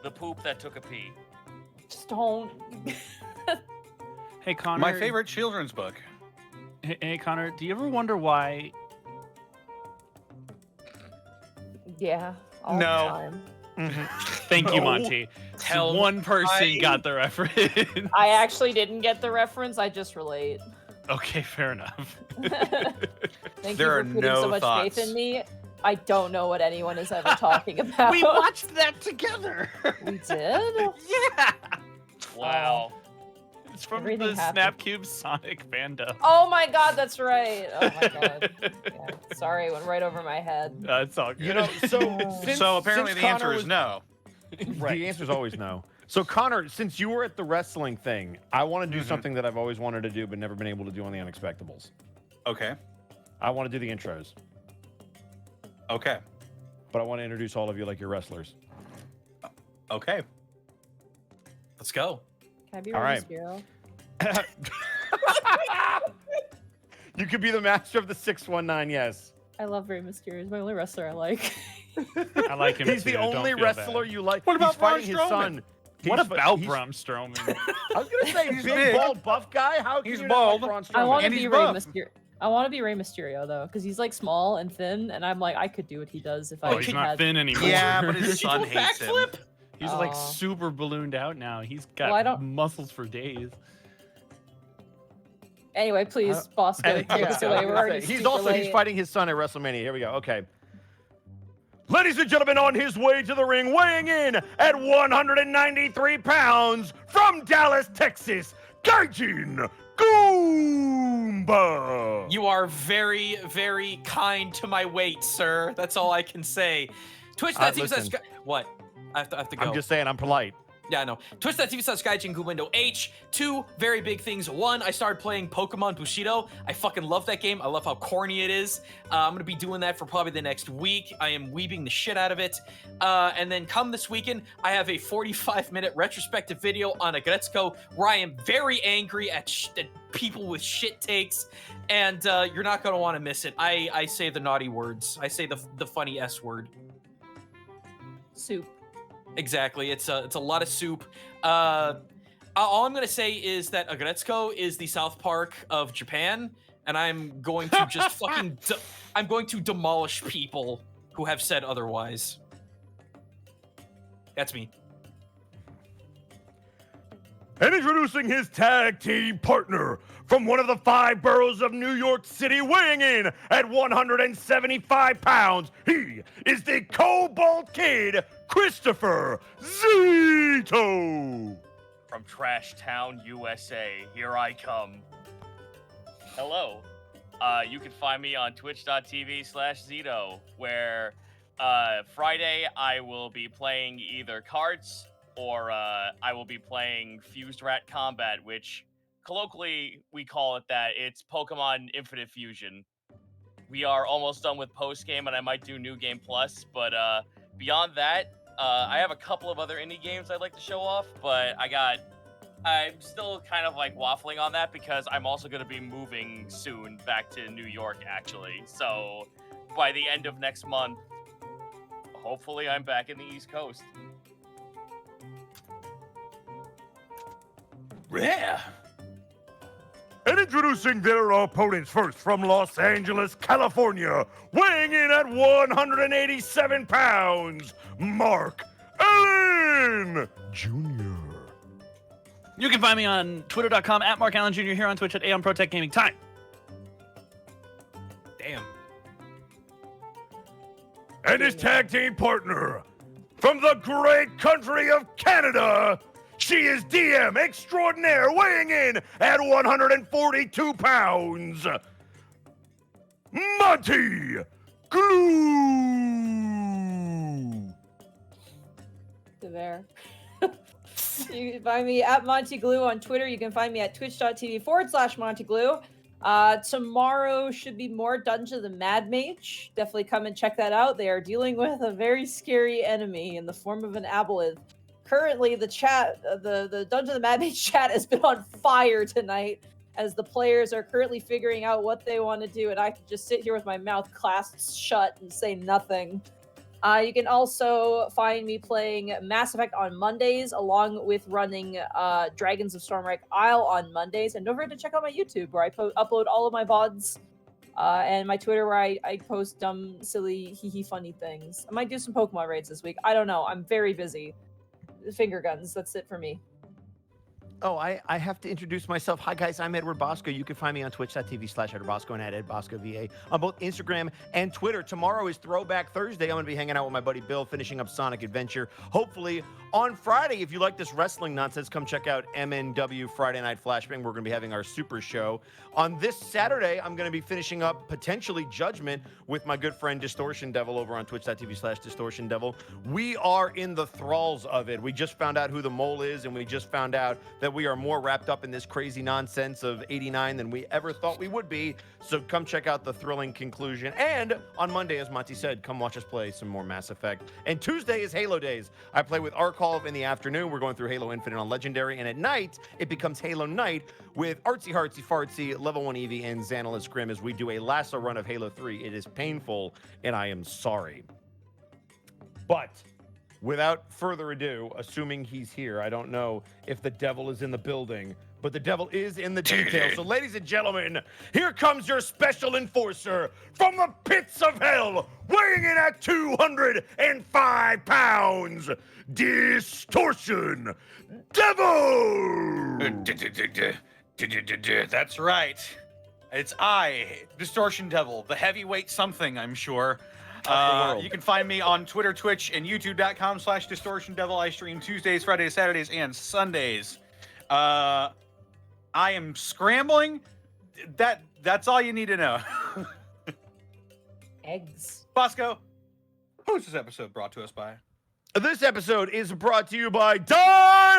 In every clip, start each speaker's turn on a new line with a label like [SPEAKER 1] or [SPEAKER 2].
[SPEAKER 1] The poop that took a pee.
[SPEAKER 2] Just don't.
[SPEAKER 3] Hey, Connor.
[SPEAKER 4] My favorite children's book.
[SPEAKER 3] Hey, Connor, do you ever wonder why?
[SPEAKER 2] Yeah. All
[SPEAKER 4] No.
[SPEAKER 2] the time.
[SPEAKER 3] Thank you,
[SPEAKER 4] No.
[SPEAKER 3] Monty.
[SPEAKER 1] Tell
[SPEAKER 3] So one person
[SPEAKER 4] I-
[SPEAKER 3] got the reference.
[SPEAKER 2] I actually didn't get the reference. I just relate.
[SPEAKER 3] Okay, fair enough.
[SPEAKER 2] Thank
[SPEAKER 4] There
[SPEAKER 2] you
[SPEAKER 4] are
[SPEAKER 2] for putting
[SPEAKER 4] no
[SPEAKER 2] so much
[SPEAKER 4] thoughts.
[SPEAKER 2] faith in me. I don't know what anyone is ever talking about.
[SPEAKER 3] We watched that together.
[SPEAKER 2] We did?
[SPEAKER 3] Yeah.
[SPEAKER 1] Wow.
[SPEAKER 3] It's from
[SPEAKER 2] Everything
[SPEAKER 3] the
[SPEAKER 2] happened.
[SPEAKER 3] Snapcube Sonic fandom.
[SPEAKER 2] Oh my god, that's right. Oh my god. Yeah, sorry, it went right over my head.
[SPEAKER 3] It's all good.
[SPEAKER 5] You know,
[SPEAKER 4] So apparently
[SPEAKER 5] since
[SPEAKER 4] the answer
[SPEAKER 5] Connor
[SPEAKER 4] is
[SPEAKER 5] was-
[SPEAKER 4] no.
[SPEAKER 3] Right.
[SPEAKER 5] The answer is always no. So Connor, since you were at the wrestling thing, I want to do something that I've always wanted to do but never been able to do on the Unexpectables.
[SPEAKER 4] Okay.
[SPEAKER 5] I want to do the intros,
[SPEAKER 4] Okay.
[SPEAKER 5] but I want to introduce all of you like you're wrestlers.
[SPEAKER 4] Okay.
[SPEAKER 6] Let's go.
[SPEAKER 2] Can I be
[SPEAKER 5] All
[SPEAKER 2] Rey
[SPEAKER 5] right.
[SPEAKER 2] Mysterio?
[SPEAKER 5] You could be the master of the 619, yes.
[SPEAKER 2] I love Rey Mysterio. He's my only wrestler I like.
[SPEAKER 3] I like him
[SPEAKER 5] He's
[SPEAKER 3] too,
[SPEAKER 5] the
[SPEAKER 3] don't
[SPEAKER 5] only
[SPEAKER 3] feel
[SPEAKER 5] wresler
[SPEAKER 3] bad.
[SPEAKER 5] you like.
[SPEAKER 4] What about
[SPEAKER 5] He's fighting
[SPEAKER 4] Braun
[SPEAKER 5] his son.
[SPEAKER 3] What
[SPEAKER 5] He's-
[SPEAKER 3] about
[SPEAKER 5] he's-
[SPEAKER 3] Braun Strowman?
[SPEAKER 5] I was gonna say
[SPEAKER 4] He's
[SPEAKER 5] big,
[SPEAKER 4] big.
[SPEAKER 5] bald, buff guy. How can
[SPEAKER 4] He's
[SPEAKER 5] you
[SPEAKER 4] bald.
[SPEAKER 5] not like Braun Strowman?
[SPEAKER 2] I want to
[SPEAKER 4] And
[SPEAKER 2] be
[SPEAKER 4] he's
[SPEAKER 2] Rey
[SPEAKER 4] buff.
[SPEAKER 2] Mysterio. I want to be Rey Mysterio though, because he's like small and thin, and I'm like, I could do what he does if I
[SPEAKER 3] Oh, he's not
[SPEAKER 2] had.
[SPEAKER 3] thin anymore.
[SPEAKER 4] Yeah, but his
[SPEAKER 6] Did
[SPEAKER 4] son
[SPEAKER 6] you
[SPEAKER 4] hates him.
[SPEAKER 6] backflip?
[SPEAKER 3] He's like
[SPEAKER 2] Aw.
[SPEAKER 3] super ballooned out now. He's got
[SPEAKER 2] Well, I don't-
[SPEAKER 3] muscles for days.
[SPEAKER 2] Anyway, please, boss, go.
[SPEAKER 5] And-
[SPEAKER 2] Take us
[SPEAKER 5] yeah, I
[SPEAKER 2] away.
[SPEAKER 5] was
[SPEAKER 2] We're
[SPEAKER 5] gonna
[SPEAKER 2] already
[SPEAKER 5] say, he's
[SPEAKER 2] super
[SPEAKER 5] also
[SPEAKER 2] late.
[SPEAKER 5] he's fighting his son at WrestleMania. Here we go. Okay. Ladies and gentlemen, on his way to the ring, weighing in at 193 pounds from Dallas, Texas, Gaijin Goomba.
[SPEAKER 6] You are very, very kind to my weight, sir. That's all I can say. Twitch.tv
[SPEAKER 5] listen.
[SPEAKER 6] What? I have to go.
[SPEAKER 5] I'm just saying, I'm polite.
[SPEAKER 6] Yeah, I know. Twitch.tv/SkyJingu H. Two very big things. One, I started playing Pokemon Bushido. I fucking love that game. I love how corny it is. I'm going to be doing that for probably the next week. I am weebing the shit out of it. And then come this weekend, I have a 45-minute retrospective video on Agretzko where I am very angry at people with shit takes. And you're not going to want to miss it. I say the naughty words. I say the funny S word.
[SPEAKER 2] Soup.
[SPEAKER 6] Exactly. It's a lot of soup. All I'm gonna say is that Agretzko is the South Park of Japan, and I'm going to just fucking I'm going to demolish people who have said otherwise. That's me.
[SPEAKER 5] And introducing his tag team partner from one of the 5 boroughs of New York City, weighing in at 175 pounds, he is the Cobalt Kid, Christopher Zito.
[SPEAKER 1] From Trash Town, USA, here I come. Hello. You can find me on twitch.tv/Zito, where Friday I will be playing either cards or I will be playing Fused Rat Combat, which colloquially we call it that. It's Pokemon Infinite Fusion. We are almost done with post game, and I might do New Game Plus, but beyond that, I have a couple of other indie games I'd like to show off, but I'm still kind of like waffling on that because I'm also going to be moving soon back to New York, actually. So by the end of next month, hopefully I'm back in the East Coast.
[SPEAKER 4] Yeah.
[SPEAKER 5] And introducing their opponents first from Los Angeles, California, weighing in at 187 pounds, Mark Allen Jr.
[SPEAKER 3] You can find me on twitter.com at Mark Allen Jr. here on Twitch at Aeon Protect Gaming. Time.
[SPEAKER 6] Damn.
[SPEAKER 5] And his tag team partner from the great country of Canada, she is DM extraordinaire, weighing in at 142 pounds, Monty Glue.
[SPEAKER 2] There. You can find me at Monty Glue on Twitter. You can find me at twitch.tv/Monty Glue. Tomorrow should be more Dungeon of the Mad Mage. Definitely come and check that out. They are dealing with a very scary enemy in the form of an aboleth. Currently, the chat, the Dungeon of the Mad Mage chat has been on fire tonight as the players are currently figuring out what they want to do, and I can just sit here with my mouth clasped shut and say nothing. You can also find me playing Mass Effect on Mondays, along with running Dragons of Stormwreck Isle on Mondays. And don't forget to check out my YouTube, where I upload all of my VODs, and my Twitter, where I post dumb, silly, hee-hee funny things. I might do some Pokemon raids this week. I don't know. I'm very busy. Finger guns. That's it for me.
[SPEAKER 5] Oh, I have to introduce myself. Hi, guys. I'm Edward Bosco. You can find me on twitch.tv/EdwardBosco and at EdBoscoVA on both Instagram and Twitter. Tomorrow is Throwback Thursday. I'm going to be hanging out with my buddy Bill, finishing up Sonic Adventure. Hopefully, on Friday, if you like this wrestling nonsense, come check out MNW Friday Night Flashbang. We're going to be having our super show. On this Saturday, I'm going to be finishing up, potentially, Judgment with my good friend Distortion Devil over on twitch.tv/Distortion Devil. We are in the thralls of it. We just found out who the mole is, and we just found out that we are more wrapped up in this crazy nonsense of 89 than we ever thought we would be. So come check out the thrilling conclusion. And on Monday, as Monty said, come watch us play some more Mass Effect. And Tuesday is Halo Days. I play with Arkolv in the afternoon. We're going through Halo Infinite on Legendary. And at night, it becomes Halo Night with Artsy Hartsy Fartsy, Level 1 Eevee, and Xanalis Grim as we do a lasso run of Halo 3. It is painful, and I am sorry. But without further ado, assuming he's here, I don't know if the devil is in the building, but the devil is in the details. So, ladies and gentlemen, here comes your special enforcer from the pits of hell, weighing in at 205 pounds, Distortion Devil!
[SPEAKER 4] That's right. It's I, Distortion Devil, the heavyweight something, I'm sure. You can find me on Twitter, Twitch, and YouTube.com/Distortion Devil. I stream Tuesdays, Fridays, Saturdays, and Sundays. I am scrambling. That's all you need to know.
[SPEAKER 2] Eggs.
[SPEAKER 4] Bosco, who's this episode brought to us by?
[SPEAKER 5] This episode is brought to you by Die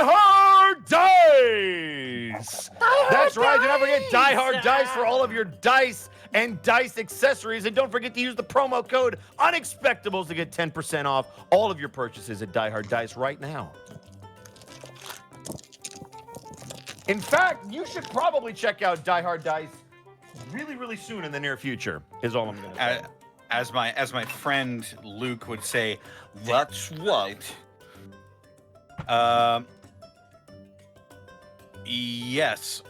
[SPEAKER 5] Hard Dice. That's right. Do not forget Die Hard Dice for all of your dice and dice accessories. And don't forget to use the promo code Unexpectables to get 10% off all of your purchases at Die Hard Dice right now. In fact, you should probably check out Die Hard Dice really, really soon in the near future, is all I'm going to say.
[SPEAKER 4] As my friend Luke would say, that's right. Yes.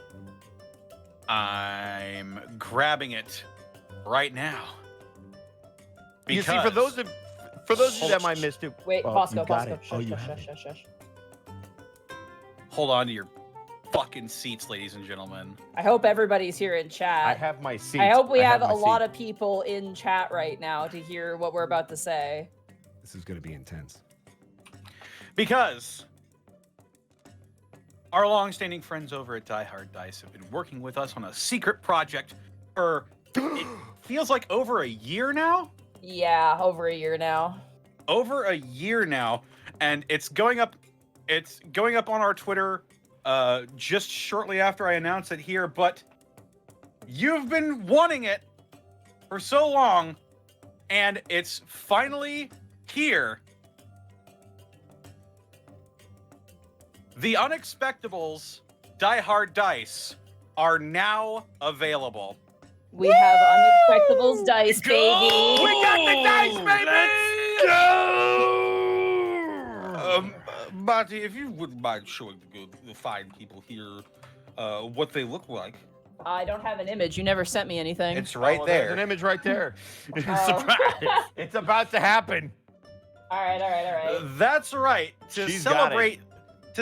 [SPEAKER 4] I'm grabbing it right now.
[SPEAKER 5] You see, for those of you that might miss it.
[SPEAKER 2] Wait,
[SPEAKER 5] Oh,
[SPEAKER 2] Bosco,
[SPEAKER 5] you got
[SPEAKER 2] Bosco.
[SPEAKER 5] it.
[SPEAKER 2] Shush,
[SPEAKER 5] Oh, you
[SPEAKER 2] shush,
[SPEAKER 5] have
[SPEAKER 2] shush,
[SPEAKER 5] it.
[SPEAKER 2] shush, shush.
[SPEAKER 4] Hold on to your fucking seats, ladies and gentlemen.
[SPEAKER 2] I hope everybody's here in
[SPEAKER 5] I
[SPEAKER 2] chat.
[SPEAKER 5] have my seat.
[SPEAKER 2] I hope we have
[SPEAKER 5] my
[SPEAKER 2] a lot
[SPEAKER 5] seat.
[SPEAKER 2] of people in chat right now to hear what we're about to say.
[SPEAKER 5] This is going to be intense.
[SPEAKER 4] Because our long-standing friends over at Die Hard Dice have been working with us on a secret project for, it feels like over a year now?
[SPEAKER 2] Yeah, over a year now.
[SPEAKER 4] Over a year now, and it's going up on our Twitter just shortly after I announce it here, but you've been wanting it for so long, and it's finally here. The Unexpectables Die Hard Dice are now available.
[SPEAKER 2] We have Unexpectables Dice, baby.
[SPEAKER 5] We got the dice, baby!
[SPEAKER 4] Marty, if you wouldn't mind showing the fine people here what they look like.
[SPEAKER 2] I don't have an image. You never sent me anything.
[SPEAKER 4] It's right
[SPEAKER 5] There's an
[SPEAKER 4] there.
[SPEAKER 5] image right there.
[SPEAKER 2] Oh.
[SPEAKER 5] Surprise! It's about to happen.
[SPEAKER 2] All right.
[SPEAKER 4] That's right. To
[SPEAKER 5] She's got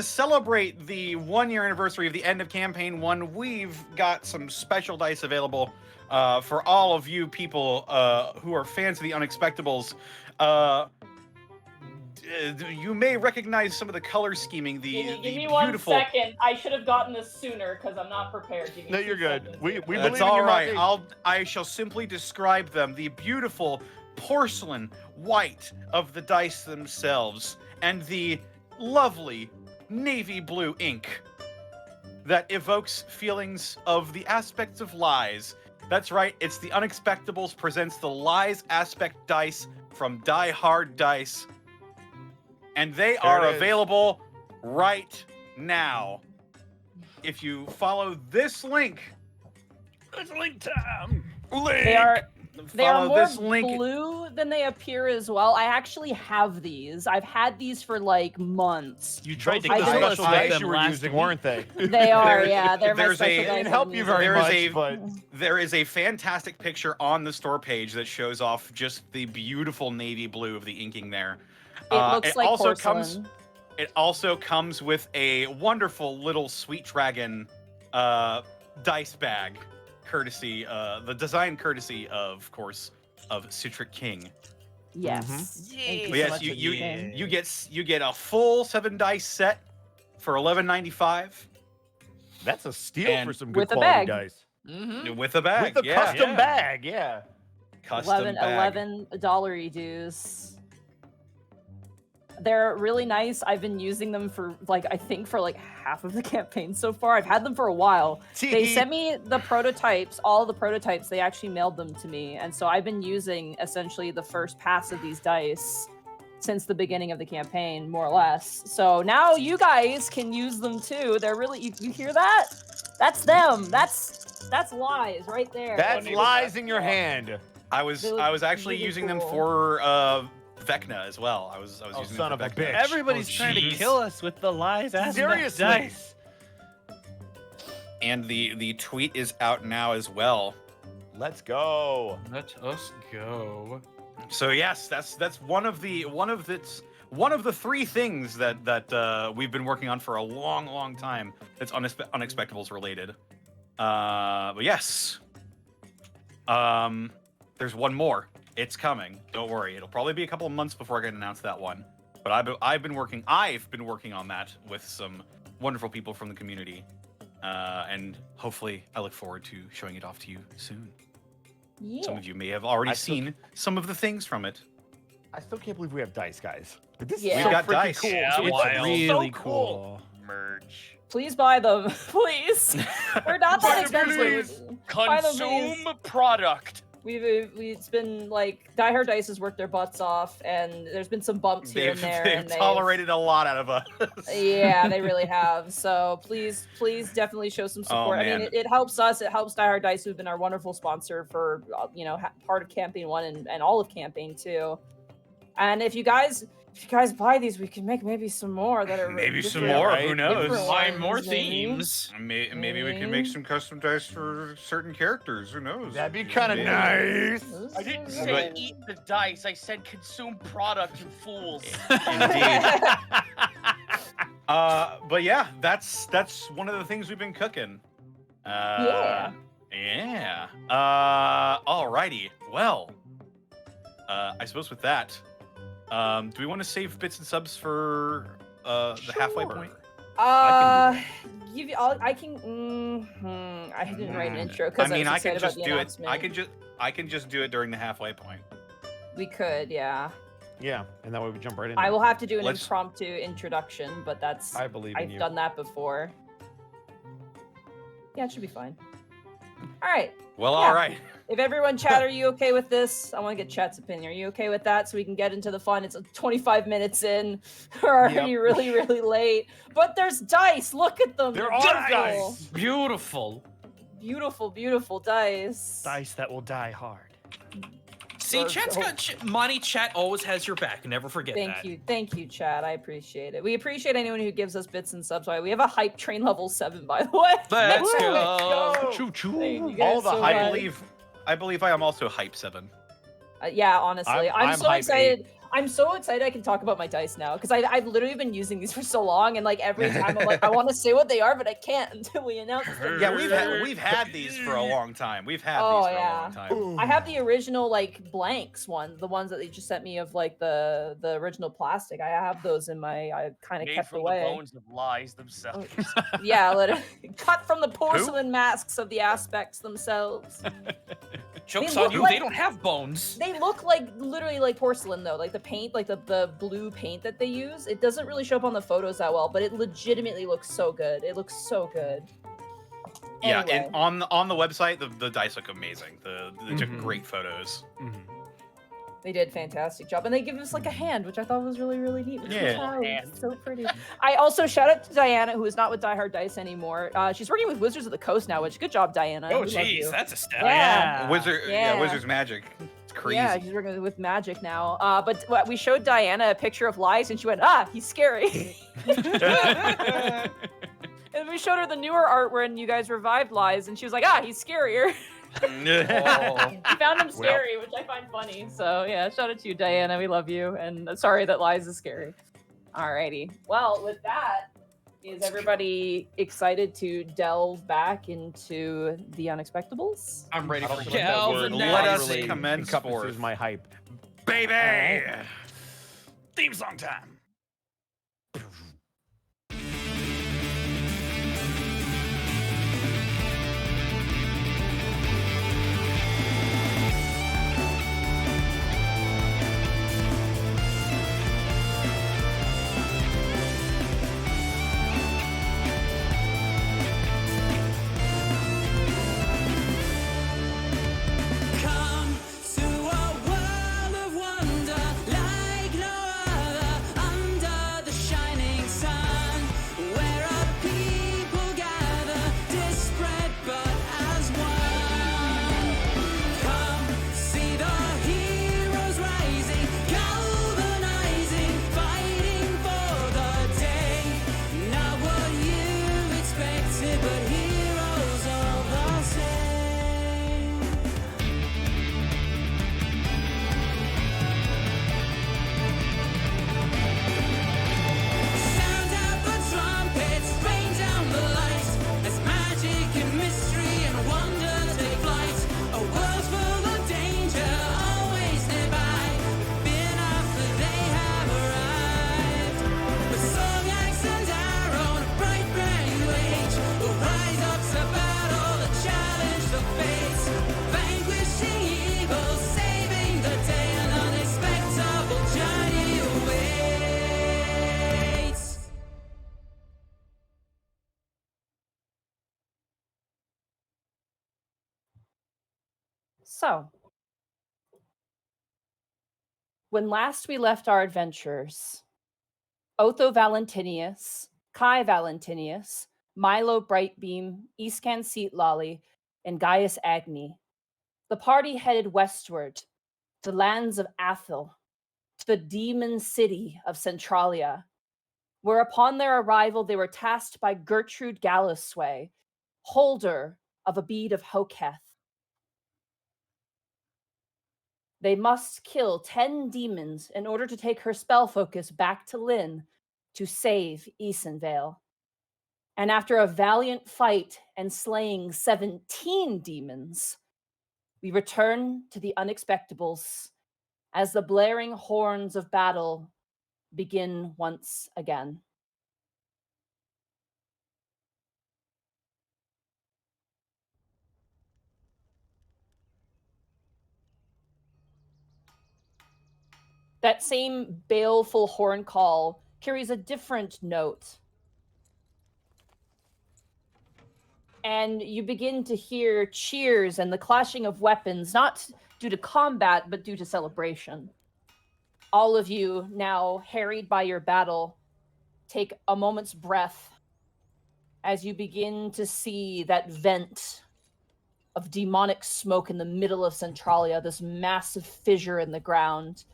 [SPEAKER 4] celebrate the 1-year anniversary of the end of campaign 1, we've got some special dice available for all of you people who are fans of the Unexpectables. You may recognize some of the color scheming.
[SPEAKER 2] Give me
[SPEAKER 4] the
[SPEAKER 2] 1
[SPEAKER 4] beautiful.
[SPEAKER 2] second. I should have gotten this sooner because I'm not prepared. Give me
[SPEAKER 5] No,
[SPEAKER 2] 2
[SPEAKER 5] you're good.
[SPEAKER 2] seconds
[SPEAKER 5] We
[SPEAKER 2] here.
[SPEAKER 5] believe
[SPEAKER 4] That's
[SPEAKER 5] in
[SPEAKER 4] all
[SPEAKER 5] your
[SPEAKER 4] right.
[SPEAKER 5] Monty.
[SPEAKER 4] I shall simply describe them. The beautiful porcelain white of the dice themselves, and the lovely navy blue ink that evokes feelings of the aspects of lies. That's right. It's the Unexpectables presents the Lies Aspect Dice from Die Hard Dice, and they are
[SPEAKER 5] it is.
[SPEAKER 4] available right now. If you follow this link.
[SPEAKER 3] It's link time.
[SPEAKER 2] They are They are
[SPEAKER 4] Follow
[SPEAKER 2] more
[SPEAKER 4] this link.
[SPEAKER 2] blue than they appear as well. I actually have these. I've had these for like months.
[SPEAKER 3] You tried to
[SPEAKER 2] I
[SPEAKER 3] kill
[SPEAKER 2] did-
[SPEAKER 3] us with
[SPEAKER 5] dice
[SPEAKER 3] them
[SPEAKER 5] you were
[SPEAKER 3] last
[SPEAKER 5] using,
[SPEAKER 3] week.
[SPEAKER 5] weren't they?
[SPEAKER 2] They are,
[SPEAKER 4] There-
[SPEAKER 2] yeah. They're my
[SPEAKER 4] there's
[SPEAKER 2] special
[SPEAKER 4] a-
[SPEAKER 2] dice.
[SPEAKER 5] They didn't
[SPEAKER 2] I've
[SPEAKER 5] help
[SPEAKER 2] been
[SPEAKER 5] you
[SPEAKER 2] using.
[SPEAKER 5] very
[SPEAKER 4] There is
[SPEAKER 5] much,
[SPEAKER 4] a-
[SPEAKER 5] but
[SPEAKER 4] There is a fantastic picture on the store page that shows off just the beautiful navy blue of the inking there.
[SPEAKER 2] It looks like
[SPEAKER 4] also
[SPEAKER 2] porcelain.
[SPEAKER 4] It also comes with a wonderful little Sweet Dragon dice bag, courtesy the design courtesy of course of Citric King.
[SPEAKER 2] Yes. Thank
[SPEAKER 4] But
[SPEAKER 2] you so
[SPEAKER 4] yes,
[SPEAKER 2] much,
[SPEAKER 4] you
[SPEAKER 2] King.
[SPEAKER 4] you get a full 7 dice set for $11.95
[SPEAKER 5] that's a steal
[SPEAKER 4] And
[SPEAKER 5] for some good
[SPEAKER 2] with a
[SPEAKER 5] quality
[SPEAKER 2] bag.
[SPEAKER 5] dice.
[SPEAKER 4] with a bag.
[SPEAKER 5] With a
[SPEAKER 4] yeah.
[SPEAKER 5] custom bag, yeah.
[SPEAKER 4] Custom bag.
[SPEAKER 2] $11 dues. They're really nice. I've been using them for I think for like half of the campaign so far. I've had them for a while. They sent me the prototypes, all the prototypes. They actually mailed them to me. And so I've been using essentially the first pass of these dice since the beginning of the campaign, more or less. So now you guys can use them too. They're really, you hear that? That's them. That's lies right there.
[SPEAKER 5] That's
[SPEAKER 1] need
[SPEAKER 5] lies
[SPEAKER 1] that.
[SPEAKER 5] in your hand.
[SPEAKER 4] I was
[SPEAKER 2] They look
[SPEAKER 4] actually
[SPEAKER 2] really
[SPEAKER 4] using them
[SPEAKER 2] cool.
[SPEAKER 4] for Vecna as well. I was
[SPEAKER 5] Oh,
[SPEAKER 4] using
[SPEAKER 5] son
[SPEAKER 4] them for
[SPEAKER 5] of a
[SPEAKER 4] Vecna.
[SPEAKER 5] bitch.
[SPEAKER 3] Everybody's trying to
[SPEAKER 6] jeez.
[SPEAKER 3] kill us with the lies aspect
[SPEAKER 5] Seriously.
[SPEAKER 3] dice.
[SPEAKER 4] And the tweet is out now as well.
[SPEAKER 5] Let's go.
[SPEAKER 6] Let us go.
[SPEAKER 4] So yes, that's one of the three things that we've been working on for a long time. That's Unexpectables related. But yes, there's one more. It's coming. Don't worry. It'll probably be a couple of months before I can announce that one. But I've been working on that with some wonderful people from the community, and hopefully I look forward to showing it off to you soon.
[SPEAKER 2] Yeah.
[SPEAKER 4] Some of you may have already
[SPEAKER 5] I still-
[SPEAKER 4] seen some of the things from it.
[SPEAKER 5] I still can't believe we have dice, guys. But this
[SPEAKER 2] Yeah.
[SPEAKER 5] is
[SPEAKER 4] We've
[SPEAKER 5] so
[SPEAKER 4] got
[SPEAKER 5] freaking
[SPEAKER 4] dice.
[SPEAKER 5] cool.
[SPEAKER 1] Yeah,
[SPEAKER 5] It's
[SPEAKER 1] wild.
[SPEAKER 3] really
[SPEAKER 5] so
[SPEAKER 3] cool.
[SPEAKER 1] Merch.
[SPEAKER 2] Please buy them, please. They're not that
[SPEAKER 1] Buy them,
[SPEAKER 2] expensive. Buy them, please.
[SPEAKER 1] Consume product.
[SPEAKER 2] It's been like Die Hard Dice has worked their butts off, and there's been some bumps here and there.
[SPEAKER 4] They've
[SPEAKER 2] and
[SPEAKER 4] tolerated a lot out of us.
[SPEAKER 2] Yeah, they really have. So please definitely show some support. I mean,
[SPEAKER 4] man.
[SPEAKER 2] it helps us. It helps Die Hard Dice, who've been our wonderful sponsor for part of Campaign 1 and all of Campaign 2. And if you guys buy these, we can make maybe some more that are
[SPEAKER 4] Maybe some
[SPEAKER 2] different-
[SPEAKER 4] more.
[SPEAKER 5] right?
[SPEAKER 4] Who knows?
[SPEAKER 2] different
[SPEAKER 6] Find more
[SPEAKER 2] ones, maybe.
[SPEAKER 6] themes.
[SPEAKER 4] Maybe we can make some custom dice for certain characters. Who knows?
[SPEAKER 5] That'd be kind of
[SPEAKER 4] Maybe.
[SPEAKER 5] nice.
[SPEAKER 1] I didn't say
[SPEAKER 4] But-
[SPEAKER 1] eat the dice. I said consume product, you fools.
[SPEAKER 4] Indeed. But yeah, that's one of the things we've been cooking.
[SPEAKER 2] Yeah.
[SPEAKER 4] Yeah. Alrighty. Well, I suppose with that, do we want to save bits and subs for the halfway point?
[SPEAKER 2] Give you all. I can. I didn't write an intro
[SPEAKER 4] I
[SPEAKER 2] because
[SPEAKER 4] mean,
[SPEAKER 2] I
[SPEAKER 4] I
[SPEAKER 2] was
[SPEAKER 4] can
[SPEAKER 2] excited about
[SPEAKER 4] just
[SPEAKER 2] the
[SPEAKER 4] do it.
[SPEAKER 2] announcement.
[SPEAKER 4] I can just do it during the halfway point.
[SPEAKER 2] We could, yeah.
[SPEAKER 5] Yeah, and that way we jump right in.
[SPEAKER 2] I will have to do an
[SPEAKER 4] Let's-
[SPEAKER 2] impromptu introduction, but that's
[SPEAKER 5] I believe in
[SPEAKER 2] I've
[SPEAKER 5] you.
[SPEAKER 2] done that before. Yeah, it should be fine. All right.
[SPEAKER 4] Well,
[SPEAKER 2] Yeah.
[SPEAKER 4] all right.
[SPEAKER 2] If everyone chat, are you okay with this? I want to get chat's opinion. Are you okay with that so we can get into the fun? It's 25 minutes in. We're already
[SPEAKER 5] Yep.
[SPEAKER 2] really late. But there's dice. Look at them.
[SPEAKER 5] There
[SPEAKER 2] They're
[SPEAKER 5] are
[SPEAKER 2] beautiful.
[SPEAKER 5] dice.
[SPEAKER 6] Beautiful.
[SPEAKER 2] Beautiful dice.
[SPEAKER 3] Dice that will die hard.
[SPEAKER 6] See, chat's got Monty. Chat always has your back. Never forget that.
[SPEAKER 2] Thank you, Chad. I appreciate it. We appreciate anyone who gives us bits and subs. We have a hype train level 7, by the way.
[SPEAKER 6] Let's
[SPEAKER 2] Woo!
[SPEAKER 6] go.
[SPEAKER 3] Choo choo.
[SPEAKER 2] Thank you guys
[SPEAKER 5] All the
[SPEAKER 2] so
[SPEAKER 5] hype.
[SPEAKER 2] much.
[SPEAKER 4] I believe I am also hype 7.
[SPEAKER 2] Yeah, honestly, I'm so
[SPEAKER 5] hype
[SPEAKER 2] excited. I'm so excited I can talk about my dice now because I've literally been using these for so long, and like every time I'm like, I want to say what they are, but I can't until we announce them.
[SPEAKER 4] Yeah, we've had these for a long time. We've had
[SPEAKER 2] Oh,
[SPEAKER 4] these for
[SPEAKER 2] yeah.
[SPEAKER 4] a long time.
[SPEAKER 2] I have the original like blanks ones, the ones that they just sent me of like the original plastic. I have those in my. I kind of
[SPEAKER 1] Made
[SPEAKER 2] kept
[SPEAKER 1] from
[SPEAKER 2] away.
[SPEAKER 1] the bones of lies themselves.
[SPEAKER 2] Yeah, literally cut from the porcelain masks of the aspects themselves.
[SPEAKER 6] Joke's
[SPEAKER 2] They
[SPEAKER 6] on
[SPEAKER 2] look
[SPEAKER 6] you.
[SPEAKER 2] like-
[SPEAKER 6] They don't have bones.
[SPEAKER 2] They look like literally like porcelain though, like the paint, like the blue paint that they use. It doesn't really show up on the photos that well, but it legitimately looks so good. It looks so good.
[SPEAKER 4] Yeah,
[SPEAKER 2] Anyway.
[SPEAKER 4] and on the website, the dice look amazing. They took
[SPEAKER 3] Mhm.
[SPEAKER 4] great photos.
[SPEAKER 2] They did a fantastic job, and they give us like a hand, which I thought was really, really neat.
[SPEAKER 4] Yeah.
[SPEAKER 2] Wow,
[SPEAKER 1] Hand.
[SPEAKER 2] so pretty. I also shout out to Diana, who is not with Die Hard Dice anymore. She's working with Wizards of the Coast now, which good job, Diana.
[SPEAKER 6] Oh,
[SPEAKER 2] We love you.
[SPEAKER 6] jeez, that's a step.
[SPEAKER 2] Yeah.
[SPEAKER 4] Yeah, Wizard's magic. It's crazy.
[SPEAKER 2] Yeah, she's working with Magic now. But we showed Diana a picture of Lies, and she went, he's scary. And we showed her the newer art when you guys revived Lies, and she was like, he's scarier. We found him scary, which I find funny. So yeah, shout out to you, Diana. We love you, and sorry that Lies is scary. Alrighty. Well, with that, is everybody excited to delve back into the Unexpectables?
[SPEAKER 6] I'm ready for
[SPEAKER 5] that word
[SPEAKER 4] Let us
[SPEAKER 5] literally
[SPEAKER 4] commence
[SPEAKER 5] encompasses
[SPEAKER 4] forth.
[SPEAKER 5] my hype.
[SPEAKER 4] Baby!
[SPEAKER 3] Theme song time.
[SPEAKER 7] Come to a world of wonder like no other under the shining sun, where our people gather, disparate but as one. Come see the heroes rising, galvanizing, fighting for the day. Not what you expected, but heroes all the same. Sound out the trumpets, rain down the lights, as magic and mystery and wonder take flight. A world full of danger, always nearby, been after they have arrived. With song, axe, and arrow, and a bright brand new age, will rise up to battle and challenge the fates, vanquishing evil, saving the day, an unexpectable journey awaits.
[SPEAKER 2] So, when last we left our adventurers, Otho Valentinius, Kai Valentinius, Milo Brightbeam, Iscan Seat Lolly, and Gaius Agni, the party headed westward to the lands of Athel, to the demon city of Centralia, where upon their arrival they were tasked by Gertrude Gallowsway, holder of a bead of Hoketh. They must kill 10 demons in order to take her spell focus back to Lynn to save Easonvale. And after a valiant fight and slaying 17 demons, we return to the Unexpectables as the blaring horns of battle begin once again. That same baleful horn call carries a different note. And you begin to hear cheers and the clashing of weapons, not due to combat, but due to celebration. All of you, now harried by your battle, take a moment's breath as you begin to see that vent of demonic smoke in the middle of Centralia, this massive fissure in the ground,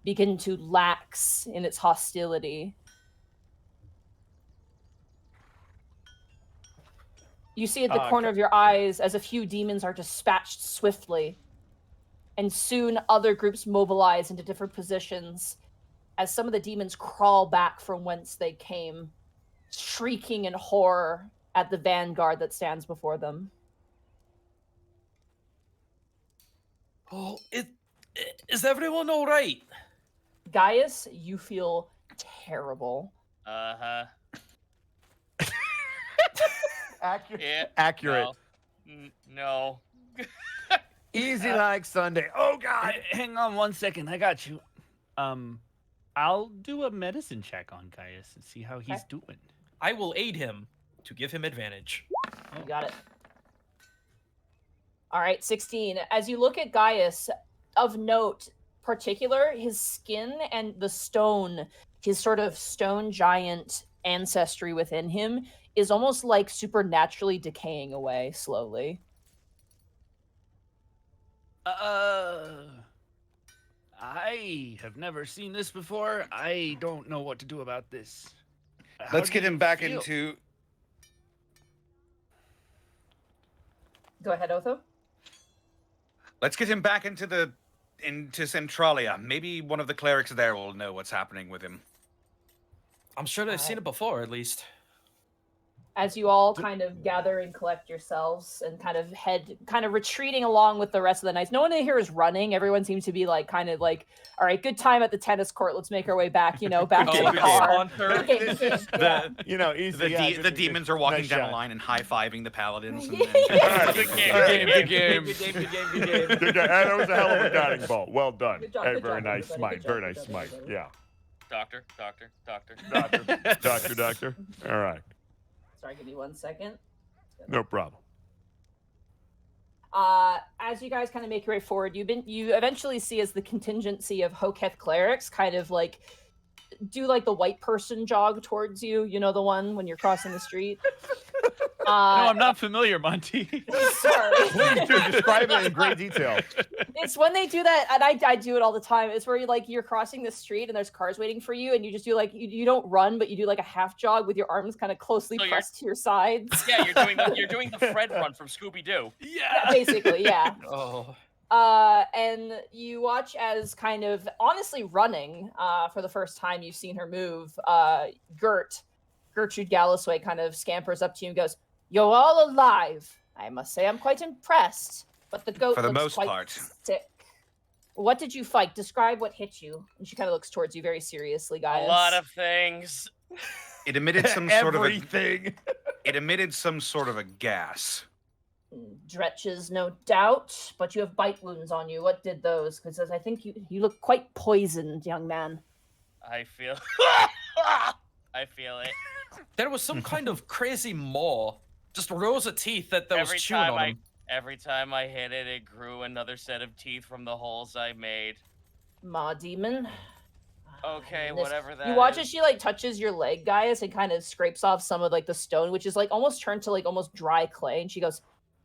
[SPEAKER 2] begin to lax in its hostility. You see at the corner of your eyes as a few demons are dispatched swiftly, and soon other groups mobilize into different positions as some of the demons crawl back from whence they came, shrieking in horror at the vanguard that stands before them.
[SPEAKER 6] Oh, is everyone all right?
[SPEAKER 2] Gaius, you feel terrible.
[SPEAKER 1] Uh-huh.
[SPEAKER 5] Accurate.
[SPEAKER 1] Yeah.
[SPEAKER 5] Accurate.
[SPEAKER 1] No.
[SPEAKER 5] Easy like Sunday. Oh God.
[SPEAKER 3] Hang on 1 second. I got you. I'll do a medicine check on Caius and see how he's doing.
[SPEAKER 6] I will aid him to give him advantage.
[SPEAKER 2] You got it. All right, 16. As you look at Gaius, of note, particular, his skin and the stone, his sort of stone giant ancestry within him is almost like supernaturally decaying away slowly.
[SPEAKER 3] I have never seen this before. I don't know what to do about this. How
[SPEAKER 4] Let's
[SPEAKER 3] do
[SPEAKER 4] get
[SPEAKER 3] you
[SPEAKER 4] him back
[SPEAKER 3] feel?
[SPEAKER 4] into.
[SPEAKER 2] Go ahead, Otho.
[SPEAKER 4] Let's get him back into Centralia. Maybe one of the clerics there will know what's happening with him.
[SPEAKER 6] I'm sure they've seen it before, at least.
[SPEAKER 2] As you all kind of gather and collect yourselves and kind of retreating along with the rest of the knights. No one in here is running. Everyone seems to be like, all right, good time at the tennis court. Let's make our way back, back to the car. Good game, yeah.
[SPEAKER 5] Easy.
[SPEAKER 4] The demons are walking
[SPEAKER 5] Nice
[SPEAKER 4] down
[SPEAKER 5] shot.
[SPEAKER 4] the line and high-fiving the paladins. And,
[SPEAKER 5] All right,
[SPEAKER 1] Good game,
[SPEAKER 5] all right.
[SPEAKER 1] good game.
[SPEAKER 5] Good guy. That was a hell of a guiding bolt. Well done.
[SPEAKER 2] Good job,
[SPEAKER 5] Hey,
[SPEAKER 2] good
[SPEAKER 5] very
[SPEAKER 2] job,
[SPEAKER 5] nice
[SPEAKER 2] everybody.
[SPEAKER 5] smite.
[SPEAKER 2] Good
[SPEAKER 5] Very
[SPEAKER 2] job,
[SPEAKER 5] nice
[SPEAKER 2] good job,
[SPEAKER 5] smite.
[SPEAKER 2] everybody.
[SPEAKER 5] Yeah.
[SPEAKER 1] Doctor.
[SPEAKER 5] Doctor. All right.
[SPEAKER 2] Sorry, give me 1 second.
[SPEAKER 5] No problem.
[SPEAKER 2] As you guys kind of make your way forward, you eventually see as the contingency of Hoketh clerics kind of like do like the white person jog towards you. You know the one when you're crossing the street.
[SPEAKER 3] No, I'm not familiar, Monty.
[SPEAKER 2] Sorry.
[SPEAKER 5] Please do describe it in great detail.
[SPEAKER 2] It's when they do that, and I do it all the time. It's where you're crossing the street and there's cars waiting for you, and you just do like you don't run, but you do like a half jog with your arms kind of closely
[SPEAKER 1] So you're-
[SPEAKER 2] pressed to your sides.
[SPEAKER 1] Yeah, you're doing the Fred run from Scooby Doo.
[SPEAKER 2] Yeah, basically, yeah.
[SPEAKER 6] Oh.
[SPEAKER 2] And you watch as kind of honestly running for the first time you've seen her move. Gertrude Gallasway kind of scampers up to you and goes, "You're all alive. I must say I'm quite impressed, but the goat
[SPEAKER 4] For the
[SPEAKER 2] looks
[SPEAKER 4] most
[SPEAKER 2] quite
[SPEAKER 4] part.
[SPEAKER 2] sick. What did you fight? Describe what hit you." And she kind of looks towards you very seriously, guys.
[SPEAKER 1] A lot of things.
[SPEAKER 4] it emitted some sort of a.
[SPEAKER 5] Everything.
[SPEAKER 4] It emitted some sort of a gas.
[SPEAKER 2] Dretches, no doubt, but you have bite wounds on you. What did those? Because I think you look quite poisoned, young man.
[SPEAKER 1] I feel it.
[SPEAKER 6] There was some kind of crazy maw, just rows of teeth that was chewing on him.
[SPEAKER 1] Every time I hit it, it grew another set of teeth from the holes I made.
[SPEAKER 2] Ma demon.
[SPEAKER 1] Okay,
[SPEAKER 2] And this-
[SPEAKER 1] whatever that
[SPEAKER 2] You watch
[SPEAKER 1] is.
[SPEAKER 2] as she like touches your leg, guys, and kind of scrapes off some of like the stone, which is like almost turned to like almost dry clay. And she goes,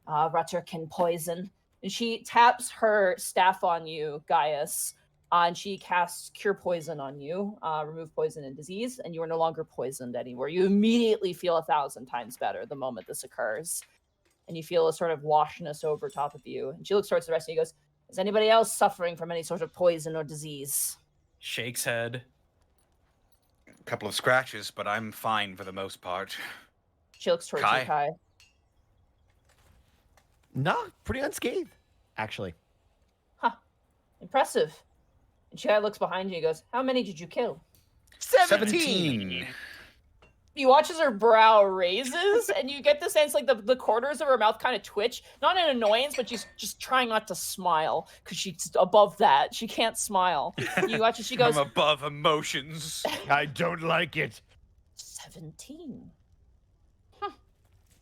[SPEAKER 2] Rutterkin poison. And she taps her staff on you, Gaius, and she casts Cure Poison on you, remove poison and disease, and you are no longer poisoned anymore. You immediately feel 1,000 times better the moment this occurs. And you feel a sort of washness over top of you. And she looks towards the rest of you and goes, "Is anybody else suffering from any sort of poison or disease?"
[SPEAKER 6] Shakes head.
[SPEAKER 4] A couple of scratches, but I'm fine for the most part.
[SPEAKER 2] She looks towards
[SPEAKER 4] Kai.
[SPEAKER 2] you, Kai.
[SPEAKER 8] No, pretty unscathed, actually.
[SPEAKER 2] Impressive. And she looks behind you and goes, "How many did you kill?"
[SPEAKER 4] 17.
[SPEAKER 2] You watch as her brow raises, and you get the sense like the corners of her mouth kind of twitch. Not in annoyance, but she's just trying not to smile because she's above that. She can't smile. You watch as she goes,
[SPEAKER 4] I'm above emotions.
[SPEAKER 5] I don't like it.
[SPEAKER 2] 17.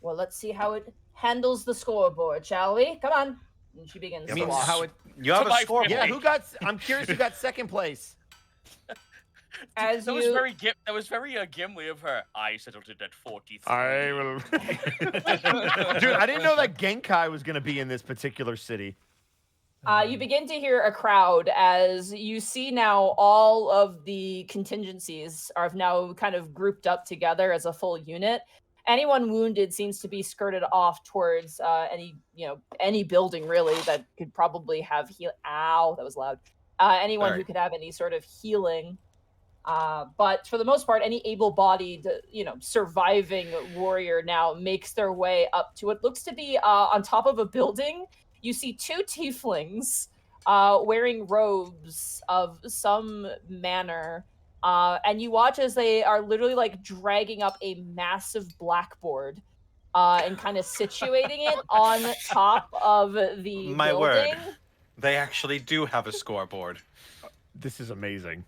[SPEAKER 2] Well, let's see how it handles the scoreboard, shall we? Come on. And she begins
[SPEAKER 4] I
[SPEAKER 2] to
[SPEAKER 4] mean,
[SPEAKER 2] walk.
[SPEAKER 8] how it?
[SPEAKER 4] You have a
[SPEAKER 1] my
[SPEAKER 4] scoreboard.
[SPEAKER 8] Yeah, who got? I'm curious who got second place.
[SPEAKER 2] As
[SPEAKER 1] That was
[SPEAKER 2] you-
[SPEAKER 1] very Gimli of her. I settled it at 43.
[SPEAKER 5] I will.
[SPEAKER 8] Dude, I didn't know that Genkai was going to be in this particular city.
[SPEAKER 2] You begin to hear a crowd as you see now all of the contingencies are now kind of grouped up together as a full unit. Anyone wounded seems to be skirted off towards any building really that could probably have heal. Ow, that was loud. Anyone who
[SPEAKER 4] Sorry.
[SPEAKER 2] could have any sort of healing. But for the most part, any able-bodied, surviving warrior now makes their way up to what looks to be on top of a building. You see two tieflings wearing robes of some manner. And you watch as they are literally like dragging up a massive blackboard and kind of situating it on top of the
[SPEAKER 4] My
[SPEAKER 2] building.
[SPEAKER 4] word. They actually do have a scoreboard.
[SPEAKER 5] This is amazing.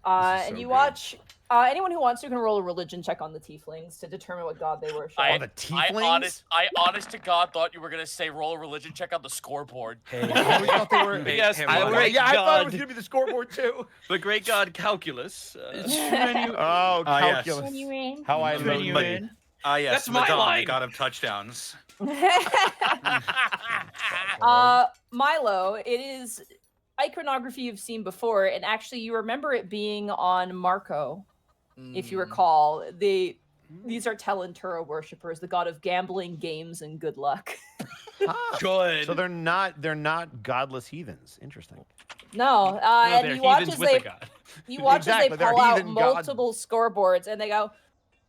[SPEAKER 4] This is
[SPEAKER 2] And
[SPEAKER 4] so
[SPEAKER 2] you
[SPEAKER 4] good.
[SPEAKER 2] watch Anyone who wants to can roll a religion check on the tieflings to determine what god they worship.
[SPEAKER 8] Oh, the tieflings?
[SPEAKER 1] I honest to God thought you were gonna say roll a religion check on the scoreboard.
[SPEAKER 8] I always thought they were.
[SPEAKER 9] Yes,
[SPEAKER 8] I
[SPEAKER 9] the
[SPEAKER 8] thought
[SPEAKER 9] great
[SPEAKER 8] it was
[SPEAKER 9] god,
[SPEAKER 8] gonna be the scoreboard too.
[SPEAKER 9] the great god calculus.
[SPEAKER 8] Oh,
[SPEAKER 4] yes.
[SPEAKER 8] calculus. How I
[SPEAKER 4] But-
[SPEAKER 8] love
[SPEAKER 4] but-
[SPEAKER 8] it.
[SPEAKER 4] yes,
[SPEAKER 6] That's my
[SPEAKER 4] Madonna,
[SPEAKER 6] line.
[SPEAKER 4] the god of touchdowns.
[SPEAKER 2] Milo, it is iconography you've seen before, and actually you remember it being on Marco, if you recall. These are Talentura worshippers, the god of gambling, games, and good luck.
[SPEAKER 6] Good.
[SPEAKER 8] So they're not godless heathens. Interesting.
[SPEAKER 2] No,
[SPEAKER 3] No,
[SPEAKER 2] and
[SPEAKER 3] they're
[SPEAKER 2] you watch
[SPEAKER 3] heathens
[SPEAKER 2] as
[SPEAKER 3] with
[SPEAKER 2] they
[SPEAKER 3] a god.
[SPEAKER 2] you watch
[SPEAKER 8] Exactly,
[SPEAKER 2] as
[SPEAKER 8] they're
[SPEAKER 2] they pull out
[SPEAKER 8] heathen god-
[SPEAKER 2] multiple scoreboards, and they go.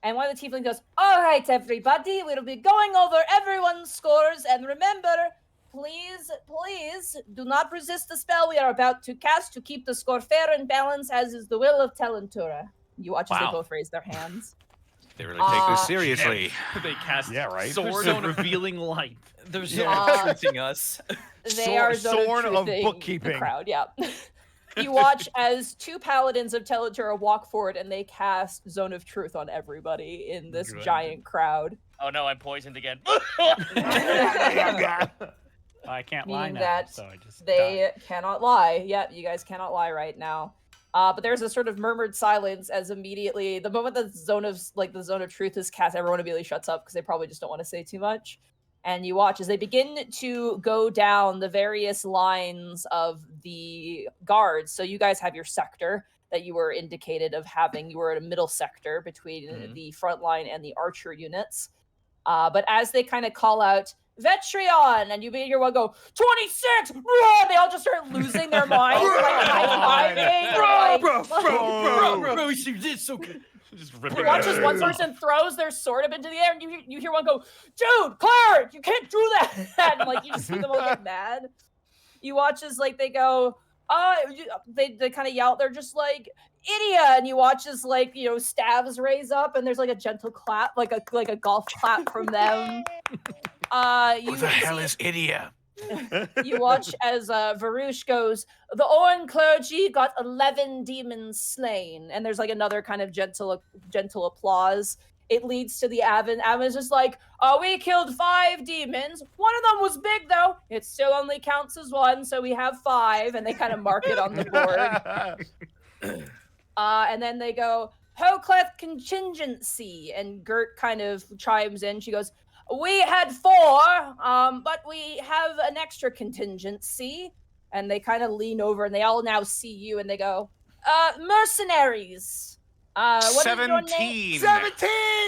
[SPEAKER 2] And one of the tieflings goes, "All right, everybody, we'll be going over everyone's scores, and remember, please, please, do not resist the spell we are about to cast to keep the score fair and balanced, as is the will of Talentura." You watch as they
[SPEAKER 6] Wow.
[SPEAKER 2] both raise their hands.
[SPEAKER 4] They really take this
[SPEAKER 2] Uh,
[SPEAKER 4] seriously.
[SPEAKER 9] They cast
[SPEAKER 8] Yeah, right.
[SPEAKER 9] sword of revealing light.
[SPEAKER 6] There's
[SPEAKER 8] Yeah.
[SPEAKER 6] no truthing us.
[SPEAKER 2] They are
[SPEAKER 8] Sword of
[SPEAKER 2] truthing
[SPEAKER 8] bookkeeping.
[SPEAKER 2] The crowd, yeah. You watch as two paladins of Talentura walk forward, and they cast Zone of Truth on everybody in this
[SPEAKER 3] Good.
[SPEAKER 2] giant crowd.
[SPEAKER 1] Oh no, I'm poisoned again.
[SPEAKER 3] I can't lie
[SPEAKER 2] Meaning
[SPEAKER 3] now,
[SPEAKER 2] that
[SPEAKER 3] so I just
[SPEAKER 2] They cannot lie. Yep, you guys cannot lie right now. But there's a sort of murmured silence as immediately the moment the zone of truth is cast, everyone immediately shuts up because they probably just don't want to say too much. And you watch as they begin to go down the various lines of the guards. So you guys have your sector that you were indicated of having. You were at a middle sector between the front line and the archer units. But as they kind of call out Vetrion, and you hear one go 26, bro! They all just start losing their minds, like high-fiving,
[SPEAKER 6] Bro, you did so good.
[SPEAKER 9] Just
[SPEAKER 2] You
[SPEAKER 9] ripping
[SPEAKER 2] watch as one person throws their sword up into the air, and you hear one go, "Dude, Claire, you can't do that!" And like you just see them all get mad. You watch as like they go, they kind of yell. They're just like idiot, and you watch as like staves raise up, and there's like a gentle clap, like a golf clap from them.
[SPEAKER 4] Who the hell is Idia?
[SPEAKER 2] You watch as Varush goes, "The Oran clergy got 11 demons slain," and there's like another kind of gentle applause. It leads to the Avon. Avon's just like, "We killed 5 demons. One of them was big though. It still only counts as one, so we have 5." And they kind of mark it on the board. And then they go, "Hocleth contingency," and Gert kind of chimes in. She goes, "We had 4, but we have an extra contingency." And they kind of lean over, and they all now see you, and they go, "Mercenaries. What is your name?"
[SPEAKER 8] 17!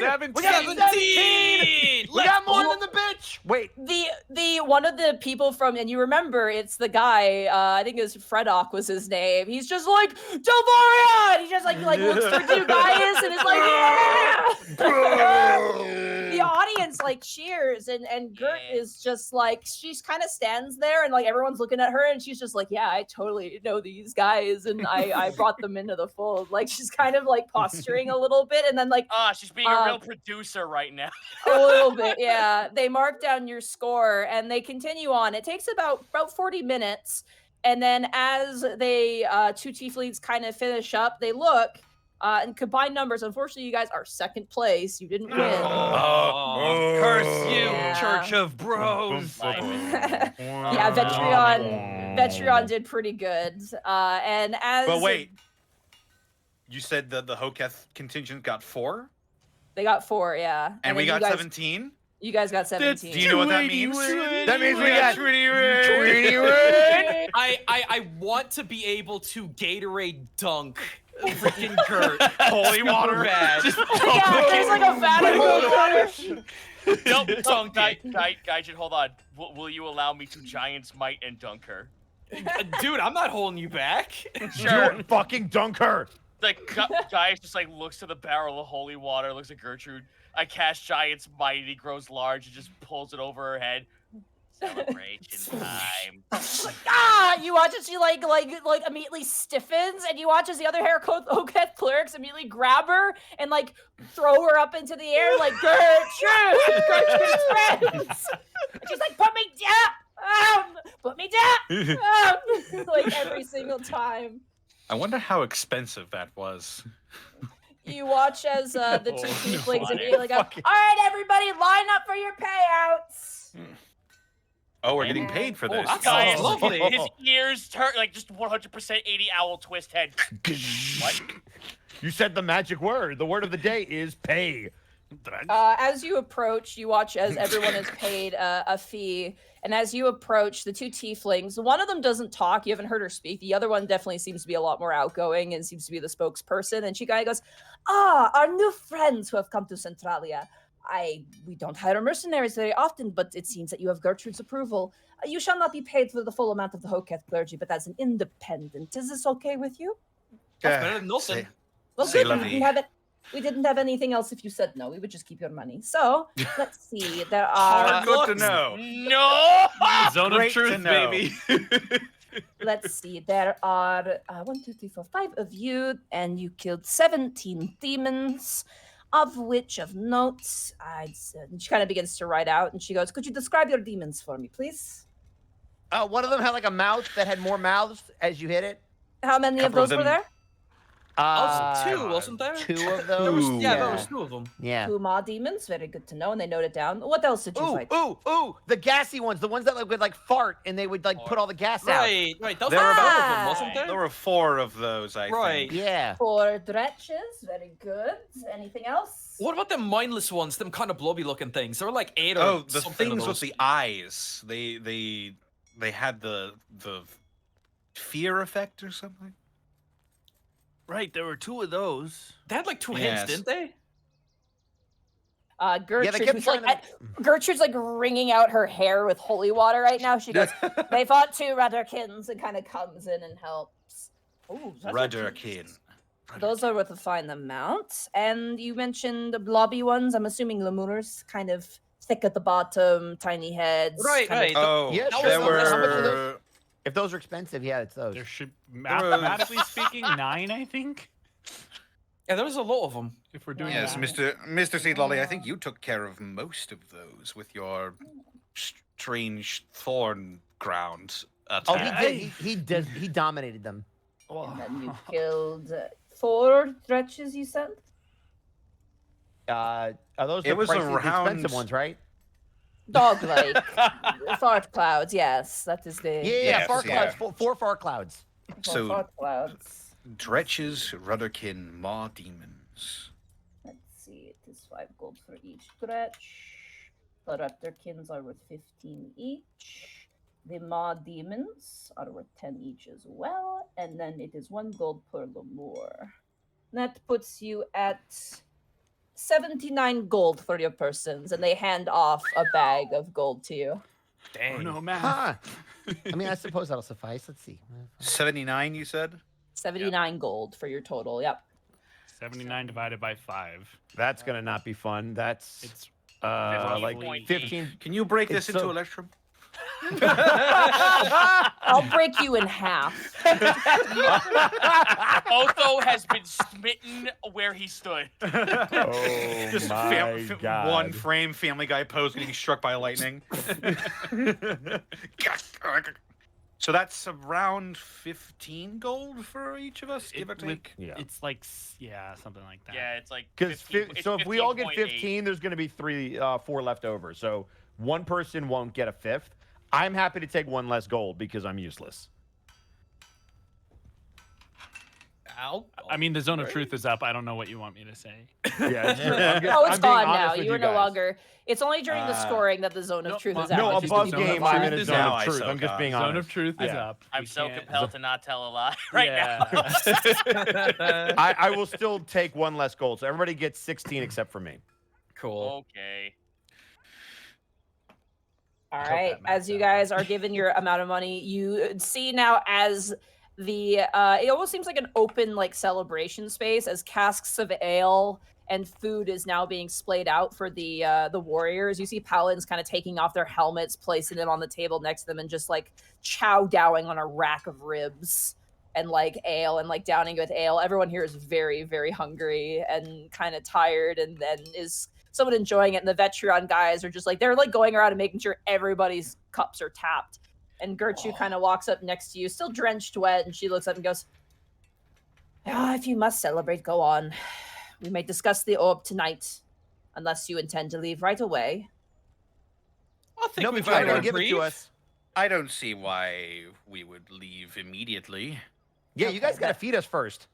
[SPEAKER 9] 17!
[SPEAKER 8] We got 17! We got more than the bitch! Wait.
[SPEAKER 2] The one of the people from, and you remember, it's the guy, I think it was Fredok was his name. He's just like, "Delvarion!" He just like looks through you guys and is like, "Yeah!" The audience like cheers, and Gert is just like, she's kind of stands there, and like everyone's looking at her, and she's just like, "Yeah, I totally know these guys, and I brought them into the fold." Like she's kind of like posturing a little bit, and then like
[SPEAKER 1] She's being a real producer right now.
[SPEAKER 2] a little bit, yeah. They mark down your score, and they continue on. It takes about 40 minutes, and then as they two tieflings kind of finish up, they look and combined numbers. Unfortunately, you guys are second place. You didn't win.
[SPEAKER 9] Curse you,
[SPEAKER 2] Yeah.
[SPEAKER 9] Church of Bros.
[SPEAKER 2] Yeah, Vetrion did pretty good. And as
[SPEAKER 4] But wait, you said that the Hoketh contingent got 4,
[SPEAKER 2] they got 4, yeah,
[SPEAKER 4] and we
[SPEAKER 2] then
[SPEAKER 4] got
[SPEAKER 2] you guys,
[SPEAKER 4] 17.
[SPEAKER 2] You guys got 17.
[SPEAKER 4] Do you know what that means?
[SPEAKER 8] That means we got
[SPEAKER 4] Treaty
[SPEAKER 6] I want to be able to Gatorade dunk freaking Kurt.
[SPEAKER 4] Holy
[SPEAKER 6] Super
[SPEAKER 4] water.
[SPEAKER 6] bad.
[SPEAKER 2] Yeah, there's like a vat of holy water.
[SPEAKER 1] Nope. Gaijin, hold on. Will you allow me to Giant's Might and dunk her?
[SPEAKER 6] Dude, I'm not holding you back.
[SPEAKER 8] Sure. Fucking dunk her.
[SPEAKER 1] Like Gaius just like looks to the barrel of holy water, looks at Gertrude. I cast Giant's Might, and he grows large and just pulls it over her head. Celebration time.
[SPEAKER 2] You watch as she like immediately stiffens, and you watch as the other Hoketh clerics immediately grab her and like throw her up into the air like Gertrude's friends. And she's like, "Put me down, put me down," like every single time.
[SPEAKER 4] I wonder how expensive that was.
[SPEAKER 2] You watch as the two tieflings
[SPEAKER 1] God.
[SPEAKER 2] immediately go, all right, everybody, line up for your payouts.
[SPEAKER 4] Oh, we're getting
[SPEAKER 2] And-
[SPEAKER 4] paid for
[SPEAKER 6] Oh,
[SPEAKER 4] this.
[SPEAKER 6] that's
[SPEAKER 1] Guys,
[SPEAKER 6] lovely.
[SPEAKER 1] his ears turn like just 100% 80 owl twist head.
[SPEAKER 8] What? You said the magic word. The word of the day is pay.
[SPEAKER 2] As you approach, you watch as everyone is paid a fee. And as you approach the two tieflings, one of them doesn't talk. You haven't heard her speak. The other one definitely seems to be a lot more outgoing and seems to be the spokesperson. And she kind of goes, our new friends who have come to Centralia. We don't hire mercenaries very often, but it seems that you have Gertrude's approval. You shall not be paid for the full amount of the Hoketh clergy, but as an independent. Is this okay with you?
[SPEAKER 6] That's better than nothing.
[SPEAKER 2] Well,
[SPEAKER 4] C'est
[SPEAKER 2] good.
[SPEAKER 4] la
[SPEAKER 2] We
[SPEAKER 4] vie.
[SPEAKER 2] didn't have it. We didn't have anything else. If you said no, we would just keep your money. So let's see. There are.
[SPEAKER 4] Good to know.
[SPEAKER 1] No!
[SPEAKER 9] Zone
[SPEAKER 4] Great
[SPEAKER 9] of
[SPEAKER 4] to
[SPEAKER 9] truth,
[SPEAKER 4] know.
[SPEAKER 9] baby.
[SPEAKER 2] Let's see. There are 1, 2, 3, 4, 5 of you, and you killed 17 demons, of which of notes. And she kind of begins to write out, and she goes, "Could you describe your demons for me, please?
[SPEAKER 8] One of them had like a mouth that had more mouths as you hit it.
[SPEAKER 2] How many of
[SPEAKER 4] Couple of
[SPEAKER 2] those were
[SPEAKER 4] them-
[SPEAKER 2] there?
[SPEAKER 6] Two, wasn't there?
[SPEAKER 8] 2 of
[SPEAKER 6] There was,
[SPEAKER 8] those.
[SPEAKER 6] yeah, there was 2 of them.
[SPEAKER 8] Yeah.
[SPEAKER 2] 2 maw demons. Very good to know." And they note it down. What else did you
[SPEAKER 8] Ooh,
[SPEAKER 2] fight?
[SPEAKER 8] ooh! The gassy ones, the ones that would like fart and they would like put all the gas out.
[SPEAKER 6] Right. Those
[SPEAKER 4] There
[SPEAKER 6] were
[SPEAKER 4] were
[SPEAKER 6] about
[SPEAKER 2] about-
[SPEAKER 6] of them, wasn't there?
[SPEAKER 4] There were 4 of those, I
[SPEAKER 6] Right.
[SPEAKER 4] think.
[SPEAKER 8] Yeah.
[SPEAKER 2] 4 dretches. Very good. Anything else?
[SPEAKER 6] What about them mindless ones? Them kind of blobby looking things. There were like 8 or
[SPEAKER 4] Oh, the
[SPEAKER 6] something of
[SPEAKER 4] things with
[SPEAKER 6] those.
[SPEAKER 4] the eyes. They had the fear effect or something.
[SPEAKER 3] Right, there were 2 of those.
[SPEAKER 6] They had like 2
[SPEAKER 4] Yes.
[SPEAKER 6] heads, didn't they?
[SPEAKER 2] Gertrude,
[SPEAKER 8] they kept
[SPEAKER 2] who's
[SPEAKER 8] trying
[SPEAKER 2] like, Gertrude's like wringing out her hair with holy water right now. She goes, "They fought 2 Rudderkins," and kind of comes in and helps. Oh,
[SPEAKER 4] Rudderkin.
[SPEAKER 2] Those are worth a fine amount. And you mentioned the blobby ones. I'm assuming lemurs, kind of thick at the bottom, tiny heads.
[SPEAKER 6] Right,
[SPEAKER 2] kind of-
[SPEAKER 6] right.
[SPEAKER 4] Oh,
[SPEAKER 8] Yeah,
[SPEAKER 6] How
[SPEAKER 4] there
[SPEAKER 6] was the- how much
[SPEAKER 8] of those-
[SPEAKER 4] were.
[SPEAKER 8] If those are expensive, yeah, it's those.
[SPEAKER 3] There should, mathematically speaking, 9, I think.
[SPEAKER 6] Yeah, there was a lot of them.
[SPEAKER 3] If we're doing
[SPEAKER 4] Yes,
[SPEAKER 3] that.
[SPEAKER 4] Mr. Seed Lolly, I think you took care of most of those with your strange thorn ground
[SPEAKER 8] Oh,
[SPEAKER 4] attack.
[SPEAKER 8] he did. He dominated them.
[SPEAKER 2] And then you killed 4 dretches, you said?
[SPEAKER 8] Are those
[SPEAKER 4] It
[SPEAKER 8] the
[SPEAKER 4] was
[SPEAKER 8] prices, the
[SPEAKER 4] around-
[SPEAKER 8] expensive ones, right?
[SPEAKER 2] Dog-like. Fart clouds, yes. That is the...
[SPEAKER 8] Yeah,
[SPEAKER 4] Yes,
[SPEAKER 8] fart
[SPEAKER 4] yeah.
[SPEAKER 8] clouds. 4 fart clouds.
[SPEAKER 4] So-
[SPEAKER 2] Fart clouds.
[SPEAKER 4] Dretches, Rudderkin, Maw Demons.
[SPEAKER 2] Let's see, it is 5 gold for each dretch. The Raptorkins are worth 15 each. The Maw Demons are worth 10 each as well. And then it is 1 gold per lemur. That puts you at 79 gold for your persons, and they hand off a bag of gold to you.
[SPEAKER 3] Oh,
[SPEAKER 6] Dang.
[SPEAKER 3] no, man.
[SPEAKER 8] Huh. I mean, I suppose that'll suffice. Let's see.
[SPEAKER 4] 79, you said?
[SPEAKER 2] 79 gold for your total, yep.
[SPEAKER 3] 79 divided by 5.
[SPEAKER 8] That's gonna not be fun. That's
[SPEAKER 3] It's
[SPEAKER 8] like
[SPEAKER 1] 15.
[SPEAKER 8] 15.
[SPEAKER 4] Can you break
[SPEAKER 8] It's
[SPEAKER 4] this into
[SPEAKER 8] so-
[SPEAKER 4] Electrum?
[SPEAKER 2] I'll break you in half.
[SPEAKER 1] Otho has been smitten where he stood.
[SPEAKER 8] Oh
[SPEAKER 4] Just
[SPEAKER 8] my God.
[SPEAKER 4] one frame Family Guy pose getting struck by lightning. So that's around 15 gold for each of us, give or take.
[SPEAKER 8] Yeah.
[SPEAKER 3] It's like, yeah, something like that.
[SPEAKER 1] Yeah, it's like
[SPEAKER 8] Because
[SPEAKER 1] 15 it's
[SPEAKER 8] so if we all get
[SPEAKER 1] 15.8.
[SPEAKER 8] 15, there's going to be 4 left over. So one person won't get a 5th. I'm happy to take 1 less gold because I'm useless.
[SPEAKER 6] Ow.
[SPEAKER 3] I mean, the zone of truth is up. I don't know what you want me to say.
[SPEAKER 8] Yeah, it's true. I'm
[SPEAKER 2] Oh, it's
[SPEAKER 8] I'm being
[SPEAKER 2] gone now.
[SPEAKER 8] honest with
[SPEAKER 2] You are no
[SPEAKER 8] guys.
[SPEAKER 2] longer. It's only during the
[SPEAKER 4] Uh,
[SPEAKER 2] scoring that the zone of
[SPEAKER 3] no,
[SPEAKER 2] truth is
[SPEAKER 3] no,
[SPEAKER 2] out.
[SPEAKER 8] No,
[SPEAKER 2] which is
[SPEAKER 8] above
[SPEAKER 2] the zone of
[SPEAKER 8] game,
[SPEAKER 3] truth
[SPEAKER 8] I'm in a
[SPEAKER 2] life.
[SPEAKER 3] is
[SPEAKER 8] zone
[SPEAKER 4] now
[SPEAKER 8] of
[SPEAKER 4] I
[SPEAKER 8] truth.
[SPEAKER 4] so
[SPEAKER 8] I'm just
[SPEAKER 4] got.
[SPEAKER 8] being
[SPEAKER 3] Zone
[SPEAKER 8] honest.
[SPEAKER 3] of truth is
[SPEAKER 8] Yeah.
[SPEAKER 3] up.
[SPEAKER 1] I'm
[SPEAKER 3] We
[SPEAKER 1] so
[SPEAKER 3] can't-
[SPEAKER 1] compelled to not tell a lie right
[SPEAKER 3] Yeah.
[SPEAKER 1] now.
[SPEAKER 8] I will still take 1 less gold. So everybody gets 16 except for me.
[SPEAKER 6] Cool.
[SPEAKER 1] Okay.
[SPEAKER 2] All
[SPEAKER 3] hope
[SPEAKER 2] right.
[SPEAKER 3] that maps
[SPEAKER 2] As you
[SPEAKER 3] out.
[SPEAKER 2] guys are given your amount of money, you see now as the it almost seems like an open like celebration space as casks of ale and food is now being splayed out for the warriors. You see paladins kind of taking off their helmets, placing them on the table next to them, and just like chow dowing on a rack of ribs and like ale and like downing with ale. Everyone here is very, very hungry and kind of tired, and then is someone enjoying it. And the Vetron guys are just like they're like going around and making sure everybody's cups are tapped. And Gertrude kind of walks up next to you, still drenched wet, and she looks up and goes, "Ah, if you must celebrate, go on. We may discuss the orb tonight, unless you intend to leave right away.
[SPEAKER 6] I think
[SPEAKER 8] No,
[SPEAKER 6] we've
[SPEAKER 8] but you're
[SPEAKER 6] had
[SPEAKER 8] gonna
[SPEAKER 6] a
[SPEAKER 8] give it to
[SPEAKER 6] brief.
[SPEAKER 8] us.
[SPEAKER 4] I don't see why we would leave immediately.
[SPEAKER 8] Yeah, you guys gotta feed us first.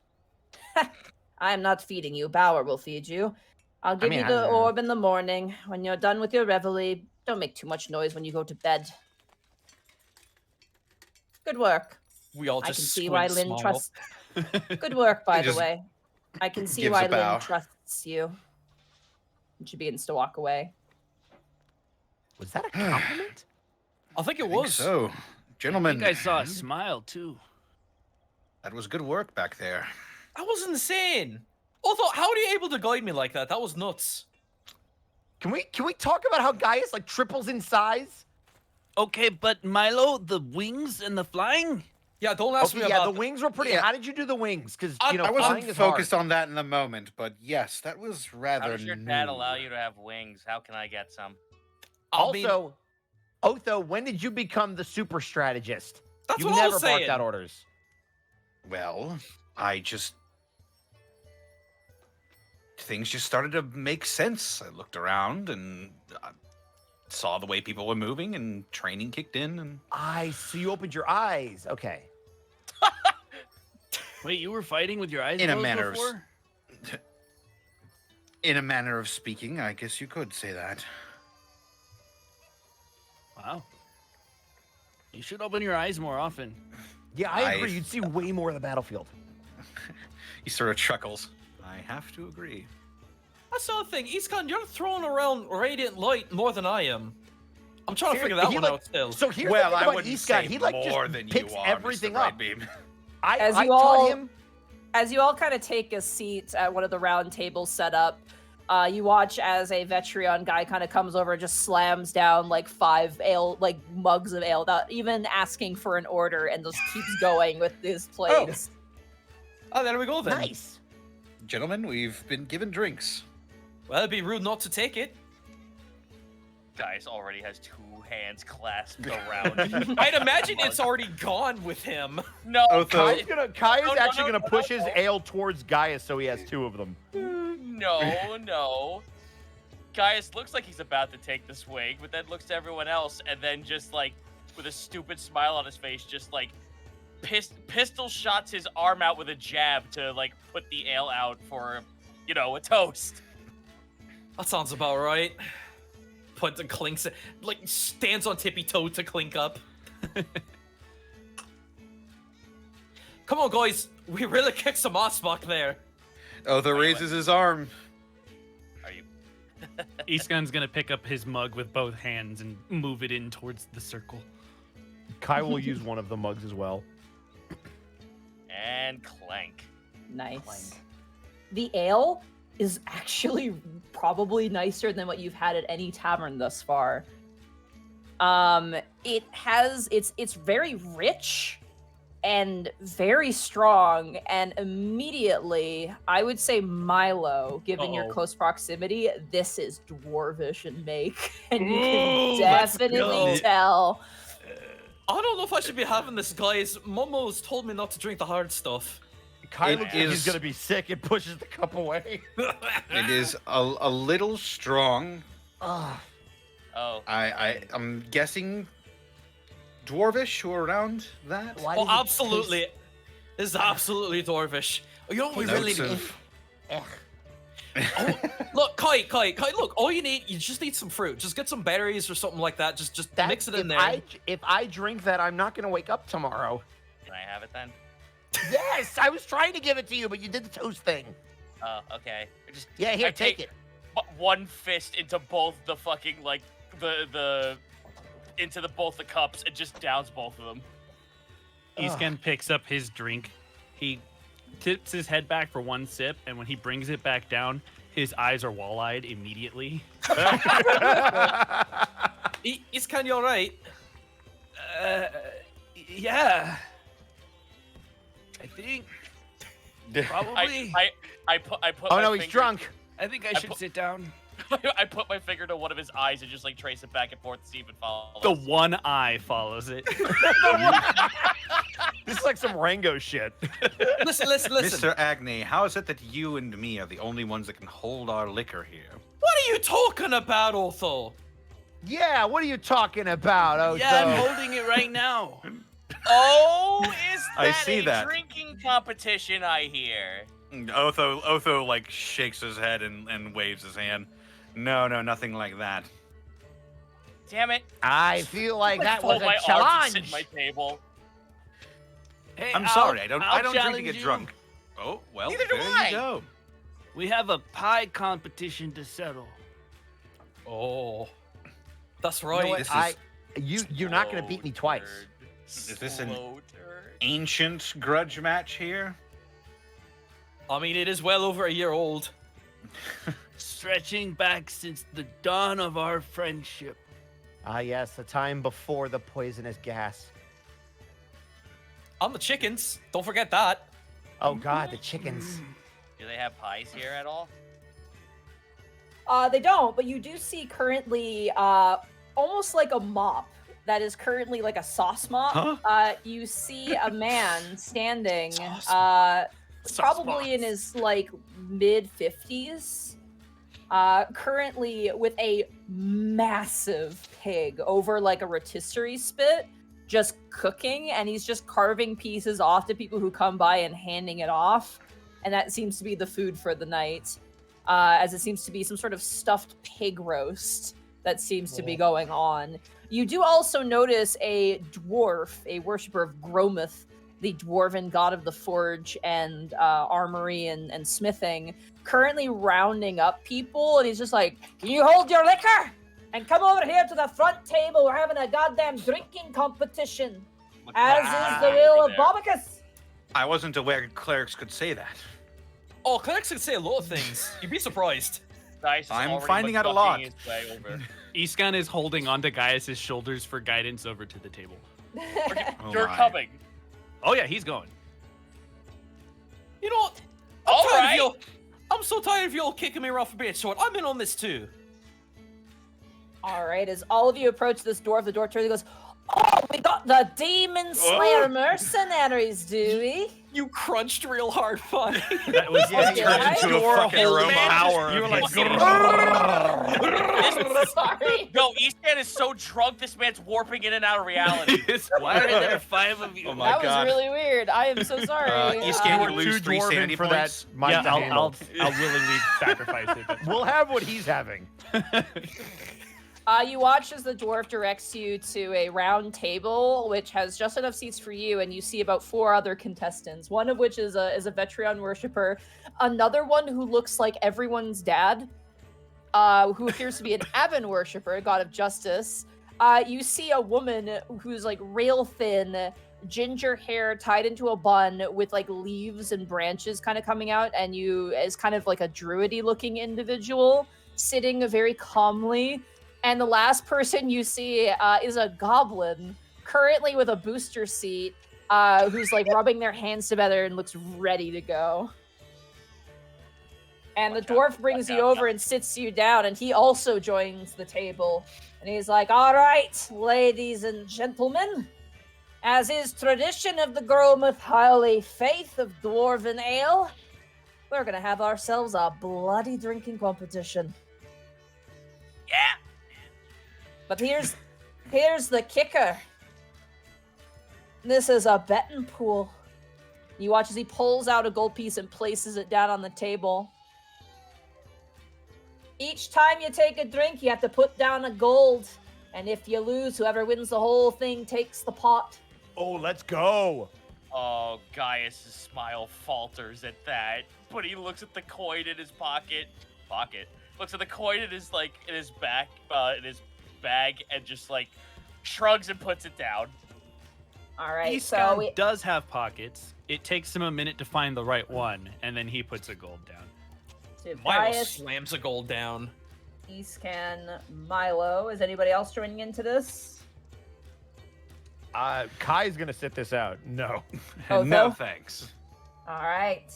[SPEAKER 2] I am not feeding you. Bauer will feed you. I'll give you the orb in the morning. When you're done with your reveille, don't make too much noise when you go to bed. Good work.
[SPEAKER 6] We all
[SPEAKER 2] I
[SPEAKER 6] just
[SPEAKER 2] can see why
[SPEAKER 6] squint,
[SPEAKER 2] Lynn
[SPEAKER 6] smile.
[SPEAKER 2] trusts. Good work, by the
[SPEAKER 4] Just
[SPEAKER 2] way. I can see
[SPEAKER 4] gives
[SPEAKER 2] why
[SPEAKER 4] a bow.
[SPEAKER 2] Lynn trusts you. And she begins to walk away.
[SPEAKER 8] Was that a compliment?
[SPEAKER 6] I think it
[SPEAKER 4] I think
[SPEAKER 6] was.
[SPEAKER 4] so,
[SPEAKER 3] I
[SPEAKER 4] gentlemen.
[SPEAKER 3] think I saw a smile too.
[SPEAKER 4] That was good work back there.
[SPEAKER 6] That was insane. Although, how are you able to guide me like that? That was nuts.
[SPEAKER 8] Can we talk about how Gaius like triples in size?
[SPEAKER 3] Okay, but Milo, the wings and the flying?
[SPEAKER 6] Yeah, don't ask
[SPEAKER 8] Okay,
[SPEAKER 6] me
[SPEAKER 8] yeah,
[SPEAKER 6] about
[SPEAKER 8] the wings were pretty.
[SPEAKER 4] Yeah.
[SPEAKER 8] How did you do the wings? Because
[SPEAKER 6] I-
[SPEAKER 8] you know
[SPEAKER 4] I
[SPEAKER 8] flying
[SPEAKER 4] wasn't
[SPEAKER 8] is
[SPEAKER 4] focused
[SPEAKER 8] hard.
[SPEAKER 4] on that in the moment, but yes, that was rather
[SPEAKER 1] How does your dad
[SPEAKER 4] new.
[SPEAKER 1] allow you to have wings? How can I get some?
[SPEAKER 6] I mean,
[SPEAKER 8] Also, Otho, when did you become the super strategist?
[SPEAKER 6] that's
[SPEAKER 8] You
[SPEAKER 6] what I
[SPEAKER 8] never
[SPEAKER 6] was
[SPEAKER 8] barked
[SPEAKER 6] saying.
[SPEAKER 8] out orders.
[SPEAKER 4] Well, things just started to make sense. I looked around and I saw the way people were moving, and training kicked in. And
[SPEAKER 8] I see. You opened your eyes. Okay.
[SPEAKER 3] Wait, you were fighting with your eyes
[SPEAKER 4] In a
[SPEAKER 3] closed
[SPEAKER 4] manner of
[SPEAKER 3] before?
[SPEAKER 4] in a manner of speaking, I guess you could say that.
[SPEAKER 3] Wow. You should open your eyes more often.
[SPEAKER 8] Yeah, I agree. You'd see way more of the battlefield.
[SPEAKER 4] He sort of chuckles. I have to agree.
[SPEAKER 6] That's the other thing. Eastcon, you're throwing around radiant light more than I am. I'm trying to figure that
[SPEAKER 8] He,
[SPEAKER 6] one
[SPEAKER 8] like-
[SPEAKER 6] out still.
[SPEAKER 8] So here's
[SPEAKER 4] Well,
[SPEAKER 8] the
[SPEAKER 4] I
[SPEAKER 8] thing about
[SPEAKER 4] wouldn't
[SPEAKER 8] East guy.
[SPEAKER 4] say
[SPEAKER 8] He like
[SPEAKER 4] more
[SPEAKER 8] just
[SPEAKER 4] than
[SPEAKER 8] picks
[SPEAKER 4] you are,
[SPEAKER 8] everything
[SPEAKER 4] Mr.
[SPEAKER 8] up.
[SPEAKER 4] Brightbeam.
[SPEAKER 2] As
[SPEAKER 8] I
[SPEAKER 2] you
[SPEAKER 8] taught
[SPEAKER 2] all-
[SPEAKER 8] him.
[SPEAKER 2] As you all kind of take a seat at one of the round tables set up, you watch as a Vetreon guy kind of comes over and just slams down like 5 ale, like mugs of ale, without even asking for an order, and just keeps going with his plates.
[SPEAKER 6] Oh, there we go then.
[SPEAKER 8] Nice.
[SPEAKER 4] Gentlemen, we've been given drinks.
[SPEAKER 6] Well, it'd be rude not to take it.
[SPEAKER 1] Gaius already has 2 hands clasped around.
[SPEAKER 6] I'd imagine it's already gone with him.
[SPEAKER 1] No,
[SPEAKER 4] Otho,
[SPEAKER 8] Kai's
[SPEAKER 1] no,
[SPEAKER 8] actually
[SPEAKER 1] no,
[SPEAKER 8] gonna push his
[SPEAKER 1] no.
[SPEAKER 8] ale towards Gaius, so he has 2 of them.
[SPEAKER 1] no. Gaius looks like he's about to take the swig, but then looks to everyone else, and then just like, with a stupid smile on his face, just like pistol shots his arm out with a jab to like put the ale out for, you know, a toast.
[SPEAKER 6] That sounds about right. Puts and clinks it, like stands on tippy toe to clink up. Come on, guys. We really kicked some ass back there.
[SPEAKER 4] Otho
[SPEAKER 1] Wait,
[SPEAKER 4] raises his arm.
[SPEAKER 1] Are you?
[SPEAKER 3] Eastgun's gonna pick up his mug with both hands and move it in towards the circle.
[SPEAKER 8] Kai will use one of the mugs as well.
[SPEAKER 1] And clank.
[SPEAKER 2] Nice. The ale is actually probably nicer than what you've had at any tavern thus far. It's very rich and very strong, and immediately I would say Milo, given your
[SPEAKER 3] Uh-oh.
[SPEAKER 2] close proximity, this is dwarvish in make, and you
[SPEAKER 3] Ooh,
[SPEAKER 2] can
[SPEAKER 3] let's
[SPEAKER 2] definitely
[SPEAKER 3] go.
[SPEAKER 2] tell.
[SPEAKER 6] I don't know if I should be having this, guys. Momo's told me not to drink the hard stuff.
[SPEAKER 8] Kai
[SPEAKER 4] It
[SPEAKER 8] looks like he's
[SPEAKER 4] is-
[SPEAKER 8] gonna be sick and pushes the cup away.
[SPEAKER 4] It is a little strong.
[SPEAKER 8] Ah,
[SPEAKER 1] Oh.
[SPEAKER 4] I'm guessing dwarvish or around that.
[SPEAKER 8] why
[SPEAKER 6] Oh,
[SPEAKER 8] does it
[SPEAKER 6] absolutely. This is absolutely dwarvish. You know what we really
[SPEAKER 4] Notes
[SPEAKER 6] need?
[SPEAKER 4] of-
[SPEAKER 6] Oh, look, Kai, look, all you just need some fruit. Just get some berries or something like that. Just
[SPEAKER 8] That-
[SPEAKER 6] mix it in
[SPEAKER 8] if
[SPEAKER 6] there.
[SPEAKER 8] if I drink that, I'm not gonna wake up tomorrow.
[SPEAKER 1] Can I have it then?
[SPEAKER 8] Yes, I was trying to give it to you, but you did the toast thing.
[SPEAKER 1] Oh, okay. Just
[SPEAKER 8] Yeah, here,
[SPEAKER 1] I
[SPEAKER 8] take it.
[SPEAKER 1] one fist into both the fucking like into both the cups and just downs both of them.
[SPEAKER 3] Eastgun picks up his drink. He tips his head back for one sip, and when he brings it back down, his eyes are wall-eyed immediately.
[SPEAKER 6] He's kind of alright.
[SPEAKER 3] Yeah. I think probably.
[SPEAKER 1] I put
[SPEAKER 8] Oh
[SPEAKER 1] my
[SPEAKER 8] no, he's
[SPEAKER 1] fingers-
[SPEAKER 8] drunk.
[SPEAKER 3] I think I
[SPEAKER 1] I
[SPEAKER 3] should
[SPEAKER 1] put-
[SPEAKER 3] sit down.
[SPEAKER 1] I put my finger to one of his eyes and just like trace it back and forth to see if it follows.
[SPEAKER 3] The one eye follows it.
[SPEAKER 8] This is like some Rango shit.
[SPEAKER 6] Listen.
[SPEAKER 4] Mr. Agni, how is it that you and me are the only ones that can hold our liquor here?
[SPEAKER 6] What are you talking about, Otho?
[SPEAKER 8] Yeah, what are you talking about, Otho?
[SPEAKER 9] Yeah, I'm holding it right now.
[SPEAKER 1] Oh, is
[SPEAKER 4] I
[SPEAKER 1] that
[SPEAKER 4] see
[SPEAKER 1] a
[SPEAKER 4] that.
[SPEAKER 1] drinking competition I hear?
[SPEAKER 4] Otho like shakes his head and waves his hand. No, nothing like that.
[SPEAKER 1] Damn it.
[SPEAKER 8] I feel like that was
[SPEAKER 1] Fold
[SPEAKER 8] a
[SPEAKER 1] my arms and sit
[SPEAKER 8] challenge.
[SPEAKER 1] at my table.
[SPEAKER 9] Hey,
[SPEAKER 4] I'm sorry, I don't
[SPEAKER 9] I'll
[SPEAKER 4] drink to
[SPEAKER 9] challenge
[SPEAKER 4] get
[SPEAKER 9] you.
[SPEAKER 4] drunk. Oh, well,
[SPEAKER 1] Neither do
[SPEAKER 4] there
[SPEAKER 1] I.
[SPEAKER 4] you go.
[SPEAKER 9] We have a pie competition to settle.
[SPEAKER 6] Oh, that's
[SPEAKER 8] You know
[SPEAKER 6] right.
[SPEAKER 8] what? You're not gonna beat me twice.
[SPEAKER 4] Is this an
[SPEAKER 1] Slow turd.
[SPEAKER 4] ancient grudge match here?
[SPEAKER 6] I mean, it is well over a year old.
[SPEAKER 9] Stretching back since the dawn of our friendship.
[SPEAKER 8] Ah, yes, the time before the poisonous gas.
[SPEAKER 6] On the chickens. Don't forget that.
[SPEAKER 8] Oh God, the chickens.
[SPEAKER 1] Do they have pies here at all?
[SPEAKER 2] They don't, but you do see currently almost like a mop that is currently like a sauce mop.
[SPEAKER 4] Huh?
[SPEAKER 2] You see a man standing,
[SPEAKER 3] Sauce
[SPEAKER 2] probably in
[SPEAKER 3] mops.
[SPEAKER 2] his like mid 50s, currently with a massive pig over like a rotisserie spit, just cooking, and he's just carving pieces off to people who come by and handing it off. And that seems to be the food for the night, as it seems to be some sort of stuffed pig roast that seems to be going on. You do also notice a dwarf, a worshiper of Gromuth, the dwarven god of the forge and armory and smithing, currently rounding up people, and he's just like, "Can you hold your liquor? And come over here to the front table. We're having a goddamn drinking competition, as is the will of Bobicus."
[SPEAKER 4] I wasn't aware clerics could say that.
[SPEAKER 6] Oh, clerics can say a lot of things. You'd be surprised.
[SPEAKER 1] Dice is
[SPEAKER 4] I'm
[SPEAKER 1] already
[SPEAKER 4] finding out a lot.
[SPEAKER 1] McDucking his way over.
[SPEAKER 3] Iskan is holding onto Gaius' shoulders for guidance over to the table.
[SPEAKER 4] Oh
[SPEAKER 1] You're
[SPEAKER 4] my.
[SPEAKER 1] coming.
[SPEAKER 3] Oh yeah, he's going.
[SPEAKER 6] You know what?
[SPEAKER 1] All
[SPEAKER 6] tired of
[SPEAKER 1] right.
[SPEAKER 6] you- I'm so tired of you all kicking me off a bit short. I'm in on this too.
[SPEAKER 2] All right, as all of you approach this door, the door turns and goes, "Oh, we got the Demon Slayer mercenaries, do we?"
[SPEAKER 6] You crunched real hard, fun.
[SPEAKER 3] That was
[SPEAKER 2] Yeah,
[SPEAKER 3] turned
[SPEAKER 2] yeah.
[SPEAKER 3] into
[SPEAKER 4] Your
[SPEAKER 3] a
[SPEAKER 4] fucking
[SPEAKER 3] whole
[SPEAKER 4] aroma.
[SPEAKER 3] power.
[SPEAKER 9] You were
[SPEAKER 3] of
[SPEAKER 9] like,
[SPEAKER 3] his-
[SPEAKER 2] Sorry.
[SPEAKER 1] No, Eastman is so drunk, this man's warping in and out of reality.
[SPEAKER 9] Why are there 5 of you?
[SPEAKER 4] Oh my
[SPEAKER 2] That
[SPEAKER 4] God.
[SPEAKER 2] was really weird. I am so sorry.
[SPEAKER 4] Escan,
[SPEAKER 8] We're
[SPEAKER 4] you lose
[SPEAKER 8] too
[SPEAKER 4] 3
[SPEAKER 8] dwarven
[SPEAKER 4] sanity
[SPEAKER 8] for
[SPEAKER 4] points.
[SPEAKER 8] that. Mike
[SPEAKER 3] yeah,
[SPEAKER 8] to handle.
[SPEAKER 3] I'll willingly sacrifice it. That's
[SPEAKER 8] We'll have what he's having.
[SPEAKER 2] You watch as the dwarf directs you to a round table, which has just enough seats for you, and you see about 4 other contestants. One of which is a Vetreon worshiper, another one who looks like everyone's dad, who appears to be an Avon worshiper, god of justice. You see a woman who's like rail thin, ginger hair tied into a bun with like leaves and branches kind of coming out, and you is kind of like a druidy looking individual sitting very calmly. And the last person you see is a goblin, currently with a booster seat, who's like rubbing their hands together and looks ready to go. And the dwarf brings you over and sits you down, and he also joins the table. And he's like, "All right, ladies and gentlemen, as is tradition of the Gromuth Highly Faith of Dwarven Ale, we're gonna have ourselves a bloody drinking competition.
[SPEAKER 1] Yeah.
[SPEAKER 2] But here's the kicker. This is a betting pool. You watch as he pulls out a gold piece and places it down on the table. Each time you take a drink, you have to put down a gold. And if you lose, whoever wins the whole thing takes the pot."
[SPEAKER 8] Oh, let's go.
[SPEAKER 1] Oh, Gaius' smile falters at that, but he looks at the coin in his pocket. Looks at the coin in his in his bag, and just like shrugs and puts it down.
[SPEAKER 2] All right,
[SPEAKER 3] Iskan
[SPEAKER 2] so we,
[SPEAKER 3] does have pockets. It takes him a minute to find the right one, and then he puts a gold down.
[SPEAKER 6] Milo
[SPEAKER 2] Tobias,
[SPEAKER 6] slams a gold down.
[SPEAKER 2] Iscan, Milo. Is anybody else joining into this?
[SPEAKER 8] Kai's gonna sit this out. No.
[SPEAKER 2] Otho?
[SPEAKER 4] No thanks.
[SPEAKER 2] All right.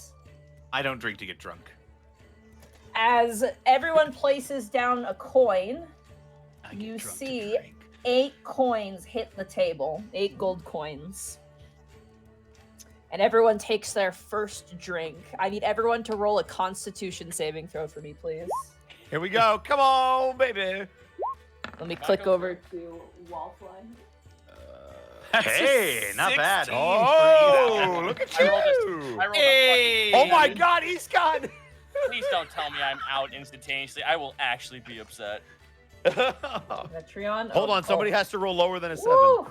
[SPEAKER 4] I don't drink to get drunk.
[SPEAKER 2] As everyone places down a coin,
[SPEAKER 9] I get
[SPEAKER 2] you
[SPEAKER 9] drunk to
[SPEAKER 2] see
[SPEAKER 9] drink.
[SPEAKER 2] 8 coins hit the table. 8 gold coins. And everyone takes their first drink. I need everyone to roll a Constitution saving throw for me, please.
[SPEAKER 8] Here we go. Come on, baby.
[SPEAKER 2] Let me click over to Wallfly.
[SPEAKER 4] Hey, not bad.
[SPEAKER 3] 16.
[SPEAKER 8] Oh, look at
[SPEAKER 1] I rolled
[SPEAKER 8] you.
[SPEAKER 1] I rolled
[SPEAKER 6] Hey!
[SPEAKER 1] a
[SPEAKER 8] Oh
[SPEAKER 1] fucking.
[SPEAKER 8] my God, Eascon.
[SPEAKER 1] Please don't tell me I'm out instantaneously. I will actually be upset.
[SPEAKER 2] Metreon.
[SPEAKER 8] Hold on, somebody has to roll lower than a 7.
[SPEAKER 2] Woo!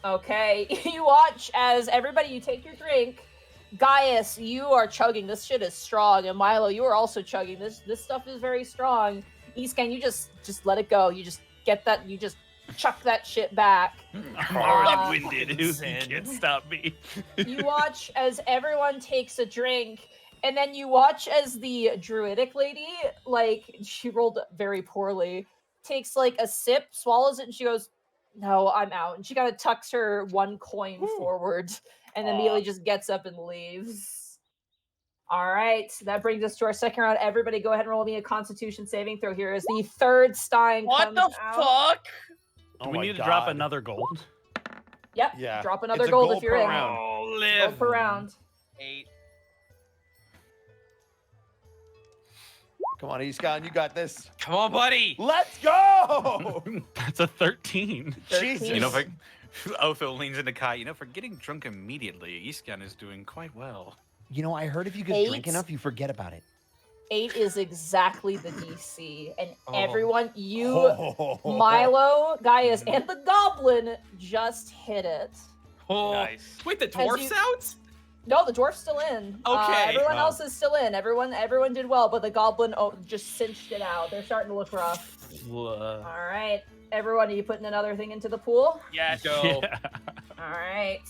[SPEAKER 2] Okay, you watch as everybody, you take your drink. Gaius, you are chugging. This shit is strong. And Milo, you are also chugging. This stuff is very strong. Eascan, you just let it go. You just get that. You just chuck that shit back.
[SPEAKER 3] I'm already winded. You can't stop me.
[SPEAKER 2] You watch as everyone takes a drink, and then you watch as the druidic lady, like, she rolled very poorly, takes like a sip, swallows it, and she goes, "No, I'm out." And she kind of tucks her 1 coin forward, and then immediately just gets up and leaves. All right, that brings us to our second round. Everybody, go ahead and roll me a Constitution saving throw. Here is the third Stein.
[SPEAKER 1] What
[SPEAKER 2] comes
[SPEAKER 1] the
[SPEAKER 2] out.
[SPEAKER 1] fuck?
[SPEAKER 3] Do
[SPEAKER 8] Oh
[SPEAKER 3] we
[SPEAKER 8] my
[SPEAKER 3] need to drop
[SPEAKER 8] God.
[SPEAKER 3] another gold?
[SPEAKER 2] Yep.
[SPEAKER 8] Yeah.
[SPEAKER 2] Drop another
[SPEAKER 8] It's a
[SPEAKER 2] gold
[SPEAKER 8] gold
[SPEAKER 2] if you're
[SPEAKER 8] per
[SPEAKER 2] in.
[SPEAKER 8] round.
[SPEAKER 3] Oh,
[SPEAKER 2] Gold per round.
[SPEAKER 1] 8.
[SPEAKER 8] Come on, Eascon, you got this.
[SPEAKER 6] Come on, buddy.
[SPEAKER 8] Let's go.
[SPEAKER 3] That's a 13.
[SPEAKER 8] Jesus.
[SPEAKER 4] You know, Otho leans into Kai. You know, for getting drunk immediately, Iskan is doing quite well.
[SPEAKER 8] You know, I heard if you
[SPEAKER 2] Eight.
[SPEAKER 8] drink enough, you forget about it.
[SPEAKER 2] 8 is exactly the DC, and
[SPEAKER 6] Oh.
[SPEAKER 2] everyone, Milo, Gaius, and the Goblin just hit it.
[SPEAKER 6] Oh,
[SPEAKER 1] Nice.
[SPEAKER 6] wait, the dwarf's
[SPEAKER 2] you-
[SPEAKER 6] out?
[SPEAKER 2] No, the dwarf's still in.
[SPEAKER 6] Okay.
[SPEAKER 2] Everyone
[SPEAKER 6] Oh.
[SPEAKER 2] else is still in. Everyone did well, but the Goblin just cinched it out. They're starting to look rough. All right, everyone, are you putting another thing into the pool?
[SPEAKER 1] Yes.
[SPEAKER 6] Go.
[SPEAKER 3] Yeah.
[SPEAKER 2] All right.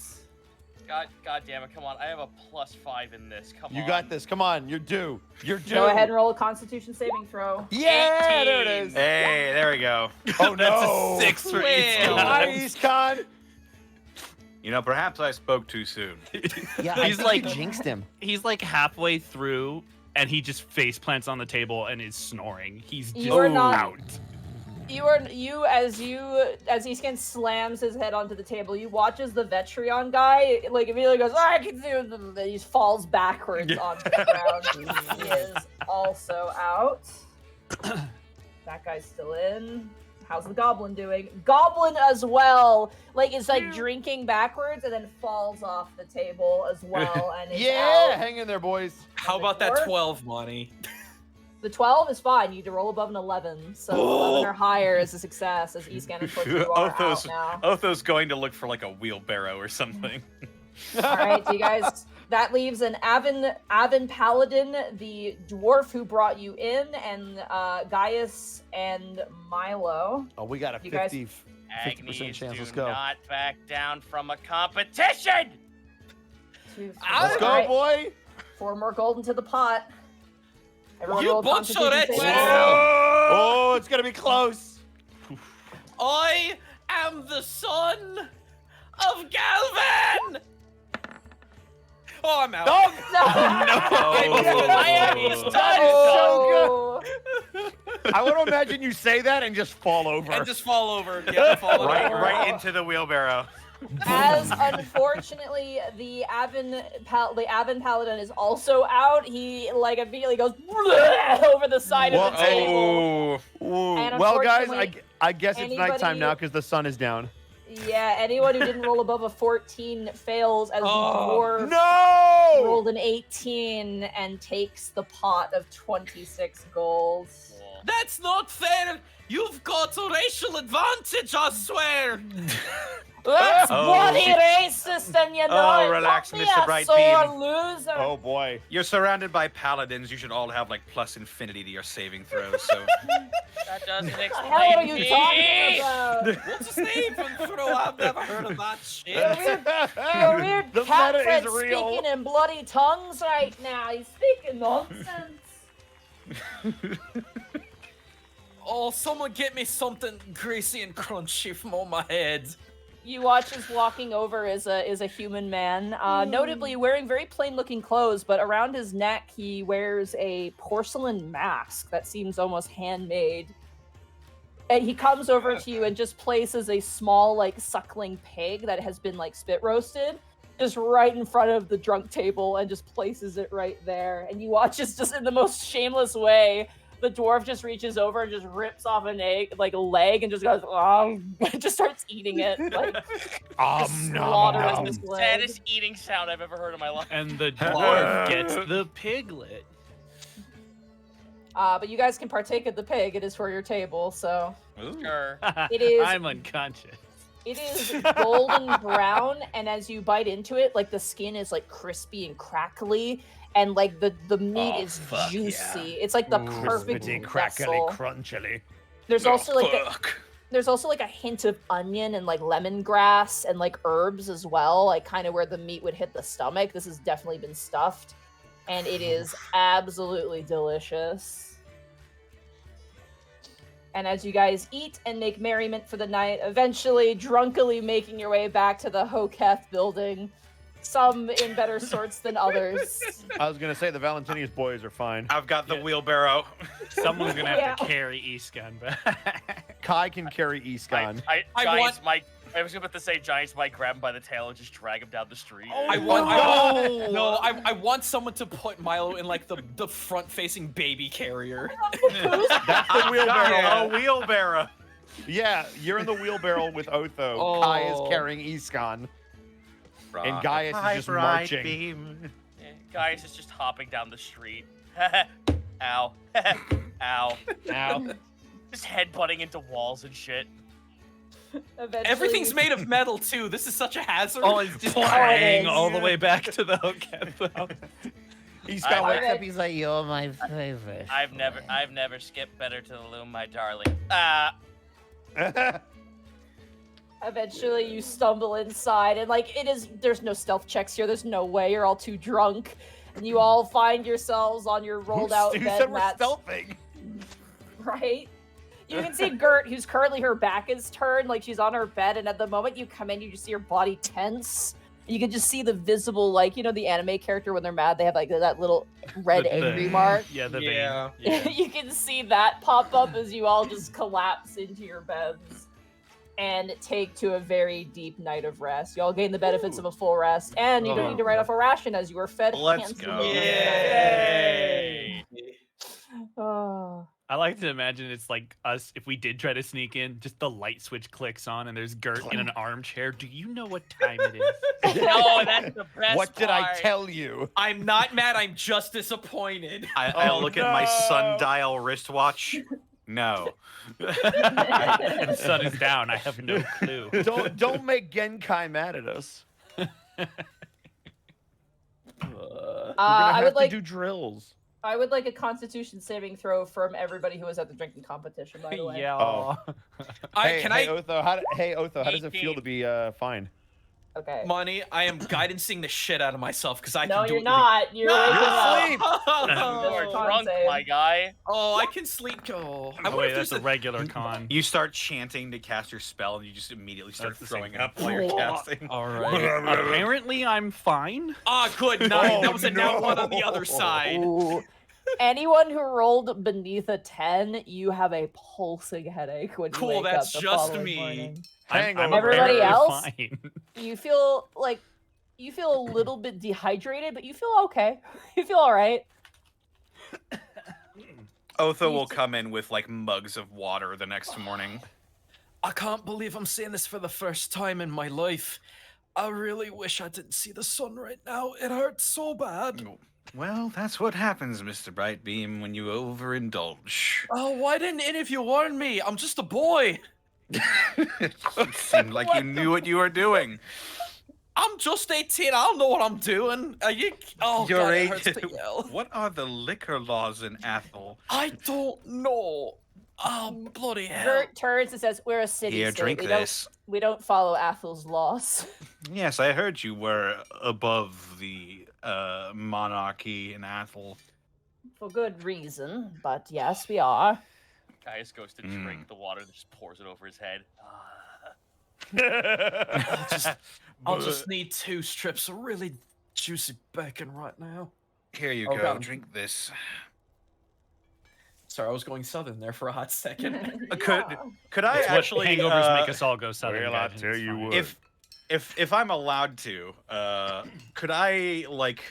[SPEAKER 1] God damn it! Come on, I have a +5 in this. Come on.
[SPEAKER 8] You got this. Come on, you're due. You're due.
[SPEAKER 2] Go ahead and roll a Constitution saving throw.
[SPEAKER 8] Yeah, there it
[SPEAKER 1] 18.
[SPEAKER 8] is.
[SPEAKER 4] Hey, there we go.
[SPEAKER 8] Oh
[SPEAKER 3] That's
[SPEAKER 8] no.
[SPEAKER 3] a 6 for
[SPEAKER 6] Well.
[SPEAKER 8] Hi,
[SPEAKER 3] East.
[SPEAKER 8] Eascon.
[SPEAKER 4] You know, perhaps I spoke too soon.
[SPEAKER 8] Yeah,
[SPEAKER 3] He's like-
[SPEAKER 8] jinxed him.
[SPEAKER 3] He's like halfway through, and he just face plants on the table and is snoring. He's just
[SPEAKER 2] You are not-
[SPEAKER 3] out.
[SPEAKER 2] As Eascan slams his head onto the table, you watch as the Vetreon guy like immediately goes, "I can do it," and he falls backwards onto the ground. He is also out. That guy's still in. How's the Goblin doing? Goblin as well. Like, it's like drinking backwards and then falls off the table as well, and is
[SPEAKER 8] Yeah,
[SPEAKER 2] out.
[SPEAKER 8] hang in there, boys.
[SPEAKER 6] How about that 12 money?
[SPEAKER 2] The 12 is fine. You need to roll above an 11. So 11 or higher is a success, as Eascan and Twitch, you are out now.
[SPEAKER 4] Otho's going to look for like a wheelbarrow or something.
[SPEAKER 2] All right, so you guys, that leaves an Avon Paladin, the dwarf who brought you in, and Gaius and Milo.
[SPEAKER 8] Oh, we got a
[SPEAKER 2] You guys-
[SPEAKER 8] 50%
[SPEAKER 1] Agnes,
[SPEAKER 8] chance.
[SPEAKER 1] do
[SPEAKER 8] Let's go.
[SPEAKER 1] not back down from a competition.
[SPEAKER 8] Let's go,
[SPEAKER 2] Alright,
[SPEAKER 8] boy.
[SPEAKER 2] 4 more gold into the pot. Everyone
[SPEAKER 6] You
[SPEAKER 2] roll a
[SPEAKER 6] butchered
[SPEAKER 2] Constitution
[SPEAKER 6] it,
[SPEAKER 2] saving
[SPEAKER 6] well.
[SPEAKER 2] throw.
[SPEAKER 8] Oh, it's gonna be close.
[SPEAKER 6] I am the son of Galvan! Oh, I'm out.
[SPEAKER 8] Oh,
[SPEAKER 1] I am his son.
[SPEAKER 2] Oh.
[SPEAKER 8] I want to imagine you say that and just fall over.
[SPEAKER 6] And just fall over. Yeah, fall over.
[SPEAKER 4] right into the wheelbarrow.
[SPEAKER 2] As unfortunately the Avon Paladin is also out, he like immediately goes over the side of the table.
[SPEAKER 4] Oh,
[SPEAKER 2] And
[SPEAKER 8] Well, guys,
[SPEAKER 2] unfortunately,
[SPEAKER 8] I guess it's nighttime now because the sun is down.
[SPEAKER 2] Yeah, anyone who didn't roll above a 14 fails as the dwarf
[SPEAKER 8] No!
[SPEAKER 2] rolled an 18 and takes the pot of 26 gold.
[SPEAKER 6] That's not fair! You've got a racial advantage, I swear!
[SPEAKER 2] That's
[SPEAKER 4] Oh.
[SPEAKER 2] bloody racist, and you know
[SPEAKER 4] Oh,
[SPEAKER 2] it.
[SPEAKER 4] relax,
[SPEAKER 2] Don't be
[SPEAKER 4] Mr.
[SPEAKER 2] a
[SPEAKER 4] Bright
[SPEAKER 2] sore
[SPEAKER 4] Beam.
[SPEAKER 2] loser.
[SPEAKER 8] Oh boy.
[SPEAKER 4] you're surrounded by paladins. You should all have like plus infinity to your saving throws. So
[SPEAKER 1] That doesn't
[SPEAKER 2] What the
[SPEAKER 1] explain
[SPEAKER 2] hell are you
[SPEAKER 1] me.
[SPEAKER 2] talking about?
[SPEAKER 6] What's a saving throw? I've never heard of that shit.
[SPEAKER 2] Your weird
[SPEAKER 8] The
[SPEAKER 2] cat
[SPEAKER 8] meta
[SPEAKER 2] friend
[SPEAKER 8] is real.
[SPEAKER 2] speaking in bloody tongues right now. He's speaking nonsense.
[SPEAKER 6] Oh, someone get me something greasy and crunchy from on my head.
[SPEAKER 2] You watch as walking over is a human man, notably wearing very plain-looking clothes, but around his neck he wears a porcelain mask that seems almost handmade. And he comes over to you and just places a small, like, suckling pig that has been, like, spit roasted, just right in front of the drunk table, and just places it right there. And you watch as, just in the most shameless way, the dwarf just reaches over and just rips off an egg, like a leg, and just goes, just starts eating it. Like, just slaughters
[SPEAKER 1] That's
[SPEAKER 2] this
[SPEAKER 1] the
[SPEAKER 2] leg.
[SPEAKER 1] saddest eating sound I've ever heard in my life.
[SPEAKER 3] And the dwarf gets the piglet.
[SPEAKER 2] But you guys can partake of the pig. It is for your table, so
[SPEAKER 1] Sure.
[SPEAKER 2] it is.
[SPEAKER 3] I'm unconscious.
[SPEAKER 2] It is golden brown, and as you bite into it, like the skin is like crispy and crackly, and like the meat is juicy. It's like the perfect
[SPEAKER 5] Crispity, crackly,
[SPEAKER 2] vessel.
[SPEAKER 5] crunchily.
[SPEAKER 2] There's also there's also like a hint of onion and like lemongrass and like herbs as well, like kind of where the meat would hit the stomach. This has definitely been stuffed, and it is absolutely delicious. And as you guys eat and make merriment for the night, eventually drunkily making your way back to the Hoketh building, some in better sorts than others.
[SPEAKER 8] I was gonna say the Valentinius boys are fine.
[SPEAKER 4] I've got the wheelbarrow.
[SPEAKER 3] Someone's gonna have
[SPEAKER 2] Yeah.
[SPEAKER 3] to carry Eastgun back.
[SPEAKER 8] Kai can carry Eastgon.
[SPEAKER 1] Giants might. I was about to say Giants might grab him by the tail and just drag him down the street.
[SPEAKER 6] I want someone to put Milo in like the front-facing baby carrier.
[SPEAKER 8] That's the wheelbarrow.
[SPEAKER 4] A wheelbarrow.
[SPEAKER 8] Yeah, you're in the wheelbarrow with Otho.
[SPEAKER 6] Oh.
[SPEAKER 8] Kai is carrying Eastgon. And Gaius is just marching.
[SPEAKER 1] Yeah, Gaius is just hopping down the street. Ow. Ow.
[SPEAKER 8] Ow.
[SPEAKER 1] Just headbutting into walls and shit.
[SPEAKER 2] Eventually,
[SPEAKER 6] Everything's made of metal too. This is such a hazard.
[SPEAKER 3] Oh, it's just
[SPEAKER 2] Oh, it
[SPEAKER 3] playing
[SPEAKER 2] is.
[SPEAKER 3] all the way back to the Hoketh.
[SPEAKER 8] Eastgon wakes
[SPEAKER 2] Okay.
[SPEAKER 8] up, he's like, you're my favorite.
[SPEAKER 1] I've never skipped better to the loom, my darling.
[SPEAKER 2] Eventually, you stumble inside, and like there's no stealth checks here. There's no way. You're all too drunk, and you all find yourselves on your rolled out
[SPEAKER 8] Who
[SPEAKER 2] bed
[SPEAKER 8] said we're
[SPEAKER 2] mats.
[SPEAKER 8] stealthing?
[SPEAKER 2] Right? You can see Gert, who's currently her back is turned, like she's on her bed, and at the moment you come in, you just see her body tense. You can just see the visible, like, you know, the anime character when they're mad, they have like that little red angry mark.
[SPEAKER 3] Yeah, the
[SPEAKER 6] Yeah.
[SPEAKER 3] vein. Yeah.
[SPEAKER 2] You can see that pop up as you all just collapse into your beds and take to a very deep night of rest. You all gain the benefits of a full rest, and you don't need to write off a ration as you were fed.
[SPEAKER 4] Let's
[SPEAKER 2] handsomely.
[SPEAKER 4] go.
[SPEAKER 1] Yay!
[SPEAKER 2] Oh.
[SPEAKER 3] I like to imagine it's like us if we did try to sneak in, just the light switch clicks on and there's Gert in an armchair. Do you know what time it is?
[SPEAKER 1] No, that's the best
[SPEAKER 8] What did I
[SPEAKER 1] part.
[SPEAKER 8] tell you?
[SPEAKER 6] I'm not mad. I'm just disappointed.
[SPEAKER 4] I'll look at my
[SPEAKER 8] no.
[SPEAKER 4] sundial wristwatch. No.
[SPEAKER 3] The sun is down. I have no clue.
[SPEAKER 8] Don't make Genkai mad at us. We're gonna
[SPEAKER 2] I
[SPEAKER 8] have
[SPEAKER 2] would
[SPEAKER 8] to
[SPEAKER 2] like
[SPEAKER 8] do drills.
[SPEAKER 2] I would like a Constitution saving throw from everybody who was at the drinking competition. By the way.
[SPEAKER 3] Yeah.
[SPEAKER 8] Oh. Hey, Otho, how does it feel to be fine?
[SPEAKER 2] Okay.
[SPEAKER 6] Money, I am guidancing the shit out of myself because I
[SPEAKER 2] No,
[SPEAKER 6] can do
[SPEAKER 2] you're
[SPEAKER 6] it.
[SPEAKER 2] not. You're waking up.
[SPEAKER 1] You
[SPEAKER 2] Oh.
[SPEAKER 1] are
[SPEAKER 2] Con
[SPEAKER 1] drunk,
[SPEAKER 2] save.
[SPEAKER 1] my guy.
[SPEAKER 6] Oh, I can sleep. Oh, I
[SPEAKER 3] Oh,
[SPEAKER 6] wonder
[SPEAKER 3] wait,
[SPEAKER 6] if
[SPEAKER 3] that's
[SPEAKER 6] there's
[SPEAKER 3] a regular con.
[SPEAKER 4] You start chanting to cast your spell, and you just immediately start
[SPEAKER 3] That's the same
[SPEAKER 4] throwing
[SPEAKER 3] thing.
[SPEAKER 4] up while you're casting.
[SPEAKER 6] All right.
[SPEAKER 3] Apparently, I'm fine.
[SPEAKER 6] Ah, good night.
[SPEAKER 8] Oh,
[SPEAKER 6] That was a nat one on the
[SPEAKER 8] no.
[SPEAKER 6] other side.
[SPEAKER 2] Ooh. Anyone who rolled beneath a 10, you have a pulsing headache when you
[SPEAKER 6] Cool,
[SPEAKER 2] wake
[SPEAKER 6] that's
[SPEAKER 2] up the
[SPEAKER 6] just
[SPEAKER 2] following
[SPEAKER 6] me.
[SPEAKER 2] morning.
[SPEAKER 8] Hangover.
[SPEAKER 2] Everybody
[SPEAKER 3] apparently
[SPEAKER 2] else?
[SPEAKER 3] Fine.
[SPEAKER 2] You feel a little bit dehydrated, but you feel okay. You feel all right.
[SPEAKER 4] Otho will come in with like mugs of water the next morning.
[SPEAKER 6] I can't believe I'm saying this for the first time in my life. I really wish I didn't see the sun right now. It hurts so bad.
[SPEAKER 4] Well, that's what happens, Mr. Brightbeam, when you overindulge.
[SPEAKER 6] Oh, why didn't any of you warn me? I'm just a boy.
[SPEAKER 4] It seemed like you knew what you were doing.
[SPEAKER 6] I'm just 18. I don't know what I'm doing. Are you? Oh,
[SPEAKER 4] You're
[SPEAKER 6] God, it hurts
[SPEAKER 4] 18.
[SPEAKER 6] to yell.
[SPEAKER 4] What are the liquor laws in Athel?
[SPEAKER 6] I don't know. Oh, bloody hell.
[SPEAKER 2] Gert turns and says, "We're a city
[SPEAKER 4] Here,
[SPEAKER 2] state.
[SPEAKER 4] drink
[SPEAKER 2] we
[SPEAKER 4] this.
[SPEAKER 2] we don't follow Athel's laws."
[SPEAKER 4] Yes, I heard you were above the monarchy in Athel.
[SPEAKER 2] For good reason, but yes, we are.
[SPEAKER 1] Gaius goes to drink the water and just pours it over his head.
[SPEAKER 6] I'll just need 2 strips of really juicy bacon right now.
[SPEAKER 4] Here you
[SPEAKER 6] Oh,
[SPEAKER 4] go.
[SPEAKER 6] God.
[SPEAKER 4] Drink this.
[SPEAKER 6] Sorry, I was going southern there for a hot second.
[SPEAKER 4] Could I
[SPEAKER 3] It's what
[SPEAKER 4] actually
[SPEAKER 3] hangovers make us all go southern.
[SPEAKER 5] Well, I
[SPEAKER 3] guys, and
[SPEAKER 5] tell
[SPEAKER 3] it's
[SPEAKER 5] you
[SPEAKER 3] fine.
[SPEAKER 5] what.
[SPEAKER 4] if I'm allowed to, could I like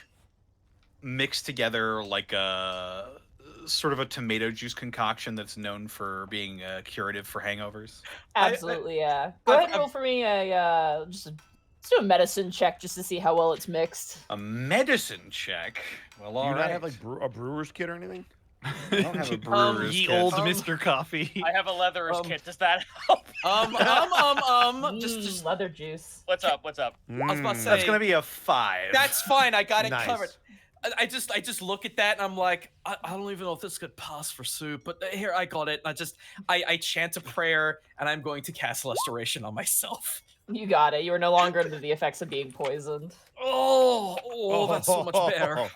[SPEAKER 4] mix together like a sort of a tomato juice concoction that's known for being curative for hangovers?
[SPEAKER 2] Absolutely, yeah. Go ahead and roll for me a let's do a medicine check just to see how well it's mixed.
[SPEAKER 4] A medicine check. Well,
[SPEAKER 8] Do
[SPEAKER 4] all
[SPEAKER 8] you
[SPEAKER 4] right.
[SPEAKER 8] not have like a brewer's kit or anything?
[SPEAKER 4] I don't have a brewer's
[SPEAKER 3] Ye
[SPEAKER 4] kit.
[SPEAKER 3] old Mr. Coffee.
[SPEAKER 1] I have a leatherer's kit. Does that help?
[SPEAKER 6] Just
[SPEAKER 2] leather juice.
[SPEAKER 1] What's up? What's up?
[SPEAKER 6] I was about to say
[SPEAKER 4] That's gonna be a 5.
[SPEAKER 6] that's fine. I got it
[SPEAKER 8] Nice.
[SPEAKER 6] covered. I just look at that and I'm like, I don't even know if this could pass for soup, but here I got it. I chant a prayer and I'm going to cast restoration on myself.
[SPEAKER 2] You got it. You are no longer under the effects of being poisoned.
[SPEAKER 6] Oh, that's so much better.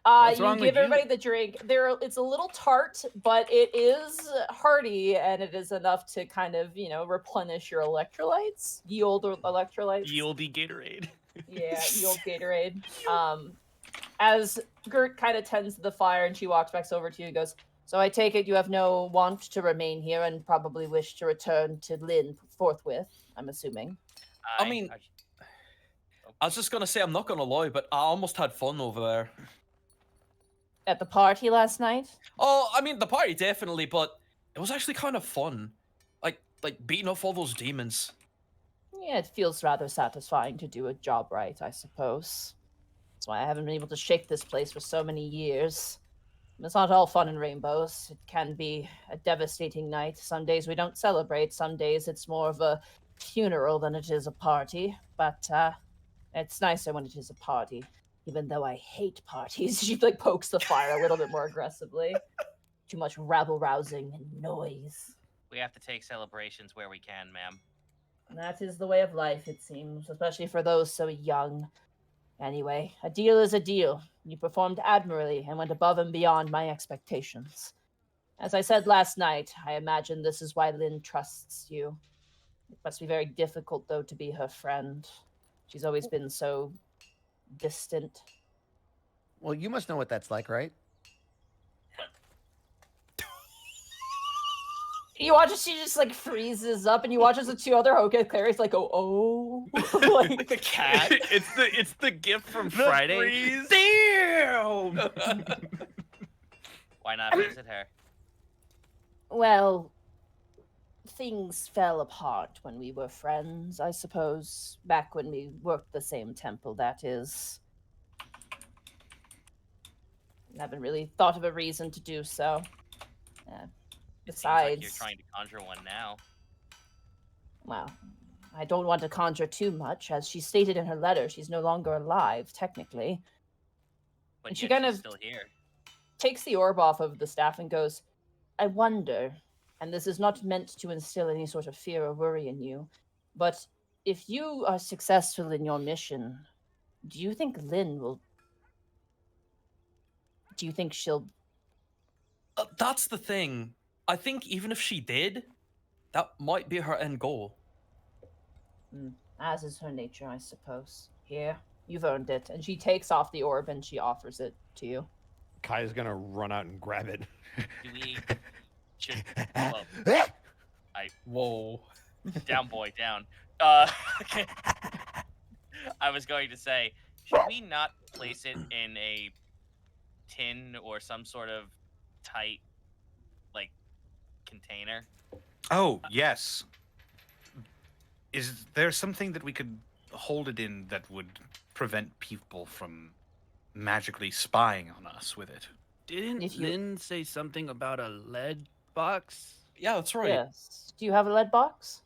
[SPEAKER 3] What's
[SPEAKER 2] You
[SPEAKER 3] wrong
[SPEAKER 2] give
[SPEAKER 3] with you?
[SPEAKER 2] everybody the drink. It's a little tart, but it is hearty, and it is enough to kind of, replenish your electrolytes. Ye old electrolytes.
[SPEAKER 3] Ye olde Gatorade.
[SPEAKER 2] Yeah, ye old Gatorade. As Gert kind of tends to the fire and she walks back over to you and goes, "So I take it you have no want to remain here and probably wish to return to Lynn forthwith, I'm assuming."
[SPEAKER 6] I mean, I was just gonna say, I'm not gonna lie, but I almost had fun over there.
[SPEAKER 2] At the party last night?
[SPEAKER 6] Oh, I mean, the party definitely, but it was actually kind of fun. Like beating off all those demons.
[SPEAKER 2] Yeah, it feels rather satisfying to do a job right, I suppose. That's why I haven't been able to shake this place for so many years. It's not all fun and rainbows. It can be a devastating night. Some days we don't celebrate. Some days it's more of a funeral than it is a party. But it's nicer when it is a party. Even though I hate parties. She pokes the fire a little bit more aggressively. Too much rabble-rousing and noise.
[SPEAKER 1] We have to take celebrations where we can, ma'am.
[SPEAKER 2] And that is the way of life, it seems, especially for those so young. Anyway, a deal is a deal. You performed admirably and went above and beyond my expectations. As I said last night, I imagine this is why Lynn trusts you. It must be very difficult, though, to be her friend. She's always been so distant.
[SPEAKER 8] Well, you must know what that's like, right?
[SPEAKER 2] You watch as she just freezes up, and you watch as the 2 other Hokage clerics go, oh.
[SPEAKER 6] Like the cat.
[SPEAKER 3] it's the gift from Friday.
[SPEAKER 6] Damn!
[SPEAKER 1] Why not visit her?
[SPEAKER 2] Well, things fell apart when we were friends, I suppose. Back when we worked the same temple, that is. I haven't really thought of a reason to do so.
[SPEAKER 1] It seems
[SPEAKER 2] Besides,
[SPEAKER 1] like you're trying to conjure one now.
[SPEAKER 2] well, I don't want to conjure too much. As she stated in her letter, she's no longer alive, technically.
[SPEAKER 1] But
[SPEAKER 2] And she
[SPEAKER 1] yet
[SPEAKER 2] kind
[SPEAKER 1] she's
[SPEAKER 2] of-
[SPEAKER 1] still here.
[SPEAKER 2] Takes the orb off of the staff and goes, "I wonder, and this is not meant to instill any sort of fear or worry in you, but if you are successful in your mission, do you think Lynn will... Do you think she'll...
[SPEAKER 6] That's the thing. I think even if she did, that might be her end goal.
[SPEAKER 2] As is her nature, I suppose. Here, you've earned it." And she takes off the orb and she offers it to you.
[SPEAKER 8] Kai's gonna run out and grab it.
[SPEAKER 1] Do we should well,
[SPEAKER 6] Whoa.
[SPEAKER 1] down boy, down. I was going to say, should we not place it in a tin or some sort of tight container?
[SPEAKER 4] Oh, yes. Is there something that we could hold it in that would prevent people from magically spying on us with it?
[SPEAKER 9] Didn't
[SPEAKER 2] If you-
[SPEAKER 9] Lynn say something about a lead box?
[SPEAKER 6] Yeah, that's right.
[SPEAKER 2] Yes. Do you have a lead box?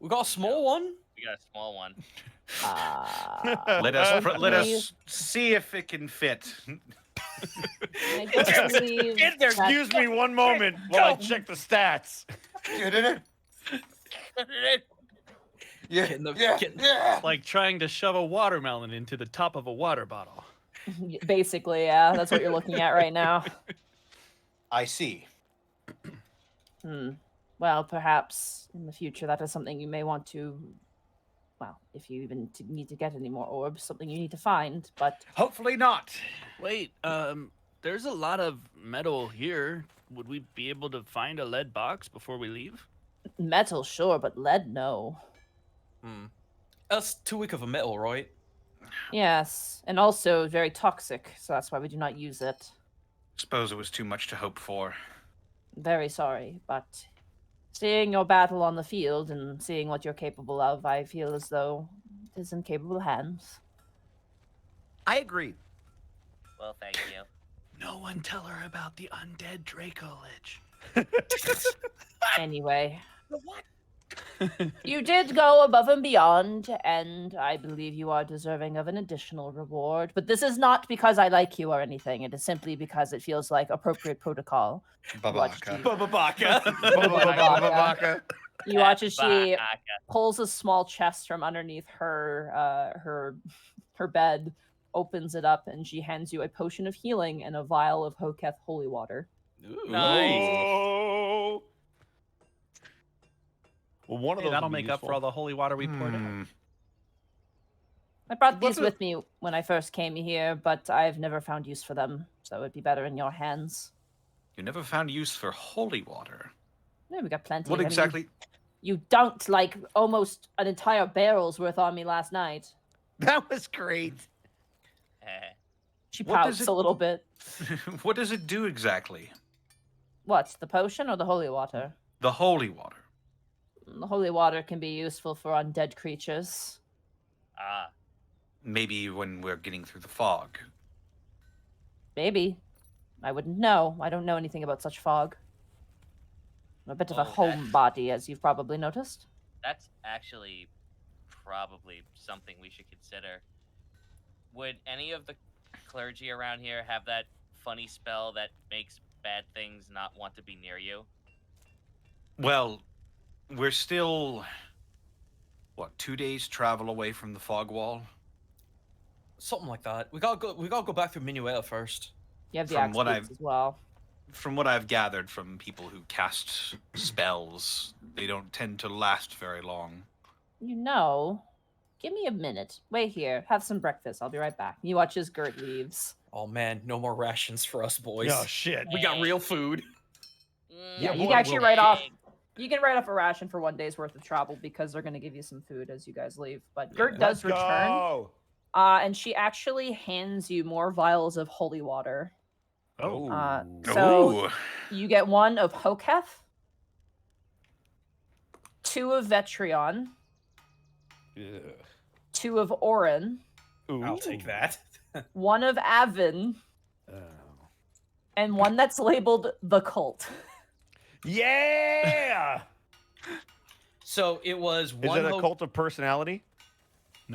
[SPEAKER 6] We got a small one.
[SPEAKER 1] We got a small one.
[SPEAKER 4] Let us
[SPEAKER 2] Please.
[SPEAKER 4] see if it can fit.
[SPEAKER 2] I don't believe that-
[SPEAKER 8] Excuse me one moment while I check the stats.
[SPEAKER 3] Like trying to shove a watermelon into the top of a water bottle.
[SPEAKER 2] Basically, yeah. That's what you're looking at right now.
[SPEAKER 4] I see.
[SPEAKER 2] Well, Well, perhaps in the future that is something you may want to. Well, if you even need to get any more orbs, something you need to find. But
[SPEAKER 4] Hopefully not.
[SPEAKER 9] Wait, there's a lot of metal here. Would we be able to find a lead box before we leave?
[SPEAKER 2] metal, sure, but lead, no.
[SPEAKER 6] That's too weak of a metal, right?
[SPEAKER 2] Yes, and also very toxic, so that's why we do not use it.
[SPEAKER 4] Suppose it was too much to hope for.
[SPEAKER 2] Very sorry, but seeing your battle on the field and seeing what you're capable of, I feel as though it is in capable hands.
[SPEAKER 8] I agree.
[SPEAKER 1] Well, thank you.
[SPEAKER 9] No one tell her about the undead Draco Lich.
[SPEAKER 2] Anyway. You did go above and beyond, and I believe you are deserving of an additional reward. But this is not because I like you or anything. It is simply because it feels like appropriate protocol.
[SPEAKER 4] Babaka.
[SPEAKER 6] Babaka.
[SPEAKER 8] Babaka.
[SPEAKER 2] You watch as she
[SPEAKER 1] Baka.
[SPEAKER 2] pulls a small chest from underneath her bed, opens it up, and she hands you a potion of healing and a vial of Hoketh holy water.
[SPEAKER 8] Nice. Well, one of
[SPEAKER 3] Hey,
[SPEAKER 8] those
[SPEAKER 3] that'll
[SPEAKER 8] will be
[SPEAKER 3] make up for all
[SPEAKER 8] useful.
[SPEAKER 3] the holy water we poured out.
[SPEAKER 2] I brought
[SPEAKER 8] What
[SPEAKER 2] these
[SPEAKER 8] the-
[SPEAKER 2] with me when I first came here, but I've never found use for them, so it would be better in your hands.
[SPEAKER 4] You never found use for holy water.
[SPEAKER 2] Yeah, we got plenty.
[SPEAKER 4] What
[SPEAKER 2] I mean,
[SPEAKER 4] exactly?
[SPEAKER 2] You dunked like almost an entire barrel's worth on me last night.
[SPEAKER 8] That was great.
[SPEAKER 2] She
[SPEAKER 4] What does
[SPEAKER 2] pouts
[SPEAKER 4] it-
[SPEAKER 2] a little bit.
[SPEAKER 4] What does it do exactly?
[SPEAKER 2] What, the potion or the holy water?
[SPEAKER 4] The holy water.
[SPEAKER 2] The holy water can be useful for undead creatures.
[SPEAKER 1] Ah,
[SPEAKER 4] Maybe when we're getting through the fog.
[SPEAKER 2] Maybe. I wouldn't know. I don't know anything about such fog. I'm a bit of a
[SPEAKER 1] Oh, that's-
[SPEAKER 2] homebody, as you've probably noticed.
[SPEAKER 1] that's actually probably something we should consider. Would any of the clergy around here have that funny spell that makes bad things not want to be near you?
[SPEAKER 4] Well, we're still, 2 days travel away from the fog wall?
[SPEAKER 6] Something like that. We gotta go back through Minueta first.
[SPEAKER 2] You have the
[SPEAKER 4] From
[SPEAKER 2] axe
[SPEAKER 4] what
[SPEAKER 2] boots
[SPEAKER 4] I've-
[SPEAKER 2] as well.
[SPEAKER 4] From what I've gathered from people who cast spells, they don't tend to last very long.
[SPEAKER 2] You know, give me a minute. Wait here. Have some breakfast. I'll be right back. You watch as Gert leaves.
[SPEAKER 6] Oh man, no more rations for us boys.
[SPEAKER 8] Oh shit.
[SPEAKER 6] We got real food.
[SPEAKER 2] Yeah,
[SPEAKER 1] Mm,
[SPEAKER 2] you
[SPEAKER 8] boy,
[SPEAKER 2] can actually
[SPEAKER 8] we'll-
[SPEAKER 2] write off. You can write off a ration for 1 day's worth of travel because they're going to give you some food as you guys leave. But Gert does
[SPEAKER 8] Let's
[SPEAKER 2] return,
[SPEAKER 8] go.
[SPEAKER 2] and she actually hands you more vials of holy water.
[SPEAKER 3] Oh.
[SPEAKER 2] So
[SPEAKER 4] Ooh.
[SPEAKER 2] you get one of Hoketh, 2 of Vetrion, 2 of Orin,
[SPEAKER 6] I'll take that.
[SPEAKER 2] 1 of Avin, and 1 that's labeled the Cult.
[SPEAKER 8] Yeah.
[SPEAKER 6] So it was
[SPEAKER 8] Is
[SPEAKER 6] one.
[SPEAKER 8] it a cult of personality?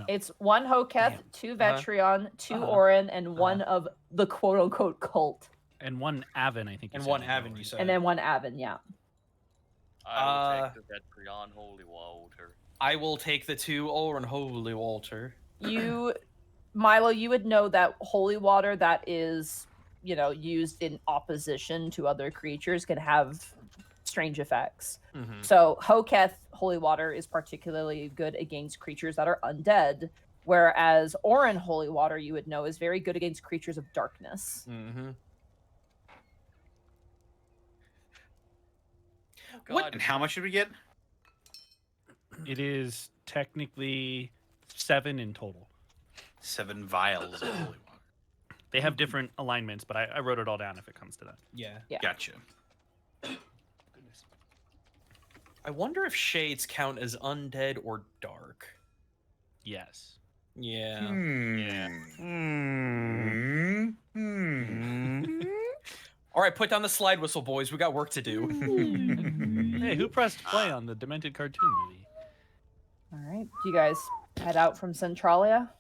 [SPEAKER 2] It's 1 Hoketh, 2 Vetrion, 2 Orin, and 1 of the quote-unquote Cult.
[SPEAKER 3] And one Avon, I think. you
[SPEAKER 6] and
[SPEAKER 3] said
[SPEAKER 6] one
[SPEAKER 3] was
[SPEAKER 6] Avon,
[SPEAKER 3] already.
[SPEAKER 6] you said.
[SPEAKER 2] And then 1 Avin, yeah.
[SPEAKER 1] I will take the Vetreon holy water.
[SPEAKER 6] I will take the 2 Orin Holy Water.
[SPEAKER 2] You, Milo, you would know that holy water that is, used in opposition to other creatures can have strange effects.
[SPEAKER 6] Mm-hmm.
[SPEAKER 2] So Hoketh holy water is particularly good against creatures that are undead, whereas Orin holy water, you would know, is very good against creatures of darkness.
[SPEAKER 6] Mm-hmm.
[SPEAKER 1] Oh,
[SPEAKER 4] What?
[SPEAKER 1] God.
[SPEAKER 4] And how much did we get?
[SPEAKER 3] It is technically 7 in total.
[SPEAKER 4] 7 vials of holy water.
[SPEAKER 3] They have different alignments, but I wrote it all down if it comes to that.
[SPEAKER 6] Yeah.
[SPEAKER 4] Gotcha.
[SPEAKER 6] I wonder if shades count as undead or dark.
[SPEAKER 3] Yes.
[SPEAKER 6] Yeah. All right, put down the slide whistle, boys. We got work to do.
[SPEAKER 3] Hey, who pressed play on the Demented cartoon movie?
[SPEAKER 2] All right. Do you guys head out from Centralia?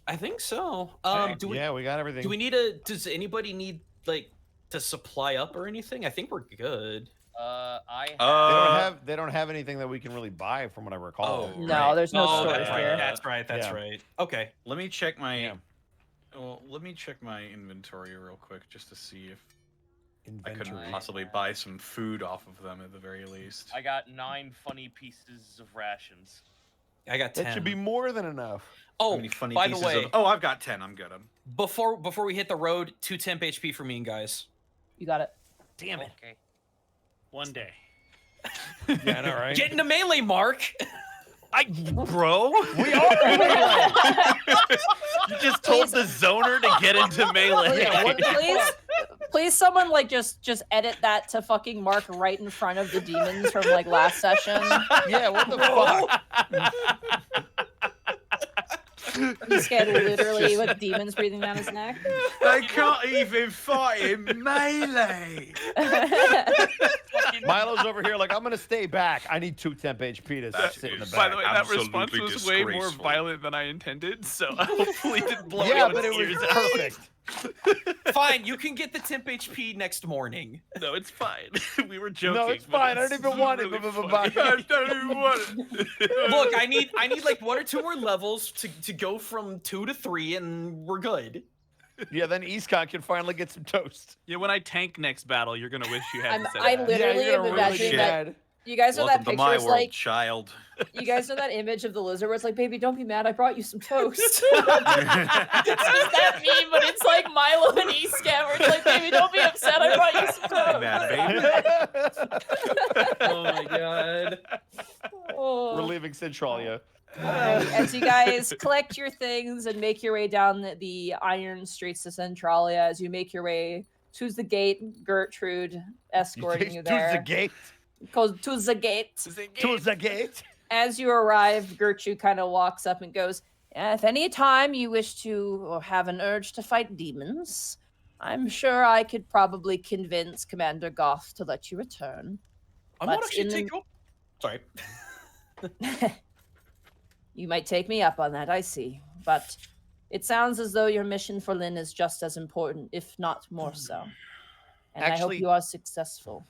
[SPEAKER 6] I think so. Do we?
[SPEAKER 8] Yeah, we got everything.
[SPEAKER 6] Do we need a? Does anybody need to supply up or anything? I think we're good.
[SPEAKER 8] They don't have anything that we can really buy, from what I recall.
[SPEAKER 6] Oh,
[SPEAKER 2] No, there's no
[SPEAKER 6] Oh,
[SPEAKER 2] stores
[SPEAKER 6] that's right.
[SPEAKER 2] here.
[SPEAKER 6] That's right. That's
[SPEAKER 8] Yeah.
[SPEAKER 6] right. Okay.
[SPEAKER 4] Let me check my.
[SPEAKER 8] Yeah.
[SPEAKER 4] Well, let me check my inventory real quick just to see if. I couldn't
[SPEAKER 5] Inventory.
[SPEAKER 4] possibly buy some food off of them at the very least.
[SPEAKER 1] I got 9 funny pieces of rations.
[SPEAKER 6] I got 10.
[SPEAKER 5] That should be more than enough.
[SPEAKER 4] How
[SPEAKER 6] Oh,
[SPEAKER 4] many funny
[SPEAKER 6] by the
[SPEAKER 4] pieces
[SPEAKER 6] way,
[SPEAKER 4] of... Oh, I've got 10. I'm good.
[SPEAKER 6] before we hit the road, 2 temp HP for me and guys.
[SPEAKER 2] You got it.
[SPEAKER 3] Damn it.
[SPEAKER 1] Okay.
[SPEAKER 3] One day.
[SPEAKER 5] Yeah, I know, right?
[SPEAKER 6] Get into melee, Mark.
[SPEAKER 3] Bro,
[SPEAKER 8] We are melee.
[SPEAKER 3] you just told the zoner to get into melee.
[SPEAKER 8] Yeah, what the
[SPEAKER 2] Please, please, someone like just edit that to fucking Mark right in front of the demons from like last session.
[SPEAKER 8] Yeah, what the fuck?
[SPEAKER 2] He's scared literally with demons breathing down his neck.
[SPEAKER 4] They can't even fight in melee.
[SPEAKER 8] Milo's over here like, I'm gonna stay back. I need 2 temp HP to
[SPEAKER 4] That
[SPEAKER 8] sit in the
[SPEAKER 4] is-
[SPEAKER 8] back.
[SPEAKER 10] By the way, that
[SPEAKER 4] Absolutely
[SPEAKER 10] response was way more
[SPEAKER 4] disgraceful.
[SPEAKER 10] violent than I intended, so hopefully it didn't blow
[SPEAKER 8] Yeah,
[SPEAKER 10] anyone's
[SPEAKER 8] but it was
[SPEAKER 10] ears out.
[SPEAKER 8] perfect.
[SPEAKER 6] Fine, you can get the temp HP next morning.
[SPEAKER 3] No, it's fine. We were joking.
[SPEAKER 8] No, it's
[SPEAKER 3] but
[SPEAKER 8] fine. I don't even want it.
[SPEAKER 3] really
[SPEAKER 8] Bye-bye.
[SPEAKER 3] funny.
[SPEAKER 4] I don't even want it.
[SPEAKER 6] Look, I need like 1 or 2 more levels to go from 2 to 3, and we're good.
[SPEAKER 8] Yeah, then Eastcon can finally get some toast.
[SPEAKER 3] Yeah, when I tank next battle, you're gonna wish you hadn't said
[SPEAKER 2] I
[SPEAKER 3] that.
[SPEAKER 2] literally
[SPEAKER 8] yeah, you're
[SPEAKER 2] am
[SPEAKER 8] gonna really
[SPEAKER 2] imagining that.
[SPEAKER 8] sad.
[SPEAKER 2] You guys know
[SPEAKER 4] Welcome
[SPEAKER 2] that
[SPEAKER 4] to
[SPEAKER 2] picture?
[SPEAKER 4] my
[SPEAKER 2] It's
[SPEAKER 4] world,
[SPEAKER 2] like
[SPEAKER 4] child.
[SPEAKER 2] you guys know that image of the lizard where it's like, "Baby, don't be mad. I brought you some toast." It's just that meme, but it's like Milo and Escan, where it's like, "Baby, don't be upset. I brought you some toast."
[SPEAKER 4] Mad baby.
[SPEAKER 6] Oh my god.
[SPEAKER 2] Oh.
[SPEAKER 8] We're leaving Centralia.
[SPEAKER 2] Alrighty, as you guys collect your things and make your way down the iron streets to Centralia, as you make your way to the gate, Gertrude escorting you
[SPEAKER 8] To the
[SPEAKER 2] there.
[SPEAKER 8] gate.
[SPEAKER 2] Goes to the gate.
[SPEAKER 8] To the gate.
[SPEAKER 2] As you arrive, Gertrude kind of walks up and goes, "If any time you wish to or have an urge to fight demons, I'm sure I could probably convince Commander Goff to let you return.
[SPEAKER 6] I'm
[SPEAKER 2] But
[SPEAKER 6] not actually
[SPEAKER 2] in the-
[SPEAKER 6] taking. Sorry.
[SPEAKER 2] You might take me up on that, I see. But it sounds as though your mission for Lynn is just as important, if not more so. And I hope
[SPEAKER 8] Actually-
[SPEAKER 2] you are successful.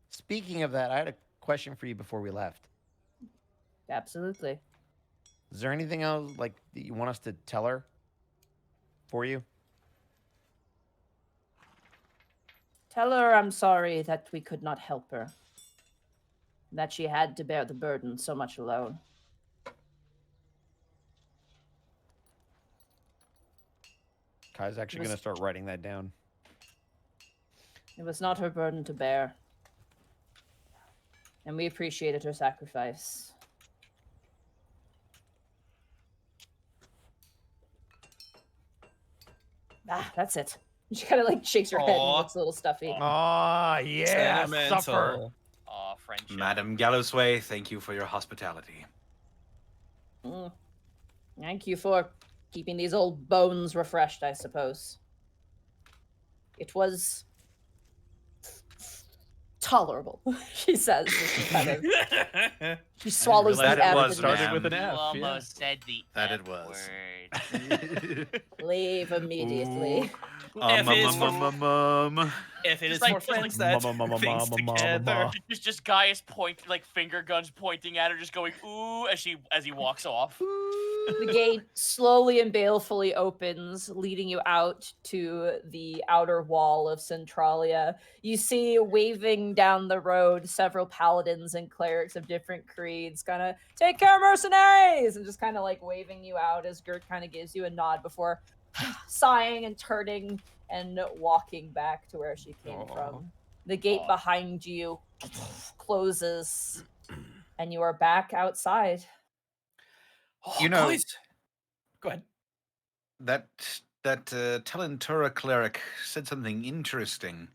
[SPEAKER 8] Speaking of that, I had a question for you before we left.
[SPEAKER 2] Absolutely.
[SPEAKER 8] Is there anything else like that you want us to tell her for you?
[SPEAKER 2] Tell her I'm sorry that we could not help her. That she had to bear the burden so much alone.
[SPEAKER 8] Kai's actually
[SPEAKER 2] Was-
[SPEAKER 8] going to start writing that down.
[SPEAKER 2] It was not her burden to bear. And we appreciated her sacrifice. Ah, that's it. She kind of like shakes her head and
[SPEAKER 6] Aw.
[SPEAKER 2] looks a little stuffy.
[SPEAKER 8] Ah, yeah, suffer.
[SPEAKER 6] Sentimental.
[SPEAKER 1] Aw, friendship.
[SPEAKER 4] Madam Gallowsway, thank you for your hospitality.
[SPEAKER 2] Mm. Thank you for keeping these old bones refreshed, I suppose. It was tolerable, she says. As she kind of she swallows the
[SPEAKER 4] That it
[SPEAKER 2] F
[SPEAKER 4] was,
[SPEAKER 2] and
[SPEAKER 4] ma'am.
[SPEAKER 3] with an
[SPEAKER 1] You
[SPEAKER 3] F.
[SPEAKER 1] almost said the
[SPEAKER 4] That
[SPEAKER 1] F
[SPEAKER 4] it was.
[SPEAKER 1] word.
[SPEAKER 2] leave immediately.
[SPEAKER 6] F is for-
[SPEAKER 4] Mum.
[SPEAKER 6] If it is
[SPEAKER 1] Just like-
[SPEAKER 6] for
[SPEAKER 1] just like
[SPEAKER 6] friends that
[SPEAKER 8] mama,
[SPEAKER 6] things
[SPEAKER 8] mama,
[SPEAKER 6] together.
[SPEAKER 8] mama.
[SPEAKER 1] Just Gaius point like finger guns pointing at her, just going ooh as he walks off.
[SPEAKER 2] The gate slowly and balefully opens, leading you out to the outer wall of Centralia. You see waving down the road several paladins and clerics of different creeds, kind of take care, mercenaries, and just kind of like waving you out as Gert kind of gives you a nod before sighing and turning and walking back to where she came from. The gate
[SPEAKER 1] Aw.
[SPEAKER 2] behind you closes, and you are back outside.
[SPEAKER 6] Oh,
[SPEAKER 4] You know-
[SPEAKER 6] guys. Go ahead.
[SPEAKER 4] That Talentura cleric said something interesting,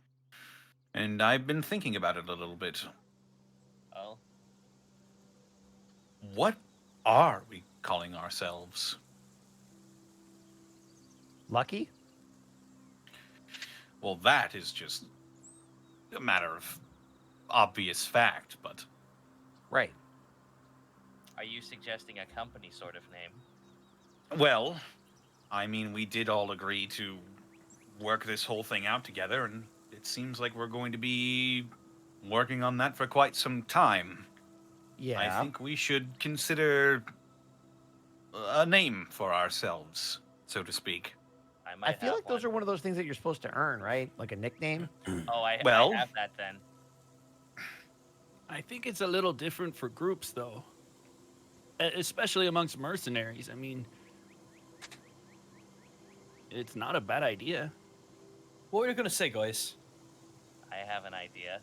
[SPEAKER 4] and I've been thinking about it a little bit.
[SPEAKER 1] Oh,
[SPEAKER 4] What are we calling ourselves?
[SPEAKER 8] Lucky?
[SPEAKER 4] Well, that is just a matter of obvious fact, but
[SPEAKER 8] Right.
[SPEAKER 1] are you suggesting a company sort of name?
[SPEAKER 4] well, I mean, we did all agree to work this whole thing out together, and it seems like we're going to be working on that for quite some time.
[SPEAKER 8] Yeah.
[SPEAKER 4] I think we should consider a name for ourselves, so to speak.
[SPEAKER 1] I might
[SPEAKER 8] I feel
[SPEAKER 1] have
[SPEAKER 8] like those are one of those things that you're supposed to earn, right? Like a nickname.
[SPEAKER 1] Oh, I
[SPEAKER 4] Well-
[SPEAKER 1] have that then.
[SPEAKER 9] I think it's a little different for groups, though. Especially amongst mercenaries. I mean, it's not a bad idea.
[SPEAKER 6] What were you gonna say, guys?
[SPEAKER 1] I have an idea.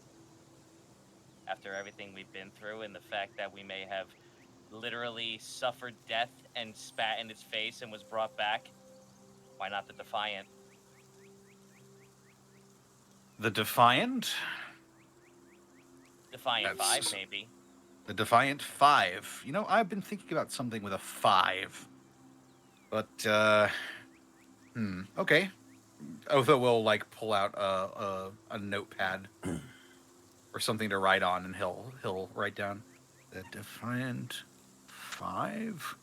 [SPEAKER 1] After everything we've been through and the fact that we may have literally suffered death and spat in its face and was brought back, why not the Defiant?
[SPEAKER 4] The Defiant?
[SPEAKER 1] Defiant
[SPEAKER 4] That's-
[SPEAKER 1] 5, maybe.
[SPEAKER 4] The Defiant 5. You know, I've been thinking about something with a 5. But, okay. Otho will, like, pull out a notepad or something to write on, and he'll write down the Defiant 5.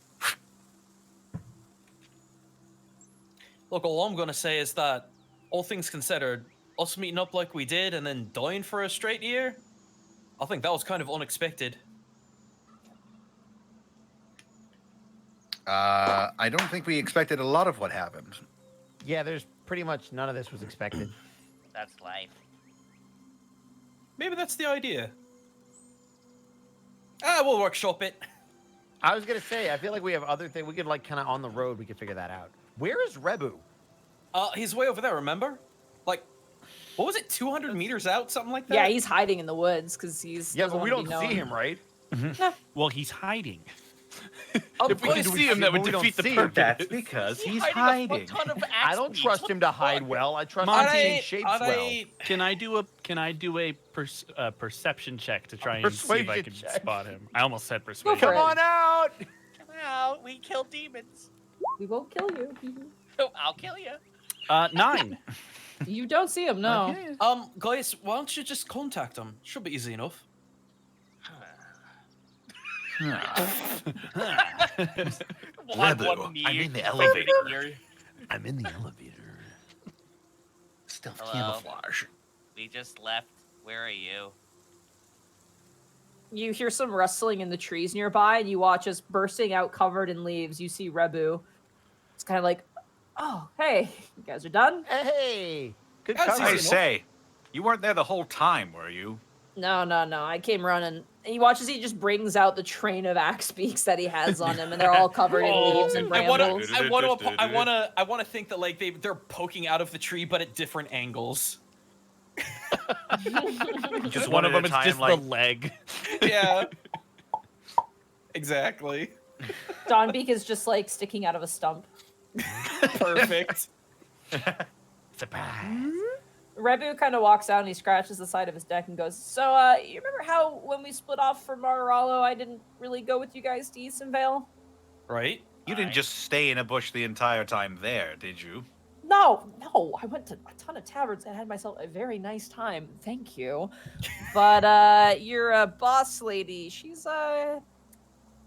[SPEAKER 6] Look, all I'm gonna say is that, all things considered, us meeting up like we did and then dying for a straight year, I think that was kind of unexpected.
[SPEAKER 4] I don't think we expected a lot of what happened.
[SPEAKER 8] Yeah, there's pretty much none of this was expected.
[SPEAKER 1] That's life.
[SPEAKER 6] Maybe that's the idea. We'll workshop it.
[SPEAKER 8] I was gonna say, I feel like we have other things. We could like kind of on the road. We could figure that out. Where is Rebu?
[SPEAKER 6] He's way over there, remember? Like, what was it, 200 meters out, something like that?
[SPEAKER 2] Yeah, he's hiding in the woods because he's.
[SPEAKER 8] Yeah,
[SPEAKER 2] doesn't
[SPEAKER 8] but we
[SPEAKER 2] wanna
[SPEAKER 8] don't
[SPEAKER 2] be
[SPEAKER 8] see
[SPEAKER 2] known.
[SPEAKER 8] him, right?
[SPEAKER 3] Well, he's hiding.
[SPEAKER 10] If we could see him, that would
[SPEAKER 8] we don't
[SPEAKER 10] defeat the
[SPEAKER 8] see him.
[SPEAKER 10] purpose.
[SPEAKER 4] That's because he's
[SPEAKER 1] A
[SPEAKER 4] hiding.
[SPEAKER 1] ton of
[SPEAKER 8] I don't trust him to hide well. I trust him to change shapes well.
[SPEAKER 3] Can I do a perception check to try and see if I
[SPEAKER 8] Persuasion
[SPEAKER 3] can
[SPEAKER 8] check.
[SPEAKER 3] spot him? I almost said persuasion.
[SPEAKER 2] for
[SPEAKER 8] Come
[SPEAKER 2] it.
[SPEAKER 8] on out!
[SPEAKER 1] Come out, we kill demons.
[SPEAKER 2] We won't kill you.
[SPEAKER 1] Oh, I'll kill you.
[SPEAKER 3] 9.
[SPEAKER 2] You don't see him, no.
[SPEAKER 6] Guys, why don't you just contact him? Should be easy enough.
[SPEAKER 4] Rebu, I'm in the elevator. I'm in the elevator. Stealth
[SPEAKER 1] Hello?
[SPEAKER 4] camouflage.
[SPEAKER 1] We just left. Where are you?
[SPEAKER 2] You hear some rustling in the trees nearby, and you watch us bursting out covered in leaves. You see Rebu. It's kind of like, oh, hey, you guys are done?
[SPEAKER 8] Hey, good
[SPEAKER 6] That's
[SPEAKER 8] coverage.
[SPEAKER 4] I say, you weren't there the whole time, were you?
[SPEAKER 2] No. I came running. And he watches, he just brings out the train of axe beaks that he has on him, and they're all covered in leaves and
[SPEAKER 6] I
[SPEAKER 2] brambles.
[SPEAKER 6] want to think that like they're poking out of the tree, but at different angles.
[SPEAKER 3] Just one of them is just the leg.
[SPEAKER 6] Yeah. Exactly.
[SPEAKER 2] Dawnbeak is just like sticking out of a stump.
[SPEAKER 6] Perfect.
[SPEAKER 8] Surprise.
[SPEAKER 2] Rebu kind of walks out and he scratches the side of his neck and goes, so, you remember how when we split off from Mararalo, I didn't really go with you guys to Eastonvale?
[SPEAKER 6] Right?
[SPEAKER 4] You didn't just stay in a bush the entire time there, did you?
[SPEAKER 2] No, I went to a ton of taverns and had myself a very nice time. Thank you. But, your boss lady, she's,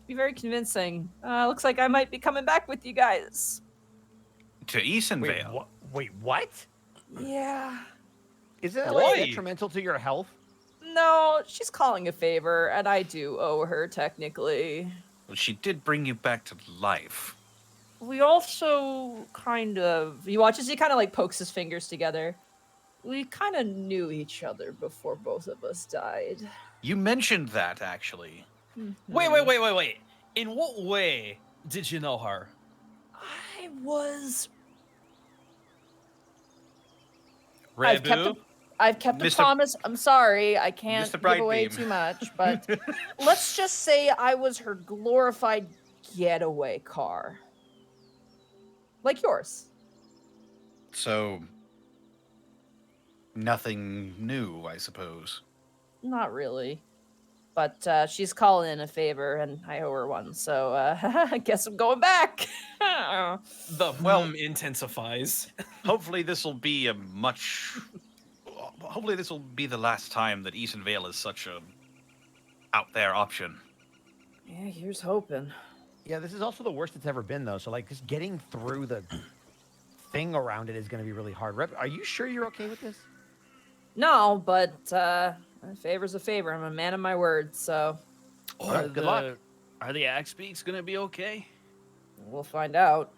[SPEAKER 2] be very convincing. Looks like I might be coming back with you guys.
[SPEAKER 4] To Eastonvale.
[SPEAKER 8] Wait, what?
[SPEAKER 2] Yeah.
[SPEAKER 8] Is that
[SPEAKER 6] Why?
[SPEAKER 8] like detrimental to your health?
[SPEAKER 2] No, she's calling a favor, and I do owe her technically.
[SPEAKER 4] Well, she did bring you back to life.
[SPEAKER 2] We also kind of. You watch as he kind of like pokes his fingers together. We kind of knew each other before both of us died.
[SPEAKER 4] You mentioned that, actually.
[SPEAKER 6] Wait. In what way did you know her?
[SPEAKER 2] I was.
[SPEAKER 6] Rebu?
[SPEAKER 2] I've kept a
[SPEAKER 4] Mr.
[SPEAKER 2] promise. I'm sorry, I can't
[SPEAKER 4] Mr.
[SPEAKER 2] give away
[SPEAKER 4] Brightbeam.
[SPEAKER 2] too much, but let's just say I was her glorified getaway car. Like yours.
[SPEAKER 4] So, nothing new, I suppose.
[SPEAKER 2] Not really. But she's calling in a favor, and I owe her one, so I guess I'm going back.
[SPEAKER 6] The intensifies.
[SPEAKER 4] Hopefully this will be hopefully this will be the last time that Eastonvale is such a out there option.
[SPEAKER 2] Yeah, here's hoping.
[SPEAKER 8] Yeah, this is also the worst it's ever been, though. So, like, just getting through the thing around it is going to be really hard. Are you sure you're okay with this?
[SPEAKER 2] No, but a favor's a favor. I'm a man of my word, so
[SPEAKER 8] All right, good luck.
[SPEAKER 9] Are the axe beaks gonna be okay?
[SPEAKER 2] we'll find out.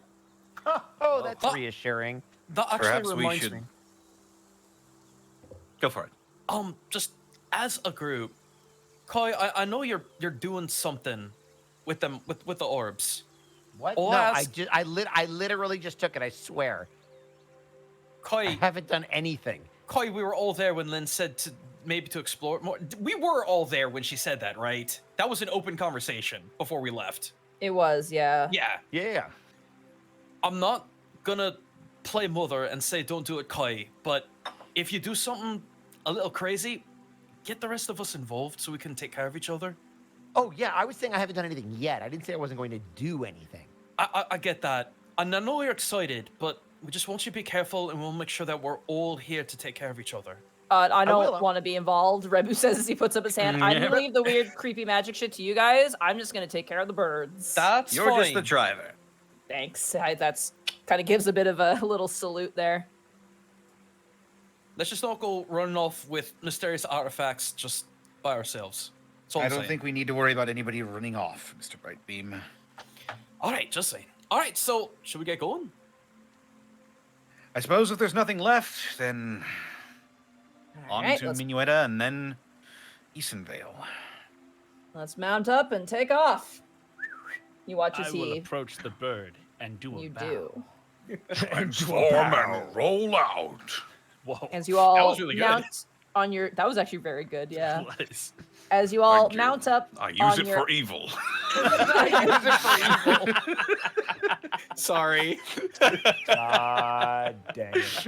[SPEAKER 8] Oh, that's reassuring.
[SPEAKER 6] That actually
[SPEAKER 4] Perhaps we
[SPEAKER 6] reminds
[SPEAKER 4] should-
[SPEAKER 6] me.
[SPEAKER 4] Go for it.
[SPEAKER 6] Just as a group, Kai, I know you're doing something with them with the orbs.
[SPEAKER 8] What?
[SPEAKER 6] Oh,
[SPEAKER 8] No,
[SPEAKER 6] ask-
[SPEAKER 8] I literally just took it. I swear. I
[SPEAKER 6] Kai,
[SPEAKER 8] haven't done anything.
[SPEAKER 6] we were all there when Lynn said to maybe to explore more. We were all there when she said that, right? That was an open conversation before we left.
[SPEAKER 2] It was, yeah.
[SPEAKER 6] Yeah.
[SPEAKER 8] Yeah.
[SPEAKER 6] I'm not gonna play mother and say don't do it, Kai, but if you do something a little crazy, get the rest of us involved so we can take care of each other.
[SPEAKER 8] Oh, yeah. I was saying I haven't done anything yet. I didn't say I wasn't going to do anything.
[SPEAKER 6] I get that. And I know you're excited, but we just want you to be careful and we'll make sure that we're all here to take care of each other.
[SPEAKER 2] I
[SPEAKER 8] will.
[SPEAKER 2] don't want to be involved, Rebu says as he puts up his hand. I'm going to leave the weird, creepy magic shit to you guys. I'm just going to take care of the birds.
[SPEAKER 6] That's
[SPEAKER 4] You're
[SPEAKER 6] fine.
[SPEAKER 4] just the driver.
[SPEAKER 2] Thanks. That's kind of gives a bit of a little salute there.
[SPEAKER 6] Let's just not go running off with mysterious artifacts just by ourselves. That's all
[SPEAKER 4] I
[SPEAKER 6] I'm
[SPEAKER 4] don't
[SPEAKER 6] saying.
[SPEAKER 4] think we need to worry about anybody running off, Mr. Brightbeam.
[SPEAKER 6] All right, just saying. All right, so should we get going?
[SPEAKER 4] I suppose if there's nothing left, then on
[SPEAKER 2] Alright,
[SPEAKER 4] to
[SPEAKER 2] let's-
[SPEAKER 4] Minueta and then Easonvale.
[SPEAKER 2] Let's mount up and take off. You watch as
[SPEAKER 9] I will
[SPEAKER 2] he.
[SPEAKER 9] approach the bird and do a
[SPEAKER 2] You
[SPEAKER 9] bow.
[SPEAKER 2] do.
[SPEAKER 5] Transform and roll out.
[SPEAKER 9] Whoa.
[SPEAKER 2] As you all
[SPEAKER 6] was really good.
[SPEAKER 2] mount on your. That was actually very good, yeah.
[SPEAKER 9] Was.
[SPEAKER 2] As you all
[SPEAKER 5] Thank you.
[SPEAKER 2] mount up.
[SPEAKER 5] I use
[SPEAKER 2] on
[SPEAKER 5] it
[SPEAKER 2] your...
[SPEAKER 5] for evil.
[SPEAKER 6] Sorry.
[SPEAKER 8] God dang it.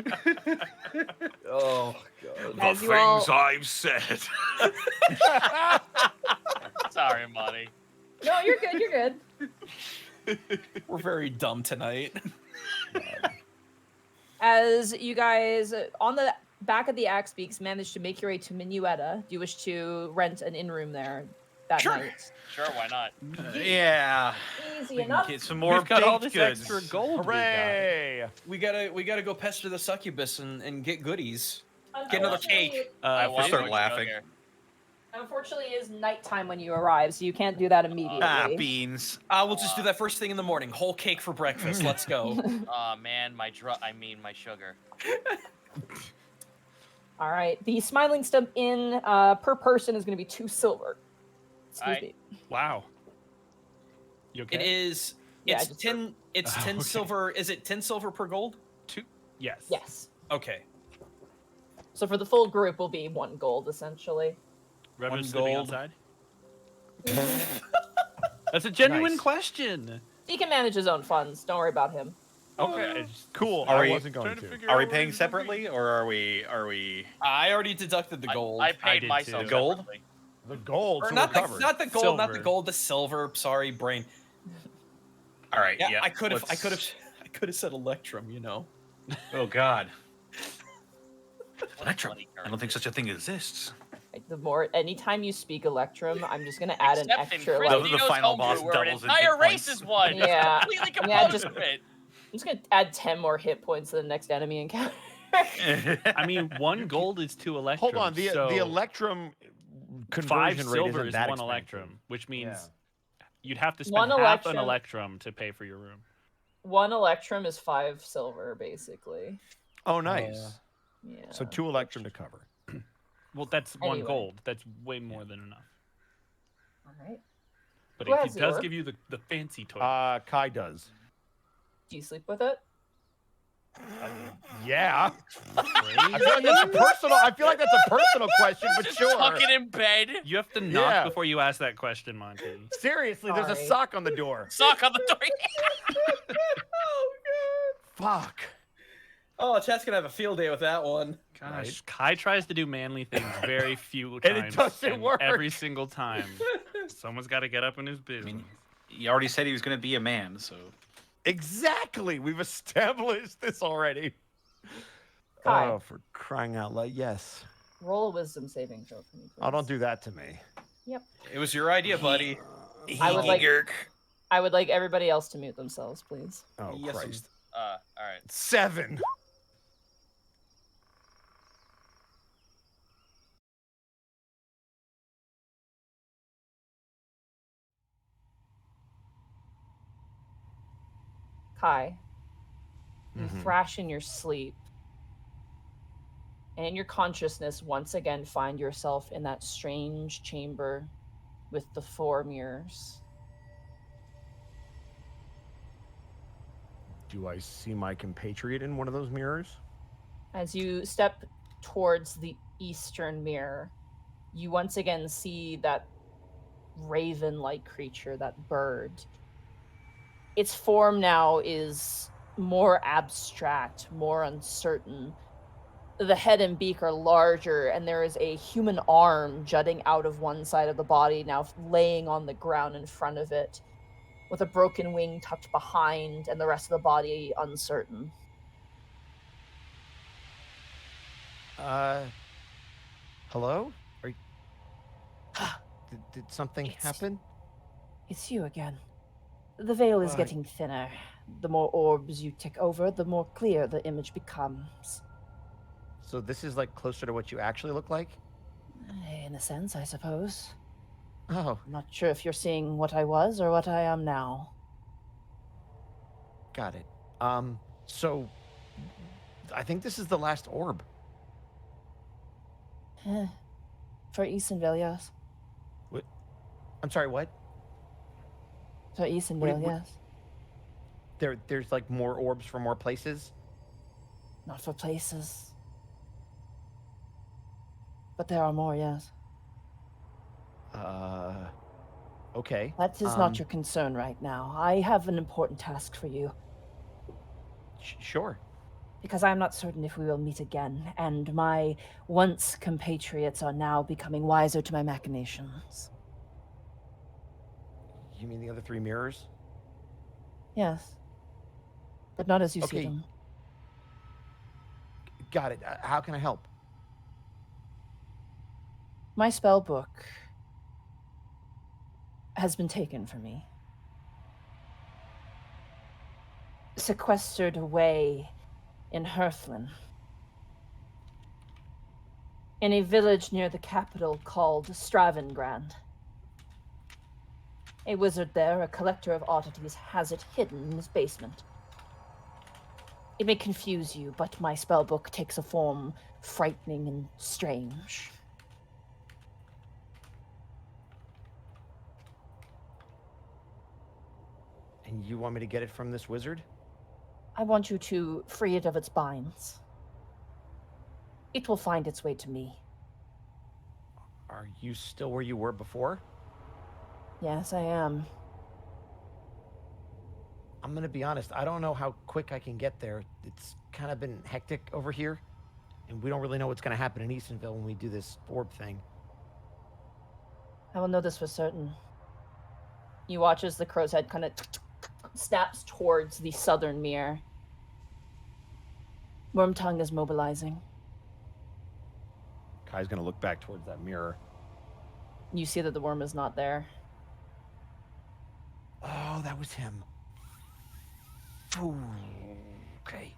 [SPEAKER 6] Oh, God.
[SPEAKER 5] The
[SPEAKER 2] As you all-
[SPEAKER 5] things I've said.
[SPEAKER 1] Sorry, Monty.
[SPEAKER 2] No, you're good. You're good.
[SPEAKER 6] We're very dumb tonight.
[SPEAKER 2] As you guys on the back of the Axe Beaks manage to make your way to Minueta, do you wish to rent an inn room there that
[SPEAKER 6] Sure.
[SPEAKER 2] night?
[SPEAKER 1] Sure, why not?
[SPEAKER 4] Yeah.
[SPEAKER 2] Easy
[SPEAKER 4] We can
[SPEAKER 2] enough.
[SPEAKER 4] get some more
[SPEAKER 3] We've got all
[SPEAKER 4] baked
[SPEAKER 3] this
[SPEAKER 4] goods.
[SPEAKER 3] extra gold.
[SPEAKER 8] Hooray!
[SPEAKER 6] We gotta go pester the succubus and get goodies. Get another
[SPEAKER 2] Unfortunately-
[SPEAKER 6] cake.
[SPEAKER 1] I
[SPEAKER 3] We
[SPEAKER 1] want
[SPEAKER 4] start
[SPEAKER 1] more
[SPEAKER 4] laughing.
[SPEAKER 1] sugar.
[SPEAKER 2] Unfortunately, it is nighttime when you arrive, so you can't do that immediately.
[SPEAKER 4] Ah, beans.
[SPEAKER 6] We'll just do that first thing in the morning. Whole cake for breakfast. Let's go.
[SPEAKER 1] Aw, man, my my sugar.
[SPEAKER 2] All right. The Smiling Stump Inn per person is going to be 2 silver. Excuse
[SPEAKER 1] Alright.
[SPEAKER 2] me.
[SPEAKER 3] Wow. You okay?
[SPEAKER 6] It is.
[SPEAKER 2] Yeah,
[SPEAKER 6] It's
[SPEAKER 2] I just-
[SPEAKER 6] 10. It's 10
[SPEAKER 3] Okay.
[SPEAKER 6] silver. Is it 10 silver per gold?
[SPEAKER 3] Yes.
[SPEAKER 2] Yes.
[SPEAKER 6] Okay.
[SPEAKER 2] So for the full group, will be 1 gold essentially.
[SPEAKER 3] Reverend
[SPEAKER 6] One
[SPEAKER 3] sleeping
[SPEAKER 6] gold.
[SPEAKER 3] outside. That's a genuine
[SPEAKER 8] Nice.
[SPEAKER 3] question.
[SPEAKER 2] He can manage his own funds. Don't worry about him.
[SPEAKER 3] Okay.
[SPEAKER 8] Cool.
[SPEAKER 4] Are
[SPEAKER 8] I
[SPEAKER 4] we-
[SPEAKER 8] wasn't going to.
[SPEAKER 4] Are we paying separately, or are we?
[SPEAKER 6] I already deducted the gold.
[SPEAKER 1] I paid
[SPEAKER 3] did
[SPEAKER 1] myself
[SPEAKER 3] too.
[SPEAKER 4] Gold?
[SPEAKER 1] separately.
[SPEAKER 8] The gold,
[SPEAKER 6] Or
[SPEAKER 8] so
[SPEAKER 6] not
[SPEAKER 8] we're
[SPEAKER 6] the
[SPEAKER 8] covered.
[SPEAKER 6] not the gold, not the
[SPEAKER 3] Silver.
[SPEAKER 6] gold, the silver. Sorry, brain.
[SPEAKER 4] All right.
[SPEAKER 6] Yeah,
[SPEAKER 4] Yeah.
[SPEAKER 6] I could have
[SPEAKER 4] let's-
[SPEAKER 6] said Electrum. You know.
[SPEAKER 4] Oh God.
[SPEAKER 1] What a
[SPEAKER 4] Electrum.
[SPEAKER 1] bloody
[SPEAKER 4] I don't think such a thing exists.
[SPEAKER 2] The more, anytime you speak Electrum, I'm just gonna add an
[SPEAKER 1] Except in
[SPEAKER 2] extra.
[SPEAKER 1] Chris
[SPEAKER 2] Like,
[SPEAKER 4] The
[SPEAKER 1] Dino's
[SPEAKER 4] final
[SPEAKER 1] homebrew,
[SPEAKER 4] boss
[SPEAKER 1] where an
[SPEAKER 4] doubles in
[SPEAKER 1] entire
[SPEAKER 4] hit
[SPEAKER 1] race
[SPEAKER 4] points.
[SPEAKER 1] is won.
[SPEAKER 2] Yeah.
[SPEAKER 1] Completely
[SPEAKER 2] Yeah,
[SPEAKER 1] composed
[SPEAKER 2] just-
[SPEAKER 1] of it.
[SPEAKER 2] I'm just gonna add 10 more hit points to the next enemy encounter.
[SPEAKER 3] I mean, 1 gold is 2 electrums.
[SPEAKER 8] Hold on. The
[SPEAKER 3] so
[SPEAKER 8] Electrum
[SPEAKER 3] 5
[SPEAKER 8] conversion rate
[SPEAKER 3] silver
[SPEAKER 8] isn't
[SPEAKER 3] is
[SPEAKER 8] that
[SPEAKER 3] 1
[SPEAKER 8] expensive.
[SPEAKER 3] electrum, which means
[SPEAKER 8] Yeah.
[SPEAKER 3] you'd have to
[SPEAKER 2] One
[SPEAKER 3] spend half an
[SPEAKER 2] electrum-
[SPEAKER 3] electrum to pay for your room.
[SPEAKER 2] 1 Electrum is 5 silver, basically.
[SPEAKER 8] Oh, nice.
[SPEAKER 2] Yeah.
[SPEAKER 8] So 2 Electrum to cover.
[SPEAKER 3] Well, that's 1
[SPEAKER 2] Anyway.
[SPEAKER 3] gold. That's way more than enough.
[SPEAKER 2] All right.
[SPEAKER 3] But
[SPEAKER 2] Who
[SPEAKER 3] it
[SPEAKER 2] has
[SPEAKER 3] does
[SPEAKER 2] your-
[SPEAKER 3] give you the fancy toy.
[SPEAKER 8] Kai does.
[SPEAKER 2] Do you sleep with it?
[SPEAKER 8] Yeah. I feel like that's a personal. I feel like that's a personal question, but
[SPEAKER 1] Just
[SPEAKER 8] sure.
[SPEAKER 1] tuck it in bed.
[SPEAKER 3] You have to knock
[SPEAKER 8] Yeah.
[SPEAKER 3] before you ask that question, Monty.
[SPEAKER 8] Seriously, there's a
[SPEAKER 2] Sorry.
[SPEAKER 8] sock on the door.
[SPEAKER 1] Sock on the door.
[SPEAKER 8] Fuck.
[SPEAKER 6] Oh, Chat's gonna have a field day with that one.
[SPEAKER 3] Gosh, Kai tries to do manly things very few
[SPEAKER 8] And
[SPEAKER 3] times.
[SPEAKER 8] it doesn't work.
[SPEAKER 3] Every single time. Someone's got to get up in his
[SPEAKER 4] I
[SPEAKER 3] business.
[SPEAKER 4] mean, he already said he was going to be a man, so.
[SPEAKER 8] Exactly. We've established this already.
[SPEAKER 2] Kai.
[SPEAKER 8] Oh, for crying out loud! Yes.
[SPEAKER 2] Roll a wisdom saving throw for me, please.
[SPEAKER 8] Oh, don't do that to me.
[SPEAKER 6] It was your idea, buddy.
[SPEAKER 2] I would like-
[SPEAKER 4] Gerk.
[SPEAKER 2] I would like everybody else to mute themselves, please.
[SPEAKER 8] Oh
[SPEAKER 6] Yes,
[SPEAKER 8] Christ.
[SPEAKER 1] All right.
[SPEAKER 8] 7.
[SPEAKER 2] Kai, You thrash in your sleep. And in your consciousness, once again, find yourself in that strange chamber with the 4 mirrors.
[SPEAKER 8] Do I see my compatriot in one of those mirrors?
[SPEAKER 2] As you step towards the eastern mirror, you once again see that raven-like creature, that bird. Its form now is more abstract, more uncertain. The head and beak are larger, and there is a human arm jutting out of one side of the body, now laying on the ground in front of it, with a broken wing tucked behind, and the rest of the body uncertain.
[SPEAKER 8] Hello? Did something happen?
[SPEAKER 2] It's you again. The veil is
[SPEAKER 8] Why?
[SPEAKER 2] getting thinner. The more orbs you tick over, the more clear the image becomes.
[SPEAKER 8] So this is like closer to what you actually look like?
[SPEAKER 2] In a sense, I suppose.
[SPEAKER 8] Oh,
[SPEAKER 2] I'm not sure if you're seeing what I was or what I am now.
[SPEAKER 8] got it. So I think this is the last orb.
[SPEAKER 2] For Easonville, yes.
[SPEAKER 8] What? I'm sorry, what?
[SPEAKER 2] For Easonville,
[SPEAKER 8] What-
[SPEAKER 2] yes.
[SPEAKER 8] There's like more orbs from more places?
[SPEAKER 2] Not for places. But there are more, yes.
[SPEAKER 8] Okay.
[SPEAKER 2] That is not your concern right now. I have an important task for you.
[SPEAKER 8] Sure.
[SPEAKER 2] Because I am not certain if we will meet again, and my once compatriots are now becoming wiser to my machinations.
[SPEAKER 8] You mean the other 3 mirrors?
[SPEAKER 2] Yes. But not as you see
[SPEAKER 8] Okay.
[SPEAKER 2] them.
[SPEAKER 8] Got it. How can I help?
[SPEAKER 2] My spell book has been taken from me. Sequestered away in Herflin. In a village near the capital called Stravengrand. A wizard there, a collector of oddities, has it hidden in his basement. It may confuse you, but my spellbook takes a form frightening and strange.
[SPEAKER 8] And you want me to get it from this wizard?
[SPEAKER 2] I want you to free it of its binds. It will find its way to me.
[SPEAKER 8] Are you still where you were before?
[SPEAKER 2] Yes, I am.
[SPEAKER 8] I'm gonna be honest, I don't know how quick I can get there. It's kind of been hectic over here, and we don't really know what's gonna happen in Eastonville when we do this orb thing.
[SPEAKER 2] I will know this for certain. You watch as the crow's head kind of snaps towards the southern mirror. Wormtongue is mobilizing.
[SPEAKER 8] Kai's gonna look back towards that mirror.
[SPEAKER 2] You see that the worm is not there.
[SPEAKER 8] Oh, that was him. Ooh, okay.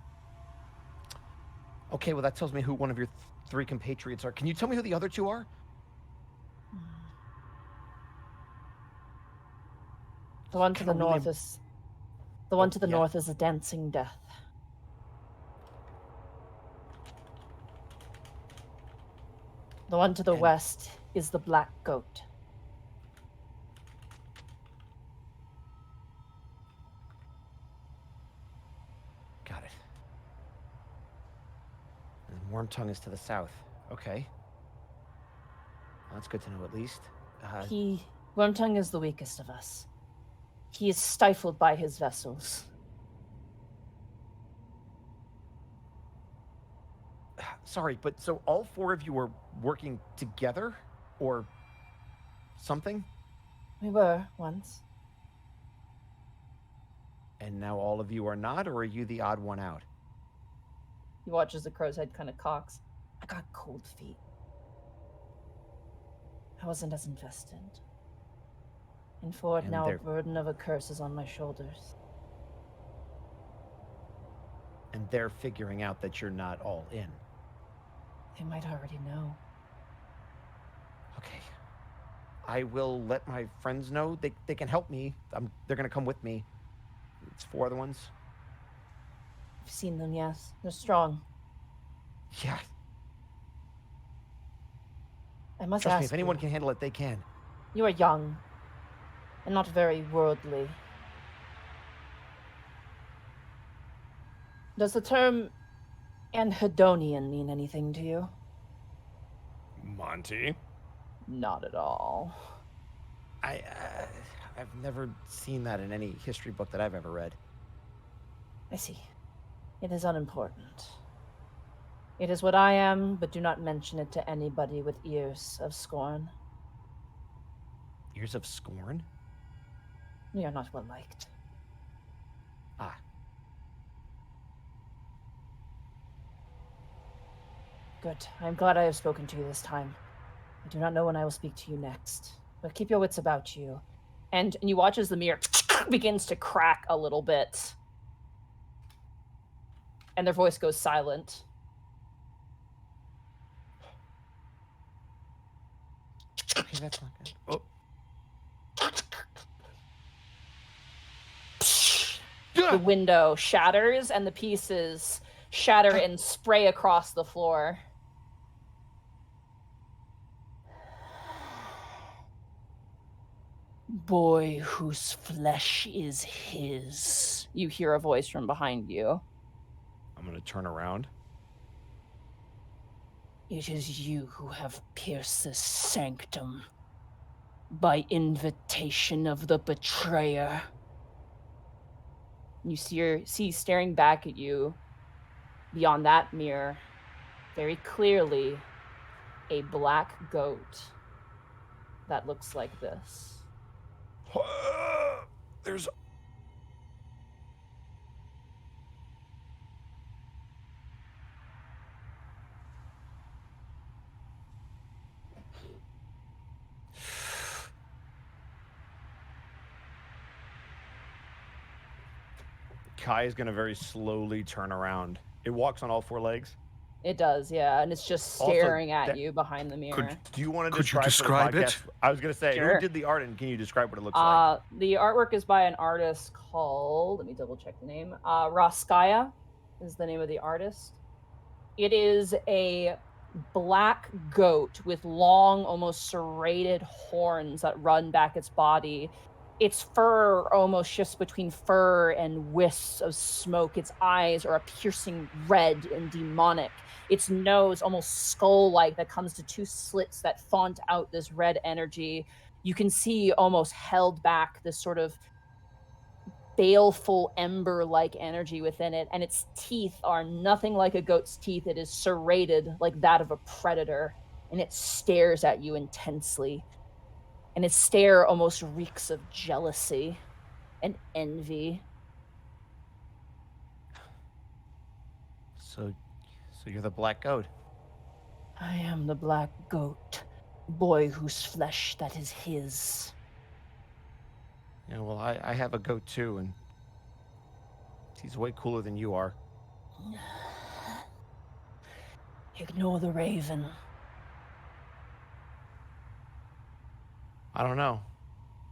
[SPEAKER 8] Okay, well that tells me who one of your 3 compatriots are. Can you tell me who the other 2 are?
[SPEAKER 2] The one to the
[SPEAKER 8] Kinda really-
[SPEAKER 2] north is... The one to the
[SPEAKER 8] yeah.
[SPEAKER 2] north is a dancing death. The one to the
[SPEAKER 8] And-
[SPEAKER 2] west is the black goat.
[SPEAKER 8] Got it. And Wormtongue is to the south. Okay. Well, that's good to know at least.
[SPEAKER 2] Wormtongue is the weakest of us. He is stifled by his vessels.
[SPEAKER 8] Sorry, but so all 4 of you are working together? Or something?
[SPEAKER 2] We were, once.
[SPEAKER 8] And now all of you are not, or are you the odd one out?
[SPEAKER 2] He watches the crow's head kind of cocks. I got cold feet. I wasn't as invested. And for it
[SPEAKER 8] And
[SPEAKER 2] now, a
[SPEAKER 8] they're-
[SPEAKER 2] burden of a curse is on my shoulders.
[SPEAKER 8] And they're figuring out that you're not all in.
[SPEAKER 2] They might already know.
[SPEAKER 8] Okay. I will let my friends know. They can help me. They're going to come with me. It's 4 other ones.
[SPEAKER 2] I've seen them, yes. They're strong.
[SPEAKER 8] Yeah.
[SPEAKER 2] I must
[SPEAKER 8] Trust
[SPEAKER 2] ask
[SPEAKER 8] me, if anyone
[SPEAKER 2] you,
[SPEAKER 8] can handle it, they can.
[SPEAKER 2] you are young and not very worldly. Does the term anhedonian mean anything to you?
[SPEAKER 5] Monty?
[SPEAKER 2] Not at all.
[SPEAKER 8] I've never seen that in any history book that I've ever read.
[SPEAKER 2] I see. It is unimportant. It is what I am, but do not mention it to anybody with ears of scorn.
[SPEAKER 8] Ears of scorn?
[SPEAKER 2] We are not well liked.
[SPEAKER 8] Ah.
[SPEAKER 2] Good. I am glad I have spoken to you this time. I do not know when I will speak to you next, but keep your wits about you. And you watch as the mirror begins to crack a little bit. And their voice goes silent.
[SPEAKER 8] Okay, that's not good. Oh.
[SPEAKER 2] The window shatters and the pieces shatter and spray across the floor. Boy whose flesh is his. You hear a voice from behind you.
[SPEAKER 5] I'm gonna turn around.
[SPEAKER 2] It is you who have pierced the sanctum by invitation of the betrayer. You see staring back at you beyond that mirror, very clearly, a black goat that looks like this.
[SPEAKER 5] There's... Kai is gonna very slowly turn around. It walks on all four legs.
[SPEAKER 2] It does, yeah, and it's just
[SPEAKER 5] Also,
[SPEAKER 2] staring at
[SPEAKER 5] that-
[SPEAKER 2] you behind the mirror.
[SPEAKER 5] Do you want to
[SPEAKER 10] Could you
[SPEAKER 5] describe for the
[SPEAKER 10] describe it?
[SPEAKER 5] podcast? I was gonna say,
[SPEAKER 2] Sure.
[SPEAKER 5] who did the art, and can you describe what it looks like?
[SPEAKER 2] The artwork is by an artist called, let me double check the name, Roskaya is the name of the artist. It is a black goat with long, almost serrated horns that run back its body. Its fur almost shifts between fur and wisps of smoke. Its eyes are a piercing red and demonic. Its nose almost skull-like that comes to two slits that font out this red energy. You can see almost held back this sort of baleful ember-like energy within it, and its teeth are nothing like a goat's teeth. It is serrated like that of a predator, and it stares at you intensely. And its stare almost reeks of jealousy and envy.
[SPEAKER 8] So you're the black goat.
[SPEAKER 2] I am the black goat, boy whose flesh that is his.
[SPEAKER 8] Yeah, well, I have a goat too, and he's way cooler than you are.
[SPEAKER 2] Ignore the raven.
[SPEAKER 8] I don't know.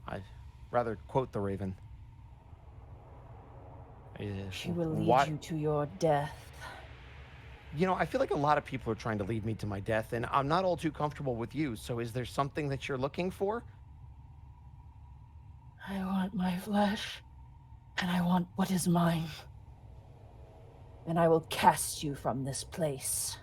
[SPEAKER 8] I'd rather quote the raven.
[SPEAKER 2] She will lead
[SPEAKER 8] What?
[SPEAKER 2] you to your death.
[SPEAKER 8] You know, I feel like a lot of people are trying to lead me to my death, and I'm not all too comfortable with you, so is there something that you're looking for?
[SPEAKER 2] I want my flesh, and I want what is mine. And I will cast you from this place.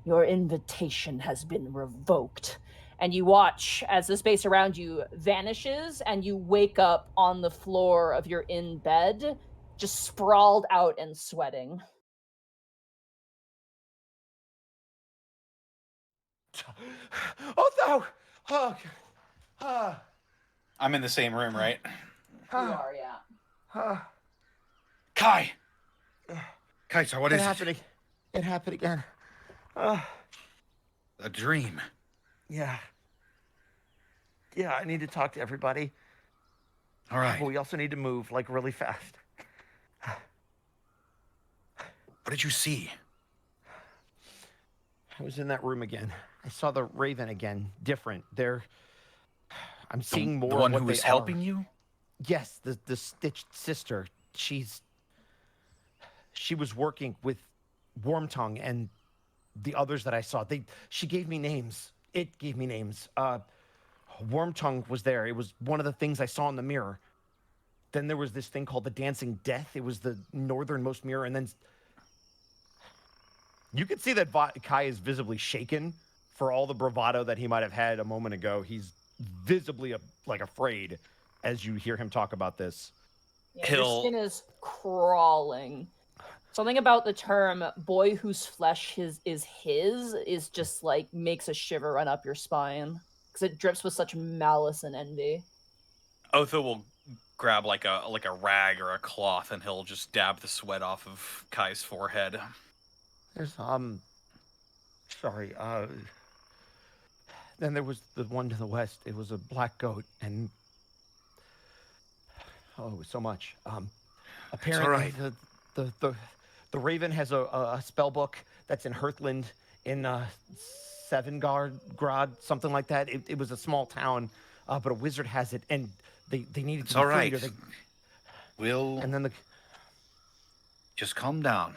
[SPEAKER 2] Your invitation has been revoked. And you watch as the space around you vanishes, and you wake up on the floor of your in bed, just sprawled out and sweating.
[SPEAKER 8] Oh, no! Oh,
[SPEAKER 4] I'm in the same room, right?
[SPEAKER 2] You are, yeah.
[SPEAKER 4] Kai! Kai, so what is it?
[SPEAKER 8] It happened again.
[SPEAKER 4] A dream.
[SPEAKER 8] Yeah. Yeah, I need to talk to everybody.
[SPEAKER 4] All right.
[SPEAKER 8] But we also need to move, like, really fast.
[SPEAKER 4] What did you see?
[SPEAKER 8] I was in that room again. I saw the raven again. Different. I'm seeing more
[SPEAKER 4] The one
[SPEAKER 8] of what
[SPEAKER 4] who
[SPEAKER 8] they
[SPEAKER 4] was helping
[SPEAKER 8] are.
[SPEAKER 4] you?
[SPEAKER 8] Yes, the stitched sister. She's she was working with Wormtongue and the others that I saw. She gave me names. It gave me names. Wormtongue was there. It was one of the things I saw in the mirror. Then there was this thing called the Dancing Death. It was the northernmost mirror, and then you could see that Kai is visibly shaken for all the bravado that he might have had a moment ago. He's visibly like afraid as you hear him talk about this.
[SPEAKER 2] Yeah, your skin is crawling. Something about the term "boy whose flesh is his" is just like makes a shiver run up your spine because it drips with such malice and envy.
[SPEAKER 4] Otho will grab like a rag or a cloth, and he'll just dab the sweat off of Kai's forehead.
[SPEAKER 8] There's sorry. Then there was the one to the west. It was a black goat, and it was so much. Apparently, the Raven has a spell book that's in Hearthland in Sevengard, something like that. It was a small town, but a wizard has it, and they needed to.
[SPEAKER 4] It's all right.
[SPEAKER 11] We'll
[SPEAKER 8] and then
[SPEAKER 11] just calm down.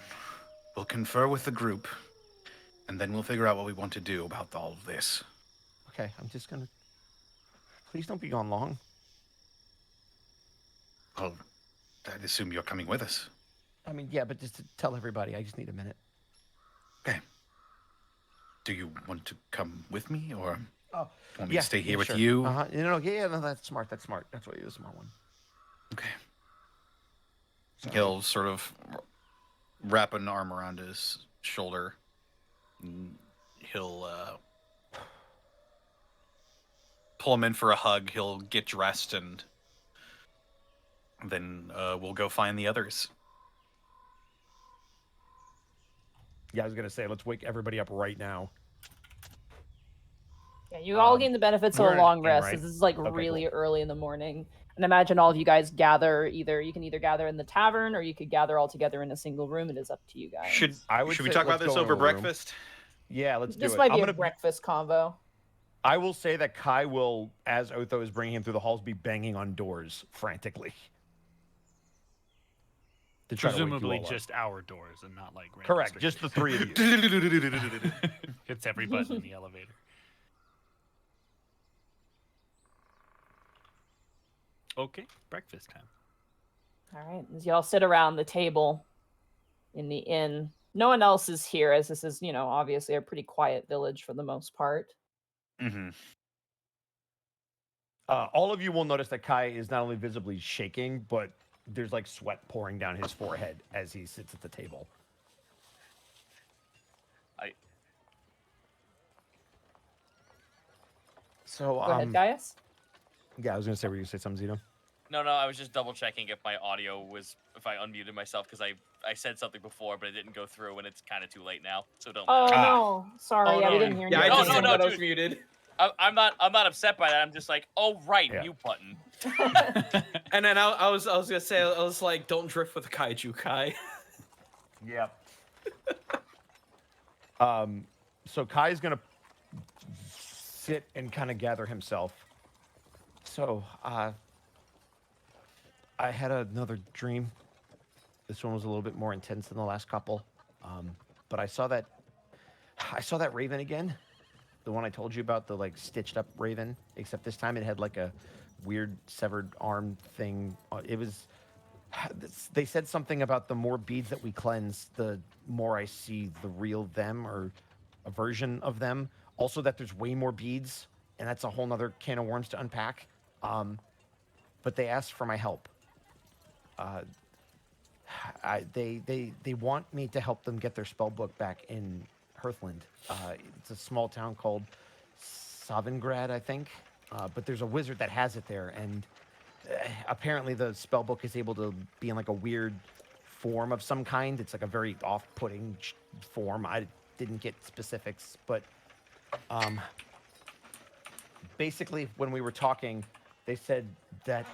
[SPEAKER 11] We'll confer with the group, and then we'll figure out what we want to do about all of this.
[SPEAKER 8] Okay, I'm just gonna. Please don't be gone long.
[SPEAKER 11] Well, I'd assume you're coming with us.
[SPEAKER 8] I mean, yeah, but just to tell everybody, I just need a minute.
[SPEAKER 11] Okay. Do you want to come with me, or want me
[SPEAKER 8] Yeah,
[SPEAKER 11] to stay here with
[SPEAKER 8] sure.
[SPEAKER 11] you?
[SPEAKER 8] No, that's smart. That's smart. That's what you're the smart one.
[SPEAKER 11] Okay.
[SPEAKER 4] He'll sort of wrap an arm around his shoulder. And he'll pull him in for a hug. He'll get dressed, and then we'll go find the others.
[SPEAKER 8] Yeah, I was gonna say, let's wake everybody up right now.
[SPEAKER 2] Yeah, you all gain the benefits of a long rest.
[SPEAKER 8] right?
[SPEAKER 2] This is like
[SPEAKER 8] Okay,
[SPEAKER 2] really early in the morning. And imagine all of you guys gather you can either gather in the tavern or you could gather all together in a single room. It is up to you guys.
[SPEAKER 4] Should we
[SPEAKER 8] say
[SPEAKER 4] talk about
[SPEAKER 8] let's
[SPEAKER 4] this
[SPEAKER 8] go
[SPEAKER 4] over
[SPEAKER 8] in a room.
[SPEAKER 4] breakfast?
[SPEAKER 8] Yeah, let's do
[SPEAKER 2] This
[SPEAKER 8] it.
[SPEAKER 2] might be
[SPEAKER 8] I'm
[SPEAKER 2] a breakfast convo.
[SPEAKER 8] I will say that Kai will, as Otho is bringing him through the halls, be banging on doors frantically. To try to wake you
[SPEAKER 3] Presumably
[SPEAKER 8] all up.
[SPEAKER 3] just our doors and not like random
[SPEAKER 8] Correct, just the three of you.
[SPEAKER 3] Hits every button in the elevator. Okay, breakfast time.
[SPEAKER 2] All right, as y'all sit around the table in the inn, no one else is here, as this is, obviously a pretty quiet village for the most part.
[SPEAKER 4] Mm-hmm.
[SPEAKER 8] All of you will notice that Kai is not only visibly shaking, but there's like sweat pouring down his forehead as he sits at the table. So,
[SPEAKER 2] Go ahead, Gaius.
[SPEAKER 8] Yeah, I was gonna say, were you gonna say something, Zito?
[SPEAKER 1] No, I was just double checking if my audio was, if I unmuted myself, because I said something before, but it didn't go through, and it's kind of too late now, so don't.
[SPEAKER 2] Oh no, sorry,
[SPEAKER 1] Oh,
[SPEAKER 2] yeah, we
[SPEAKER 1] no.
[SPEAKER 2] didn't hear
[SPEAKER 6] Yeah, I
[SPEAKER 2] you.
[SPEAKER 6] just
[SPEAKER 1] No,
[SPEAKER 6] said that I was
[SPEAKER 1] dude.
[SPEAKER 6] muted.
[SPEAKER 1] I'm not upset by that. I'm just like, oh right,
[SPEAKER 8] Yeah.
[SPEAKER 1] mute button.
[SPEAKER 6] And then I was gonna say, I was like, don't drift with kaiju, Kai.
[SPEAKER 8] Yep. So Kai's gonna sit and kind of gather himself. So, I had another dream. This one was a little bit more intense than the last couple. But I saw that raven again. The one I told you about, the like stitched up raven, except this time it had like a weird severed arm thing. They said something about the more beads that we cleanse, the more I see the real them or a version of them. Also that there's way more beads, and that's a whole nother can of worms to unpack. But they asked for my help. They want me to help them get their spell book back in Hearthland. It's a small town called Savengrad, I think. But there's a wizard that has it there, and apparently the spell book is able to be in like a weird form of some kind. It's like a very off-putting form. I didn't get specifics, but basically when we were talking, they said that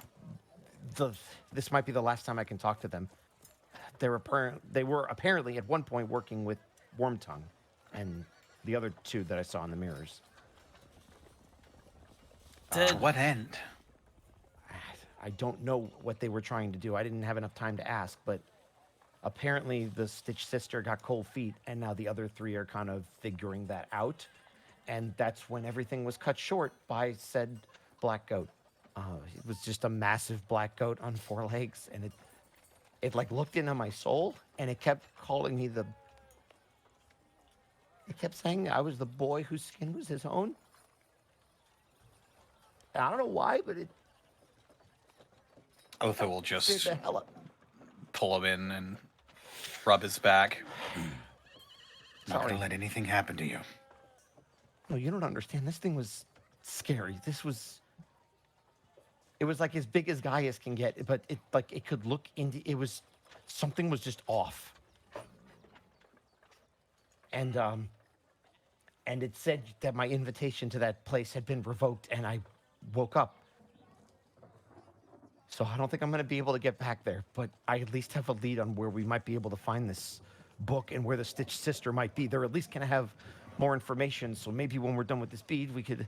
[SPEAKER 8] this might be the last time I can talk to them. They were apparently at one point working with Wormtongue and the other two that I saw in the mirrors.
[SPEAKER 11] To what end?
[SPEAKER 8] I don't know what they were trying to do. I didn't have enough time to ask, but Apparently, the Stitch sister got cold feet, and now the other three are kind of figuring that out. And that's when everything was cut short by said black goat. It was just a massive black goat on 4 legs, and it like looked into my soul, and it kept calling me the. It kept saying I was the boy whose skin was his own. And I don't know why, but it
[SPEAKER 11] Otho will
[SPEAKER 8] scared
[SPEAKER 11] just
[SPEAKER 8] the hell up.
[SPEAKER 11] pull him in and rub his back. Not
[SPEAKER 8] Sorry.
[SPEAKER 11] gonna let anything happen to you.
[SPEAKER 8] No, you don't understand. This thing was scary. It was like as big as Gaius can get, but it could look into. Something was just off. And it said that my invitation to that place had been revoked, and I woke up. So I don't think I'm going to be able to get back there, but I at least have a lead on where we might be able to find this book and where the Stitch sister might be. They're at least going to have more information, so maybe when we're done with this bead, we could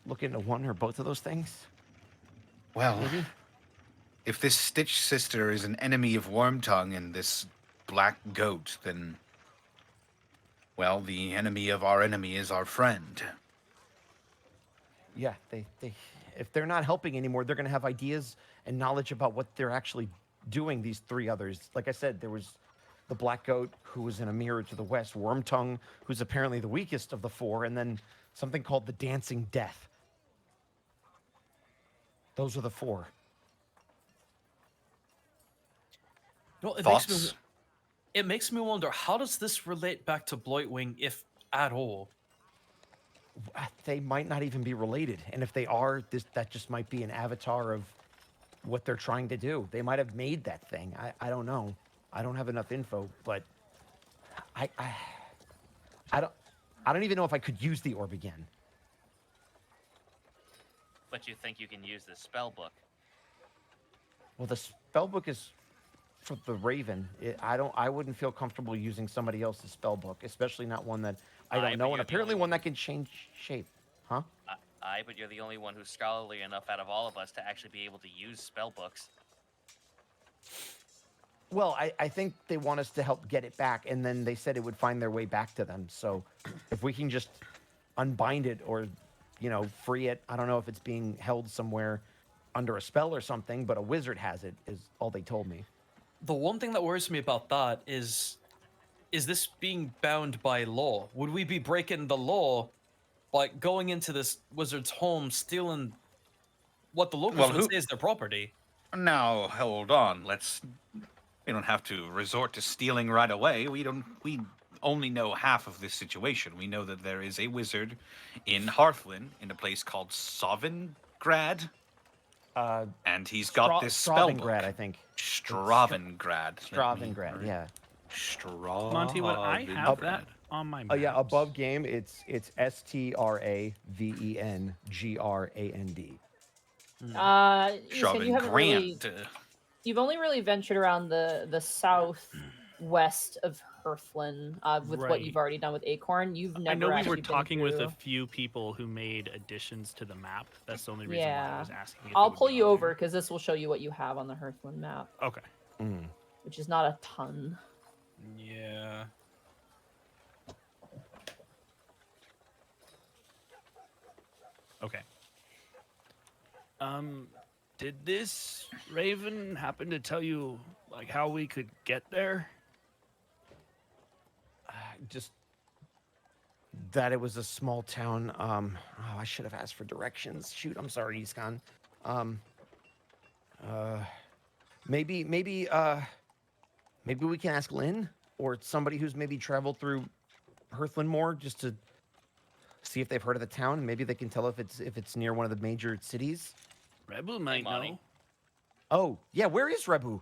[SPEAKER 8] look into one or both of those things.
[SPEAKER 11] Well,
[SPEAKER 8] Maybe?
[SPEAKER 11] if this Stitch sister is an enemy of Wormtongue and this black goat, then, well, the enemy of our enemy is our friend.
[SPEAKER 8] Yeah, they if they're not helping anymore, they're going to have ideas and knowledge about what they're actually doing, these 3 others. Like I said, there was the black goat, who was in a mirror to the west, Wormtongue, who's apparently the weakest of the 4, and then something called the Dancing Death. Those are the 4.
[SPEAKER 6] Well,
[SPEAKER 11] Thoughts?
[SPEAKER 6] it makes me wonder, how does this relate back to Blightwing, if at all?
[SPEAKER 8] They might not even be related, and if they are, that just might be an avatar of what they're trying to do. They might have made that thing. I don't know. I don't have enough info, but I don't even know if I could use the orb again.
[SPEAKER 1] But you think you can use the spell book?
[SPEAKER 8] Well, the spell book is for the Raven. I wouldn't feel comfortable using somebody else's spell book, especially not one that I
[SPEAKER 1] Aye,
[SPEAKER 8] don't
[SPEAKER 1] but
[SPEAKER 8] know,
[SPEAKER 1] you're
[SPEAKER 8] and
[SPEAKER 1] the
[SPEAKER 8] apparently
[SPEAKER 1] only
[SPEAKER 8] one
[SPEAKER 1] one.
[SPEAKER 8] that can change shape. Huh?
[SPEAKER 1] Aye, but you're the only one who's scholarly enough out of all of us to actually be able to use spell books.
[SPEAKER 8] Well, I think they want us to help get it back, and then they said it would find their way back to them. So if we can just unbind it or, free it, I don't know if it's being held somewhere under a spell or something, but a wizard has it, is all they told me.
[SPEAKER 6] The one thing that worries me about that is this being bound by law? Would we be breaking the law by going into this wizard's home, stealing what the locals would say is their property?
[SPEAKER 11] Now, hold on. We don't have to resort to stealing right away. We only know half of this situation. We know that there is a wizard in Hearthland in a place called Sovingrad. And he's got this spell book.
[SPEAKER 8] Stravingrad, I think.
[SPEAKER 11] Stravingrad.
[SPEAKER 8] Stravingrad, yeah.
[SPEAKER 11] Stravingrad.
[SPEAKER 3] Monty, would I have that on my map?
[SPEAKER 8] Oh yeah, above game, it's STRAVENGRAND.
[SPEAKER 2] You've only really ventured around the southwest of Hearthland with what you've already done with Acorn. You've never.
[SPEAKER 3] I know we
[SPEAKER 2] actually
[SPEAKER 3] were
[SPEAKER 2] been
[SPEAKER 3] talking with a
[SPEAKER 2] through-
[SPEAKER 3] few people who made additions to the map. That's the only reason why I was asking. If it
[SPEAKER 2] I'll
[SPEAKER 3] would
[SPEAKER 2] pull
[SPEAKER 3] be
[SPEAKER 2] you
[SPEAKER 3] on
[SPEAKER 2] over because this will show you what you have on the Hearthland map.
[SPEAKER 3] Okay.
[SPEAKER 2] Which is not a ton.
[SPEAKER 6] Yeah.
[SPEAKER 3] Okay. Did this Raven happen to tell you like how we could get there?
[SPEAKER 8] Just that it was a small town. I should have asked for directions. Shoot, I'm sorry, Iskan. Maybe we can ask Lynn or somebody who's maybe traveled through Hearthland more, just to see if they've heard of the town. Maybe they can tell if it's near one of the major cities.
[SPEAKER 3] Rebu might know.
[SPEAKER 8] Oh yeah, where is Rebu?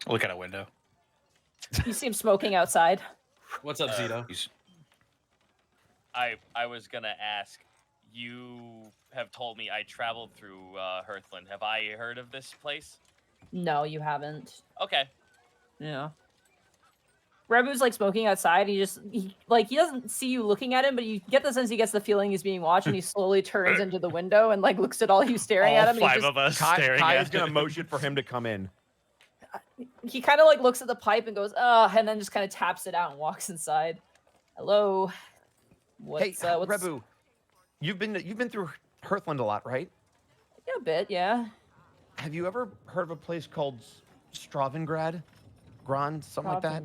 [SPEAKER 11] Look at a window.
[SPEAKER 2] You see him smoking outside.
[SPEAKER 6] What's up, Zito?
[SPEAKER 1] I was gonna ask. You have told me I traveled through Hearthland. Have I heard of this place?
[SPEAKER 2] No, you haven't.
[SPEAKER 1] Okay.
[SPEAKER 2] Yeah. Rebu's like smoking outside. He doesn't see you looking at him, but you get the sense he gets the feeling he's being watched, and he slowly turns into the window and like looks at all you staring
[SPEAKER 3] All
[SPEAKER 2] at him. And
[SPEAKER 3] five of us staring
[SPEAKER 8] Kai
[SPEAKER 3] at
[SPEAKER 8] is gonna
[SPEAKER 3] him.
[SPEAKER 8] motion for him to come in.
[SPEAKER 2] he kind of like looks at the pipe and goes, and then just kind of taps it out and walks inside. Hello. What's
[SPEAKER 8] Hey, Rebu, you've been through Hearthland a lot, right?
[SPEAKER 2] Yeah, a bit, yeah.
[SPEAKER 8] Have you ever heard of a place called Stravengrad? Grand, something like that?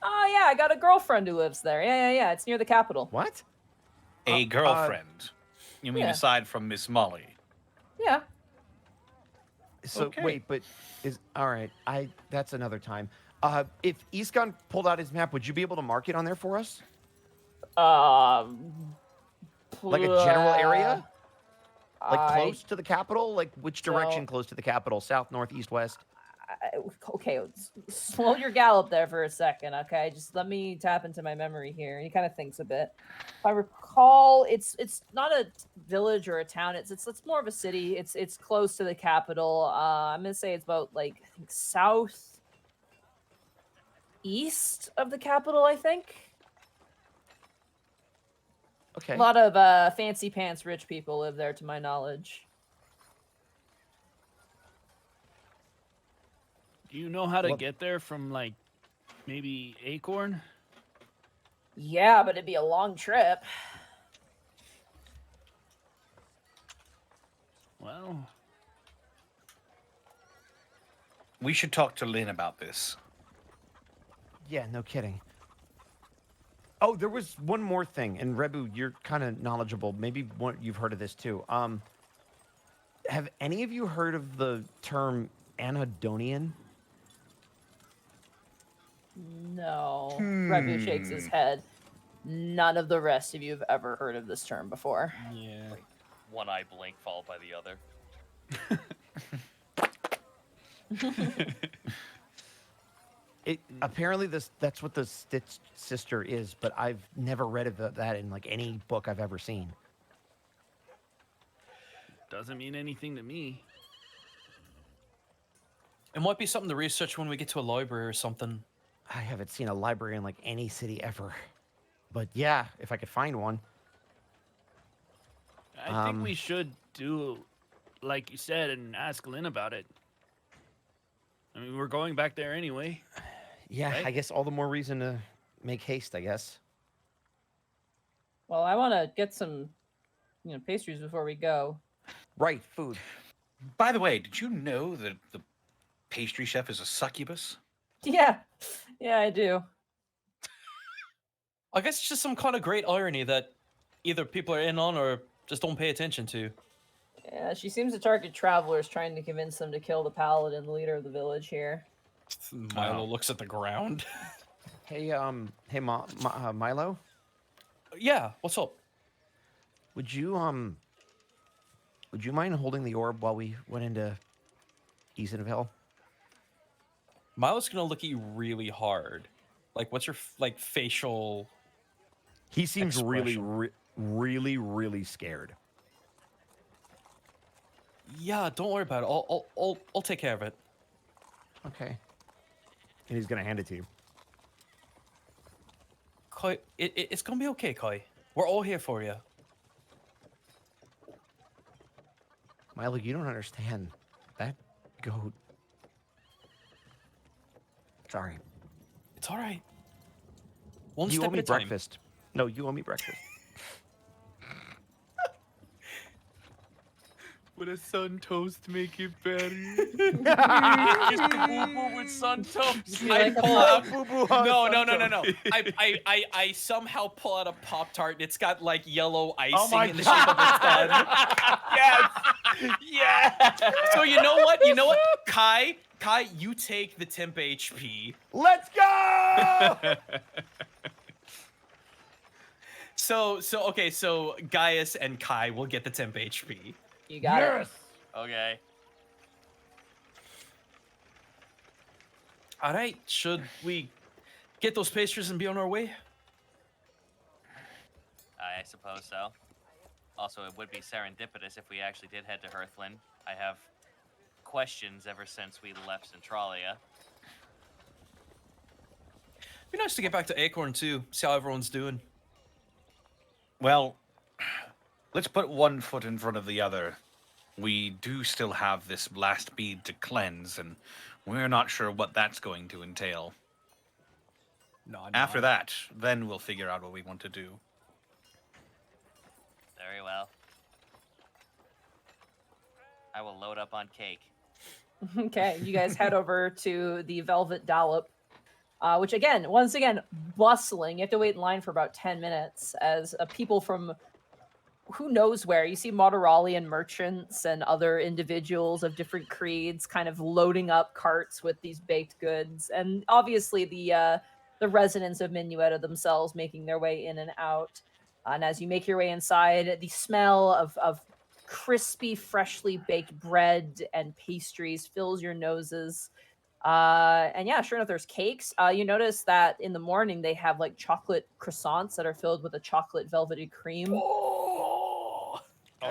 [SPEAKER 2] Oh yeah, I got a girlfriend who lives there. Yeah. It's near the capital.
[SPEAKER 8] What?
[SPEAKER 11] A girlfriend. You mean
[SPEAKER 2] yeah.
[SPEAKER 11] aside from Miss Molly?
[SPEAKER 2] Yeah.
[SPEAKER 8] So
[SPEAKER 11] Okay.
[SPEAKER 8] wait, but all right. That's another time. If Iskan pulled out his map, would you be able to mark it on there for us? Like a general area? Like close to the capital? Like which direction close to the capital? South, north, east, west?
[SPEAKER 2] Okay, slow your gallop there for a second, okay? Just let me tap into my memory here. He kind of thinks a bit. If I recall, it's not a village or a town. It's more of a city. It's close to the capital. I'm gonna say it's about like I think south east of the capital. I think.
[SPEAKER 8] Okay.
[SPEAKER 2] A lot of fancy pants rich people live there, to my knowledge.
[SPEAKER 9] Do you know how to get there from, like, maybe Acorn?
[SPEAKER 2] Yeah, but it'd be a long trip.
[SPEAKER 9] Well,
[SPEAKER 11] We should talk to Lynn about this.
[SPEAKER 8] Yeah, no kidding. Oh, there was one more thing, and Rebu, you're kind of knowledgeable. Maybe you've heard of this too. Have any of you heard of the term anhedonian?
[SPEAKER 2] No. Rebu shakes his head. None of the rest of you have ever heard of this term before.
[SPEAKER 6] Yeah.
[SPEAKER 1] One eye blink followed by the other.
[SPEAKER 8] Apparently that's what the Stitch sister is, but I've never read of that in like any book I've ever seen.
[SPEAKER 9] doesn't mean anything to me.
[SPEAKER 6] It might be something to research when we get to a library or something.
[SPEAKER 8] I haven't seen a library in like any city ever. But yeah, if I could find one.
[SPEAKER 9] I think we should do, like you said, and ask Lynn about it. I mean, we're going back there anyway.
[SPEAKER 8] Yeah,
[SPEAKER 9] Right?
[SPEAKER 8] I guess all the more reason to make haste, I guess.
[SPEAKER 2] Well, I want to get some, pastries before we go.
[SPEAKER 8] Right, food.
[SPEAKER 11] By the way, did you know that the pastry chef is a succubus?
[SPEAKER 2] Yeah, I do.
[SPEAKER 6] I guess it's just some kind of great irony that either people are in on or just don't pay attention to.
[SPEAKER 2] Yeah, she seems to target travelers, trying to convince them to kill the paladin, the leader of the village here.
[SPEAKER 6] Milo looks at the ground.
[SPEAKER 8] Hey, Milo,
[SPEAKER 6] Yeah, what's up?
[SPEAKER 8] would you mind holding the orb while we went into Age of Etheal?
[SPEAKER 6] Milo's gonna look at you really hard. Like, what's your facial?
[SPEAKER 8] He seems
[SPEAKER 6] expression?
[SPEAKER 8] really scared.
[SPEAKER 6] Yeah, don't worry about it. I'll take care of it.
[SPEAKER 8] Okay. And he's gonna hand it to you.
[SPEAKER 6] Kai, it's gonna be okay, Kai. We're all here for you.
[SPEAKER 8] Milo, you don't understand. That goat. Sorry.
[SPEAKER 6] It's all right. One
[SPEAKER 8] You
[SPEAKER 6] step
[SPEAKER 8] owe me
[SPEAKER 6] at a time.
[SPEAKER 8] breakfast. No, you owe me breakfast.
[SPEAKER 10] Would a sun toast make it better?
[SPEAKER 1] Just boo with sun toast.
[SPEAKER 6] I pull out. No. I somehow pull out a Pop-Tart and it's got like yellow icing in the shape of its head.
[SPEAKER 1] Yes.
[SPEAKER 6] So you know what? Kai, you take the temp HP.
[SPEAKER 8] Let's go!
[SPEAKER 6] So Gaius and Kai will get the temp HP.
[SPEAKER 2] You got it.
[SPEAKER 1] Okay.
[SPEAKER 6] All right, should we get those pastries and be on our way?
[SPEAKER 1] I suppose so. Also, it would be serendipitous if we actually did head to Hearthland. I have questions ever since we left Centralia.
[SPEAKER 6] Be nice to get back to Acorn too. See how everyone's doing.
[SPEAKER 11] Well, let's put one foot in front of the other. We do still have this last bead to cleanse, and we're not sure what that's going to entail.
[SPEAKER 6] No,
[SPEAKER 11] After that, then we'll figure out what we want to do.
[SPEAKER 1] Very well. I will load up on cake.
[SPEAKER 2] Okay, you guys head over to the Velvet Dollop, which once again, bustling. You have to wait in line for about 10 minutes as people from who knows where. You see Motoralian merchants and other individuals of different creeds kind of loading up carts with these baked goods, and obviously the residents of Minueta themselves making their way in and out. And as you make your way inside, the smell of crispy, freshly baked bread and pastries fills your noses. And yeah, sure enough, there's cakes. You notice that in the morning they have like chocolate croissants that are filled with a chocolate velvety cream.
[SPEAKER 5] Oh,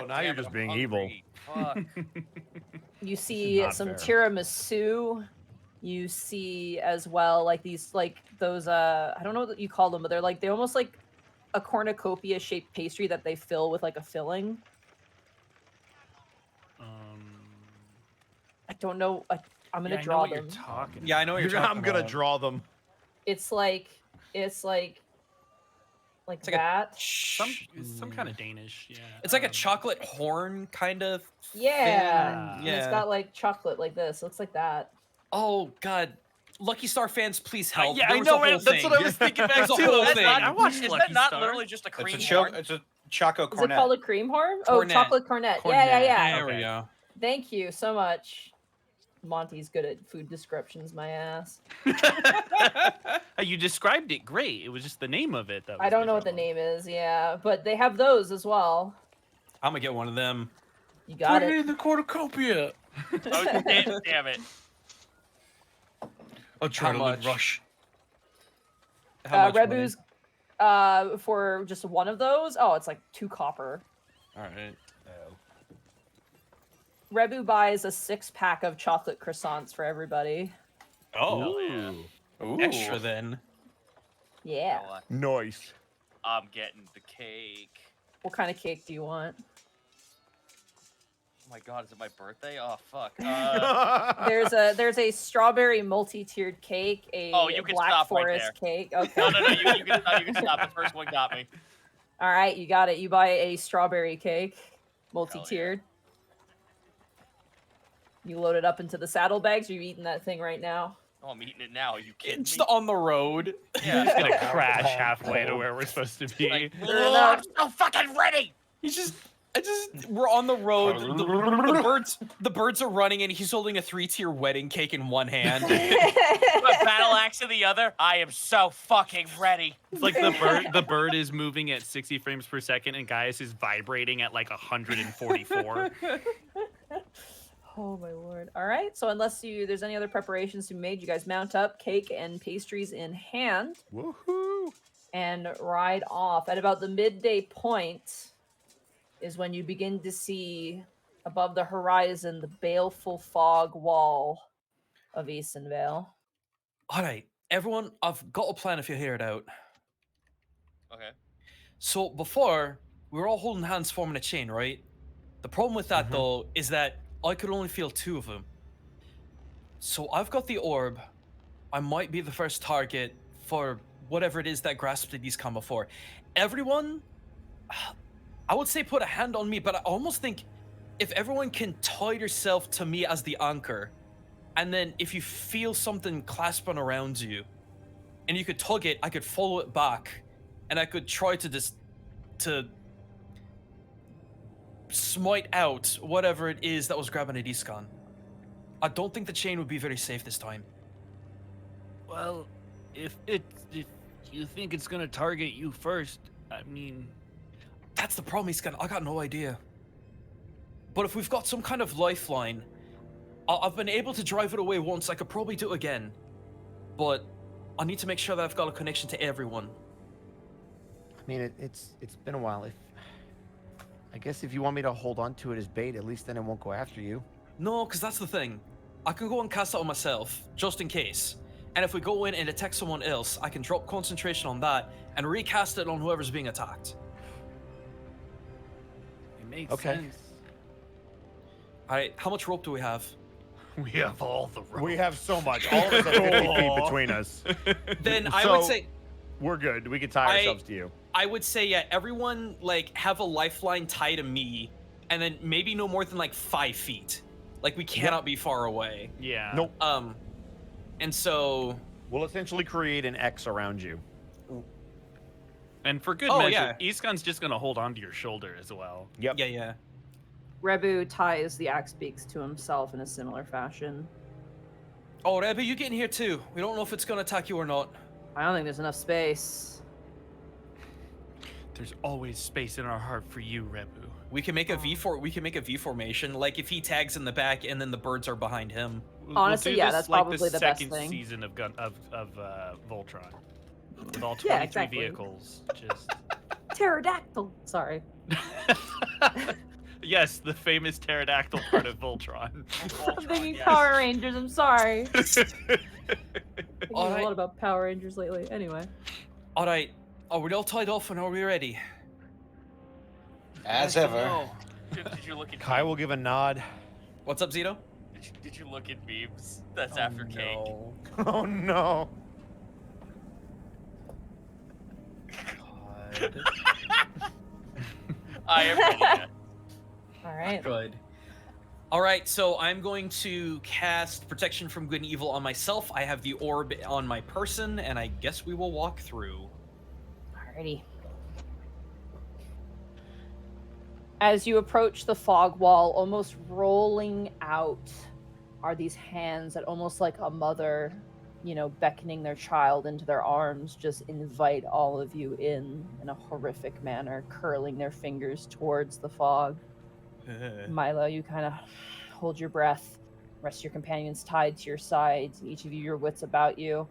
[SPEAKER 5] now you're just being evil.
[SPEAKER 1] Fuck.
[SPEAKER 2] You see
[SPEAKER 5] not
[SPEAKER 2] some
[SPEAKER 5] fair.
[SPEAKER 2] tiramisu. You see as well like those I don't know what you call them, but they're almost like a cornucopia shaped pastry that they fill with like a filling. I don't know. I'm gonna
[SPEAKER 3] Yeah, I know
[SPEAKER 2] draw
[SPEAKER 3] what
[SPEAKER 2] them.
[SPEAKER 3] you're talking
[SPEAKER 6] Yeah, I know what you're talking
[SPEAKER 5] I'm gonna
[SPEAKER 6] about.
[SPEAKER 5] draw them.
[SPEAKER 2] It's like
[SPEAKER 6] like a
[SPEAKER 2] that.
[SPEAKER 3] Some kind of Danish. Yeah.
[SPEAKER 6] It's like a chocolate horn kind of.
[SPEAKER 2] Yeah.
[SPEAKER 6] thing.
[SPEAKER 2] And it's got like chocolate like this. Looks like that.
[SPEAKER 6] Oh God, Lucky Star fans, please help.
[SPEAKER 3] yeah,
[SPEAKER 6] There
[SPEAKER 3] I
[SPEAKER 6] was
[SPEAKER 3] know,
[SPEAKER 6] a whole
[SPEAKER 3] right? That's
[SPEAKER 6] thing.
[SPEAKER 3] what I was thinking back
[SPEAKER 6] There's a
[SPEAKER 3] too.
[SPEAKER 6] whole
[SPEAKER 3] That's
[SPEAKER 6] thing.
[SPEAKER 3] not- I watched
[SPEAKER 1] Is
[SPEAKER 3] Lucky
[SPEAKER 1] that not
[SPEAKER 3] Star.
[SPEAKER 1] literally just a
[SPEAKER 11] It's
[SPEAKER 1] cream
[SPEAKER 11] a
[SPEAKER 1] horn?
[SPEAKER 11] it's a Choco
[SPEAKER 2] Is it
[SPEAKER 11] Cornet.
[SPEAKER 2] called a cream horn? Oh,
[SPEAKER 6] Cornet.
[SPEAKER 2] chocolate cornet. Yeah.
[SPEAKER 6] There we
[SPEAKER 3] Okay.
[SPEAKER 6] go.
[SPEAKER 2] Thank you so much. Monty's good at food descriptions, my ass.
[SPEAKER 3] You described it great. It was just the name of it. That
[SPEAKER 2] I
[SPEAKER 3] was
[SPEAKER 2] don't know what the
[SPEAKER 3] different.
[SPEAKER 2] name is, yeah. But they have those as well.
[SPEAKER 6] I'm gonna get one of them.
[SPEAKER 2] You got it.
[SPEAKER 10] in the cornucopia.
[SPEAKER 1] Oh, damn it.
[SPEAKER 11] Adrenaline
[SPEAKER 6] much?
[SPEAKER 11] rush.
[SPEAKER 6] How much money?
[SPEAKER 2] Rebu's for just one of those. Oh, it's like 2 copper.
[SPEAKER 6] All right.
[SPEAKER 2] Rebu buys a 6-pack of chocolate croissants for everybody.
[SPEAKER 6] Oh,
[SPEAKER 11] Ooh.
[SPEAKER 6] extra then.
[SPEAKER 2] Yeah.
[SPEAKER 1] You know what?
[SPEAKER 5] Nice.
[SPEAKER 1] I'm getting the cake.
[SPEAKER 2] What kind of cake do you want?
[SPEAKER 1] Oh my god, is it my birthday? Oh fuck.
[SPEAKER 2] There's a strawberry multi-tiered cake, a
[SPEAKER 1] Oh, you can
[SPEAKER 2] black
[SPEAKER 1] stop right
[SPEAKER 2] forest cake. Okay.
[SPEAKER 1] no, you can stop. The first one got me.
[SPEAKER 2] All right, you got it. You buy a strawberry cake, multi-tiered. You load it up into the saddlebags. Are you eating that thing right now?
[SPEAKER 1] Oh, I'm eating it now. Are you kidding
[SPEAKER 6] Just
[SPEAKER 1] me?
[SPEAKER 6] on the road.
[SPEAKER 1] Yeah.
[SPEAKER 3] It's gonna crash halfway to where we're supposed to be.
[SPEAKER 1] Like,
[SPEAKER 2] Fair enough.
[SPEAKER 1] I'm so fucking ready.
[SPEAKER 6] We're on the road. The birds are running, and he's holding a 3-tier wedding cake in one hand.
[SPEAKER 1] A battle axe in the other. I am so fucking ready.
[SPEAKER 3] It's like the bird is moving at 60 frames per second, and Gaius is vibrating at like 144.
[SPEAKER 2] Oh my lord. All right. So unless there's any other preparations to be made, you guys mount up, cake and pastries in hand,
[SPEAKER 5] Woohoo!
[SPEAKER 2] and ride off. At about the midday point is when you begin to see above the horizon the baleful fog wall of Eastonvale.
[SPEAKER 6] All right, everyone, I've got a plan if you hear it out.
[SPEAKER 1] Okay.
[SPEAKER 6] So before, we were all holding hands forming a chain, right? The problem with that, though, is that I could only feel 2 of them. So I've got the orb. I might be the first target for whatever it is that grasped these come before. Everyone, I would say put a hand on me, but I almost think if everyone can tie yourself to me as the anchor, and then if you feel something clasping around you, and you could tug it, I could follow it back, and I could try to smite out whatever it is that was grabbing at Iskan. I don't think the chain would be very safe this time.
[SPEAKER 9] Well, if you think it's gonna target you first, I mean,
[SPEAKER 6] That's the problem, Iskan. I got no idea. But if we've got some kind of lifeline, I've been able to drive it away once. I could probably do it again. But I need to make sure that I've got a connection to everyone.
[SPEAKER 8] I mean, it's been a while. I guess if you want me to hold on to it as bait, at least then it won't go after you.
[SPEAKER 6] No, because that's the thing. I can go and cast it on myself, just in case. And if we go in and attack someone else, I can drop concentration on that and recast it on whoever's being attacked.
[SPEAKER 3] It makes
[SPEAKER 8] Okay.
[SPEAKER 3] sense.
[SPEAKER 6] Alright, how much rope do we have?
[SPEAKER 3] We have all the rope.
[SPEAKER 5] We have so much. All of us have 50 feet between us.
[SPEAKER 6] Then I would
[SPEAKER 5] So-
[SPEAKER 6] say
[SPEAKER 5] We're good. We can tie ourselves to you.
[SPEAKER 6] I would say, yeah, everyone like have a lifeline tie to me, and then maybe no more than like 5 feet. Like we cannot be far away.
[SPEAKER 3] Yeah.
[SPEAKER 5] Nope.
[SPEAKER 6] And so
[SPEAKER 5] We'll essentially create an X around you.
[SPEAKER 3] And for good
[SPEAKER 6] Oh,
[SPEAKER 3] measure,
[SPEAKER 6] yeah.
[SPEAKER 3] Iskan's just gonna hold onto your shoulder as well.
[SPEAKER 5] Yep.
[SPEAKER 6] yeah.
[SPEAKER 2] Rebu ties the axe beaks to himself in a similar fashion.
[SPEAKER 6] Oh, Rebbe, you get in here too. We don't know if it's gonna attack you or not.
[SPEAKER 2] I don't think there's enough space.
[SPEAKER 3] There's always space in our heart for you, Rebu.
[SPEAKER 6] We can make a V formation, like if he tags in the back and then the birds are behind him.
[SPEAKER 2] Honestly,
[SPEAKER 3] do
[SPEAKER 2] yeah,
[SPEAKER 3] this
[SPEAKER 2] that's
[SPEAKER 3] like
[SPEAKER 2] probably the best
[SPEAKER 3] second
[SPEAKER 2] thing.
[SPEAKER 3] season of Voltron, with all 23
[SPEAKER 2] Yeah, exactly.
[SPEAKER 3] vehicles. Just
[SPEAKER 2] Pterodactyl. Sorry.
[SPEAKER 3] yes, the famous pterodactyl part of Voltron.
[SPEAKER 2] I'm thinking Power Rangers. I'm sorry. Thinking
[SPEAKER 6] Alright.
[SPEAKER 2] a lot about Power Rangers lately. Anyway.
[SPEAKER 6] All right, are we all tied off and are we ready?
[SPEAKER 11] As ever.
[SPEAKER 1] Oh, did you look at
[SPEAKER 5] Kai will give a nod.
[SPEAKER 6] What's up, Zito?
[SPEAKER 1] Did you look at memes? That's after cake.
[SPEAKER 5] Oh no.
[SPEAKER 1] I am ready.
[SPEAKER 2] All right.
[SPEAKER 6] Good. All right, so I'm going to cast Protection from Good and Evil on myself. I have the orb on my person, and I guess we will walk through.
[SPEAKER 2] Alrighty. As you approach the fog wall, almost rolling out are these hands that almost like a mother, beckoning their child into their arms, just invite all of you in a horrific manner, curling their fingers towards the fog. Milo, you kind of hold your breath. Rest of your companions tied to your sides, each of you your wits about you,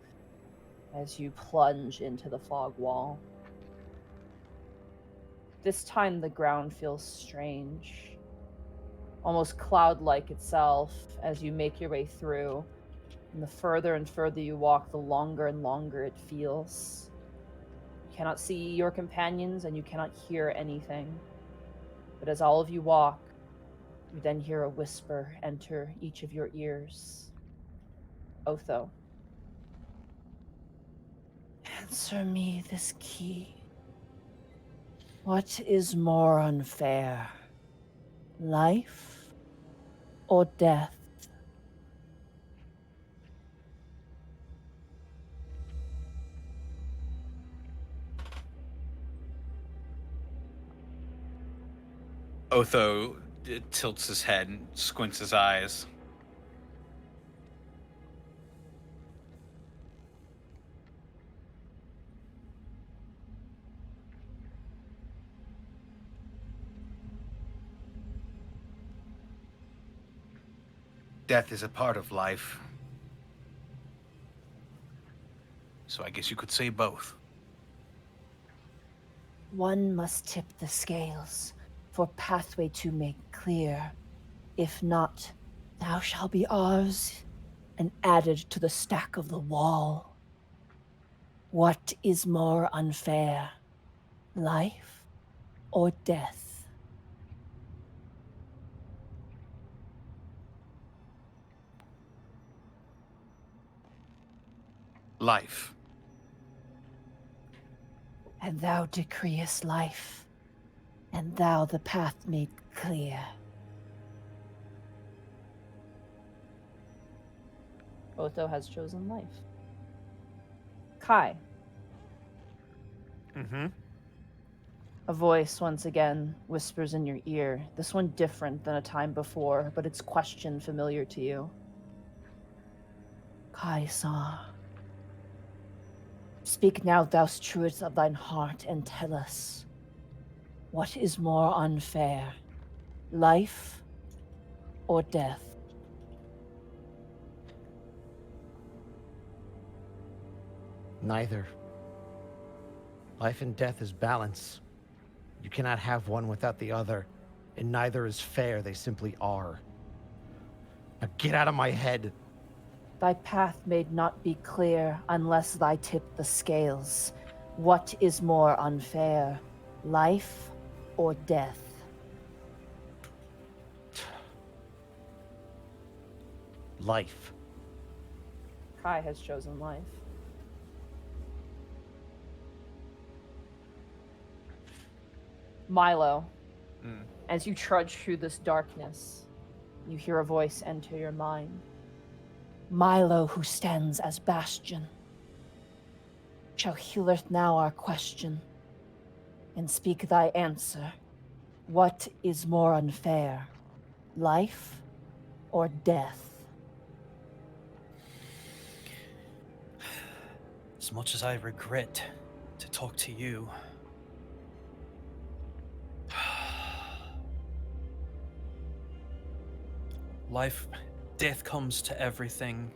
[SPEAKER 2] as you plunge into the fog wall. This time the ground feels strange, almost cloud-like itself as you make your way through. And the further and further you walk, the longer and longer it feels. You cannot see your companions and you cannot hear anything. But as all of you walk, you then hear a whisper enter each of your ears. Otho. Answer me this key. What is more unfair? Life or death?
[SPEAKER 11] Otho tilts his head and squints his eyes. Death is a part of life. So I guess you could say both.
[SPEAKER 2] One must tip the scales for pathway to make clear. If not, thou shalt be ours and added to the stack of the wall. What is more unfair? Life or death?
[SPEAKER 11] Life.
[SPEAKER 2] And thou decreest life, and thou the path made clear. Otho has chosen life. Kai.
[SPEAKER 5] Mm-hmm.
[SPEAKER 2] A voice once again whispers in your ear, this one different than a time before, but its question familiar to you. Kai-sa. Speak now, thou truths of thine heart, and tell us, what is more unfair, life or death?
[SPEAKER 8] Neither. Life and death is balance. You cannot have one without the other, and neither is fair, they simply are. Now get out of my head.
[SPEAKER 2] Thy path may not be clear unless thy tip the scales. What is more unfair, life or death?
[SPEAKER 8] Life.
[SPEAKER 2] Kai has chosen life. Milo, as you trudge through this darkness, you hear a voice enter your mind. Milo, who stands as bastion, shall healeth now our question, and speak thy answer. What is more unfair, life or death?
[SPEAKER 12] As much as I regret to talk to you, death comes to everything,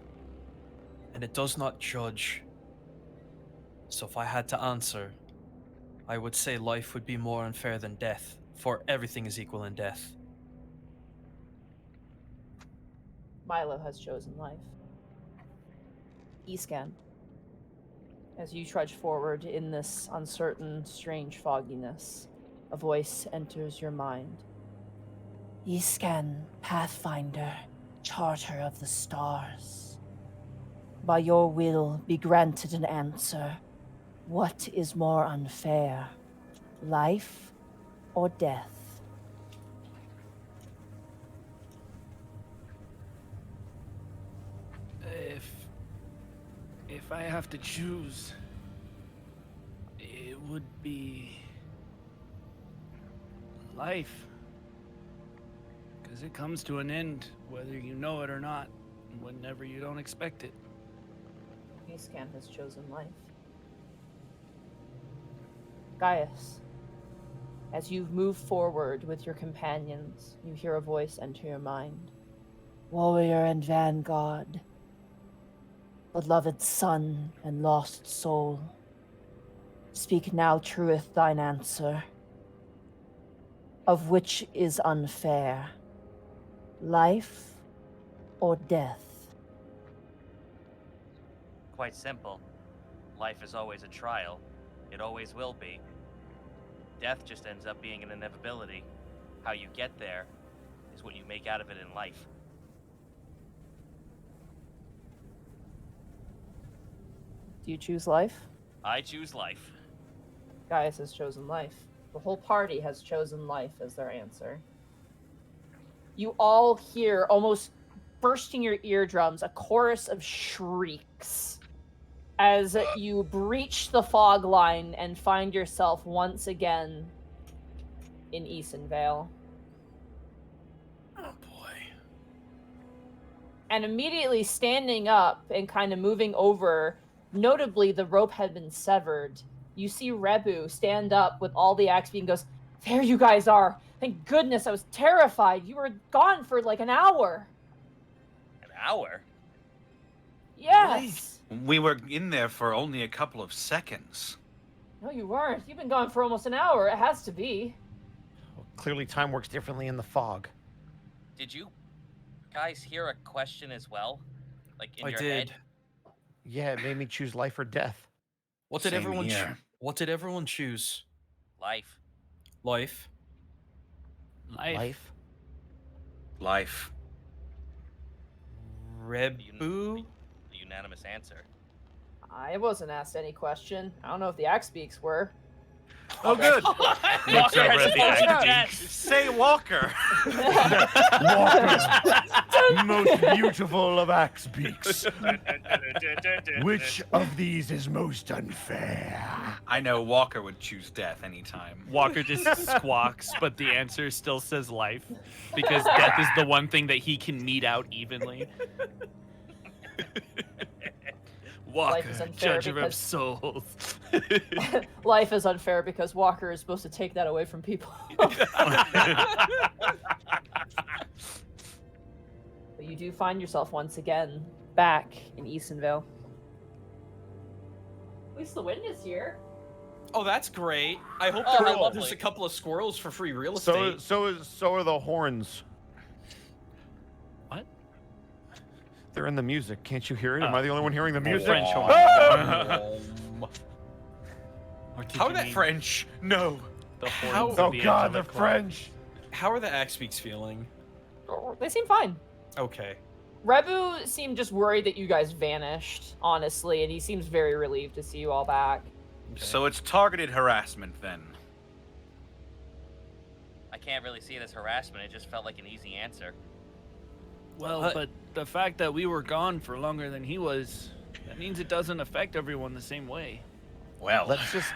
[SPEAKER 12] and it does not judge. So if I had to answer, I would say life would be more unfair than death, for everything is equal in death.
[SPEAKER 2] Milo has chosen life. Escan, as you trudge forward in this uncertain, strange fogginess, a voice enters your mind. Escan, Pathfinder, Charter of the Stars. By your will be granted an answer. What is more unfair, life or death?
[SPEAKER 9] If I have to choose, it would be life. Because it comes to an end, whether you know it or not, whenever you don't expect it.
[SPEAKER 2] Escan has chosen life. Gaius, as you move forward with your companions, you hear a voice enter your mind. Warrior and vanguard, beloved son and lost soul, speak now trueth thine answer. Of which is unfair, life or death?
[SPEAKER 1] Quite simple. Life is always a trial. It always will be. Death just ends up being an inevitability. How you get there is what you make out of it in life.
[SPEAKER 2] Do you choose life?
[SPEAKER 1] I choose life.
[SPEAKER 2] Gaius has chosen life. The whole party has chosen life as their answer. You all hear, almost bursting your eardrums, a chorus of shrieks as you breach the fog line and find yourself once again in Easonvale.
[SPEAKER 12] Oh boy.
[SPEAKER 2] And immediately standing up and kind of moving over, notably the rope had been severed. You see Rebu stand up with all the axe beam and goes, "There you guys are. Thank goodness, I was terrified. You were gone for like an hour."
[SPEAKER 1] An hour?
[SPEAKER 2] Yes.
[SPEAKER 11] We were in there for only a couple of seconds.
[SPEAKER 2] No, you weren't. You've been gone for almost an hour. It has to be.
[SPEAKER 8] Well, clearly time works differently in the fog.
[SPEAKER 1] Did you guys hear a question as well? Like in
[SPEAKER 12] I
[SPEAKER 1] your
[SPEAKER 12] did.
[SPEAKER 1] head?
[SPEAKER 8] Yeah, it made me choose life or death.
[SPEAKER 12] What did
[SPEAKER 11] Same
[SPEAKER 12] everyone
[SPEAKER 11] here.
[SPEAKER 12] What did everyone choose?
[SPEAKER 1] Life.
[SPEAKER 12] Life.
[SPEAKER 8] Life.
[SPEAKER 11] Life.
[SPEAKER 12] Rebu?
[SPEAKER 1] The unanimous answer.
[SPEAKER 2] I wasn't asked any question. I don't know if the axe beaks were.
[SPEAKER 4] Oh, good.
[SPEAKER 3] Looks
[SPEAKER 1] Walker
[SPEAKER 3] over
[SPEAKER 1] has
[SPEAKER 3] at the
[SPEAKER 1] told you
[SPEAKER 3] axe
[SPEAKER 1] that.
[SPEAKER 4] Say Walker.
[SPEAKER 5] Walker, most beautiful of axe beaks. Which of these is most unfair?
[SPEAKER 11] I know Walker would choose death anytime.
[SPEAKER 3] Walker just squawks, but the answer still says life, because death is the one thing that he can mete out evenly. Walker,
[SPEAKER 2] is unfair
[SPEAKER 3] judge of
[SPEAKER 2] because-
[SPEAKER 3] souls.
[SPEAKER 2] Life is unfair because Walker is supposed to take that away from people. But you do find yourself once again back in Easonvale. At least the wind is here.
[SPEAKER 6] Oh, that's great. I hope
[SPEAKER 1] Oh, how
[SPEAKER 6] there's
[SPEAKER 1] lovely.
[SPEAKER 6] a couple of squirrels for free real
[SPEAKER 5] So
[SPEAKER 6] estate.
[SPEAKER 5] so are the horns.
[SPEAKER 3] What?
[SPEAKER 5] They're in the music. Can't you hear it? Am I the only one hearing the music?
[SPEAKER 3] French horn.
[SPEAKER 5] Ah!
[SPEAKER 3] Or did
[SPEAKER 4] How
[SPEAKER 3] you
[SPEAKER 4] that
[SPEAKER 3] mean
[SPEAKER 4] French? No.
[SPEAKER 3] the horns
[SPEAKER 6] How-
[SPEAKER 3] of
[SPEAKER 5] Oh
[SPEAKER 3] the
[SPEAKER 5] God, the
[SPEAKER 3] Angelic Choir?
[SPEAKER 5] French.
[SPEAKER 6] How are the axe beaks feeling?
[SPEAKER 2] They seem fine.
[SPEAKER 6] Okay.
[SPEAKER 2] Rebu seemed just worried that you guys vanished, honestly, and he seems very relieved to see you all back.
[SPEAKER 11] So it's targeted harassment then.
[SPEAKER 1] I can't really see it as harassment. It just felt like an easy answer.
[SPEAKER 9] Well, but the fact that we were gone for longer than he was, that means it doesn't affect everyone the same way.
[SPEAKER 11] Well,
[SPEAKER 8] Let's just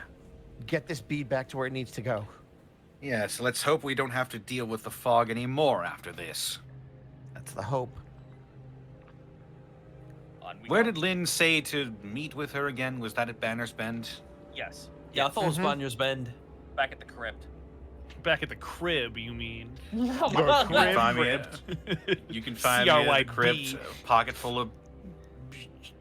[SPEAKER 8] get this bead back to where it needs to go.
[SPEAKER 11] yes, let's hope we don't have to deal with the fog anymore after this.
[SPEAKER 8] That's the hope.
[SPEAKER 1] On we
[SPEAKER 11] Where
[SPEAKER 1] go.
[SPEAKER 11] did Lynn say to meet with her again? Was that at Banner's Bend?
[SPEAKER 1] Yes.
[SPEAKER 6] Yeah, I thought it was
[SPEAKER 8] Mhm.
[SPEAKER 6] Banyo's Bend.
[SPEAKER 1] Back at the crypt.
[SPEAKER 3] Back at the crib, you mean?
[SPEAKER 2] Oh my
[SPEAKER 5] Your
[SPEAKER 2] God.
[SPEAKER 5] crib.
[SPEAKER 11] Find me at, you can find me at the
[SPEAKER 3] CRYB.
[SPEAKER 11] crypt, a pocket full of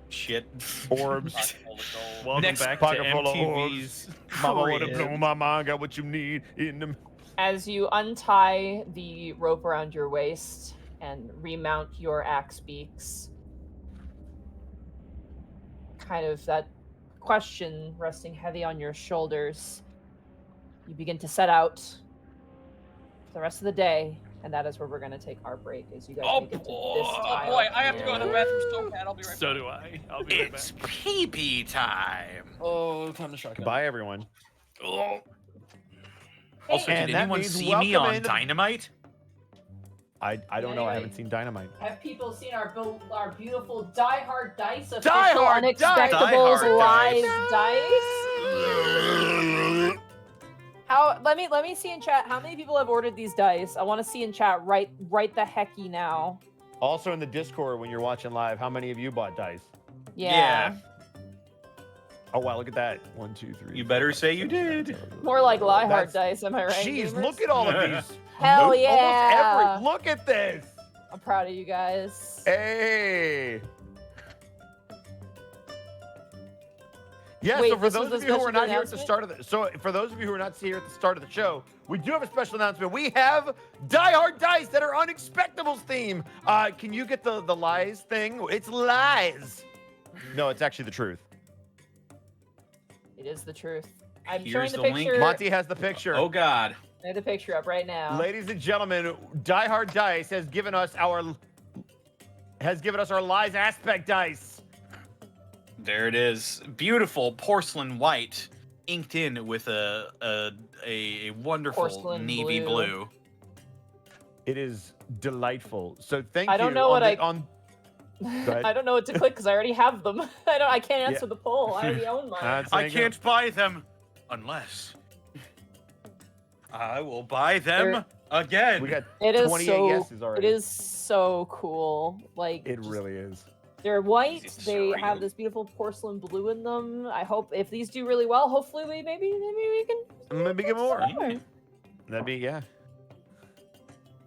[SPEAKER 11] shit.
[SPEAKER 5] Orbs.
[SPEAKER 1] Pocket full of gold.
[SPEAKER 3] Welcome
[SPEAKER 6] Next
[SPEAKER 3] back to
[SPEAKER 5] pocket full of
[SPEAKER 3] MTV's
[SPEAKER 5] Mama wanna
[SPEAKER 3] Crib.
[SPEAKER 5] blow my mind. Got what you need in them.
[SPEAKER 2] As you untie the rope around your waist and remount your axe beaks, kind of that question resting heavy on your shoulders, you begin to set out for the rest of the day, and that is where we're going to take our break as you guys
[SPEAKER 6] Oh,
[SPEAKER 2] make it to
[SPEAKER 6] boy.
[SPEAKER 2] this
[SPEAKER 6] Oh,
[SPEAKER 2] tile.
[SPEAKER 1] Boy, I have to go to the bathroom so bad. I'll be right
[SPEAKER 3] So
[SPEAKER 1] back.
[SPEAKER 3] do I. I'll be right
[SPEAKER 11] It's
[SPEAKER 3] back.
[SPEAKER 11] pee-pee time.
[SPEAKER 6] Oh, time to shotgun.
[SPEAKER 5] Goodbye, everyone.
[SPEAKER 11] Oh. Also,
[SPEAKER 5] And
[SPEAKER 11] did
[SPEAKER 5] that
[SPEAKER 11] anyone
[SPEAKER 5] means
[SPEAKER 11] see me
[SPEAKER 5] welcome
[SPEAKER 11] on
[SPEAKER 5] into-
[SPEAKER 11] Dynamite?
[SPEAKER 5] I don't know. I haven't seen Dynamite.
[SPEAKER 2] Have people seen our beautiful Die Hard Dice official
[SPEAKER 5] Die Hard Dice!
[SPEAKER 2] Unexpectables
[SPEAKER 11] Die Hard
[SPEAKER 2] Live Dice? How? Let me see in chat. How many people have ordered these dice? I want to see in chat right the hecky now.
[SPEAKER 5] Also in the Discord when you're watching live, how many of you bought dice?
[SPEAKER 2] Yeah.
[SPEAKER 5] Oh wow, look at that. 1, 2, 3.
[SPEAKER 11] You better say you did.
[SPEAKER 2] More like Die Hard
[SPEAKER 5] That's-
[SPEAKER 2] Dice. Am I right?
[SPEAKER 5] Jeez,
[SPEAKER 2] gamers?
[SPEAKER 5] look at all of these.
[SPEAKER 2] Hell
[SPEAKER 5] Almost
[SPEAKER 2] yeah!
[SPEAKER 5] every. Look at this.
[SPEAKER 2] I'm proud of you guys.
[SPEAKER 5] Hey. Yeah,
[SPEAKER 2] Wait,
[SPEAKER 5] so for
[SPEAKER 2] this
[SPEAKER 5] those
[SPEAKER 2] was
[SPEAKER 5] of
[SPEAKER 2] a
[SPEAKER 5] you who are
[SPEAKER 2] special
[SPEAKER 5] not here at the
[SPEAKER 2] announcement?
[SPEAKER 5] start of the for those of you who are not here at the start of the show, we do have a special announcement. We have Die Hard Dice that are Unexpectables theme. Can you get the lies thing? It's lies. No, it's actually the truth.
[SPEAKER 2] It is the truth. I'm
[SPEAKER 11] Here's
[SPEAKER 2] showing the
[SPEAKER 11] the link.
[SPEAKER 2] picture.
[SPEAKER 5] Monty has the picture.
[SPEAKER 11] Oh God.
[SPEAKER 2] I have the picture up right now.
[SPEAKER 5] Ladies and gentlemen, Die Hard Dice has given us our lies aspect dice.
[SPEAKER 11] There it is. Beautiful porcelain white, inked in with a wonderful
[SPEAKER 2] Porcelain
[SPEAKER 11] navy
[SPEAKER 2] blue.
[SPEAKER 11] blue.
[SPEAKER 5] It is delightful. So thank
[SPEAKER 2] I
[SPEAKER 5] you.
[SPEAKER 2] don't know
[SPEAKER 5] on
[SPEAKER 2] what
[SPEAKER 5] the- on ahead.
[SPEAKER 2] I don't know what to click because I already have them. I can't answer
[SPEAKER 5] Yeah.
[SPEAKER 2] the poll. I already own mine.
[SPEAKER 5] That's
[SPEAKER 11] I
[SPEAKER 5] there you go.
[SPEAKER 11] can't buy them unless I will buy them
[SPEAKER 2] They're-
[SPEAKER 11] again.
[SPEAKER 5] We got
[SPEAKER 2] It is
[SPEAKER 5] 28
[SPEAKER 2] so.
[SPEAKER 5] yeses already.
[SPEAKER 2] It is so cool. Like
[SPEAKER 5] It
[SPEAKER 2] just-
[SPEAKER 5] really is.
[SPEAKER 2] They're white.
[SPEAKER 11] It's
[SPEAKER 2] They
[SPEAKER 11] surreal.
[SPEAKER 2] have this beautiful porcelain blue in them. I hope if these do really well, hopefully maybe we can.
[SPEAKER 5] Maybe get more.
[SPEAKER 2] more.
[SPEAKER 5] That'd be yeah.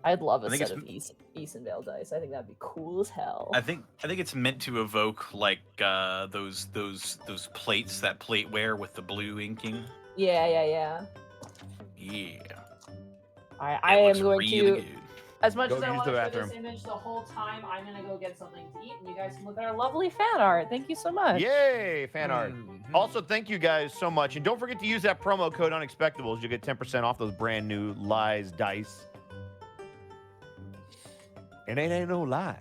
[SPEAKER 2] I'd love a
[SPEAKER 11] I think
[SPEAKER 2] set of Easondale dice. I think that'd be cool as hell.
[SPEAKER 11] I think it's meant to evoke like those plates that plateware with the blue inking.
[SPEAKER 2] Yeah.
[SPEAKER 11] Yeah.
[SPEAKER 2] I
[SPEAKER 11] It
[SPEAKER 2] am
[SPEAKER 11] looks
[SPEAKER 2] going
[SPEAKER 11] really
[SPEAKER 2] to.
[SPEAKER 11] good.
[SPEAKER 2] As much
[SPEAKER 5] Go
[SPEAKER 2] as I
[SPEAKER 5] use
[SPEAKER 2] want
[SPEAKER 5] the
[SPEAKER 2] to show this
[SPEAKER 5] bathroom.
[SPEAKER 2] image the whole time, I'm gonna go get something to eat, and you guys can look at our lovely fan art. Thank you so much.
[SPEAKER 5] Yay, fan art.
[SPEAKER 11] Mhm.
[SPEAKER 5] Also, thank you guys so much. And don't forget to use that promo code Unexpectables. You'll get 10% off those brand new lies dice. And it ain't no lie.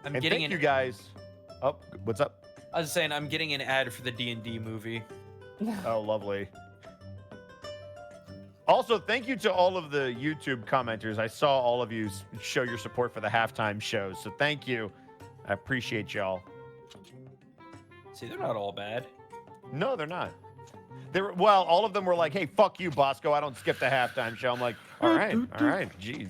[SPEAKER 6] I'm
[SPEAKER 5] And
[SPEAKER 6] getting
[SPEAKER 5] thank
[SPEAKER 6] an.
[SPEAKER 5] you guys. Oh, what's up?
[SPEAKER 6] I was saying I'm getting an ad for the D&D movie.
[SPEAKER 5] Oh, lovely. Also, thank you to all of the YouTube commenters. I saw all of you show your support for the halftime shows. So thank you. I appreciate y'all.
[SPEAKER 6] See, they're not all bad.
[SPEAKER 5] No, they're not. They were, well, all of them were like, hey, fuck you, Bosco. I don't skip the halftime show. I'm like, all right, jeez.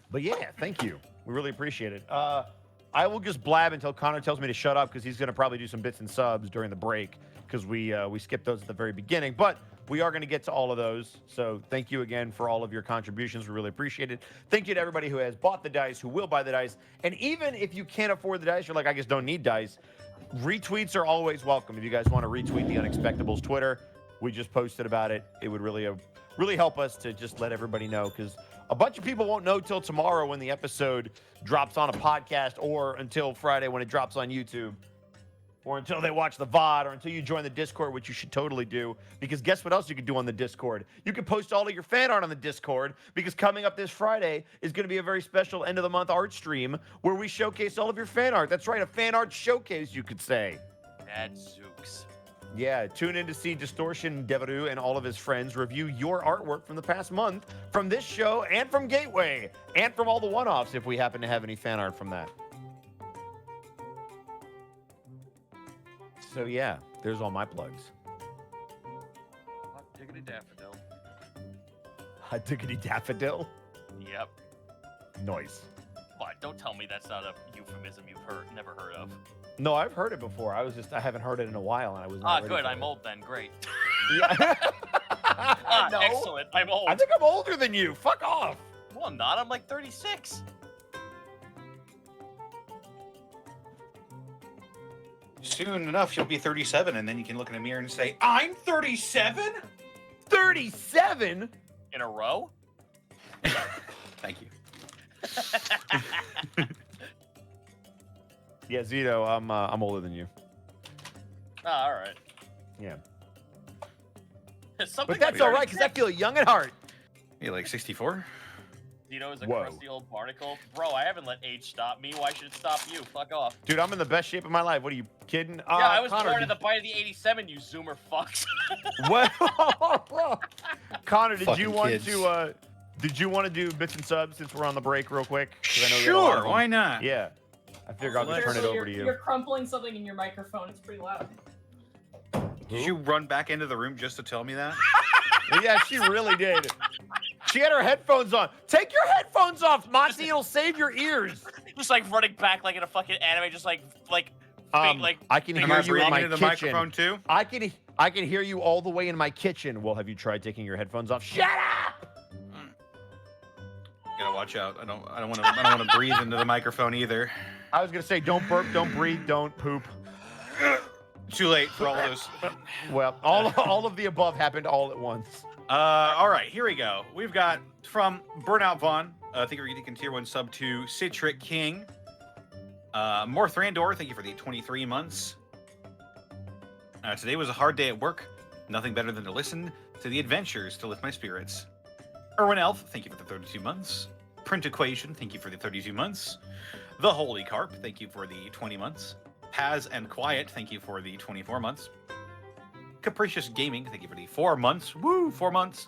[SPEAKER 5] But yeah, thank you. We really appreciate it. I will just blab until Connor tells me to shut up because he's going to probably do some bits and subs during the break because we skipped those at the very beginning. But we are going to get to all of those. So thank you again for all of your contributions. We really appreciate it. Thank you to everybody who has bought the dice, who will buy the dice. And even if you can't afford the dice, you're like, I just don't need dice. Retweets are always welcome. If you guys want to retweet the Unexpectables Twitter, we just posted about it. It would really help us to just let everybody know because A bunch of people won't know till tomorrow when the episode drops on a podcast, or until Friday when it drops on YouTube, or until they watch the VOD, or until you join the Discord, which you should totally do. Because guess what else you can do on the Discord? You can post all of your fan art on the Discord, because coming up this Friday is going to be a very special end of the month art stream where we showcase all of your fan art. That's right, a fan art showcase, you could say.
[SPEAKER 1] That's Zooks.
[SPEAKER 5] Yeah, tune in to see Distortion Devereaux and all of his friends review your artwork from the past month, from this show, and from Gateway, and from all the one-offs if we happen to have any fan art from that. So yeah, there's all my plugs.
[SPEAKER 1] Hot diggity daffodil.
[SPEAKER 5] Hot diggity daffodil?
[SPEAKER 1] Yep.
[SPEAKER 5] Noise.
[SPEAKER 1] What? Don't tell me that's not a euphemism you've never heard of.
[SPEAKER 5] No, I've heard it before. I haven't heard it in a while, and I was not ready
[SPEAKER 1] Good.
[SPEAKER 5] for
[SPEAKER 1] I'm
[SPEAKER 5] it.
[SPEAKER 1] old then. Great.
[SPEAKER 5] Yeah. No.
[SPEAKER 1] Excellent. I'm old.
[SPEAKER 5] I think I'm older than you. Fuck off.
[SPEAKER 1] Well, I'm not. I'm like 36.
[SPEAKER 11] Soon enough, you'll be 37, and then you can look in a mirror and say, I'm 37?
[SPEAKER 5] 37?
[SPEAKER 1] In a row?
[SPEAKER 11] Thank you.
[SPEAKER 5] Yeah, Zito, I'm older than you.
[SPEAKER 1] All right.
[SPEAKER 5] Yeah.
[SPEAKER 1] Something
[SPEAKER 5] But that's all right, because I feel young at heart.
[SPEAKER 11] You're like 64?
[SPEAKER 1] Zito is a
[SPEAKER 5] Whoa.
[SPEAKER 1] crusty old barnacle. Bro, I haven't let age stop me. Why should it stop you? Fuck off.
[SPEAKER 5] Dude, I'm in the best shape of my life. What are you kidding?
[SPEAKER 1] Yeah, I was
[SPEAKER 5] Connor,
[SPEAKER 1] born in the bite of the 87, you zoomer fucks.
[SPEAKER 5] Well, Connor, did you
[SPEAKER 11] Fucking
[SPEAKER 5] want
[SPEAKER 11] kids.
[SPEAKER 5] to did you want to do bits and subs since we're on the break real quick? 'Cause I know you got a lot of
[SPEAKER 11] Sure,
[SPEAKER 5] them.
[SPEAKER 11] why not?
[SPEAKER 5] Yeah. I figure I'll just turn it over to you.
[SPEAKER 2] You're crumpling something in your microphone. It's pretty loud.
[SPEAKER 11] Did you run back into the room just to tell me that?
[SPEAKER 5] Yeah, she really did. She had her headphones on. Take your headphones off, Monty. It'll save your ears.
[SPEAKER 1] Just like running back like in a fucking anime, just like
[SPEAKER 5] I can
[SPEAKER 11] Am
[SPEAKER 5] hear
[SPEAKER 11] I
[SPEAKER 5] you in
[SPEAKER 11] breathing
[SPEAKER 5] my
[SPEAKER 11] into the
[SPEAKER 5] kitchen.
[SPEAKER 11] microphone too?
[SPEAKER 5] I can hear you all the way in my kitchen. Well, have you tried taking your headphones off? Shut up!
[SPEAKER 11] Gotta watch out. I don't want to breathe into the microphone either.
[SPEAKER 5] I was gonna say, don't burp, don't breathe, don't poop.
[SPEAKER 11] Too late for all those.
[SPEAKER 5] Well, all of the above happened all at once.
[SPEAKER 11] All right, here we go. We've got from Burnout Vaughn. Thank you for getting tier 1 sub to Citric King. Morth Randor, thank you for the 23 months. Today was a hard day at work. Nothing better than to listen to the adventures to lift my spirits. Erwin Elf, thank you for the 32 months. Print Equation, thank you for the 32 months. The Holy Carp, thank you for the 20 months. Paz and Quiet, thank you for the 24 months. Capricious Gaming, thank you for the 4 months. Woo, 4 months.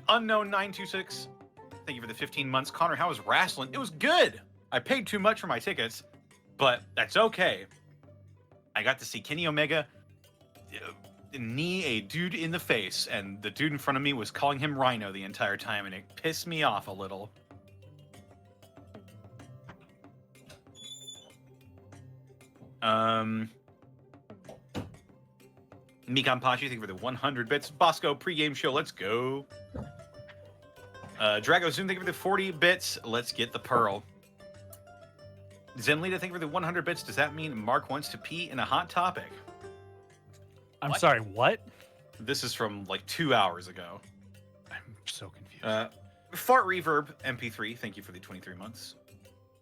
[SPEAKER 11] Unknown 926, thank you for the 15 months. Connor, how was wrestling? It was good. I paid too much for my tickets, but that's okay. I got to see Kenny Omega knee a dude in the face, and the dude in front of me was calling him Rhino the entire time, and it pissed me off a little. Mikan Pachi, thank you for the 100 bits. Bosco pregame show, let's go. Drago Zoom, thank you for the 40 bits. Let's get the pearl. Zenlita, thank you for the 100 bits. Does that mean Mark wants to pee in a hot topic?
[SPEAKER 3] I'm sorry, what?
[SPEAKER 11] This is from like 2 hours ago.
[SPEAKER 3] I'm so confused.
[SPEAKER 11] Fart Reverb MP3, thank you for the 23 months.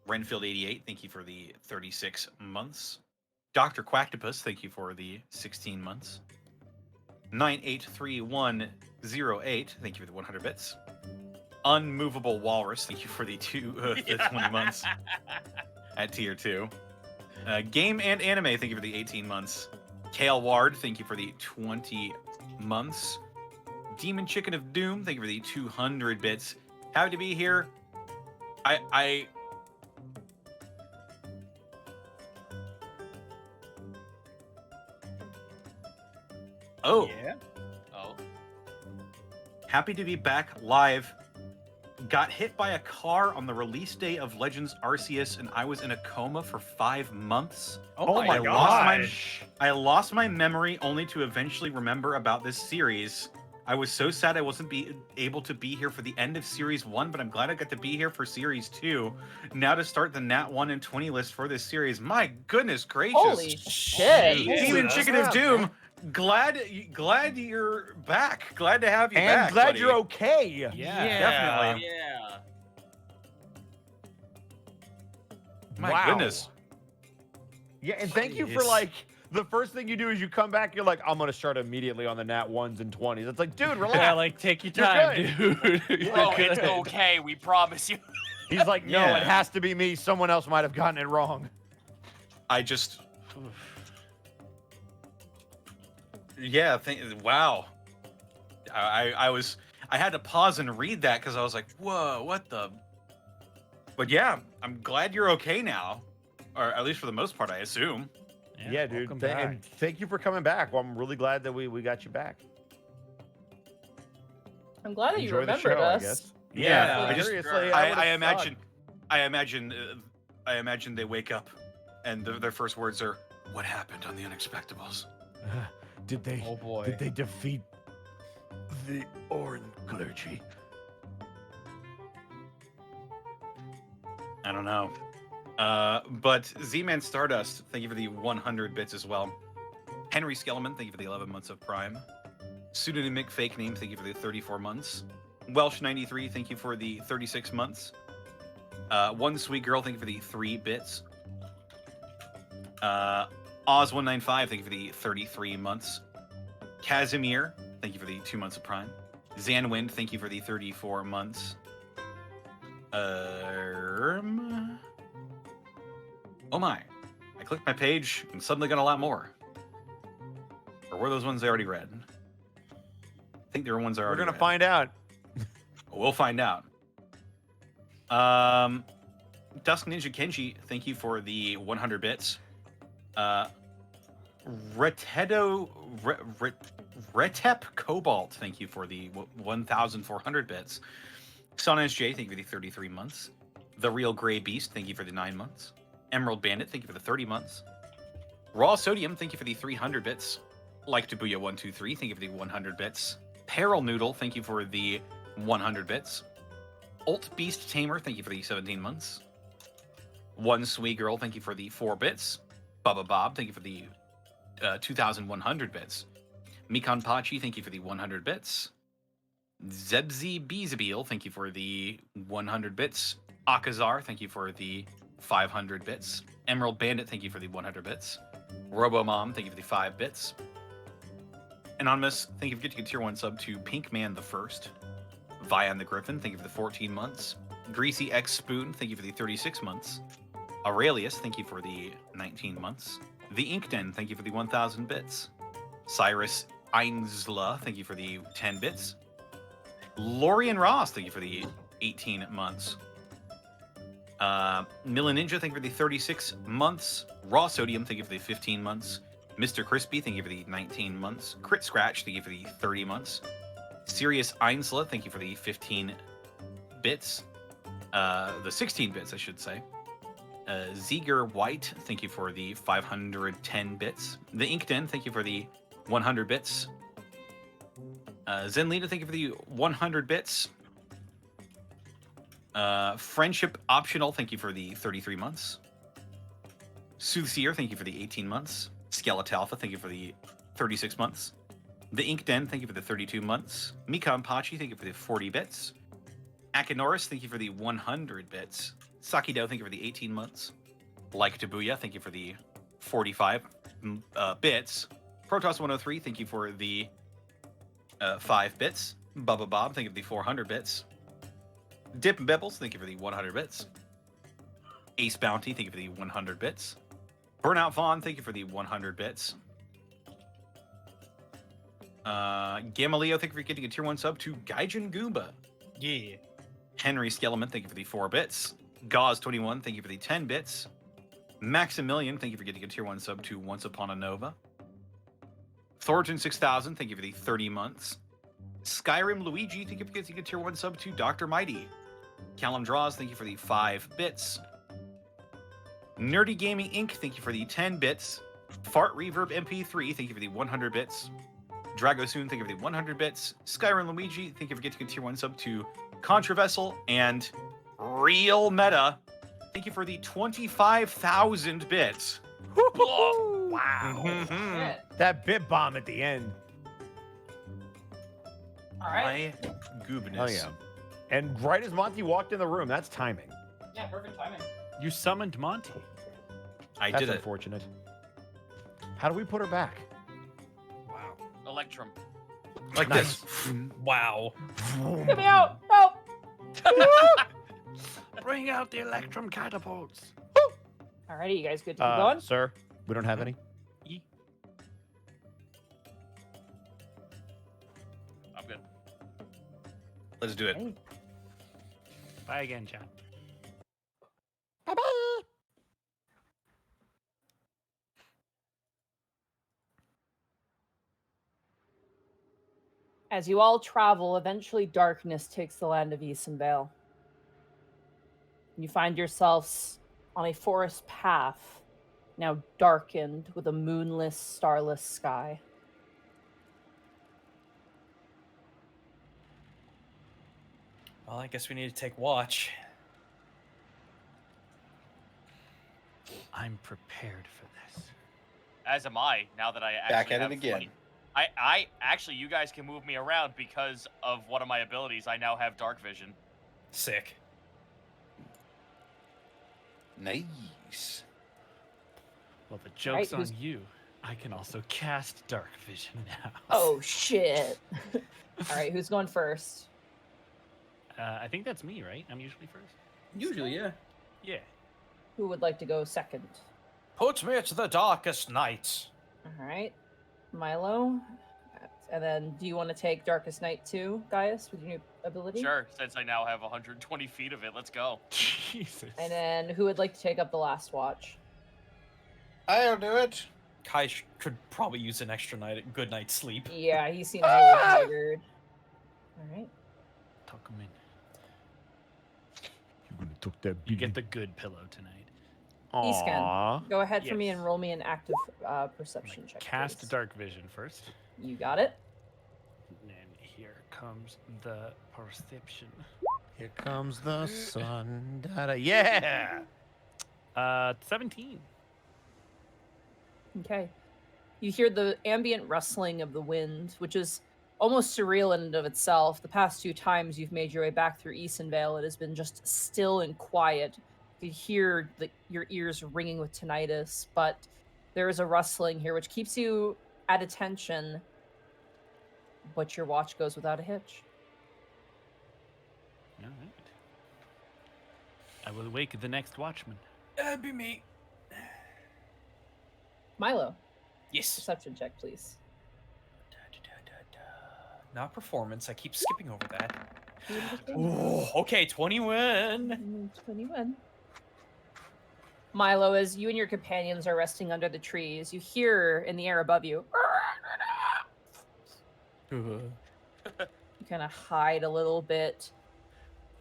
[SPEAKER 11] Renfield 88, thank you for the 36 months. Dr. Quacktopus, thank you for the 16 months. 983108, thank you for the 100 bits. Unmovable Walrus, thank you for the 20 months at tier 2. Game and Anime, thank you for the 18 months. Kale Ward, thank you for the 20 months. Demon Chicken of Doom, thank you for the 200 bits. Happy to be here. Oh.
[SPEAKER 1] Yeah. Oh.
[SPEAKER 11] Happy to be back live. Got hit by a car on the release day of Legends Arceus, and I was in a coma for 5 months.
[SPEAKER 5] Oh my
[SPEAKER 11] gosh. I lost my memory only to eventually remember about this series. I was so sad I wasn't able to be here for the end of Series 1, but I'm glad I got to be here for Series 2. Now to start the Nat 1 and 20 list for this series. My goodness gracious.
[SPEAKER 2] Holy shit!
[SPEAKER 11] Demon Chicken of Doom,
[SPEAKER 4] glad you're back. Glad to have you
[SPEAKER 5] And
[SPEAKER 4] back.
[SPEAKER 5] glad
[SPEAKER 4] buddy.
[SPEAKER 5] you're okay.
[SPEAKER 3] Yeah.
[SPEAKER 4] Definitely.
[SPEAKER 1] Yeah.
[SPEAKER 4] My
[SPEAKER 5] Wow.
[SPEAKER 4] goodness.
[SPEAKER 5] Yeah, and thank you for
[SPEAKER 12] Jeez.
[SPEAKER 5] like the first thing you do is you come back. You're like, I'm gonna start immediately on the nat 1s and 20s. It's like, dude, relax.
[SPEAKER 3] Yeah, like take your
[SPEAKER 5] You're
[SPEAKER 3] time,
[SPEAKER 5] good.
[SPEAKER 3] dude. You're
[SPEAKER 1] Bro, it's
[SPEAKER 3] good.
[SPEAKER 1] okay. We promise you.
[SPEAKER 5] He's like, no,
[SPEAKER 4] Yeah.
[SPEAKER 5] it has to be me. Someone else might have gotten it wrong.
[SPEAKER 4] I just. Yeah. Wow. I had to pause and read that because I was like, whoa, what the. But yeah, I'm glad you're okay now, or at least for the most part, I assume.
[SPEAKER 5] Yeah, dude.
[SPEAKER 3] welcome back.
[SPEAKER 5] And thank you for coming back. Well, I'm really glad that we got you back.
[SPEAKER 2] I'm glad that you
[SPEAKER 5] Enjoy the
[SPEAKER 2] remembered
[SPEAKER 5] show, I
[SPEAKER 2] us.
[SPEAKER 5] guess.
[SPEAKER 4] Yeah,
[SPEAKER 5] I
[SPEAKER 4] I just,
[SPEAKER 5] seriously,
[SPEAKER 4] I
[SPEAKER 5] would've
[SPEAKER 4] imagine they wake up, and their first words are, "What happened on the Unexpectables?"
[SPEAKER 5] Did they?
[SPEAKER 12] Oh boy.
[SPEAKER 5] Did they defeat the Orin clergy?
[SPEAKER 4] I don't know. But Z-Man Stardust, thank you for the 100 bits as well. Henry Skellerman, thank you for the 11 months of Prime. Pseudonymic Fake Name, thank you for the 34 months. Welsh93, thank you for the 36 months. One Sweet Girl, thank you for the 3 bits. Oz195, thank you for the 33 months. Casimir, thank you for the 2 months of Prime. Zanwind, thank you for the 34 months. Oh my. I clicked my page and suddenly got a lot more. Or were those ones I already read? I think they were ones I
[SPEAKER 5] We're
[SPEAKER 4] already
[SPEAKER 5] gonna
[SPEAKER 4] read.
[SPEAKER 5] find out.
[SPEAKER 4] We'll find out. Dusk Ninja Kenji, thank you for the 100 bits. Retep Cobalt, thank you for the 1,400 bits. Son SJ, thank you for the 33 months. The Real Gray Beast, thank you for the 9 months. Emerald Bandit, thank you for the 30 months. Raw Sodium, thank you for the 300 bits. Like Tabuya 123, thank you for the 100 bits. Peril Noodle, thank you for the 100 bits. Alt Beast Tamer, thank you for the 17 months. One Sweet Girl, thank you for the 4 bits. Bubba Bob, thank you for the 2,100 bits. Mikan Pachi, thank you for the 100 bits. Zebzi Beezabil, thank you for the 100 bits. Akazar, thank you for the 500 bits. Emerald Bandit, thank you for the 100 bits. Robomom, thank you for the 5 bits. Anonymous, thank you for getting a tier 1 sub to Pinkman the First. Vion the Griffin, thank you for the 14 months. Greasy X Spoon, thank you for the 36 months. Aurelius, thank you for the 19 months. The Inkden, thank you for the 1,000 bits. Cyrus Einsla, thank you for the 10 bits. Lorian Ross, thank you for the 18 months. Mila Ninja, thank you for the 36 months. Raw Sodium, thank you for the 15 months. Mr. Crispy, thank you for the 19 months. Crit Scratch, thank you for the 30 months. Sirius Einsla, thank you for the 15 bits. The 16 bits, I should say. Zeger White, thank you for the 510 bits. The Inkden, thank you for the 100 bits. Zenlita, thank you for the 100 bits. Friendship Optional, thank you for the 33 months. Soothseer, thank you for the 18 months. Skeletalpha, thank you for the 36 months. The Inkden, thank you for the 32 months. Mikan Pachi, thank you for the 40 bits. Akinoris, thank you for the 100 bits. Sakido, thank you for the 18 months. Like Tabuya, thank you for the 45 bits. Protoss103, thank you for the 5 bits. Bubba Bob, thank you for the 400 bits. Dip and Bibbles, thank you for the 100 bits. Ace Bounty, thank you for the 100 bits. Burnout Fawn, thank you for the 100 bits. Gamaleo, thank you for getting a tier 1 sub to Gaijin Goomba.
[SPEAKER 12] Yeah.
[SPEAKER 4] Henry Skellerman, thank you for the 4 bits. Gauze21, thank you for the 10 bits. Maximilian, thank you for getting a tier 1 sub to Once Upon a Nova. Thornton6000, thank you for the 30 months. Skyrim Luigi, thank you for getting a tier 1 sub to Dr. Mighty. Callum Draws, thank you for the 5 bits. Nerdy Gaming Inc., thank you for the 10 bits. Fart Reverb MP3, thank you for the 100 bits. Dragosoon, thank you for the 100 bits. Skyrim Luigi, thank you for getting a tier 1 sub to Contravessel. And Real Meta, thank you for the 25,000 bits.
[SPEAKER 8] Wow.
[SPEAKER 2] Yeah.
[SPEAKER 8] That bit bomb at the end.
[SPEAKER 2] All right.
[SPEAKER 11] My goobness.
[SPEAKER 8] Oh, yeah. And right as Monty walked in the room, that's timing.
[SPEAKER 2] Yeah, perfect timing.
[SPEAKER 3] You summoned Monty.
[SPEAKER 11] I
[SPEAKER 8] That's
[SPEAKER 11] did it.
[SPEAKER 8] unfortunate. How do we put her back?
[SPEAKER 3] Wow.
[SPEAKER 1] Electrum.
[SPEAKER 11] Like
[SPEAKER 8] Nice.
[SPEAKER 11] this.
[SPEAKER 12] Wow.
[SPEAKER 2] Get me out! Help!
[SPEAKER 3] Bring out the electrum catapults.
[SPEAKER 2] Alrighty, you guys good to keep going?
[SPEAKER 8] Sir, we don't have any.
[SPEAKER 1] I'm good.
[SPEAKER 11] Let's do it.
[SPEAKER 2] Hey.
[SPEAKER 3] Bye again, John.
[SPEAKER 8] Bye-bye.
[SPEAKER 2] As you all travel, eventually darkness takes the land of Easonvale. You find yourselves on a forest path, now darkened with a moonless, starless sky.
[SPEAKER 12] Well, I guess we need to take watch.
[SPEAKER 3] I'm prepared for this.
[SPEAKER 1] As am I, now that I actually
[SPEAKER 4] Back at
[SPEAKER 1] have
[SPEAKER 4] it again.
[SPEAKER 1] money. I actually, you guys can move me around because of one of my abilities. I now have dark vision.
[SPEAKER 12] Sick.
[SPEAKER 4] Nice.
[SPEAKER 3] Well, the joke's
[SPEAKER 2] who's-
[SPEAKER 3] on you. I can also cast dark vision now.
[SPEAKER 2] Oh, shit. All right, who's going first?
[SPEAKER 3] I think that's me, right? I'm usually first.
[SPEAKER 6] Usually, yeah.
[SPEAKER 3] Yeah.
[SPEAKER 2] Who would like to go second?
[SPEAKER 12] Put me to the darkest night.
[SPEAKER 2] All right, Milo. And then, do you want to take Darkest Night too, Gaius, with your new ability?
[SPEAKER 1] Sure, since I now have 120 feet of it, let's go.
[SPEAKER 3] Jesus.
[SPEAKER 2] And then, who would like to take up the last watch?
[SPEAKER 4] I'll do it.
[SPEAKER 12] Kai could probably use an extra good night's sleep.
[SPEAKER 2] Yeah, he seems really tired. All right.
[SPEAKER 3] Tuck him in.
[SPEAKER 8] You're gonna took that.
[SPEAKER 3] You get the good pillow tonight.
[SPEAKER 2] Eascan, go ahead for me
[SPEAKER 3] Yes.
[SPEAKER 2] and roll me an active perception check.
[SPEAKER 3] Cast
[SPEAKER 2] please.
[SPEAKER 3] dark vision first.
[SPEAKER 2] You got it.
[SPEAKER 3] And then here comes the perception.
[SPEAKER 8] Here comes the sun. Da-da. Yeah.
[SPEAKER 3] 17.
[SPEAKER 2] Okay. You hear the ambient rustling of the wind, which is almost surreal in and of itself. The past 2 times you've made your way back through Easonvale, it has been just still and quiet. You hear your ears ringing with tinnitus, but there is a rustling here which keeps you at attention, but your watch goes without a hitch.
[SPEAKER 3] All right. I will wake the next watchman.
[SPEAKER 12] That'd be me.
[SPEAKER 2] Milo,
[SPEAKER 12] Yes.
[SPEAKER 2] perception check, please.
[SPEAKER 12] Not performance. I keep skipping over that.
[SPEAKER 2] Ooh.
[SPEAKER 12] Ooh, okay, 21.
[SPEAKER 2] 21. Milo, as you and your companions are resting under the trees, you hear in the air above you. You kind of hide a little bit.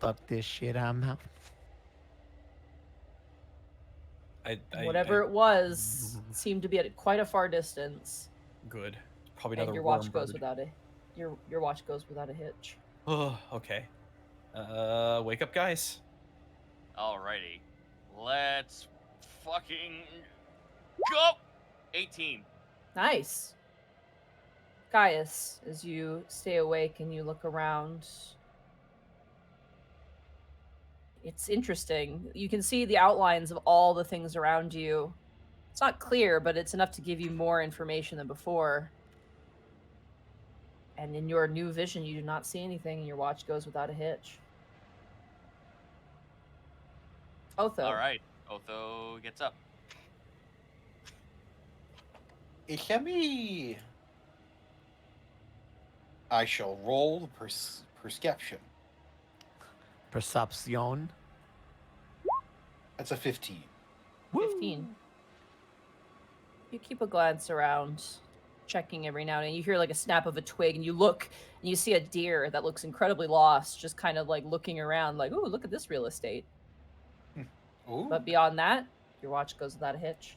[SPEAKER 8] Fuck this shit. I'm out.
[SPEAKER 2] Whatever it was seemed to be at quite a far distance,
[SPEAKER 12] Good. Probably
[SPEAKER 2] and
[SPEAKER 12] another
[SPEAKER 2] your watch
[SPEAKER 12] worm
[SPEAKER 2] goes
[SPEAKER 12] bird.
[SPEAKER 2] without a your watch goes without a hitch.
[SPEAKER 12] Oh, okay. Wake up, guys.
[SPEAKER 1] Alrighty. Let's fucking go! 18.
[SPEAKER 2] Nice. Gaius, as you stay awake and you look around, it's interesting. You can see the outlines of all the things around you. It's not clear, but it's enough to give you more information than before. And in your new vision, you do not see anything, and your watch goes without a hitch. Otho.
[SPEAKER 1] Alright. Otho gets up.
[SPEAKER 4] It's me. I shall roll the perception.
[SPEAKER 8] Perception.
[SPEAKER 4] That's a 15.
[SPEAKER 2] 15. You keep a glance around, checking every now and then. You hear like a snap of a twig, and you look, and you see a deer that looks incredibly lost, just kind of like looking around, like, "Ooh, look at this real estate."
[SPEAKER 4] Ooh.
[SPEAKER 2] But beyond that, your watch goes without a hitch.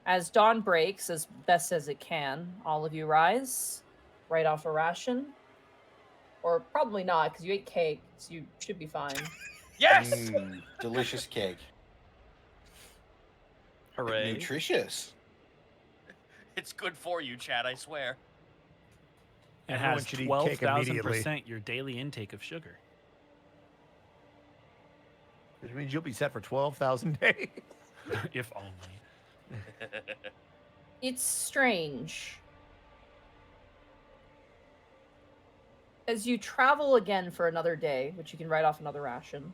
[SPEAKER 2] As dawn breaks, as best as it can, all of you rise, right off a ration. Or probably not, because you ate cake, so you should be fine.
[SPEAKER 1] Yes!
[SPEAKER 4] Delicious cake.
[SPEAKER 6] Hooray.
[SPEAKER 4] Nutritious.
[SPEAKER 1] It's good for you, Chad, I swear.
[SPEAKER 3] It
[SPEAKER 8] Everyone
[SPEAKER 3] has
[SPEAKER 8] should eat cake immediately.
[SPEAKER 3] 12,000% your daily intake of sugar.
[SPEAKER 8] Which means you'll be set for 12,000 days.
[SPEAKER 3] If only.
[SPEAKER 2] It's strange. As you travel again for another day, which you can write off another ration,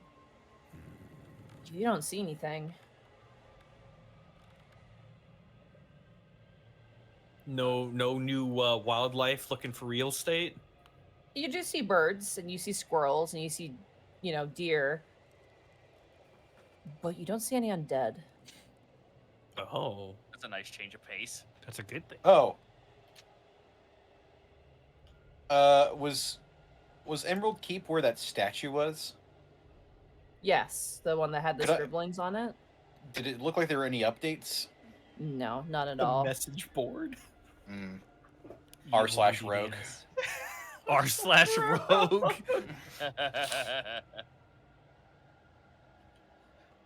[SPEAKER 2] you don't see anything.
[SPEAKER 6] No new wildlife looking for real estate.
[SPEAKER 2] You do see birds, and you see squirrels, and you see, deer. But you don't see any undead.
[SPEAKER 6] Oh.
[SPEAKER 1] That's a nice change of pace.
[SPEAKER 3] That's a good thing.
[SPEAKER 4] Oh. Was Emerald Keep where that statue was?
[SPEAKER 2] Yes, the one that had the
[SPEAKER 4] Could I-
[SPEAKER 2] scribblings on it.
[SPEAKER 4] Did it look like there were any updates?
[SPEAKER 2] No, not at
[SPEAKER 6] The
[SPEAKER 2] all.
[SPEAKER 6] message board.
[SPEAKER 4] R/rogue.
[SPEAKER 3] R/rogue.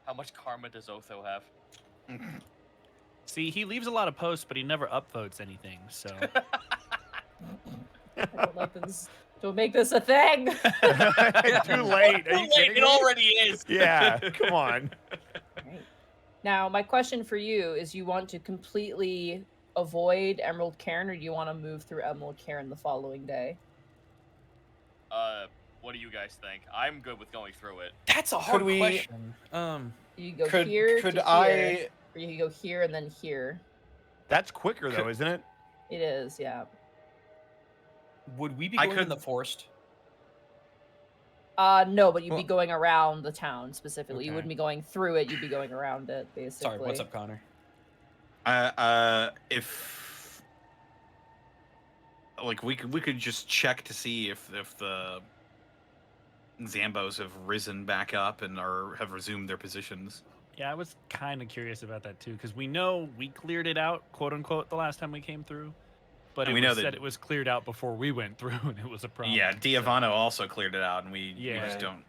[SPEAKER 1] How much karma does Otho have?
[SPEAKER 3] See, he leaves a lot of posts, but he never upvotes anything, so...
[SPEAKER 2] Don't make this a thing.
[SPEAKER 8] Too late. Are you kidding
[SPEAKER 1] It
[SPEAKER 8] me?
[SPEAKER 1] already is.
[SPEAKER 8] Yeah, come on.
[SPEAKER 2] Right. Now, my question for you is: you want to completely avoid Emerald Cairn, or do you want to move through Emerald Cairn the following day?
[SPEAKER 1] What do you guys think? I'm good with going through it.
[SPEAKER 6] That's a hard
[SPEAKER 4] we-
[SPEAKER 6] question.
[SPEAKER 2] You can go
[SPEAKER 4] Could
[SPEAKER 2] here
[SPEAKER 4] could
[SPEAKER 2] to
[SPEAKER 4] I?
[SPEAKER 2] here, or you can go here and then here.
[SPEAKER 8] That's quicker, though, isn't it?
[SPEAKER 2] It is, yeah.
[SPEAKER 6] Would we be
[SPEAKER 4] I
[SPEAKER 6] going in
[SPEAKER 4] could-
[SPEAKER 6] the forest?
[SPEAKER 2] No, but you'd be
[SPEAKER 4] Well-
[SPEAKER 2] going around the town specifically. You
[SPEAKER 6] Okay.
[SPEAKER 2] wouldn't be going through it. You'd be going around it, basically.
[SPEAKER 6] Sorry, what's up, Connor?
[SPEAKER 11] If like we could just check to see if the Zambos have risen back up and have resumed their positions.
[SPEAKER 3] Yeah, I was kind of curious about that, too, because we know we cleared it out, quote-unquote, the last time we came through. But
[SPEAKER 11] And
[SPEAKER 3] it
[SPEAKER 11] we know
[SPEAKER 3] was
[SPEAKER 11] that-
[SPEAKER 3] said it was cleared out before we went through, and it was a problem.
[SPEAKER 11] Yeah, Diavano also cleared it out, and we
[SPEAKER 3] Yeah.
[SPEAKER 11] just don't.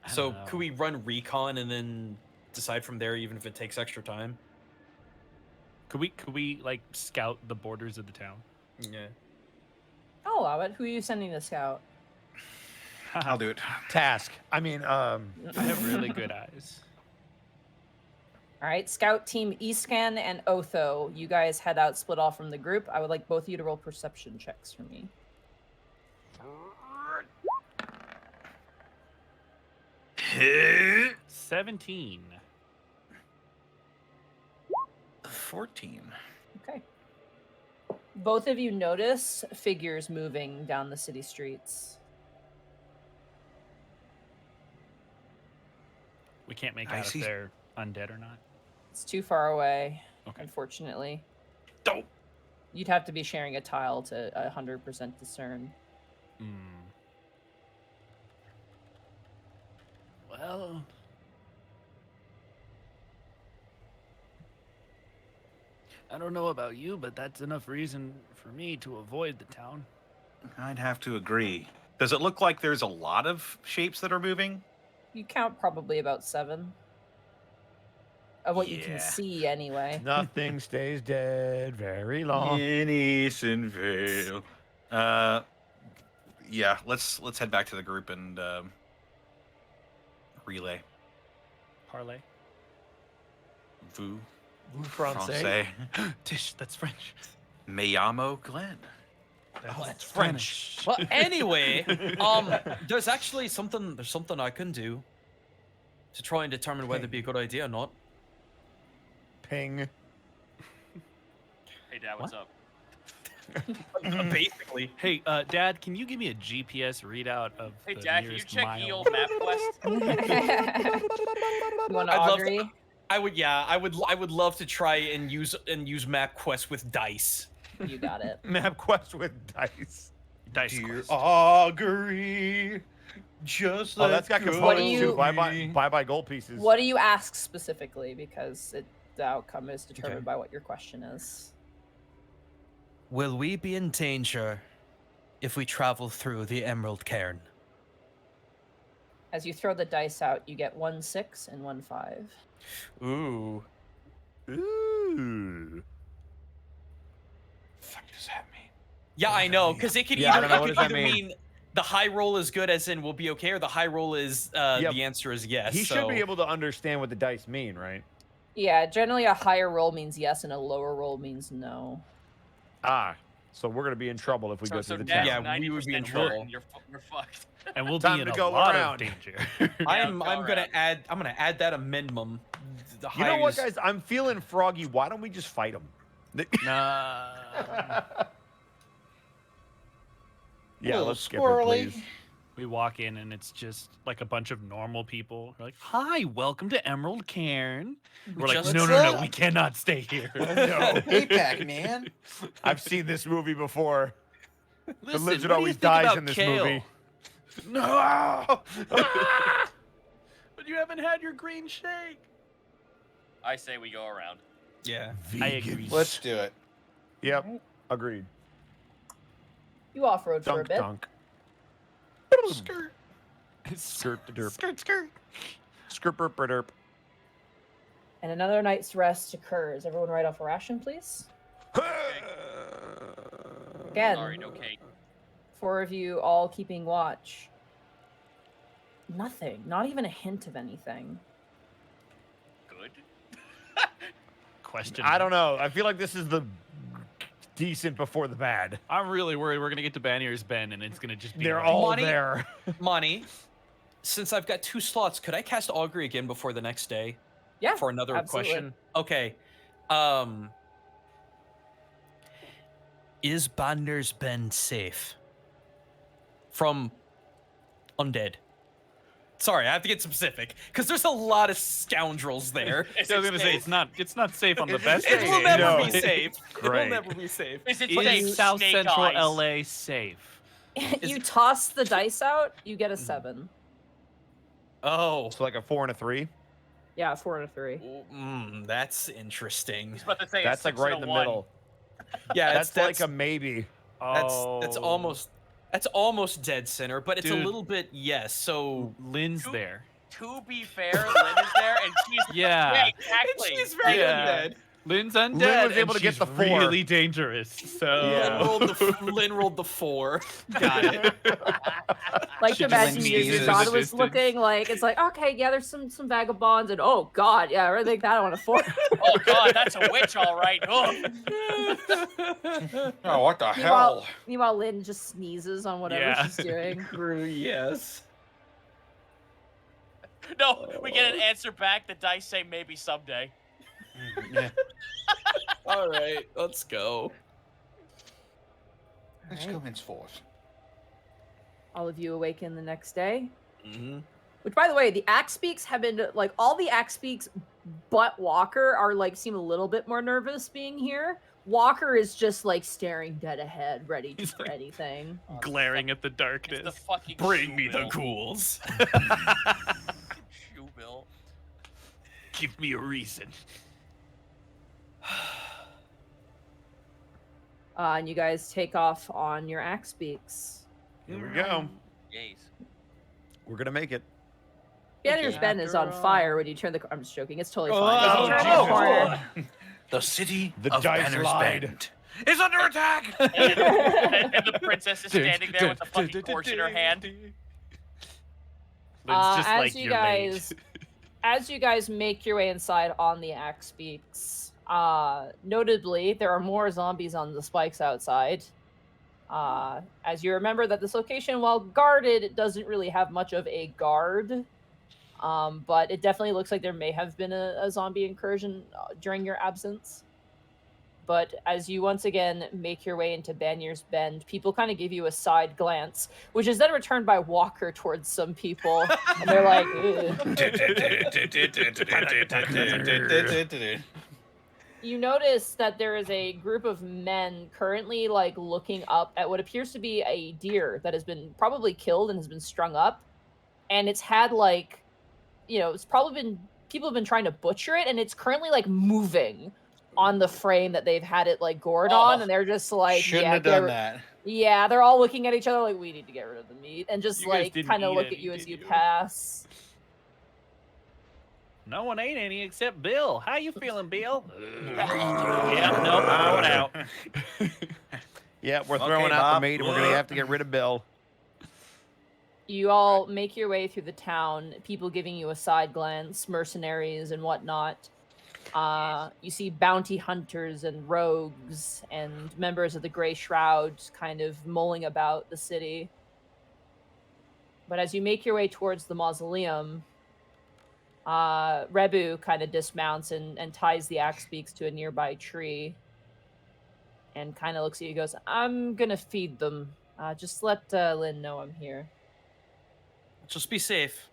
[SPEAKER 3] I
[SPEAKER 6] So
[SPEAKER 3] don't know.
[SPEAKER 6] could we run recon and then decide from there, even if it takes extra time?
[SPEAKER 3] Could we like scout the borders of the town?
[SPEAKER 6] Yeah.
[SPEAKER 2] I'll allow it. Who are you sending to scout?
[SPEAKER 11] I'll do it.
[SPEAKER 8] Task. I mean,
[SPEAKER 3] I have really good eyes.
[SPEAKER 2] All right, Scout Team Escan and Otho, you guys head out, split off from the group. I would like both of you to roll perception checks for me.
[SPEAKER 3] 17.
[SPEAKER 11] 14.
[SPEAKER 2] Okay. Both of you notice figures moving down the city streets.
[SPEAKER 3] We can't make
[SPEAKER 11] I
[SPEAKER 3] out
[SPEAKER 11] see.
[SPEAKER 3] if they're undead or not.
[SPEAKER 2] It's too far away,
[SPEAKER 3] Okay.
[SPEAKER 2] unfortunately.
[SPEAKER 11] Don't.
[SPEAKER 2] You'd have to be sharing a tile to 100% discern.
[SPEAKER 3] Well, I don't know about you, but that's enough reason for me to avoid the town.
[SPEAKER 11] I'd have to agree. Does it look like there's a lot of shapes that are moving?
[SPEAKER 2] You count probably about 7. Of what you can
[SPEAKER 11] Yeah.
[SPEAKER 2] see, anyway.
[SPEAKER 8] nothing stays dead very long.
[SPEAKER 11] In Easton Vale. Yeah, let's head back to the group and relay.
[SPEAKER 3] Parlay.
[SPEAKER 11] Vous
[SPEAKER 8] Francais.
[SPEAKER 11] français.
[SPEAKER 3] Tish, that's French.
[SPEAKER 11] Me llamo Glenn.
[SPEAKER 3] That's
[SPEAKER 8] French.
[SPEAKER 6] Well, anyway, there's actually something I can do to try and determine whether it'd be a good idea or not.
[SPEAKER 8] Ping.
[SPEAKER 1] Hey, Dad, what's up?
[SPEAKER 6] Basically.
[SPEAKER 3] Hey, Dad, can you give me a GPS readout of
[SPEAKER 1] Hey,
[SPEAKER 3] the
[SPEAKER 1] Dad, can you
[SPEAKER 3] nearest
[SPEAKER 1] check
[SPEAKER 3] mile?
[SPEAKER 1] Eel MapQuest?
[SPEAKER 2] You want
[SPEAKER 6] I'd love
[SPEAKER 2] Augury?
[SPEAKER 6] to, I would love to try and use MapQuest with dice.
[SPEAKER 2] You got it.
[SPEAKER 8] MapQuest with dice.
[SPEAKER 3] Dice
[SPEAKER 4] Dear
[SPEAKER 3] Quest.
[SPEAKER 4] augury, just
[SPEAKER 8] Oh, that's got
[SPEAKER 2] What do
[SPEAKER 8] components
[SPEAKER 2] you-
[SPEAKER 8] too. Bye-bye gold pieces.
[SPEAKER 2] What do you ask specifically? Because the outcome is determined by what your question is.
[SPEAKER 12] Will we be in danger if we travel through the Emerald Cairn?
[SPEAKER 2] As you throw the dice out, you get 1 6 and 1 5.
[SPEAKER 6] Ooh.
[SPEAKER 5] Ooh.
[SPEAKER 11] Fuck does that mean?
[SPEAKER 6] Yeah, I know, because it could
[SPEAKER 8] Yeah, I
[SPEAKER 6] either,
[SPEAKER 8] don't know,
[SPEAKER 6] it
[SPEAKER 8] what
[SPEAKER 6] could
[SPEAKER 8] does that
[SPEAKER 6] either
[SPEAKER 8] mean?
[SPEAKER 6] mean the high roll is good, as in we'll be okay, or the high roll is the answer is yes.
[SPEAKER 8] He should be able to understand what the dice mean, right?
[SPEAKER 2] Yeah, generally a higher roll means yes and a lower roll means no.
[SPEAKER 8] Ah, so we're gonna be in trouble if we go through the
[SPEAKER 1] Dad's
[SPEAKER 8] challenge.
[SPEAKER 6] Yeah, we would be in
[SPEAKER 1] 90%
[SPEAKER 6] trouble.
[SPEAKER 1] certain You're fucked.
[SPEAKER 3] And we'll
[SPEAKER 8] Time
[SPEAKER 3] be in
[SPEAKER 8] to
[SPEAKER 3] a
[SPEAKER 8] go
[SPEAKER 3] lot
[SPEAKER 8] around.
[SPEAKER 3] of danger.
[SPEAKER 6] I'm
[SPEAKER 1] go
[SPEAKER 6] gonna
[SPEAKER 1] around.
[SPEAKER 6] add that amendment. The
[SPEAKER 8] You know what,
[SPEAKER 6] highest-
[SPEAKER 8] guys? I'm feeling froggy. Why don't we just fight him?
[SPEAKER 3] Nah.
[SPEAKER 8] Yeah,
[SPEAKER 4] Little
[SPEAKER 8] let's skip her,
[SPEAKER 4] squirrely.
[SPEAKER 8] please.
[SPEAKER 3] We walk in and it's just like a bunch of normal people. We're like, "Hi, welcome to Emerald Cairn." We're like,
[SPEAKER 6] Just-
[SPEAKER 3] "No,
[SPEAKER 4] What's
[SPEAKER 3] no, no,
[SPEAKER 4] up?
[SPEAKER 3] we cannot stay here."
[SPEAKER 8] No,
[SPEAKER 4] APAC, man.
[SPEAKER 8] I've seen this movie before.
[SPEAKER 3] Listen,
[SPEAKER 8] the lizard
[SPEAKER 3] what do you
[SPEAKER 8] always
[SPEAKER 3] think
[SPEAKER 8] dies
[SPEAKER 3] about
[SPEAKER 8] in this
[SPEAKER 3] kale?
[SPEAKER 8] movie.
[SPEAKER 3] No. But you haven't had your green shake.
[SPEAKER 1] I say we go around.
[SPEAKER 6] Yeah.
[SPEAKER 3] I agree.
[SPEAKER 4] Let's do it.
[SPEAKER 8] Yep, agreed.
[SPEAKER 2] You off-road for a
[SPEAKER 8] Dunk,
[SPEAKER 2] bit.
[SPEAKER 8] dunk.
[SPEAKER 3] Skirt.
[SPEAKER 8] Skirt the derp.
[SPEAKER 3] Skirt, skirt.
[SPEAKER 8] Skirt burp derp.
[SPEAKER 2] And another night's rest occurs. Everyone write off a ration, please. Again,
[SPEAKER 1] Sorry, no cake.
[SPEAKER 2] 4 of you all keeping watch. Nothing. Not even a hint of anything.
[SPEAKER 1] Good.
[SPEAKER 3] Question.
[SPEAKER 8] I don't know. I feel like this is the decent before the bad.
[SPEAKER 3] I'm really worried we're gonna get to Banier's Bend and it's gonna just be.
[SPEAKER 8] They're
[SPEAKER 3] like,
[SPEAKER 8] all
[SPEAKER 6] Money-
[SPEAKER 8] there.
[SPEAKER 6] Money. Since I've got 2 slots, could I cast Augury again before the next day?
[SPEAKER 2] Yeah.
[SPEAKER 6] For another
[SPEAKER 2] absolutely.
[SPEAKER 6] question? Okay. Is Bander's Bend safe from undead? Sorry, I have to get specific because there's a lot of scoundrels there.
[SPEAKER 1] Is
[SPEAKER 3] I was
[SPEAKER 1] it
[SPEAKER 3] gonna say
[SPEAKER 1] safe?
[SPEAKER 3] it's not safe on the best.
[SPEAKER 6] It will
[SPEAKER 3] days.
[SPEAKER 6] never
[SPEAKER 8] No.
[SPEAKER 6] be safe. It
[SPEAKER 8] Great.
[SPEAKER 6] will never be safe.
[SPEAKER 1] Is it
[SPEAKER 3] Is
[SPEAKER 1] safe?
[SPEAKER 3] South
[SPEAKER 1] Snake
[SPEAKER 3] Central
[SPEAKER 1] eyes?
[SPEAKER 3] LA safe?
[SPEAKER 2] You toss the dice out, you get a 7.
[SPEAKER 6] Oh,
[SPEAKER 8] So like a 4 and a 3.
[SPEAKER 2] Yeah, 4 and a 3.
[SPEAKER 6] that's interesting.
[SPEAKER 1] I was about to say
[SPEAKER 8] That's like right in the middle.
[SPEAKER 6] Yeah,
[SPEAKER 8] That's like a maybe.
[SPEAKER 6] that's
[SPEAKER 3] Oh.
[SPEAKER 6] that's almost dead center, but it's a
[SPEAKER 3] Dude.
[SPEAKER 6] little bit yes. So
[SPEAKER 3] Lynn's
[SPEAKER 1] Two-
[SPEAKER 3] there.
[SPEAKER 1] To be fair, Lynn is there, and she's
[SPEAKER 3] Yeah.
[SPEAKER 1] exactly.
[SPEAKER 6] she's very
[SPEAKER 3] Yeah.
[SPEAKER 6] undead.
[SPEAKER 3] Lynn's undead.
[SPEAKER 8] Lynn was able
[SPEAKER 3] and
[SPEAKER 8] to get
[SPEAKER 3] she's
[SPEAKER 8] the 4.
[SPEAKER 3] really dangerous. So
[SPEAKER 8] Yeah.
[SPEAKER 6] Lynn rolled the 4.
[SPEAKER 3] got it.
[SPEAKER 2] Like
[SPEAKER 3] She
[SPEAKER 2] to
[SPEAKER 3] just
[SPEAKER 2] imagine your
[SPEAKER 3] sneezes.
[SPEAKER 2] god was
[SPEAKER 3] Resistance.
[SPEAKER 2] looking like it's like, okay, yeah, there's some vagabonds, and oh god, yeah, I think that on a 4.
[SPEAKER 1] Oh god, that's a witch, all right. Ugh.
[SPEAKER 4] Oh, what the
[SPEAKER 2] Meanwhile, Lynn just sneezes on whatever
[SPEAKER 3] Yeah.
[SPEAKER 2] she's doing.
[SPEAKER 6] Yes.
[SPEAKER 1] No, we get an answer back. The dice say maybe someday.
[SPEAKER 6] All right, let's go.
[SPEAKER 4] Let's go henceforth.
[SPEAKER 2] All of you awaken the next day.
[SPEAKER 6] Mm-hmm.
[SPEAKER 2] Which, by the way, the Axe Beaks have been like all the Axe Beaks, but Walker are like seem a little bit more nervous being here. Walker is just like staring dead ahead, ready
[SPEAKER 3] He's
[SPEAKER 2] for
[SPEAKER 3] like-
[SPEAKER 2] anything.
[SPEAKER 3] Glaring at the
[SPEAKER 1] It's
[SPEAKER 3] darkness.
[SPEAKER 1] the fucking
[SPEAKER 6] Bring me the
[SPEAKER 1] shoe
[SPEAKER 6] ghouls.
[SPEAKER 1] bill.
[SPEAKER 3] Give me a reason.
[SPEAKER 2] And you guys take off on your Axe Beaks.
[SPEAKER 8] Here we go.
[SPEAKER 1] Jeez.
[SPEAKER 8] We're gonna make it.
[SPEAKER 2] Banner's Bend is on
[SPEAKER 3] After all.
[SPEAKER 2] fire when you turn the. I'm just joking. It's totally
[SPEAKER 6] Oh,
[SPEAKER 2] fine. When you turn the
[SPEAKER 8] Jesus.
[SPEAKER 2] corner,
[SPEAKER 11] The city
[SPEAKER 8] The
[SPEAKER 11] of
[SPEAKER 8] dice
[SPEAKER 11] Banner's
[SPEAKER 8] lied.
[SPEAKER 11] Bend is under attack.
[SPEAKER 1] And the princess is standing there with the fucking torch in her hand.
[SPEAKER 3] Lynn's just
[SPEAKER 2] as
[SPEAKER 3] like,
[SPEAKER 2] you
[SPEAKER 3] "You're late."
[SPEAKER 2] guys, as you guys make your way inside on the Axe Beaks, notably there are more zombies on the spikes outside. As you remember that this location, while guarded, it doesn't really have much of a guard. But it definitely looks like there may have been a zombie incursion during your absence. But as you once again make your way into Banier's Bend, people kind of give you a side glance, which is then returned by Walker towards some people, and they're like, "Ugh." You notice that there is a group of men currently like looking up at what appears to be a deer that has been probably killed and has been strung up, and it's had like, it's probably been people have been trying to butcher it, and it's currently like moving on the frame that they've had it like gored on, and they're just like,
[SPEAKER 4] Shouldn't
[SPEAKER 2] yeah,
[SPEAKER 4] have done that.
[SPEAKER 2] Yeah, they're all looking at each other like, we need to get rid of the meat, and just
[SPEAKER 9] You guys
[SPEAKER 2] like
[SPEAKER 9] didn't
[SPEAKER 2] kind of
[SPEAKER 9] eat
[SPEAKER 2] look
[SPEAKER 9] any,
[SPEAKER 2] at you as
[SPEAKER 9] did
[SPEAKER 2] you
[SPEAKER 9] you?
[SPEAKER 2] pass.
[SPEAKER 3] No one ate any except Bill. How you feeling, Bill? Yeah, nope, throw it out.
[SPEAKER 8] Yeah, we're
[SPEAKER 11] Okay,
[SPEAKER 8] throwing out the
[SPEAKER 11] Bob.
[SPEAKER 8] meat, and we're gonna have to get rid of Bill.
[SPEAKER 2] You all make your way through the town, people giving you a side glance, mercenaries and whatnot. You see bounty hunters and rogues and members of the Grey Shroud kind of mulling about the city. But as you make your way towards the mausoleum, Rebu kind of dismounts and ties the axe beaks to a nearby tree and kind of looks at you and goes, I'm gonna feed them. Just let Lynn know I'm here.
[SPEAKER 12] Just be safe.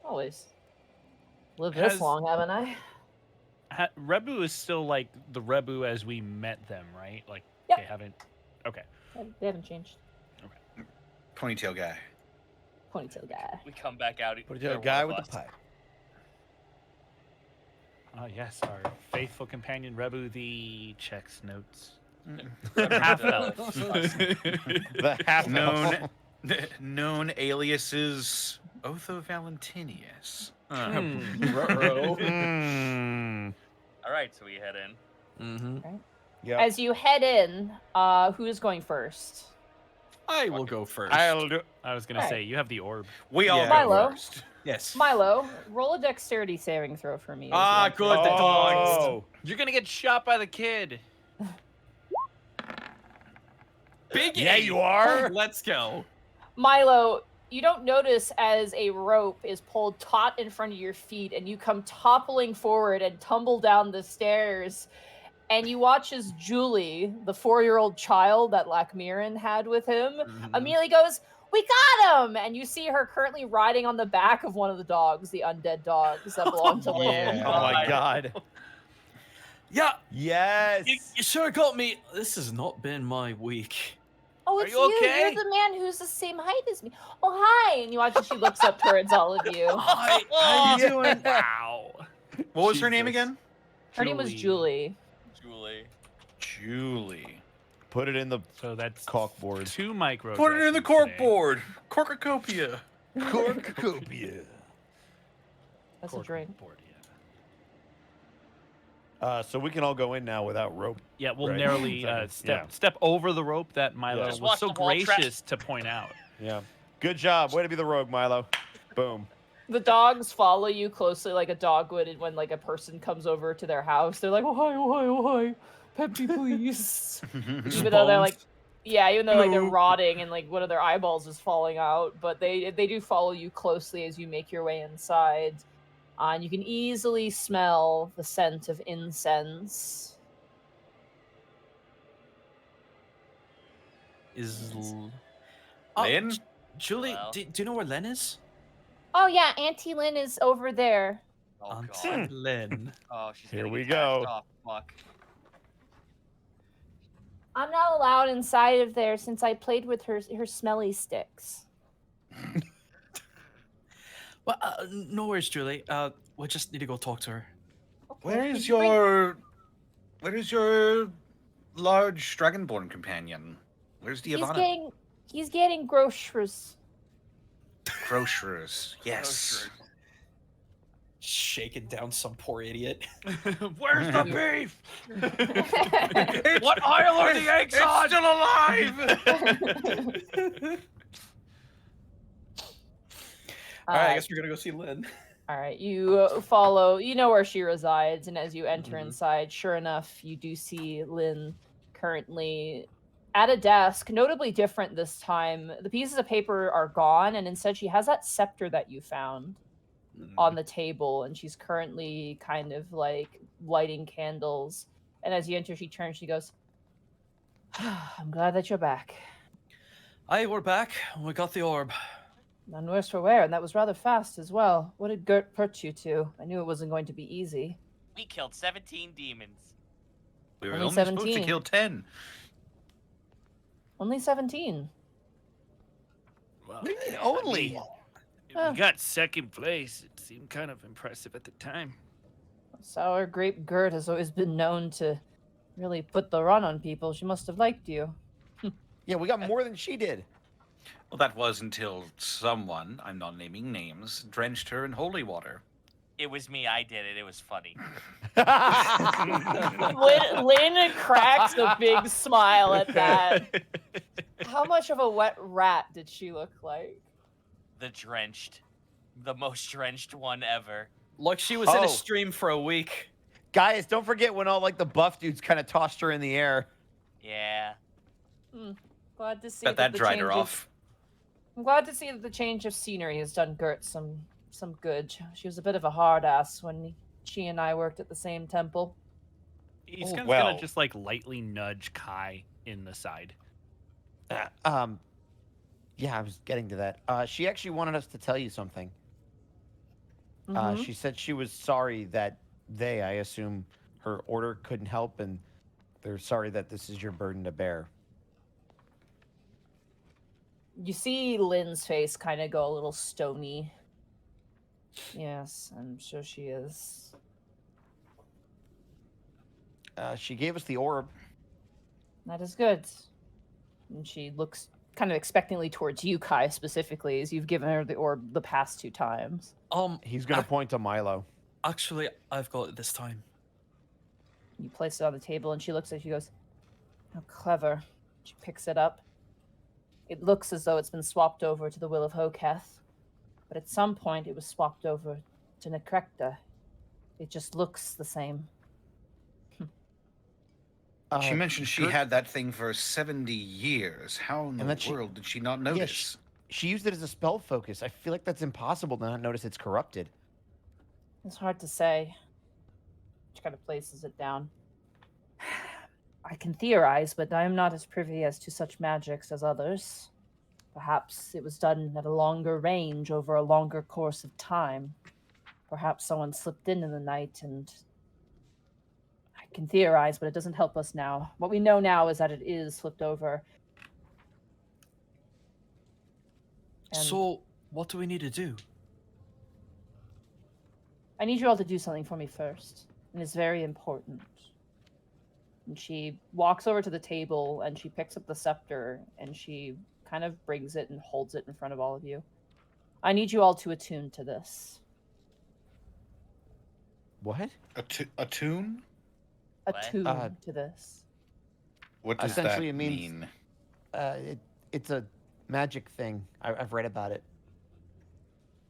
[SPEAKER 2] Always. Lived this
[SPEAKER 3] Has-
[SPEAKER 2] long, haven't I?
[SPEAKER 3] Rebu is still like the Rebu as we met them, right? Like
[SPEAKER 2] Yep.
[SPEAKER 3] they haven't. Okay.
[SPEAKER 2] They haven't changed.
[SPEAKER 11] Ponytail guy.
[SPEAKER 2] Ponytail guy.
[SPEAKER 1] We come back out.
[SPEAKER 5] Put
[SPEAKER 1] they're
[SPEAKER 5] a
[SPEAKER 1] one
[SPEAKER 5] guy
[SPEAKER 1] of
[SPEAKER 5] with
[SPEAKER 1] us.
[SPEAKER 5] the pipe.
[SPEAKER 3] Yes, our faithful companion Rebu, the checks notes.
[SPEAKER 1] Rebu
[SPEAKER 3] Half
[SPEAKER 1] the-
[SPEAKER 3] elf.
[SPEAKER 8] The half
[SPEAKER 11] Known aliases Otho Valentinius.
[SPEAKER 8] Mm.
[SPEAKER 1] All right, so we head in.
[SPEAKER 12] Mm-hmm.
[SPEAKER 8] Yep.
[SPEAKER 2] As you head in, who's going first?
[SPEAKER 12] I will go first.
[SPEAKER 8] I'll do.
[SPEAKER 3] I was gonna
[SPEAKER 2] Alright.
[SPEAKER 3] say you have the orb.
[SPEAKER 11] We all
[SPEAKER 12] Yeah.
[SPEAKER 11] go
[SPEAKER 2] Milo.
[SPEAKER 11] first.
[SPEAKER 12] Yes.
[SPEAKER 2] Milo, roll a dexterity saving throw for me. as you
[SPEAKER 12] Ah,
[SPEAKER 2] enter.
[SPEAKER 12] good. The dogs.
[SPEAKER 8] Oh.
[SPEAKER 3] You're gonna get shot by the kid.
[SPEAKER 12] Big
[SPEAKER 5] Yeah,
[SPEAKER 12] A.
[SPEAKER 5] you are.
[SPEAKER 12] Let's go.
[SPEAKER 2] Milo, you don't notice as a rope is pulled taut in front of your feet and you come toppling forward and tumble down the stairs. And you watch as Julie, the 4-year-old child that Lakmiran had with him, immediately goes, we got him! And you see her currently riding on the back of one of the dogs, the undead dogs that belong to Lynn.
[SPEAKER 8] Oh my god.
[SPEAKER 12] Yeah,
[SPEAKER 8] Yes.
[SPEAKER 12] you sure got me. This has not been my week.
[SPEAKER 2] Oh,
[SPEAKER 3] Are
[SPEAKER 2] it's
[SPEAKER 3] you okay?
[SPEAKER 2] You're the man who's the same height as me. Oh, hi! And you watch as she looks up towards all of you.
[SPEAKER 12] Hi, how you doing?
[SPEAKER 3] Wow.
[SPEAKER 11] What was her name
[SPEAKER 3] Jesus.
[SPEAKER 11] again?
[SPEAKER 2] Her name was Julie.
[SPEAKER 1] Julie.
[SPEAKER 11] Julie.
[SPEAKER 8] Put it in the
[SPEAKER 3] So that's
[SPEAKER 8] caulkboard.
[SPEAKER 3] 2 micro.
[SPEAKER 11] Put it in the corkboard. Corkacopia.
[SPEAKER 5] Cornucopia.
[SPEAKER 2] That's a drink.
[SPEAKER 3] Board, yeah.
[SPEAKER 5] So we can all go in now without rope.
[SPEAKER 3] Yeah, we'll
[SPEAKER 5] Right.
[SPEAKER 3] narrowly step over the rope that Milo
[SPEAKER 5] Yeah.
[SPEAKER 1] Just
[SPEAKER 3] was
[SPEAKER 1] watch
[SPEAKER 3] so
[SPEAKER 1] the wall trap.
[SPEAKER 3] gracious to point out.
[SPEAKER 5] Yeah. Good job. Way to be the rogue, Milo. Boom.
[SPEAKER 2] The dogs follow you closely like a dog would when like a person comes over to their house. They're like, oh hi, oh hi, oh hi. Pet me, please. Even though they're like, yeah, even though like they're rotting and like one of their eyeballs is falling out, but they do follow you closely as you make your way inside. And you can easily smell the scent of incense.
[SPEAKER 12] Is
[SPEAKER 11] Lynn?
[SPEAKER 12] Julie,
[SPEAKER 1] Well.
[SPEAKER 12] do you know where Len is?
[SPEAKER 2] Oh yeah, Auntie Lynn is over there.
[SPEAKER 1] Oh,
[SPEAKER 12] Auntie
[SPEAKER 1] God.
[SPEAKER 12] Len.
[SPEAKER 1] Oh, she's
[SPEAKER 5] Here
[SPEAKER 1] gonna
[SPEAKER 5] we
[SPEAKER 1] get patched
[SPEAKER 5] go.
[SPEAKER 1] off. Fuck.
[SPEAKER 2] I'm not allowed inside of there since I played with her smelly sticks.
[SPEAKER 12] Well, no worries, Julie. We just need to go talk to her.
[SPEAKER 11] Where
[SPEAKER 2] Did
[SPEAKER 11] is
[SPEAKER 2] you bring-
[SPEAKER 11] your large dragonborn companion? Where's Diavana?
[SPEAKER 2] He's getting groceries.
[SPEAKER 11] Grocerers. Yes.
[SPEAKER 12] Shaking down some poor idiot.
[SPEAKER 3] Where's the beef?
[SPEAKER 11] What aisle are the eggs on? Still alive.
[SPEAKER 12] All right, I
[SPEAKER 2] Uh,
[SPEAKER 12] guess we're gonna go see Len.
[SPEAKER 2] All right, you follow. You know where she resides, and as you enter
[SPEAKER 12] Mhm.
[SPEAKER 2] inside, sure enough, you do see Lynn currently at a desk, notably different this time. The pieces of paper are gone, and instead she has that scepter that you found on the table, and she's currently kind of like lighting candles. And as you enter, she turns, she goes, I'm glad that you're back.
[SPEAKER 12] Aye, we're back. We got the orb.
[SPEAKER 2] None worse for wear, and that was rather fast as well. What did Gert put you to? I knew it wasn't going to be easy.
[SPEAKER 1] We killed 17 demons.
[SPEAKER 11] We were
[SPEAKER 2] Only
[SPEAKER 11] only supposed to
[SPEAKER 2] 17.
[SPEAKER 11] kill 10.
[SPEAKER 2] Only 17.
[SPEAKER 9] Well,
[SPEAKER 8] Only.
[SPEAKER 2] Oh.
[SPEAKER 9] we got second place. It seemed kind of impressive at the time.
[SPEAKER 2] Sour Grape Gert has always been known to really put the run on people. She must have liked you.
[SPEAKER 8] Yeah, we got more than she did.
[SPEAKER 11] Well, that was until someone, I'm not naming names, drenched her in holy water.
[SPEAKER 1] It was me. I did it. It was funny.
[SPEAKER 2] Lynn cracks a big smile at that. How much of a wet rat did she look like?
[SPEAKER 1] The most drenched one ever.
[SPEAKER 6] Like she was in
[SPEAKER 8] Oh.
[SPEAKER 6] a stream for a week.
[SPEAKER 8] Guys, don't forget when all like the buff dudes kind of tossed her in the air.
[SPEAKER 1] Yeah.
[SPEAKER 2] Glad to see
[SPEAKER 11] Bet that
[SPEAKER 2] the
[SPEAKER 11] dried her
[SPEAKER 2] change
[SPEAKER 11] off.
[SPEAKER 2] I'm glad to see that the change of scenery has done Gert some good. She was a bit of a hard ass when she and I worked at the same temple.
[SPEAKER 3] Easken's
[SPEAKER 11] well.
[SPEAKER 3] gonna just like lightly nudge Kai in the side.
[SPEAKER 8] Yeah, I was getting to that. She actually wanted us to tell you something.
[SPEAKER 2] Mhm.
[SPEAKER 8] She said she was sorry that I assume her order couldn't help, and they're sorry that this is your burden to bear.
[SPEAKER 2] You see Lynn's face kind of go a little stony. Yes, I'm sure she is.
[SPEAKER 8] She gave us the orb.
[SPEAKER 2] That is good. And she looks kind of expectantly towards you, Kai, specifically, as you've given her the orb the past 2 times.
[SPEAKER 8] He's gonna point to Milo.
[SPEAKER 12] Actually, I've got it this time.
[SPEAKER 2] You place it on the table, and she looks at you, goes, "How clever." She picks it up. It looks as though it's been swapped over to the Will of Hoketh, but at some point it was swapped over to Necrecta. It just looks the same.
[SPEAKER 11] She mentioned she
[SPEAKER 8] Gert-
[SPEAKER 11] had that thing for 70 years. How in
[SPEAKER 8] And
[SPEAKER 11] the
[SPEAKER 8] that she-
[SPEAKER 11] world did she not
[SPEAKER 8] Yeah,
[SPEAKER 11] notice?
[SPEAKER 8] she used it as a spell focus. I feel like that's impossible to not notice it's corrupted.
[SPEAKER 2] It's hard to say. She kind of places it down. I can theorize, but I am not as privy as to such magics as others. Perhaps it was done at a longer range over a longer course of time. Perhaps someone slipped in the night, and I can theorize, but it doesn't help us now. What we know now is that it is flipped over. And
[SPEAKER 12] So, what do we need to do?
[SPEAKER 2] I need you all to do something for me first, and it's very important. And she walks over to the table and she picks up the scepter and she kind of brings it and holds it in front of all of you. I need you all to attune to this.
[SPEAKER 8] What?
[SPEAKER 11] Attune?
[SPEAKER 1] What?
[SPEAKER 2] Attune to this.
[SPEAKER 11] What does
[SPEAKER 8] Essentially,
[SPEAKER 11] that
[SPEAKER 8] it means-
[SPEAKER 11] mean?
[SPEAKER 8] It's a magic thing. I've read about it.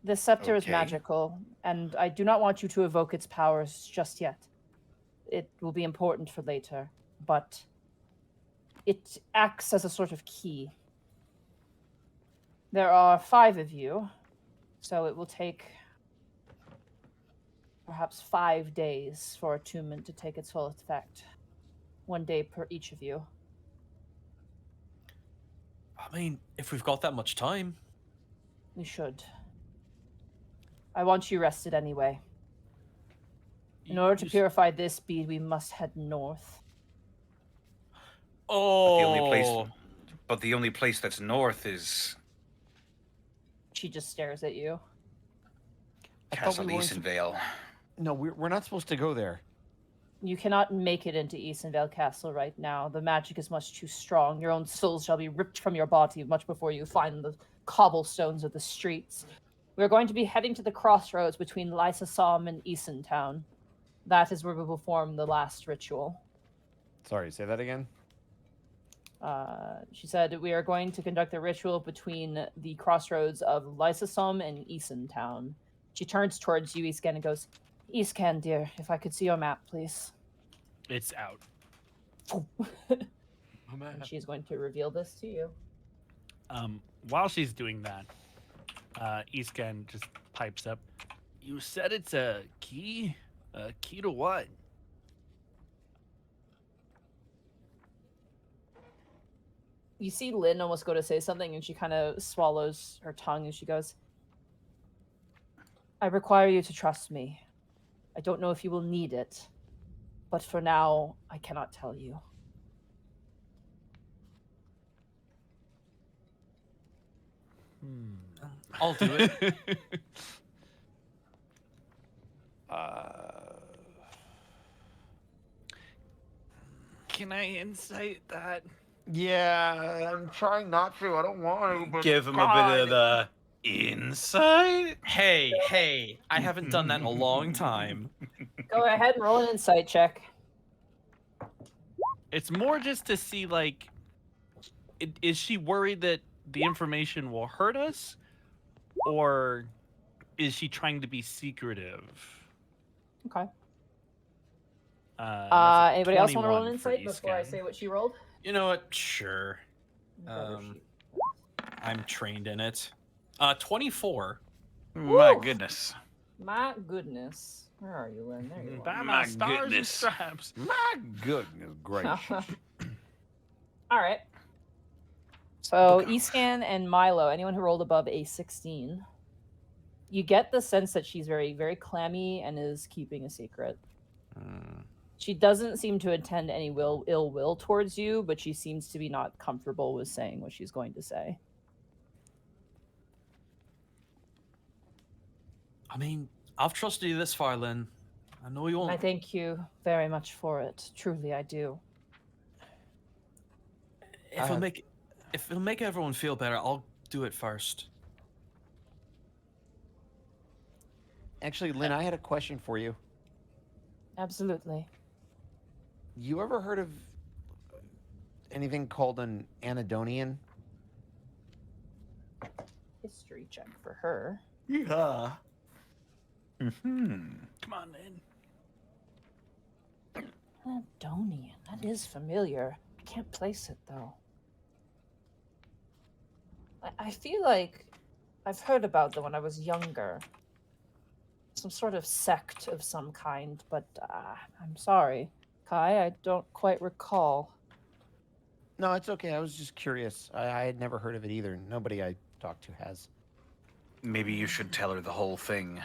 [SPEAKER 2] The scepter is
[SPEAKER 11] Okay.
[SPEAKER 2] magical, and I do not want you to evoke its powers just yet. It will be important for later, but it acts as a sort of key. There are 5 of you, so it will take perhaps 5 days for attunement to take its full effect. 1 day per each of you.
[SPEAKER 12] I mean, if we've got that much time.
[SPEAKER 2] We should. I want you rested anyway. In order to purify this bead, we must head north.
[SPEAKER 12] Oh,
[SPEAKER 11] But the only place that's north is
[SPEAKER 2] She just stares at you.
[SPEAKER 8] I thought
[SPEAKER 11] Castle
[SPEAKER 8] we weren't-
[SPEAKER 11] Easenvale.
[SPEAKER 8] No, we're not supposed to go there.
[SPEAKER 2] You cannot make it into Easenvale Castle right now. The magic is much too strong. Your own souls shall be ripped from your body much before you find the cobblestones of the streets. We're going to be heading to the crossroads between Lysasom and Easontown. That is where we will perform the last ritual.
[SPEAKER 8] Sorry, say that again.
[SPEAKER 2] She said, we are going to conduct the ritual between the crossroads of Lysasom and Easontown. She turns towards you, Eastcan, and goes, Eastcan, dear, if I could see your map, please.
[SPEAKER 3] It's out.
[SPEAKER 2] And she's going to reveal this to you.
[SPEAKER 3] While she's doing that, Eastcan just pipes up. You said it's a key? A key to what?
[SPEAKER 2] You see Lynn almost go to say something, and she kind of swallows her tongue, and she goes, I require you to trust me. I don't know if you will need it, but for now, I cannot tell you.
[SPEAKER 12] I'll do it.
[SPEAKER 3] Can I insight that?
[SPEAKER 8] Yeah, I'm trying not to. I don't want to, but
[SPEAKER 11] Give him a bit of the insight.
[SPEAKER 6] Hey, I haven't done that in a long time.
[SPEAKER 2] Go ahead and roll an insight check.
[SPEAKER 3] It's more just to see, like, is she worried that the information will hurt us, or is she trying to be secretive?
[SPEAKER 2] Okay.
[SPEAKER 3] That's a
[SPEAKER 2] Anybody else want to roll
[SPEAKER 3] 21
[SPEAKER 2] an
[SPEAKER 3] for
[SPEAKER 2] insight before I
[SPEAKER 3] Escan.
[SPEAKER 2] say what she rolled?
[SPEAKER 6] You know what? Sure.
[SPEAKER 2] Whatever
[SPEAKER 6] Um,
[SPEAKER 2] she-
[SPEAKER 6] I'm trained in it. 24.
[SPEAKER 11] My
[SPEAKER 2] Woo!
[SPEAKER 11] goodness.
[SPEAKER 2] My goodness. Where are you, Lynn? There you
[SPEAKER 3] By
[SPEAKER 2] are.
[SPEAKER 3] my
[SPEAKER 11] My
[SPEAKER 3] stars and
[SPEAKER 11] goodness.
[SPEAKER 3] stripes.
[SPEAKER 8] My goodness gracious.
[SPEAKER 2] All right. So Escan and Milo, anyone who rolled above a 16, you get the sense that she's very, very clammy and is keeping a secret. She doesn't seem to intend any ill will towards you, but she seems to be not comfortable with saying what she's going to say.
[SPEAKER 12] I mean, I've trusted you this far, Lynn. I know you won't.
[SPEAKER 2] I thank you very much for it. Truly, I do.
[SPEAKER 12] If it'll make everyone feel better, I'll do it first.
[SPEAKER 8] Actually, Lynn, I had a question for you.
[SPEAKER 2] Absolutely.
[SPEAKER 8] You ever heard of anything called an anhedonian?
[SPEAKER 2] History check for her.
[SPEAKER 8] Yeah.
[SPEAKER 3] Come on, Lynn.
[SPEAKER 2] Anhedonian. That is familiar. I can't place it, though. I feel like I've heard about them when I was younger. Some sort of sect of some kind, but I'm sorry, Kai, I don't quite recall.
[SPEAKER 8] No, it's okay. I was just curious. I had never heard of it either. Nobody I talked to has.
[SPEAKER 11] Maybe you should tell her the whole thing.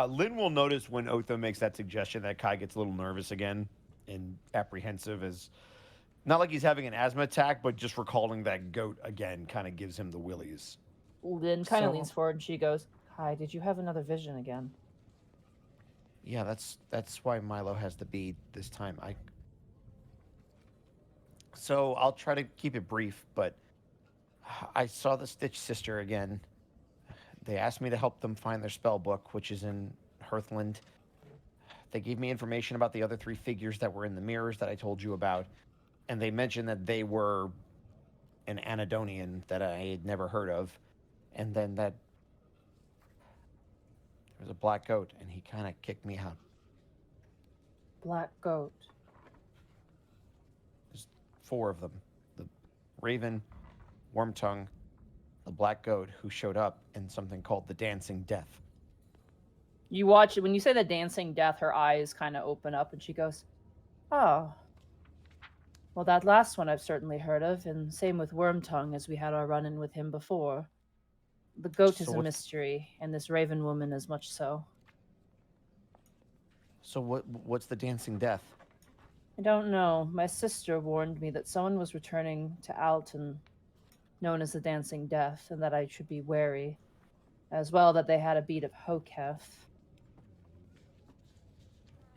[SPEAKER 8] Lynn will notice when Otho makes that suggestion that Kai gets a little nervous again and apprehensive, as not like he's having an asthma attack, but just recalling that goat again kind of gives him the willies.
[SPEAKER 2] Lynn kind of
[SPEAKER 8] So-
[SPEAKER 2] leans forward and she goes, Kai, did you have another vision again?
[SPEAKER 8] Yeah, that's why Milo has the bead this time. So I'll try to keep it brief, but I saw the Stitch sister again. They asked me to help them find their spell book, which is in Hearthland. They gave me information about the other three figures that were in the mirrors that I told you about, and they mentioned that they were an anhedonian that I had never heard of, and then that there was a black goat, and he kind of kicked me out.
[SPEAKER 2] Black goat.
[SPEAKER 8] There's 4 of them. The raven, wormtongue, the black goat, who showed up in something called the Dancing Death.
[SPEAKER 2] You watch it when you say the dancing death, her eyes kind of open up and she goes, oh. Well, that last one I've certainly heard of, and same with Wormtongue, as we had our run-in with him before. The goat is
[SPEAKER 8] So
[SPEAKER 2] a
[SPEAKER 8] what's-
[SPEAKER 2] mystery, and this raven woman as much so.
[SPEAKER 8] So what's the Dancing Death?
[SPEAKER 2] I don't know. My sister warned me that someone was returning to Alton, known as the Dancing Death, and that I should be wary. As well, that they had a bead of Hoketh.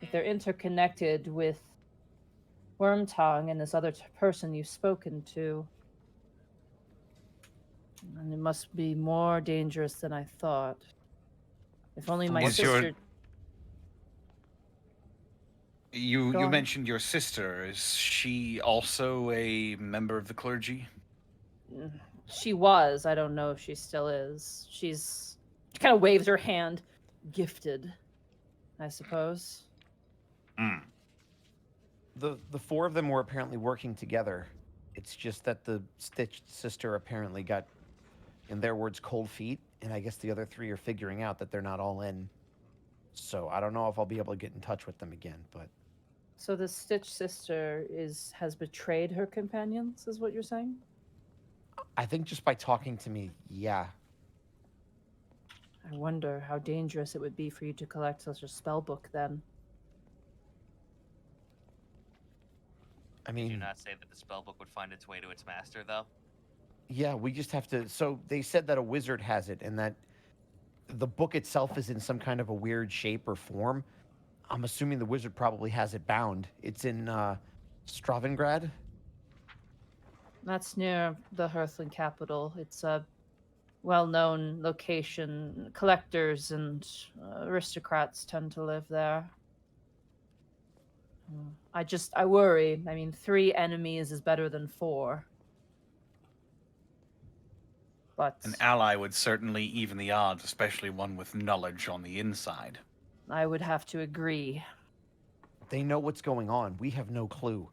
[SPEAKER 2] If they're interconnected with Wormtongue and this other person you've spoken to, and it must be more dangerous than I thought. If only my
[SPEAKER 11] Is your-
[SPEAKER 2] sister...
[SPEAKER 11] You
[SPEAKER 2] Go on.
[SPEAKER 11] mentioned your sister. Is she also a member of the clergy?
[SPEAKER 2] She was. I don't know if she still is. She kind of waves her hand. Gifted, I suppose.
[SPEAKER 8] The 4 of them were apparently working together. It's just that the Stitch sister apparently got, in their words, cold feet, and I guess the other 3 are figuring out that they're not all in. So I don't know if I'll be able to get in touch with them again, but
[SPEAKER 2] So the Stitch sister has betrayed her companions, is what you're saying?
[SPEAKER 8] I think just by talking to me, yeah.
[SPEAKER 2] I wonder how dangerous it would be for you to collect such a spell book then.
[SPEAKER 8] I
[SPEAKER 1] Did you
[SPEAKER 8] mean,
[SPEAKER 1] not say that the spellbook would find its way to its master, though?
[SPEAKER 8] yeah, we just have to. So they said that a wizard has it, and that the book itself is in some kind of a weird shape or form. I'm assuming the wizard probably has it bound. It's in Stravengrad?
[SPEAKER 2] That's near the Hearthland capital. It's a well-known location. Collectors and aristocrats tend to live there. I worry. I mean, 3 enemies is better than 4. But
[SPEAKER 11] An ally would certainly even the odds, especially one with knowledge on the inside.
[SPEAKER 2] I would have to agree.
[SPEAKER 8] They know what's going on. We have no clue.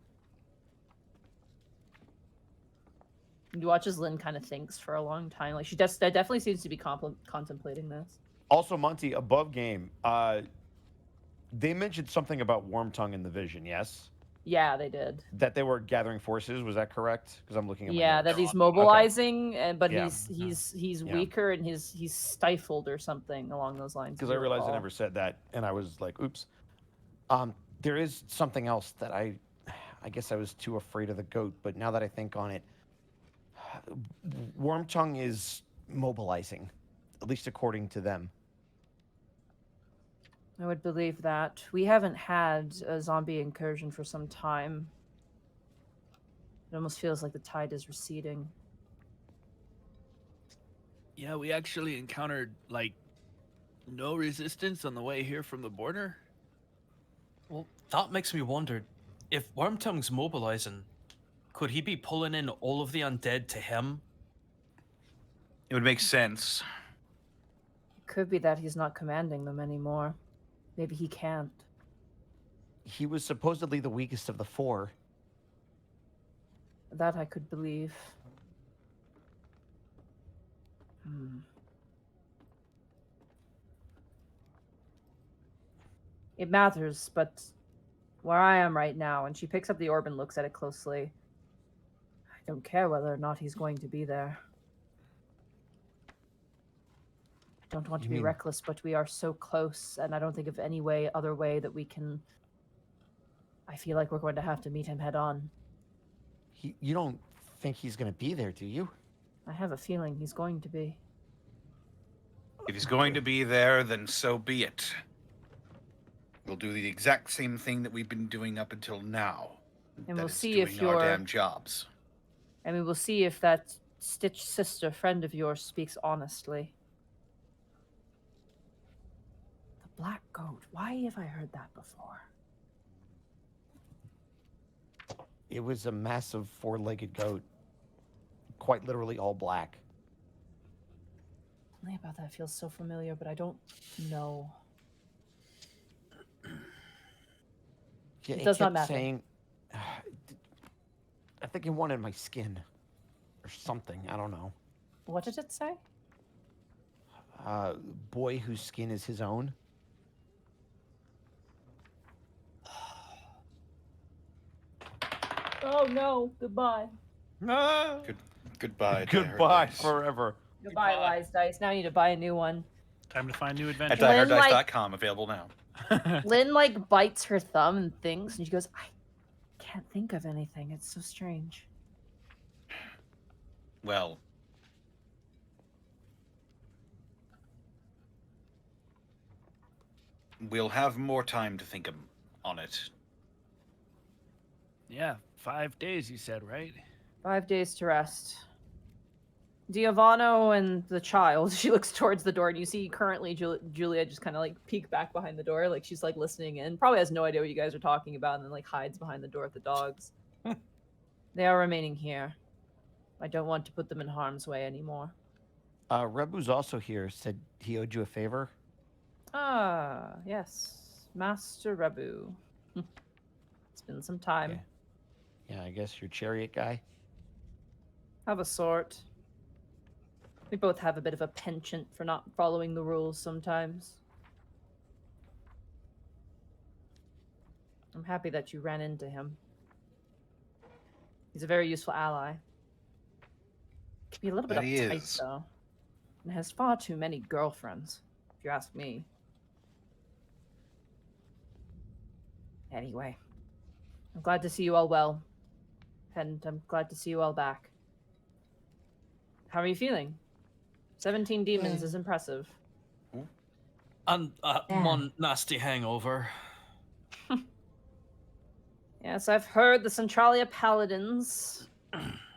[SPEAKER 2] You watch as Lynn kind of thinks for a long time. Like, she definitely seems to be contemplating this.
[SPEAKER 8] Also, Monty, above game, they mentioned something about Wormtongue in the vision, yes?
[SPEAKER 2] Yeah, they did.
[SPEAKER 8] That they were gathering forces, was that correct? Because I'm looking at my
[SPEAKER 2] Yeah,
[SPEAKER 8] notes.
[SPEAKER 2] that he's mobilizing, but
[SPEAKER 8] Yeah.
[SPEAKER 2] he's
[SPEAKER 8] Yeah.
[SPEAKER 2] weaker and he's stifled or something along those lines.
[SPEAKER 8] Because
[SPEAKER 2] if
[SPEAKER 8] I
[SPEAKER 2] you
[SPEAKER 8] realized I
[SPEAKER 2] recall.
[SPEAKER 8] never said that, and I was like, oops. There is something else that I guess I was too afraid of the goat, but now that I think on it, Wormtongue is mobilizing, at least according to them.
[SPEAKER 2] I would believe that. We haven't had a zombie incursion for some time. It almost feels like the tide is receding.
[SPEAKER 9] Yeah, we actually encountered, like, no resistance on the way here from the border.
[SPEAKER 12] Well, that makes me wonder, if Wormtongue's mobilizing, could he be pulling in all of the undead to him?
[SPEAKER 11] It would make sense.
[SPEAKER 2] It could be that he's not commanding them anymore. Maybe he can't.
[SPEAKER 8] He was supposedly the weakest of the 4.
[SPEAKER 2] That I could believe. It matters, but where I am right now, and she picks up the orb and looks at it closely, I don't care whether or not he's going to be there. I don't want to be reckless, but we are so close, and I don't think of any other way that we can... I feel like we're going to have to meet him head on.
[SPEAKER 8] You don't think he's going to be there, do you?
[SPEAKER 2] I have a feeling he's going to be.
[SPEAKER 11] If he's going to be there, then so be it. We'll do the exact same thing that we've been doing up until now.
[SPEAKER 2] And
[SPEAKER 11] That
[SPEAKER 2] we'll
[SPEAKER 11] is
[SPEAKER 2] see if
[SPEAKER 11] doing our
[SPEAKER 2] you're...
[SPEAKER 11] damn jobs.
[SPEAKER 2] And we will see if that Stitch sister friend of yours speaks honestly. The black goat. Why have I heard that before?
[SPEAKER 8] It was a massive 4-legged goat. Quite literally all black.
[SPEAKER 2] Something about that feels so familiar, but I don't know.
[SPEAKER 8] Yeah,
[SPEAKER 2] It does not
[SPEAKER 8] kept
[SPEAKER 2] matter.
[SPEAKER 8] saying, I think it wanted my skin. Or something, I don't know.
[SPEAKER 2] What did it say?
[SPEAKER 8] Boy whose skin is his own.
[SPEAKER 2] Oh no, goodbye.
[SPEAKER 5] No.
[SPEAKER 11] Goodbye.
[SPEAKER 8] Goodbye
[SPEAKER 11] Dice.
[SPEAKER 8] forever.
[SPEAKER 2] Goodbye,
[SPEAKER 1] Goodbye.
[SPEAKER 2] Lies Dice. Now I need to buy a new one.
[SPEAKER 3] Time to find new
[SPEAKER 11] At
[SPEAKER 3] adventures.
[SPEAKER 2] Lynn, like-
[SPEAKER 11] dieharddice.com, available now.
[SPEAKER 2] Lynn like bites her thumb and thinks, and she goes, I can't think of anything. It's so strange.
[SPEAKER 11] Well, we'll have more time to think on it.
[SPEAKER 9] Yeah, 5 days, you said, right?
[SPEAKER 2] 5 days to rest. Giovanni and the child. She looks towards the door, and you see currently Julia just kind of like peek back behind the door, like she's like listening in. Probably has no idea what you guys are talking about, and then like hides behind the door with the dogs. They are remaining here. I don't want to put them in harm's way anymore.
[SPEAKER 8] Rebu's also here. Said he owed you a favor.
[SPEAKER 2] Ah, yes, Master Rebu. It's been some time.
[SPEAKER 8] Okay. Yeah, I guess your chariot guy.
[SPEAKER 2] Of a sort. We both have a bit of a penchant for not following the rules sometimes. I'm happy that you ran into him. He's a very useful ally. Can be a little bit
[SPEAKER 11] That he
[SPEAKER 2] uptight,
[SPEAKER 11] is.
[SPEAKER 2] though. And has far too many girlfriends, if you ask me. Anyway, I'm glad to see you all well. And I'm glad to see you all back. How are you feeling? 17 demons is impressive.
[SPEAKER 12] And
[SPEAKER 2] Yeah.
[SPEAKER 12] one nasty hangover.
[SPEAKER 2] Yes, I've heard the Centralia Paladins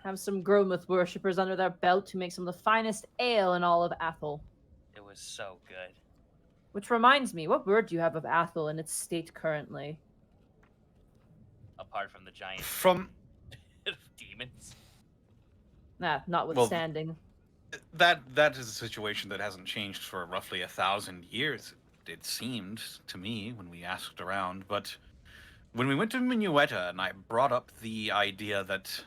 [SPEAKER 2] have some Gromouth worshippers under their belt who make some of the finest ale in all of Athel.
[SPEAKER 1] It was so good.
[SPEAKER 2] Which reminds me, what word do you have of Athel in its state currently?
[SPEAKER 1] Apart from the giant
[SPEAKER 4] From
[SPEAKER 1] demons.
[SPEAKER 2] Nah, notwithstanding.
[SPEAKER 11] That is a situation that hasn't changed for roughly 1,000 years. It seemed to me when we asked around, but when we went to Minueta and I brought up the idea that,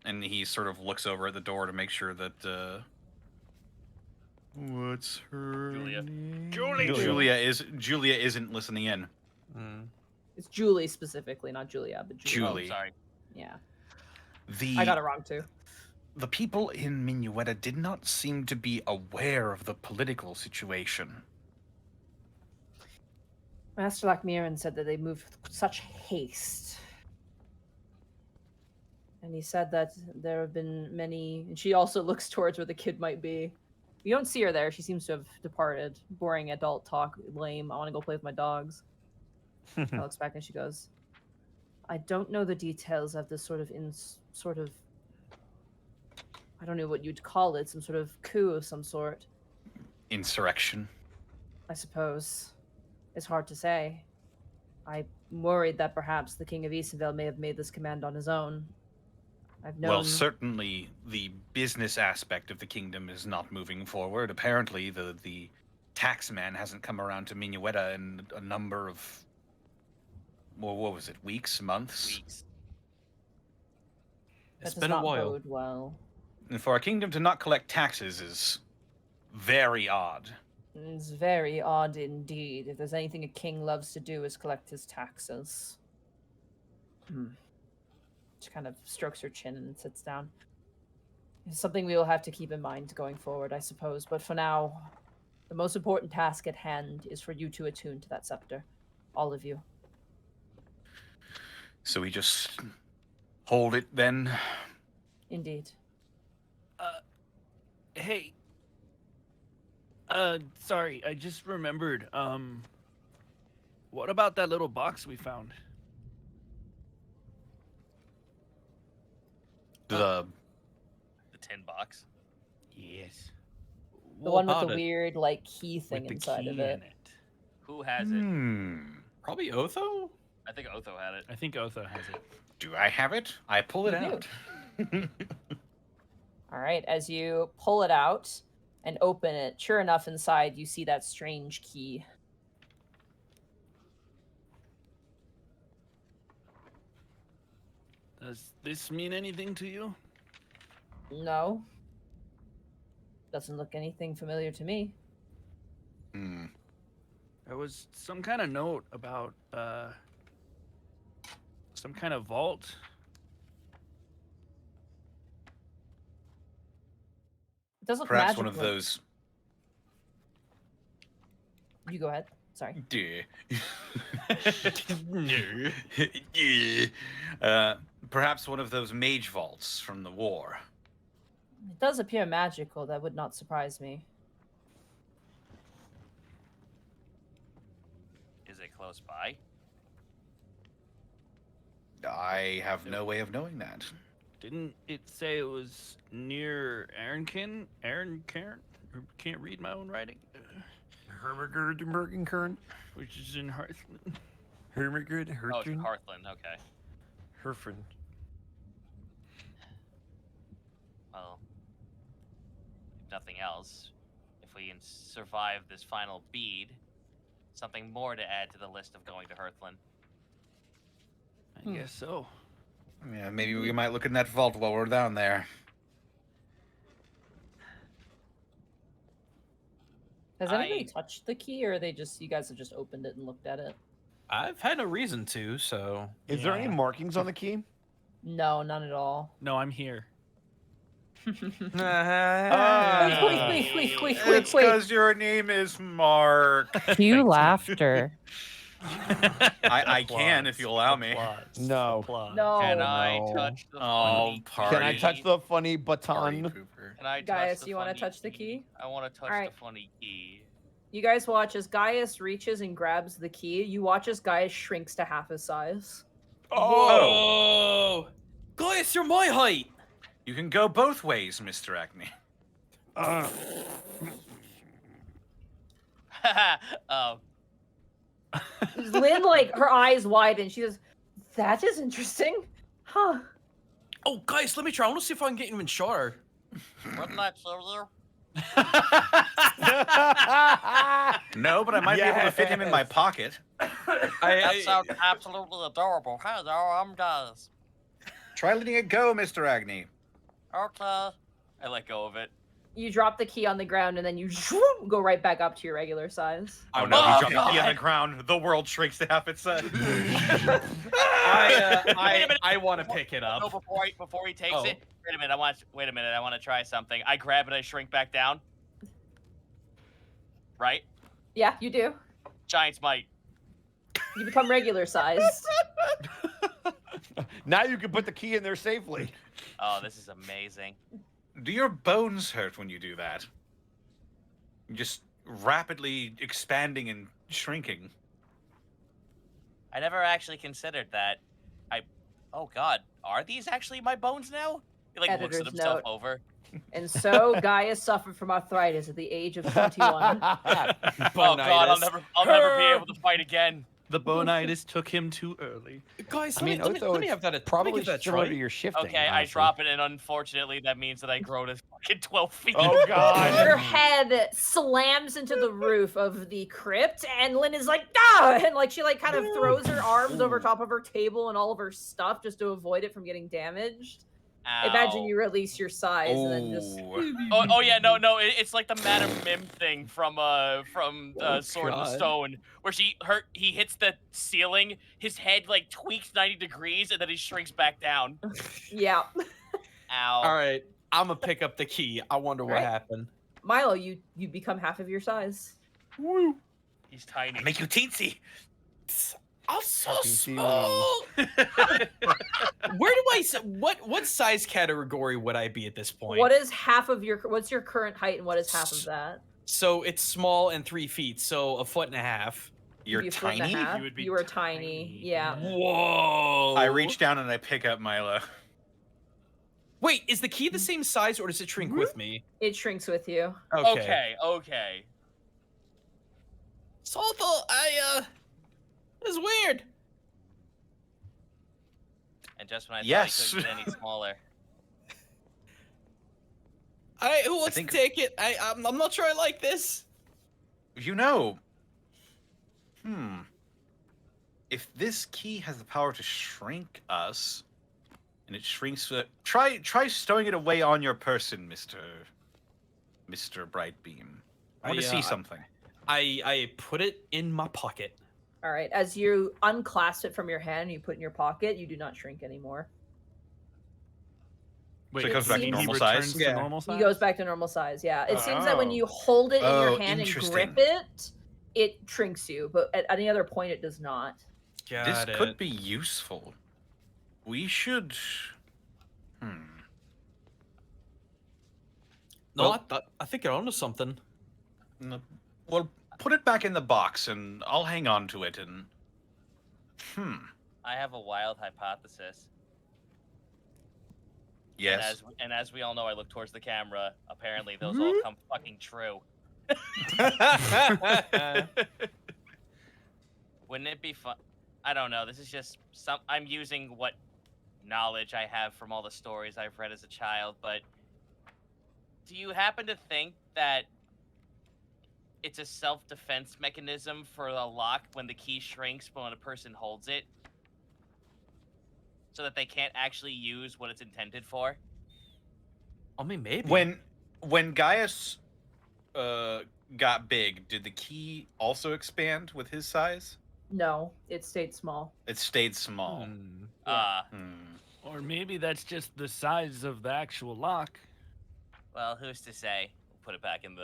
[SPEAKER 11] and he sort of looks over at the door to make sure that what's her
[SPEAKER 1] Julia.
[SPEAKER 11] name?
[SPEAKER 3] Julie.
[SPEAKER 11] Julia isn't listening in.
[SPEAKER 2] It's Julie specifically, not Julia, but Julie.
[SPEAKER 11] Julie.
[SPEAKER 1] Oh, sorry.
[SPEAKER 2] Yeah,
[SPEAKER 11] The
[SPEAKER 2] I got it wrong too.
[SPEAKER 11] The people in Minueta did not seem to be aware of the political situation.
[SPEAKER 2] Master Lockmiran said that they moved with such haste. And he said that there have been many, and she also looks towards where the kid might be. You don't see her there. She seems to have departed. Boring adult talk, lame. I want to go play with my dogs. She looks back and she goes, I don't know the details of this sort of I don't know what you'd call it, some sort of coup of some sort,
[SPEAKER 11] Insurrection.
[SPEAKER 2] I suppose. It's hard to say. I'm worried that perhaps the King of Eastonville may have made this command on his own. I've known...
[SPEAKER 11] Well, certainly the business aspect of the kingdom is not moving forward. Apparently, the taxman hasn't come around to Minueta in a number of, well, what was it, weeks, months?
[SPEAKER 1] Weeks.
[SPEAKER 2] That
[SPEAKER 12] It's
[SPEAKER 2] does
[SPEAKER 12] been a
[SPEAKER 2] not
[SPEAKER 12] while.
[SPEAKER 2] bode well.
[SPEAKER 11] And for a kingdom to not collect taxes is very odd.
[SPEAKER 2] It's very odd indeed. If there's anything a king loves to do is collect his taxes. She kind of strokes her chin and sits down. It's something we will have to keep in mind going forward, I suppose. But for now, the most important task at hand is for you to attune to that scepter. All of you.
[SPEAKER 11] So we just hold it then?
[SPEAKER 2] Indeed.
[SPEAKER 9] Hey. Sorry, I just remembered. What about that little box we found?
[SPEAKER 11] The
[SPEAKER 1] tin box.
[SPEAKER 9] Yes.
[SPEAKER 2] The
[SPEAKER 12] What
[SPEAKER 2] one with
[SPEAKER 12] about
[SPEAKER 2] the
[SPEAKER 12] it?
[SPEAKER 2] weird, like, key thing
[SPEAKER 9] With the
[SPEAKER 2] inside
[SPEAKER 9] key
[SPEAKER 2] of it.
[SPEAKER 9] in it.
[SPEAKER 1] Who has it?
[SPEAKER 6] Probably Otho?
[SPEAKER 1] I think Otho had it.
[SPEAKER 9] I think Otho has it.
[SPEAKER 11] Do I have it? I pull it
[SPEAKER 2] You do.
[SPEAKER 11] out.
[SPEAKER 2] All right, as you pull it out and open it, sure enough, inside you see that strange key.
[SPEAKER 9] Does this mean anything to you?
[SPEAKER 2] No. Doesn't look anything familiar to me.
[SPEAKER 9] There was some kind of note about some kind of vault.
[SPEAKER 2] It doesn't look
[SPEAKER 11] Perhaps one of
[SPEAKER 2] magical.
[SPEAKER 11] those.
[SPEAKER 2] You go ahead. Sorry.
[SPEAKER 11] Perhaps one of those mage vaults from the war.
[SPEAKER 2] It does appear magical. That would not surprise me.
[SPEAKER 1] Is it close by?
[SPEAKER 11] I have no way of knowing that.
[SPEAKER 9] Didn't it say it was near Aaronkin? Aaroncairn? Can't read my own writing.
[SPEAKER 8] Hermagerd,
[SPEAKER 9] Which is in Hearthland.
[SPEAKER 8] Hermagerd,
[SPEAKER 1] Oh, it's Hearthland. Okay.
[SPEAKER 8] Herfin.
[SPEAKER 1] Well, if nothing else, if we can survive this final bead, something more to add to the list of going to Hearthland.
[SPEAKER 9] I guess so.
[SPEAKER 11] Yeah, maybe we might look in that vault while we're down there.
[SPEAKER 2] Has anybody touched the key, or they just you guys have just opened it and looked at it?
[SPEAKER 6] I've had no reason to, so.
[SPEAKER 8] Is there any
[SPEAKER 9] Yeah.
[SPEAKER 8] markings on the key?
[SPEAKER 2] No, none at all.
[SPEAKER 9] No, I'm here.
[SPEAKER 2] Wait,
[SPEAKER 4] It's because your name is Mark.
[SPEAKER 2] Cue laughter.
[SPEAKER 11] I can if you allow me.
[SPEAKER 8] No.
[SPEAKER 2] No.
[SPEAKER 1] Can I
[SPEAKER 8] no.
[SPEAKER 1] touch the
[SPEAKER 11] Oh,
[SPEAKER 1] funny
[SPEAKER 11] party.
[SPEAKER 8] Can I touch the funny
[SPEAKER 11] Party
[SPEAKER 8] baton?
[SPEAKER 11] pooper.
[SPEAKER 1] Can I touch
[SPEAKER 2] Guys,
[SPEAKER 1] the
[SPEAKER 2] you wanna
[SPEAKER 1] funny
[SPEAKER 2] touch the key?
[SPEAKER 1] I want to touch
[SPEAKER 2] Alright.
[SPEAKER 1] the funny key.
[SPEAKER 2] You guys watch as Gaius reaches and grabs the key. You watch as Gaius shrinks to half his size.
[SPEAKER 6] Whoa! Gaius, you're my height!
[SPEAKER 11] You can go both ways, Mr. Acme.
[SPEAKER 1] Oh,
[SPEAKER 2] Lynn, like, her eyes widen. She goes, that is interesting. Huh.
[SPEAKER 6] Oh, guys, let me try. I want to see if I can get even shorter.
[SPEAKER 1] wouldn't that serve you?
[SPEAKER 11] No, but I might be able to fit him in my pocket.
[SPEAKER 1] That sounds absolutely adorable. Hello, I'm Gaius.
[SPEAKER 11] Try letting it go, Mr. Agni.
[SPEAKER 1] Okay. I let go of it.
[SPEAKER 2] You drop the key on the ground and then you go right back up to your regular size.
[SPEAKER 11] Oh no, he dropped the key on the ground. The world shrinks to half its size.
[SPEAKER 6] I want to pick it
[SPEAKER 1] No,
[SPEAKER 6] up.
[SPEAKER 1] before he takes
[SPEAKER 6] Oh.
[SPEAKER 1] it. Wait a minute. I want to try something. I grab it. I shrink back down. Right?
[SPEAKER 2] Yeah, you do.
[SPEAKER 1] Giant's might.
[SPEAKER 2] You become regular size.
[SPEAKER 5] Now you can put the key in there safely.
[SPEAKER 1] Oh, this is amazing.
[SPEAKER 11] Do your bones hurt when you do that? You're just rapidly expanding and shrinking.
[SPEAKER 1] I never actually considered that. Oh God, are these actually my bones now? He looks
[SPEAKER 2] Editor's
[SPEAKER 1] at himself
[SPEAKER 2] note.
[SPEAKER 1] over.
[SPEAKER 2] And so Gaius suffered from arthritis at the age of 21.
[SPEAKER 1] Oh God, I'll never be able to fight again.
[SPEAKER 3] The bonitis took him too early.
[SPEAKER 6] Guys,
[SPEAKER 8] I mean,
[SPEAKER 6] let
[SPEAKER 8] Otho,
[SPEAKER 6] me have that.
[SPEAKER 8] it's probably
[SPEAKER 6] let me give that
[SPEAKER 8] similar
[SPEAKER 6] try.
[SPEAKER 8] to your shifting.
[SPEAKER 1] Okay, I
[SPEAKER 8] honestly.
[SPEAKER 1] drop it, and unfortunately, that means that I grow to fucking 12 feet.
[SPEAKER 5] Oh God.
[SPEAKER 2] Your head slams into the roof of the crypt, and Lynn is like, ah! And like she like kind of throws her arms over top of her table and all of her stuff just to avoid it from getting damaged. Imagine
[SPEAKER 1] Ow.
[SPEAKER 2] you release your size and then just
[SPEAKER 1] Oh yeah, no, it's like the Madam Mim thing from Sword and
[SPEAKER 6] God.
[SPEAKER 1] Stone, where he hits the ceiling, his head like tweaks 90 degrees, and then he shrinks back down.
[SPEAKER 2] yeah.
[SPEAKER 1] Ow.
[SPEAKER 6] All right, I'm gonna pick up the key. I wonder what
[SPEAKER 2] Right.
[SPEAKER 6] happened.
[SPEAKER 2] Milo, you become half of your size.
[SPEAKER 1] He's tiny.
[SPEAKER 11] Make you teensy.
[SPEAKER 6] I'm so
[SPEAKER 8] Fucking see
[SPEAKER 6] small. Where do I? What size category would I be at this point?
[SPEAKER 2] What is half of your what's your current height and what is half of that?
[SPEAKER 6] So it's small and 3 feet, so a foot and a half.
[SPEAKER 11] You're
[SPEAKER 2] Maybe a foot and a
[SPEAKER 11] tiny?
[SPEAKER 2] half?
[SPEAKER 3] You would be
[SPEAKER 2] You were tiny. Yeah.
[SPEAKER 6] Whoa!
[SPEAKER 11] I reach down and I pick up Milo.
[SPEAKER 6] Wait, is the key the same size or does it shrink with me?
[SPEAKER 2] It shrinks with you.
[SPEAKER 1] Okay.
[SPEAKER 6] So it's weird.
[SPEAKER 1] And just when I
[SPEAKER 11] Yes.
[SPEAKER 1] thought he couldn't get any smaller.
[SPEAKER 6] Who wants
[SPEAKER 11] think-
[SPEAKER 6] to take it? I'm not sure I like this.
[SPEAKER 11] You know, if this key has the power to shrink us, and it shrinks, try stowing it away on your person, Mr. Brightbeam. I want to see something.
[SPEAKER 6] I put it in my pocket.
[SPEAKER 2] All right. As you unclasp it from your hand and you put it in your pocket, you do not shrink anymore.
[SPEAKER 3] Wait,
[SPEAKER 11] So it goes back to
[SPEAKER 3] he
[SPEAKER 11] normal
[SPEAKER 3] returns
[SPEAKER 11] size?
[SPEAKER 3] to
[SPEAKER 6] Yeah.
[SPEAKER 3] normal size?
[SPEAKER 2] He goes back to normal size. Yeah. It seems that when
[SPEAKER 5] Oh.
[SPEAKER 2] you hold it in your
[SPEAKER 11] Oh,
[SPEAKER 2] hand and
[SPEAKER 11] interesting.
[SPEAKER 2] grip it, it shrinks you, but at any other point, it does not.
[SPEAKER 6] Got
[SPEAKER 11] This could be useful. We should.
[SPEAKER 6] No,
[SPEAKER 11] Well-
[SPEAKER 6] I think you're onto something.
[SPEAKER 11] Well, put it back in the box, and I'll hang on to it. And
[SPEAKER 1] I have a wild hypothesis.
[SPEAKER 11] yes.
[SPEAKER 1] And as we all know, I look towards the camera. Apparently, those all come fucking true. Wouldn't it be fun? I don't know. This is just I'm using what knowledge I have from all the stories I've read as a child, but do you happen to think that it's a self-defense mechanism for the lock when the key shrinks when a person holds it? So that they can't actually use what it's intended for?
[SPEAKER 6] I mean, maybe.
[SPEAKER 11] When Gaius got big, did the key also expand with his size?
[SPEAKER 2] No, it stayed small.
[SPEAKER 11] It stayed small.
[SPEAKER 3] Or maybe that's just the size of the actual lock.
[SPEAKER 1] Well, who's to say? We'll put it back in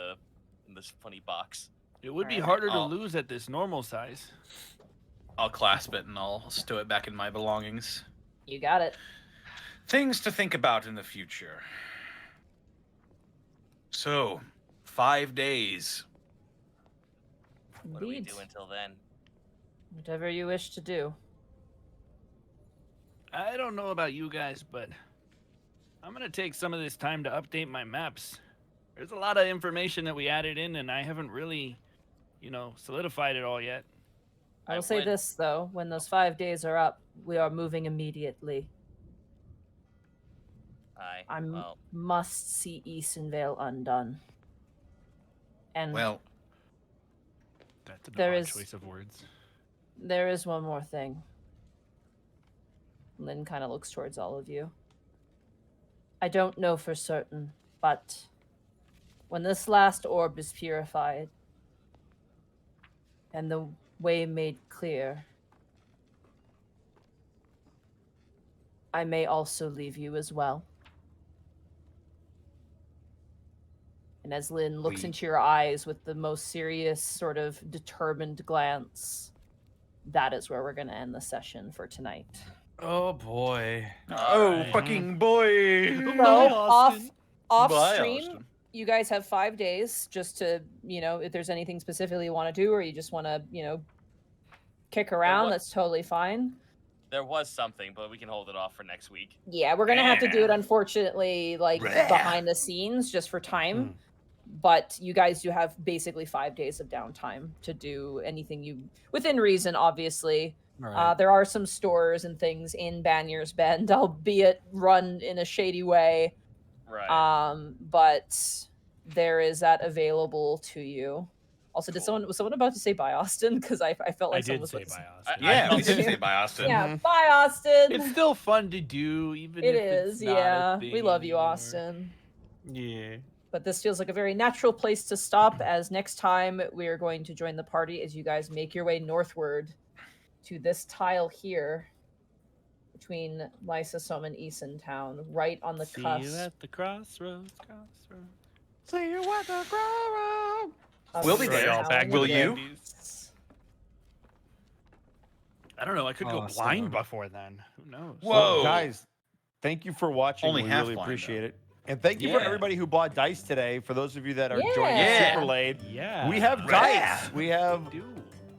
[SPEAKER 1] this funny box.
[SPEAKER 3] It would be
[SPEAKER 2] Alright.
[SPEAKER 3] harder to
[SPEAKER 11] I'll-
[SPEAKER 3] lose at this normal size.
[SPEAKER 11] I'll clasp it and I'll stow it back in my belongings.
[SPEAKER 2] You got it.
[SPEAKER 11] Things to think about in the future. So, 5 days.
[SPEAKER 1] What do we
[SPEAKER 2] Indeed.
[SPEAKER 1] do until then?
[SPEAKER 2] Whatever you wish to do.
[SPEAKER 9] I don't know about you guys, but I'm gonna take some of this time to update my maps. There's a lot of information that we added in, and I haven't really, solidified it all yet.
[SPEAKER 2] I
[SPEAKER 1] I
[SPEAKER 2] will say
[SPEAKER 1] would-
[SPEAKER 2] this though: when those 5 days are up, we are moving immediately. I
[SPEAKER 1] Well,
[SPEAKER 2] must see Easonvale undone. And
[SPEAKER 11] Well,
[SPEAKER 3] That's an
[SPEAKER 2] There
[SPEAKER 3] odd
[SPEAKER 2] is-
[SPEAKER 3] choice of words.
[SPEAKER 2] there is one more thing. Lynn kind of looks towards all of you. I don't know for certain, but when this last orb is purified and the way made clear, I may also leave you as well. And as Lynn looks
[SPEAKER 11] We-
[SPEAKER 2] into your eyes with the most serious, sort of determined glance, that is where we're going to end the session for tonight.
[SPEAKER 12] Oh boy.
[SPEAKER 4] Oh,
[SPEAKER 3] Alright.
[SPEAKER 4] fucking boy.
[SPEAKER 2] So off
[SPEAKER 4] Bye,
[SPEAKER 2] stream,
[SPEAKER 4] Austin.
[SPEAKER 2] you guys have 5 days just to, if there's anything specifically you want to do, or you just want to, kick around.
[SPEAKER 1] wa-
[SPEAKER 2] That's totally fine.
[SPEAKER 1] there was something, but we can hold it off for next week.
[SPEAKER 2] Yeah, we're gonna have to do it,
[SPEAKER 4] Yeah.
[SPEAKER 2] unfortunately, like behind the scenes, just for time. But you guys do have basically 5 days of downtime to do anything you, within reason, obviously.
[SPEAKER 12] All right.
[SPEAKER 2] There are some stores and things in Banier's Bend, albeit run in a shady way.
[SPEAKER 1] Right.
[SPEAKER 2] But there is that available to you. Also,
[SPEAKER 1] Cool.
[SPEAKER 2] was someone about to say bye, Austin? Because I felt like
[SPEAKER 3] I
[SPEAKER 2] someone
[SPEAKER 3] did
[SPEAKER 2] was
[SPEAKER 3] say
[SPEAKER 2] about to
[SPEAKER 3] by
[SPEAKER 2] say-
[SPEAKER 3] Austin.
[SPEAKER 4] Yeah, we
[SPEAKER 1] felt
[SPEAKER 4] did
[SPEAKER 2] it.
[SPEAKER 4] say by Austin.
[SPEAKER 2] Yeah, bye, Austin.
[SPEAKER 3] It's still fun to do, even
[SPEAKER 2] It
[SPEAKER 3] if
[SPEAKER 2] is,
[SPEAKER 3] it's not a
[SPEAKER 2] yeah.
[SPEAKER 3] thing
[SPEAKER 2] We love you,
[SPEAKER 3] anymore.
[SPEAKER 2] Austin.
[SPEAKER 3] Yeah.
[SPEAKER 2] But this feels like a very natural place to stop, as next time we are going to join the party as you guys make your way northward to this tile here between Lysosome and Eason Town, right on the
[SPEAKER 3] See
[SPEAKER 2] cusp.
[SPEAKER 3] you at the crossroads.
[SPEAKER 8] See you at the crossroads.
[SPEAKER 2] of
[SPEAKER 4] We'll be
[SPEAKER 2] Eason
[SPEAKER 4] there.
[SPEAKER 2] Town
[SPEAKER 3] Back
[SPEAKER 2] in
[SPEAKER 3] to
[SPEAKER 4] Will
[SPEAKER 2] the
[SPEAKER 4] you?
[SPEAKER 2] Dales.
[SPEAKER 3] I don't know. I could go
[SPEAKER 12] Awesome.
[SPEAKER 3] blind before then. Who knows?
[SPEAKER 4] Whoa.
[SPEAKER 8] Well, guys, thank you for watching.
[SPEAKER 4] Only
[SPEAKER 8] we
[SPEAKER 4] half
[SPEAKER 8] really
[SPEAKER 4] blind,
[SPEAKER 8] appreciate
[SPEAKER 4] though.
[SPEAKER 8] it. And thank you for
[SPEAKER 12] Yeah.
[SPEAKER 8] everybody who bought dice today. For those of you that are joining
[SPEAKER 2] Yeah.
[SPEAKER 8] us super late,
[SPEAKER 3] Yeah.
[SPEAKER 8] we have dice. We have
[SPEAKER 3] Do.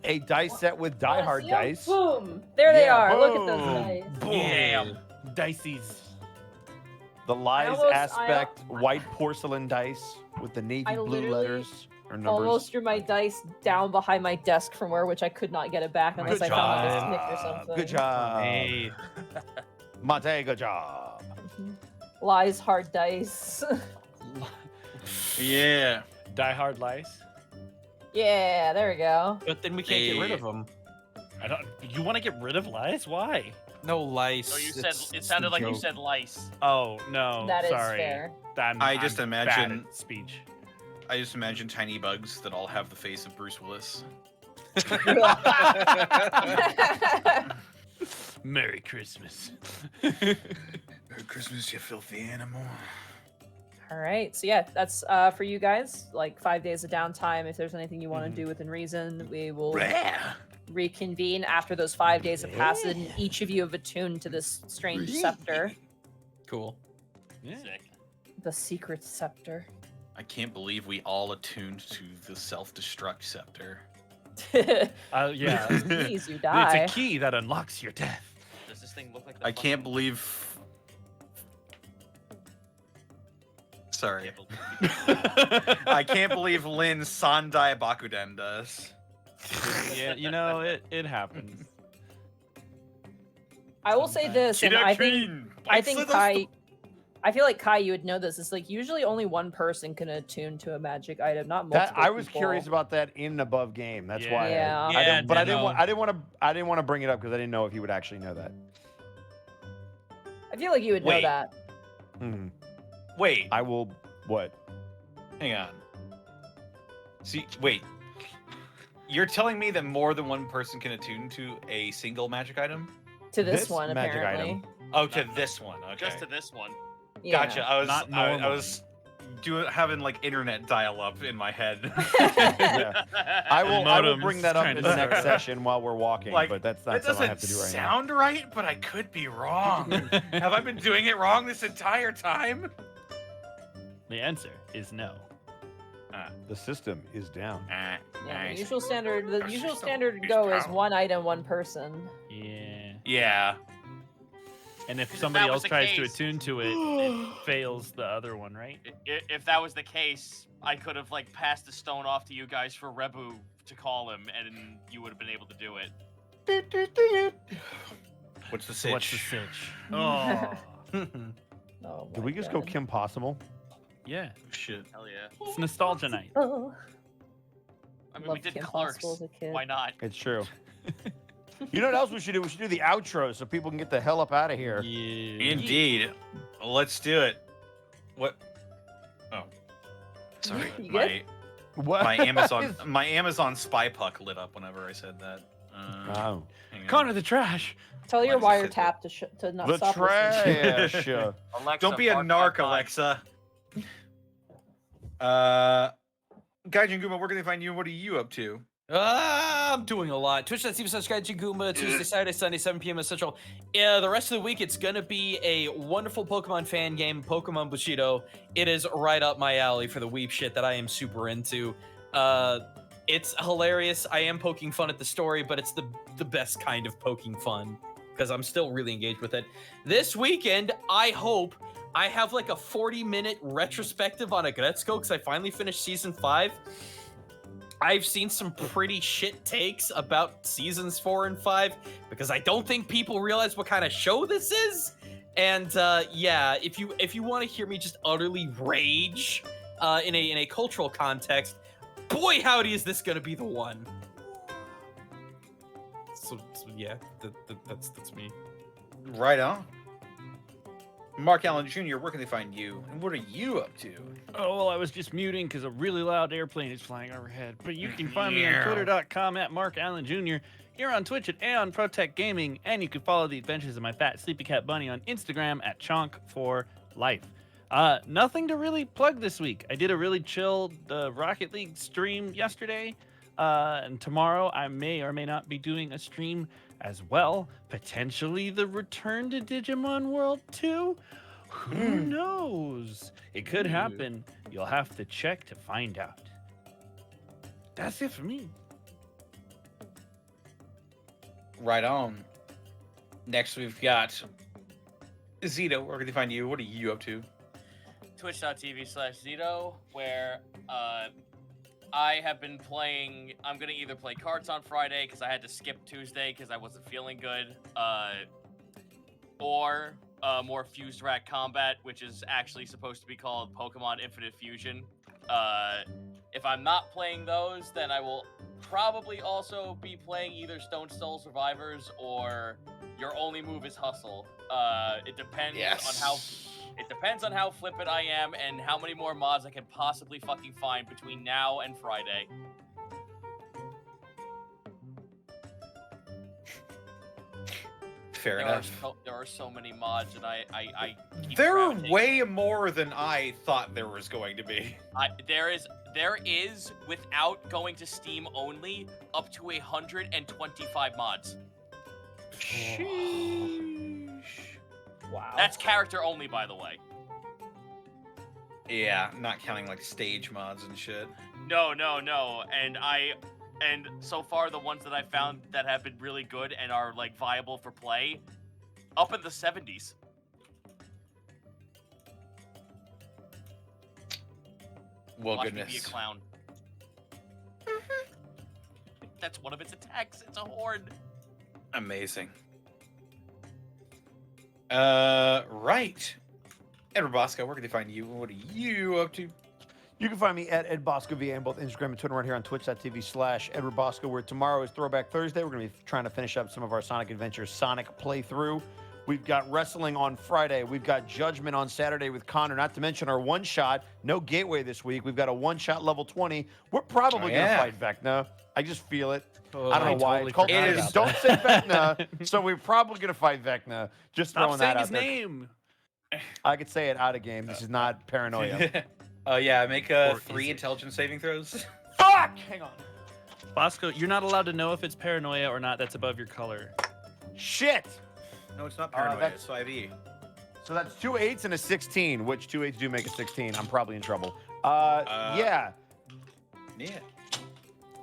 [SPEAKER 8] a dice set with Die
[SPEAKER 2] Wanna
[SPEAKER 8] Hard
[SPEAKER 2] see 'em?
[SPEAKER 8] dice.
[SPEAKER 2] Boom! There they
[SPEAKER 8] Yeah,
[SPEAKER 2] are. Look at those
[SPEAKER 8] boom.
[SPEAKER 2] dice.
[SPEAKER 1] Damn.
[SPEAKER 3] Dicey's.
[SPEAKER 8] The lies
[SPEAKER 2] almost-
[SPEAKER 8] aspect white porcelain dice with the navy
[SPEAKER 2] I
[SPEAKER 8] blue
[SPEAKER 2] literally
[SPEAKER 8] letters or numbers.
[SPEAKER 2] Almost threw my dice down behind my desk from which I could not get it back unless
[SPEAKER 8] Good
[SPEAKER 2] I found like a
[SPEAKER 8] job.
[SPEAKER 2] stick or something.
[SPEAKER 8] Good job.
[SPEAKER 3] Hey.
[SPEAKER 8] Mate, good job.
[SPEAKER 2] Lies hard dice.
[SPEAKER 4] Yeah.
[SPEAKER 3] Die Hard Lice.
[SPEAKER 2] Yeah, there we go.
[SPEAKER 12] But then we can't get rid
[SPEAKER 4] Hey.
[SPEAKER 12] of them.
[SPEAKER 3] I don't. You want to get rid of lice? Why?
[SPEAKER 12] No lice.
[SPEAKER 1] So you said
[SPEAKER 12] it's-
[SPEAKER 1] it
[SPEAKER 12] it's
[SPEAKER 1] sounded
[SPEAKER 12] the
[SPEAKER 1] like you
[SPEAKER 12] joke.
[SPEAKER 1] said lice.
[SPEAKER 3] Oh no.
[SPEAKER 2] That is
[SPEAKER 3] sorry.
[SPEAKER 2] fair.
[SPEAKER 4] I just
[SPEAKER 3] I'm bad
[SPEAKER 4] imagine-
[SPEAKER 3] at speech.
[SPEAKER 4] I just imagine tiny bugs that all have the face of Bruce Willis.
[SPEAKER 3] Merry Christmas.
[SPEAKER 4] Merry Christmas, you filthy animal.
[SPEAKER 2] All right. So yeah, that's for you guys. Like 5 days of downtime. If there's anything you want to do within reason, we will reconvene after those 5 days have passed, and each of you have attuned to this strange scepter,
[SPEAKER 12] Cool.
[SPEAKER 3] Yeah.
[SPEAKER 1] Sick.
[SPEAKER 2] the secret scepter.
[SPEAKER 4] I can't believe we all attuned to the self-destruct scepter.
[SPEAKER 3] Yeah.
[SPEAKER 2] Please, you die.
[SPEAKER 3] It's a key that unlocks your death.
[SPEAKER 1] Does this thing look like the
[SPEAKER 4] I can't believe. Sorry. I can't believe Lynn Sandai Bakuden does.
[SPEAKER 3] Yeah, it happens.
[SPEAKER 2] I will say this, and I think Kai. I feel like Kai, you would know this. It's like usually only one person can attune to a magic item, not multiple.
[SPEAKER 8] That I was
[SPEAKER 2] people.
[SPEAKER 8] curious about that in an above game. That's why.
[SPEAKER 2] Yeah.
[SPEAKER 8] I
[SPEAKER 12] Yeah,
[SPEAKER 8] didn't, but I didn't
[SPEAKER 12] no.
[SPEAKER 8] want. I didn't want to bring it up because I didn't know if he would actually know that.
[SPEAKER 2] I feel like you would know
[SPEAKER 4] Wait.
[SPEAKER 2] that.
[SPEAKER 8] Hmm.
[SPEAKER 4] Wait,
[SPEAKER 8] I will. What?
[SPEAKER 4] hang on. See, wait. You're telling me that more than one person can attune to a single magic item?
[SPEAKER 2] To this,
[SPEAKER 8] This
[SPEAKER 2] one,
[SPEAKER 8] magic
[SPEAKER 2] apparently.
[SPEAKER 8] item.
[SPEAKER 4] Oh, to this one. Okay.
[SPEAKER 1] Just to this one.
[SPEAKER 2] Yeah.
[SPEAKER 4] Gotcha. I was
[SPEAKER 3] Not
[SPEAKER 4] I
[SPEAKER 3] normal.
[SPEAKER 4] was having like internet dial-up in my head.
[SPEAKER 8] Yeah. I will
[SPEAKER 3] Modem's
[SPEAKER 8] bring that up
[SPEAKER 3] trying
[SPEAKER 8] in
[SPEAKER 3] to
[SPEAKER 8] the next
[SPEAKER 3] start.
[SPEAKER 8] session while we're walking.
[SPEAKER 4] Like,
[SPEAKER 8] but that's
[SPEAKER 4] That
[SPEAKER 8] not something I
[SPEAKER 4] doesn't
[SPEAKER 8] have to do right
[SPEAKER 4] sound right, but I could be wrong. Have I been doing it wrong this entire time?
[SPEAKER 3] The answer is no.
[SPEAKER 8] now. The system is down.
[SPEAKER 4] Ah.
[SPEAKER 2] Yeah,
[SPEAKER 11] Nice.
[SPEAKER 2] the usual standard. The
[SPEAKER 11] That's
[SPEAKER 2] usual
[SPEAKER 11] just a
[SPEAKER 2] standard
[SPEAKER 11] base
[SPEAKER 2] go is
[SPEAKER 11] town.
[SPEAKER 2] 1 item, 1 person.
[SPEAKER 3] Yeah.
[SPEAKER 11] Yeah.
[SPEAKER 3] And if
[SPEAKER 1] 'Cause if
[SPEAKER 3] somebody
[SPEAKER 1] that was
[SPEAKER 3] else
[SPEAKER 1] the
[SPEAKER 3] tries to
[SPEAKER 1] case-
[SPEAKER 3] attune to it, it fails the other one, right?
[SPEAKER 1] If that was the case, I could have like passed the stone off to you guys for Rebu to call him, and you would have been able to do it.
[SPEAKER 11] What's the sitch?
[SPEAKER 3] What's the sitch? Oh,
[SPEAKER 2] Oh
[SPEAKER 8] Did
[SPEAKER 2] my
[SPEAKER 8] we just go
[SPEAKER 2] God.
[SPEAKER 8] Kim Possible?
[SPEAKER 3] yeah.
[SPEAKER 11] Shit.
[SPEAKER 1] Hell yeah.
[SPEAKER 3] It's nostalgia night.
[SPEAKER 2] Oh,
[SPEAKER 1] I mean, we
[SPEAKER 2] loved
[SPEAKER 1] did
[SPEAKER 2] Kim
[SPEAKER 1] Clerks.
[SPEAKER 2] Possible as a kid.
[SPEAKER 1] Why not?
[SPEAKER 8] It's true. You know what else we should do? We should do the outro so people can get the hell up out of here.
[SPEAKER 3] Yeah.
[SPEAKER 11] Indeed. Let's do it. What? Oh. Sorry.
[SPEAKER 2] You
[SPEAKER 11] my
[SPEAKER 8] What?
[SPEAKER 11] my Amazon spy puck lit up whenever I said that.
[SPEAKER 8] Oh.
[SPEAKER 11] Hang on.
[SPEAKER 3] Connor the trash.
[SPEAKER 2] Tell your
[SPEAKER 11] Alexis said
[SPEAKER 2] wiretap to not
[SPEAKER 8] The
[SPEAKER 2] stop listening.
[SPEAKER 8] trash.
[SPEAKER 1] Alexa,
[SPEAKER 11] Don't be a
[SPEAKER 1] bark
[SPEAKER 11] narc,
[SPEAKER 1] 5 times.
[SPEAKER 11] Alexa. Gaijin Guma, where can they find you? What are you up to?
[SPEAKER 6] I'm doing a lot. Twitch.tv/GuyJGuma, Tuesday, Saturday, Sunday, 7 p.m. Central. Yeah, the rest of the week, it's going to be a wonderful Pokemon fan game, Pokemon Bushido. It is right up my alley for the weep shit that I am super into. It's hilarious. I am poking fun at the story, but it's the best kind of poking fun because I'm still really engaged with it. This weekend, I hope I have like a 40-minute retrospective on Agretzko because I finally finished Season 5. I've seen some pretty shit takes about seasons 4 and 5 because I don't think people realize what kind of show this is. And yeah, if you want to hear me just utterly rage in a cultural context, boy howdy is this gonna be the one. So yeah, that's me.
[SPEAKER 11] Right on. Mark Allen Jr., where can they find you? And what are you up to?
[SPEAKER 3] Oh, well, I was just muting because a really loud airplane is flying overhead. But you can find me on twitter.com at Mark Allen Jr., here on Twitch at Aeon Protect Gaming, and you can follow the adventures of my fat sleepy cat bunny on Instagram at Chonk4Life. Nothing to really plug this week. I did a really chill Rocket League stream yesterday, and tomorrow I may or may not be doing a stream as well. Potentially the return to Digimon World 2? Who knows? It could happen. You'll have to check to find out. That's it for me.
[SPEAKER 11] Right on. Next, we've got Zito. Where can they find you? What are you up to?
[SPEAKER 1] Twitch.tv/Zito, where I have been playing. I'm gonna either play cards on Friday because I had to skip Tuesday because I wasn't feeling good, or more Fused Rack Combat, which is actually supposed to be called Pokemon Infinite Fusion. If I'm not playing those, then I will probably also be playing either Stone Soul Survivors or Your Only Move is Hustle. It depends on how flippant I am and how many more mods I can possibly fucking find between now and Friday.
[SPEAKER 11] Fair
[SPEAKER 1] There
[SPEAKER 11] enough.
[SPEAKER 1] are so many mods, and I keep
[SPEAKER 11] There are
[SPEAKER 1] gravitating-
[SPEAKER 11] way more than I thought there was going to be.
[SPEAKER 1] There is without going to Steam only up to 125 mods.
[SPEAKER 2] Wow.
[SPEAKER 1] That's character only, by the way.
[SPEAKER 11] Yeah, not counting like stage mods and shit.
[SPEAKER 1] No. And so far, the ones that I found that have been really good and are like viable for play, up in the 70s.
[SPEAKER 11] Well,
[SPEAKER 1] Watch me be a
[SPEAKER 11] goodness.
[SPEAKER 1] clown. That's one of its attacks. It's a horde.
[SPEAKER 11] Amazing. Right. Edward Bosco, where can they find you? What are you up to?
[SPEAKER 8] You can find me at Ed Bosco VA on both Instagram and Twitter right here on twitch.tv/Edward Bosco, where tomorrow is Throwback Thursday. We're going to be trying to finish up some of our Sonic Adventures Sonic playthrough. We've got wrestling on Friday. We've got Judgment on Saturday with Connor, not to mention our one-shot. No Gateway this week. We've got a one-shot level 20. We're probably going to fight Vecna. I just feel it. I don't know why.
[SPEAKER 3] Totally
[SPEAKER 8] It's called
[SPEAKER 3] forgot
[SPEAKER 11] about
[SPEAKER 8] Don't say Vecna, so we're probably going to fight Vecna. Just
[SPEAKER 3] Stop
[SPEAKER 8] throwing
[SPEAKER 3] saying
[SPEAKER 8] that out
[SPEAKER 3] his
[SPEAKER 8] there.
[SPEAKER 3] name.
[SPEAKER 8] I could say it out of game. This is not paranoia.
[SPEAKER 11] Yeah, make
[SPEAKER 3] Or is
[SPEAKER 11] 3
[SPEAKER 3] it?
[SPEAKER 11] intelligence saving throws.
[SPEAKER 8] Fuck! Hang on.
[SPEAKER 3] Bosco, you're not allowed to know if it's paranoia or not. That's above your color.
[SPEAKER 8] Shit!
[SPEAKER 11] No, it's not paranoia.
[SPEAKER 8] that's-
[SPEAKER 11] It's 5e.
[SPEAKER 8] So that's 2 8s and a 16, which 2 8s do make a 16. I'm probably in trouble. Yeah.
[SPEAKER 11] Yeah.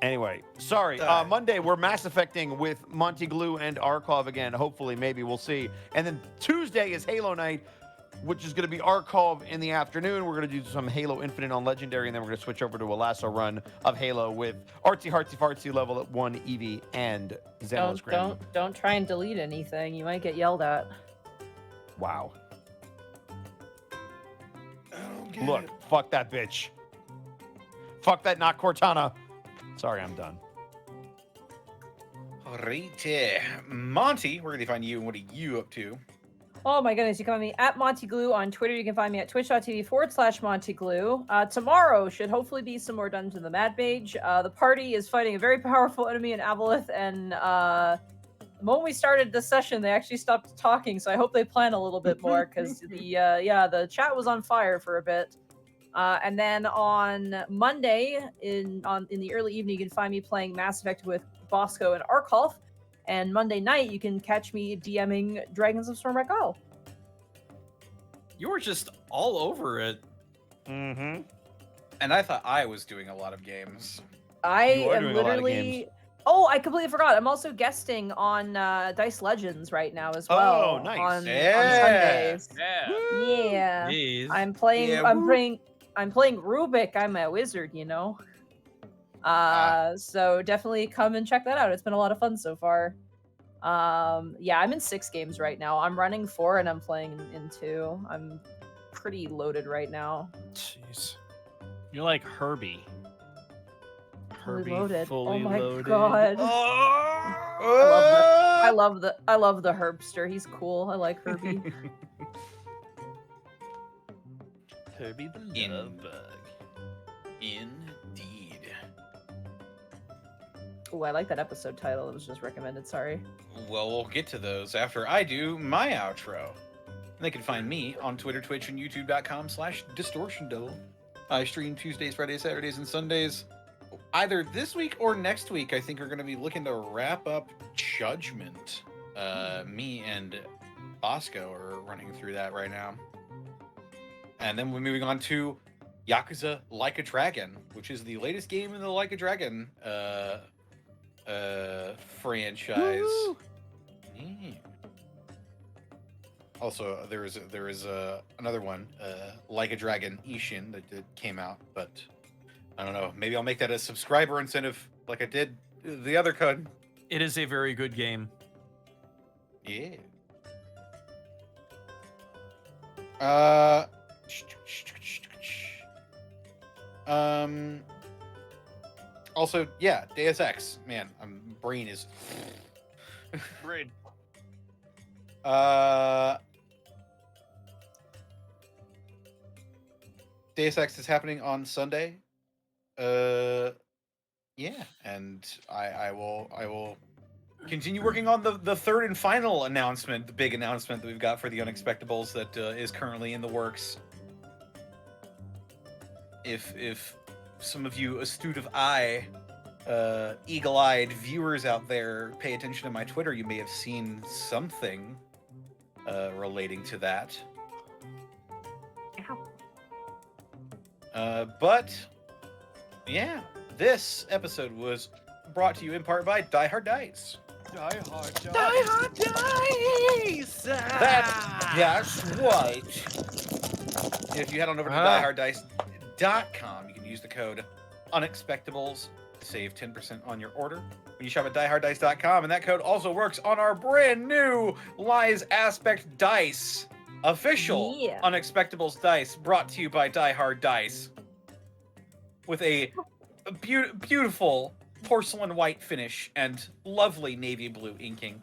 [SPEAKER 8] Anyway, sorry. Monday, we're Mass Effecting with Monty Glue and Arcov again. Hopefully, maybe. We'll see. And then Tuesday is Halo Night, which is going to be Arcov in the afternoon. We're going to do some Halo Infinite on Legendary, and then we're going to switch over to a lasso run of Halo with Artsy Hartsy Fartsy level at 1 Eevee and Xenos Grim.
[SPEAKER 2] Don't try and delete anything. You might get yelled at.
[SPEAKER 8] Wow. Look, fuck that bitch. Fuck that not Cortana. Sorry, I'm done.
[SPEAKER 4] Alright, Monty, where can they find you and what are you up to?
[SPEAKER 2] Oh my goodness, you can find me at Monty Glue on Twitter. You can find me at twitch.tv/Monty Glue. Tomorrow should hopefully be some more Dungeons of the Mad Mage. The party is fighting a very powerful enemy in Aboleth, and the moment we started this session, they actually stopped talking, so I hope they plan a little bit more, because the chat was on fire for a bit. And then on Monday, in the early evening, you can find me playing Mass Effect with Bosco and Arkolf. And Monday night, you can catch me DMing Dragons of Stormwreck Isle.
[SPEAKER 6] You were just all over it.
[SPEAKER 4] Mm-hmm. And I thought I was doing a lot of games.
[SPEAKER 2] I
[SPEAKER 8] You are
[SPEAKER 2] am
[SPEAKER 8] doing a lot of
[SPEAKER 2] literally...
[SPEAKER 8] games.
[SPEAKER 2] Oh, I completely forgot. I'm also guesting on Dice Legends right now as well.
[SPEAKER 8] Oh, nice.
[SPEAKER 2] On
[SPEAKER 4] Yeah.
[SPEAKER 2] Sundays.
[SPEAKER 1] Yeah.
[SPEAKER 2] Yeah.
[SPEAKER 6] Jeez.
[SPEAKER 2] I'm playing.
[SPEAKER 4] Yeah,
[SPEAKER 2] I'm playing Rubik. I'm a wizard, you know. So definitely come and check that out. It's been a lot of fun so far. Yeah, I'm in 6 games right now. I'm running 4 and I'm playing in 2. I'm pretty loaded right now.
[SPEAKER 12] Jeez.
[SPEAKER 3] You're like Herbie.
[SPEAKER 2] Fully
[SPEAKER 3] Herbie,
[SPEAKER 2] loaded.
[SPEAKER 3] fully
[SPEAKER 2] Oh my
[SPEAKER 3] loaded.
[SPEAKER 2] god.
[SPEAKER 4] Oh!
[SPEAKER 2] I love the Herbster. He's cool. I like Herbie.
[SPEAKER 3] Herbie the
[SPEAKER 4] In-
[SPEAKER 3] love bug.
[SPEAKER 4] Indeed.
[SPEAKER 2] Oh, I like that episode title. It was just recommended. Sorry.
[SPEAKER 4] Well, we'll get to those after I do my outro. And they can find me on Twitter, Twitch, and YouTube.com/Distortion Devil. I stream Tuesdays, Fridays, Saturdays, and Sundays. Either this week or next week, I think we're going to be looking to wrap up Judgment. Me and Bosco are running through that right now. And then we're moving on to Yakuza Like a Dragon, which is the latest game in the Like a Dragon franchise. Yeah. Also, there is another one, Like a Dragon Ishin, that came out, but I don't know. Maybe I'll make that a subscriber incentive, like I did the other code.
[SPEAKER 6] It is a very good game.
[SPEAKER 4] Yeah. Also, yeah, Deus Ex. Man, brain is.
[SPEAKER 1] Brain.
[SPEAKER 4] Deus Ex is happening on Sunday. Yeah, and I will continue working on the third and final announcement, the big announcement that we've got for the Unexpectables that is currently in the works. If some of you astute of eye, eagle-eyed viewers out there pay attention to my Twitter, you may have seen something relating to that. But yeah, this episode was brought to you in part by Die Hard Dice.
[SPEAKER 3] Die Hard Dice.
[SPEAKER 4] That's right. If you head on over to dieharddice.com, you can use the code Unexpectables to save 10% on your order when you shop at dieharddice.com, and that code also works on our brand new Lies Aspect Dice, official
[SPEAKER 2] Yeah.
[SPEAKER 4] Unexpectables Dice, brought to you by Die Hard Dice, with a beautiful porcelain white finish and lovely navy blue inking.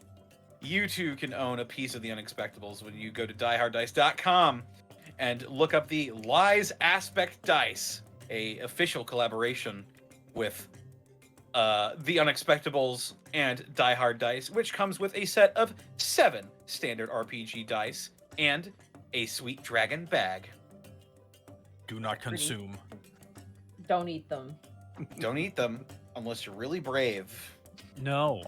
[SPEAKER 4] You too can own a piece of the Unexpectables when you go to dieharddice.com and look up the Lies Aspect Dice, a official collaboration with the Unexpectables and Die Hard Dice, which comes with a set of 7 standard RPG dice and a sweet dragon bag.
[SPEAKER 12] Do not consume.
[SPEAKER 2] Don't eat them.
[SPEAKER 4] Don't eat them unless you're really brave.
[SPEAKER 3] No.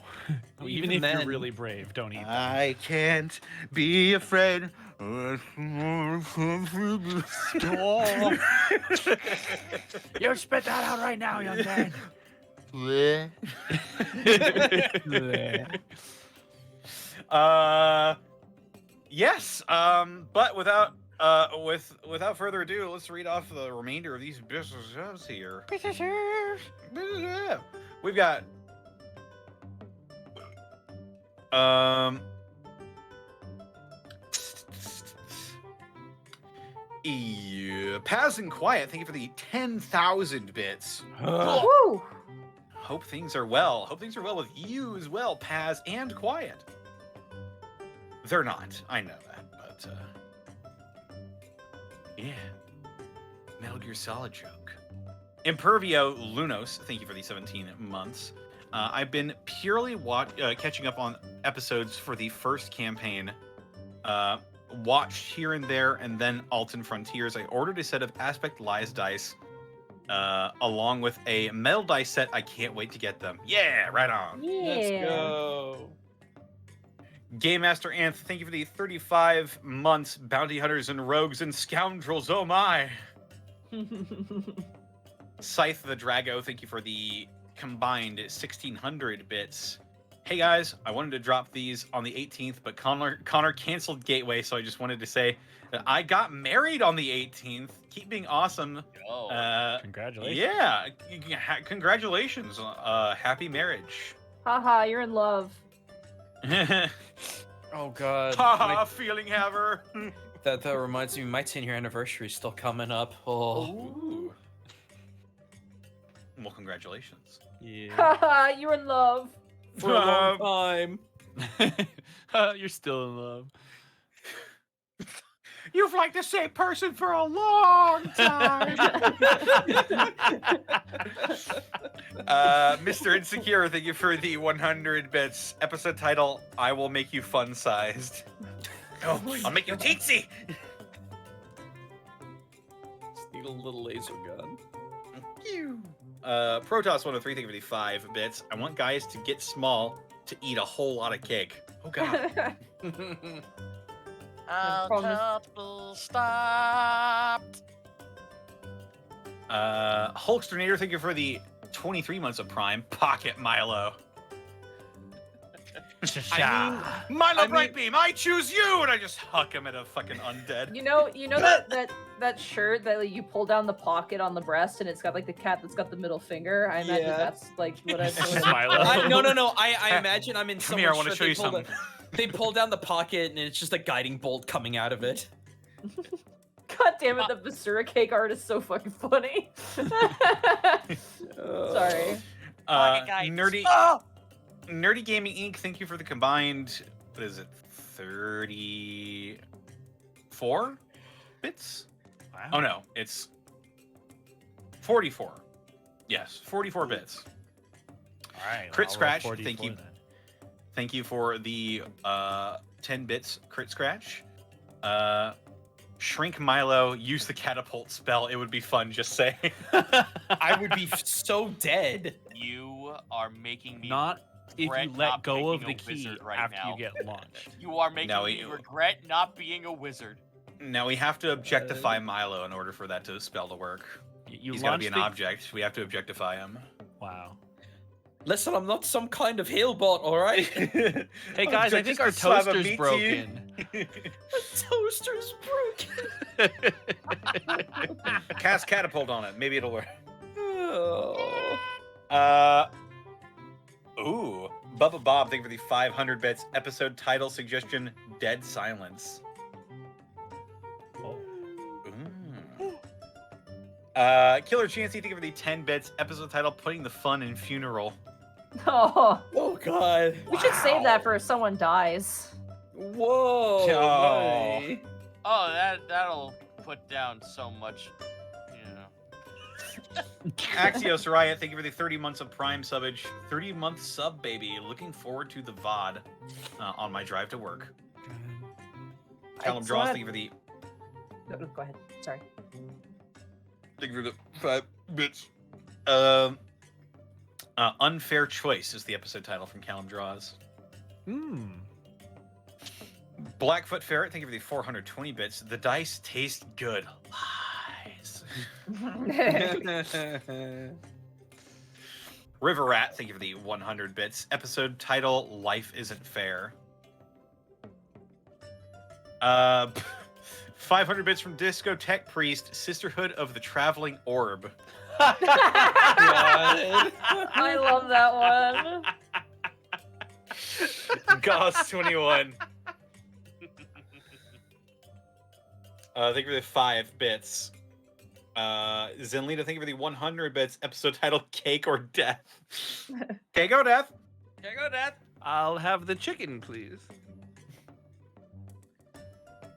[SPEAKER 6] Well,
[SPEAKER 3] Even
[SPEAKER 6] even
[SPEAKER 3] if you're
[SPEAKER 6] then-
[SPEAKER 3] really brave, don't eat them.
[SPEAKER 4] I can't be afraid.
[SPEAKER 3] You spit that out right now, young man.
[SPEAKER 4] Yes. But without further ado, let's read off the remainder of these businesses here. We've got Paz and Quiet, thank you for the 10,000 bits.
[SPEAKER 2] Woo!
[SPEAKER 4] Hope things are well. Hope things are well with you as well, Paz and Quiet. They're not. I know that, but yeah. Metal Gear Solid joke. Impervio Lunos, thank you for the 17 months. I've been purely catching up on episodes for the first campaign. Watched here and there, and then Alton Frontiers. I ordered a set of Aspect Lies dice, along with a metal dice set. I can't wait to get them. Yeah, right on.
[SPEAKER 2] Yeah.
[SPEAKER 6] Let's go.
[SPEAKER 4] Game Master Anth, thank you for the 35 months. Bounty Hunters and Rogues and Scoundrels, oh my. Scythe the Drago, thank you for the combined 1,600 bits. Hey guys, I wanted to drop these on the 18th, but Connor canceled Gateway, so I just wanted to say that I got married on the 18th. Keep being awesome.
[SPEAKER 1] Oh,
[SPEAKER 3] Congratulations.
[SPEAKER 4] Yeah, congratulations. Happy marriage.
[SPEAKER 2] Haha, you're in love.
[SPEAKER 6] Oh god.
[SPEAKER 4] Haha, feeling haver.
[SPEAKER 6] That reminds me, my 10-year anniversary is still coming up. Oh.
[SPEAKER 4] Ooh. Well, congratulations.
[SPEAKER 6] Yeah.
[SPEAKER 2] Haha, you're in love.
[SPEAKER 6] For a long time.
[SPEAKER 3] You're still in love.
[SPEAKER 4] You've liked the same person for a long time. Mr. Insecure, thank you for the 100 bits. Episode title, I Will Make You Fun-Sized. Oh, I'll make you teensy.
[SPEAKER 6] Just need a little laser gun.
[SPEAKER 4] Protoss 103, thank you for the 5 bits. I want guys to get small to eat a whole lot of cake. Oh, God.
[SPEAKER 1] stopped.
[SPEAKER 4] Hulksternator, thank you for the 23 months of Prime. Pocket Milo. Milo Bright Beam, I choose you! And I just huck him at a fucking undead.
[SPEAKER 2] You know that shirt that like, you pull down the pocket on the breast and it's got like the cat that's got the middle finger. I imagine
[SPEAKER 6] Yeah.
[SPEAKER 2] that's like what I
[SPEAKER 3] Milo.
[SPEAKER 6] No. I imagine I'm in
[SPEAKER 4] Come here, I
[SPEAKER 6] someone's
[SPEAKER 4] want to
[SPEAKER 6] shirt,
[SPEAKER 4] show you something.
[SPEAKER 6] They pull down the pocket and it's just a guiding bolt coming out of it.
[SPEAKER 2] God damn it, the Basura cake art is so fucking funny. Sorry.
[SPEAKER 4] Nerdy Gaming Inc., thank you for the combined, what is it, 34 bits?
[SPEAKER 3] Wow.
[SPEAKER 4] Oh no, it's 44. Yes, 44 bits.
[SPEAKER 3] All right.
[SPEAKER 4] Crit
[SPEAKER 3] I'll roll
[SPEAKER 4] Scratch,
[SPEAKER 3] 44
[SPEAKER 4] thank you.
[SPEAKER 3] then.
[SPEAKER 4] Thank you for the 10 bits Crit Scratch. Shrink Milo, use the catapult spell. It would be fun, just saying.
[SPEAKER 6] I would be so dead.
[SPEAKER 1] You are making me
[SPEAKER 3] Not if you
[SPEAKER 1] regret
[SPEAKER 3] let
[SPEAKER 1] not
[SPEAKER 3] go of
[SPEAKER 1] picking
[SPEAKER 3] the
[SPEAKER 1] a
[SPEAKER 3] key
[SPEAKER 1] wizard right
[SPEAKER 3] after
[SPEAKER 1] now.
[SPEAKER 3] you get launched.
[SPEAKER 1] You are making
[SPEAKER 4] No,
[SPEAKER 1] me
[SPEAKER 4] you-
[SPEAKER 1] regret not being a wizard.
[SPEAKER 4] Now we have to objectify Milo in order for that to spell to work.
[SPEAKER 3] You
[SPEAKER 4] He's got to be
[SPEAKER 3] launched
[SPEAKER 4] an
[SPEAKER 3] the-
[SPEAKER 4] object. We have to objectify him.
[SPEAKER 3] Wow.
[SPEAKER 6] Listen, I'm not some kind of Hailbot, alright?
[SPEAKER 3] Hey guys, I think our
[SPEAKER 4] Just a slab of
[SPEAKER 3] toaster's
[SPEAKER 4] meat to
[SPEAKER 3] broken.
[SPEAKER 6] Toaster's broken.
[SPEAKER 4] Cast catapult on it. Maybe it'll work.
[SPEAKER 6] Oh.
[SPEAKER 4] Ooh. Bubba Bob, thank you for the 500 bits. Episode title suggestion, Dead Silence.
[SPEAKER 3] Oh.
[SPEAKER 4] Ooh. Killer Chancey, thank you for the 10 bits. Episode title, Putting the Fun in Funeral.
[SPEAKER 2] Oh,
[SPEAKER 6] Oh god.
[SPEAKER 2] we should save that for if someone dies.
[SPEAKER 6] Whoa.
[SPEAKER 4] Oh.
[SPEAKER 6] my.
[SPEAKER 1] Oh, that'll put down so much, you know.
[SPEAKER 4] Axios Riot, thank you for the 30 months of Prime subbage. 30-month sub, baby. Looking forward to the VOD on my drive to work. Callum
[SPEAKER 2] I
[SPEAKER 4] Draws,
[SPEAKER 2] wanna-
[SPEAKER 4] thank you for the
[SPEAKER 2] No, go ahead. Sorry.
[SPEAKER 4] Thank you for the 5 bits. Unfair Choice is the episode title from Callum Draws.
[SPEAKER 3] Hmm.
[SPEAKER 4] Blackfoot Ferret, thank you for the 420 bits. The dice taste good. Lies. River Rat, thank you for the 100 bits. Episode title, Life Isn't Fair. 500 bits from Discotheque Priest, Sisterhood of the Traveling Orb.
[SPEAKER 2] I love that one.
[SPEAKER 4] Gauss 21. Thank you for the 5 bits. Zenlita, thank you for the 100 bits. Episode title, Cake or Death. Cake or Death?
[SPEAKER 1] Cake or death?
[SPEAKER 3] I'll have the chicken, please.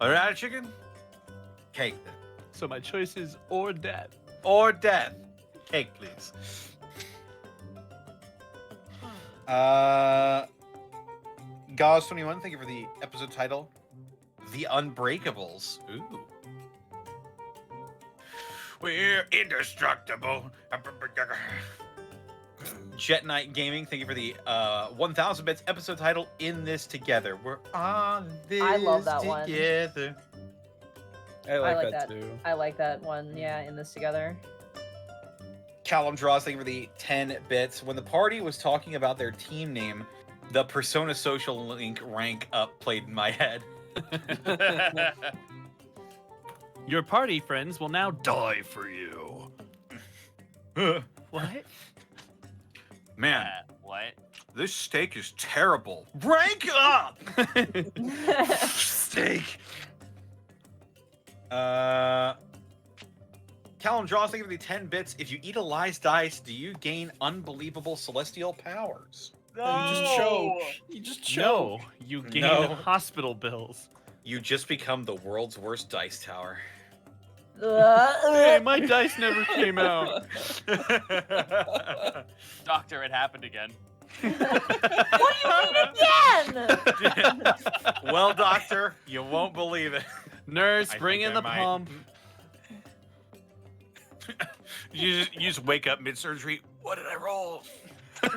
[SPEAKER 4] Are out of chicken? Cake then.
[SPEAKER 3] So my choice is or death.
[SPEAKER 4] Or death. Cake, please. Gauss 21, thank you for the episode title, The Unbreakables. Ooh. We're indestructible. Jet Knight Gaming, thank you for the 1000 bits episode title, In This Together. We're on this
[SPEAKER 2] I love that one.
[SPEAKER 4] together.
[SPEAKER 12] I like that too.
[SPEAKER 2] I like that one. Yeah, In This Together.
[SPEAKER 4] Callum Draws, thank you for the 10 bits. When the party was talking about their team name, the Persona Social Link rank up played in my head.
[SPEAKER 3] Your party friends will now die for you. What?
[SPEAKER 4] Man,
[SPEAKER 1] What?
[SPEAKER 4] this steak is terrible. Rank up! Steak. Callum Draws, thank you for the 10 bits. If you eat a lies dice, do you gain unbelievable celestial powers?
[SPEAKER 12] You just choke. You just choke.
[SPEAKER 3] No, you gain
[SPEAKER 4] No.
[SPEAKER 3] hospital bills.
[SPEAKER 4] You just become the world's worst dice tower.
[SPEAKER 3] Hey, my dice never came out.
[SPEAKER 1] Doctor, it happened again.
[SPEAKER 2] What do you mean again?
[SPEAKER 4] Well, doctor, you won't believe it.
[SPEAKER 3] Nurse,
[SPEAKER 4] I
[SPEAKER 3] bring
[SPEAKER 4] think
[SPEAKER 3] in
[SPEAKER 4] I
[SPEAKER 3] the
[SPEAKER 4] might.
[SPEAKER 3] pump.
[SPEAKER 4] You just wake up mid-surgery. What did I roll?
[SPEAKER 2] What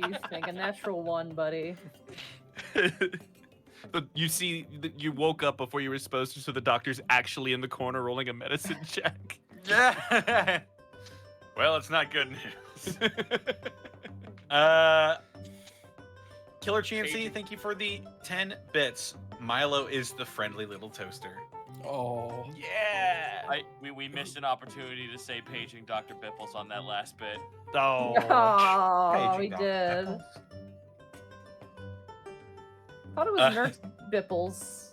[SPEAKER 2] do you think? A natural one, buddy.
[SPEAKER 3] But you see, you woke up before you were supposed to, so the doctor's actually in the corner rolling a medicine check.
[SPEAKER 4] Yeah. Well, it's not good news. Killer GMC, thank you for the 10 bits. Milo is the friendly little toaster.
[SPEAKER 12] Oh.
[SPEAKER 3] Yeah.
[SPEAKER 1] We missed an opportunity to say paging Dr. Bipples on that last bit.
[SPEAKER 3] Oh.
[SPEAKER 2] Oh, we
[SPEAKER 4] Paging
[SPEAKER 2] did.
[SPEAKER 4] Dr.
[SPEAKER 2] Thought it was Nurse Bipples.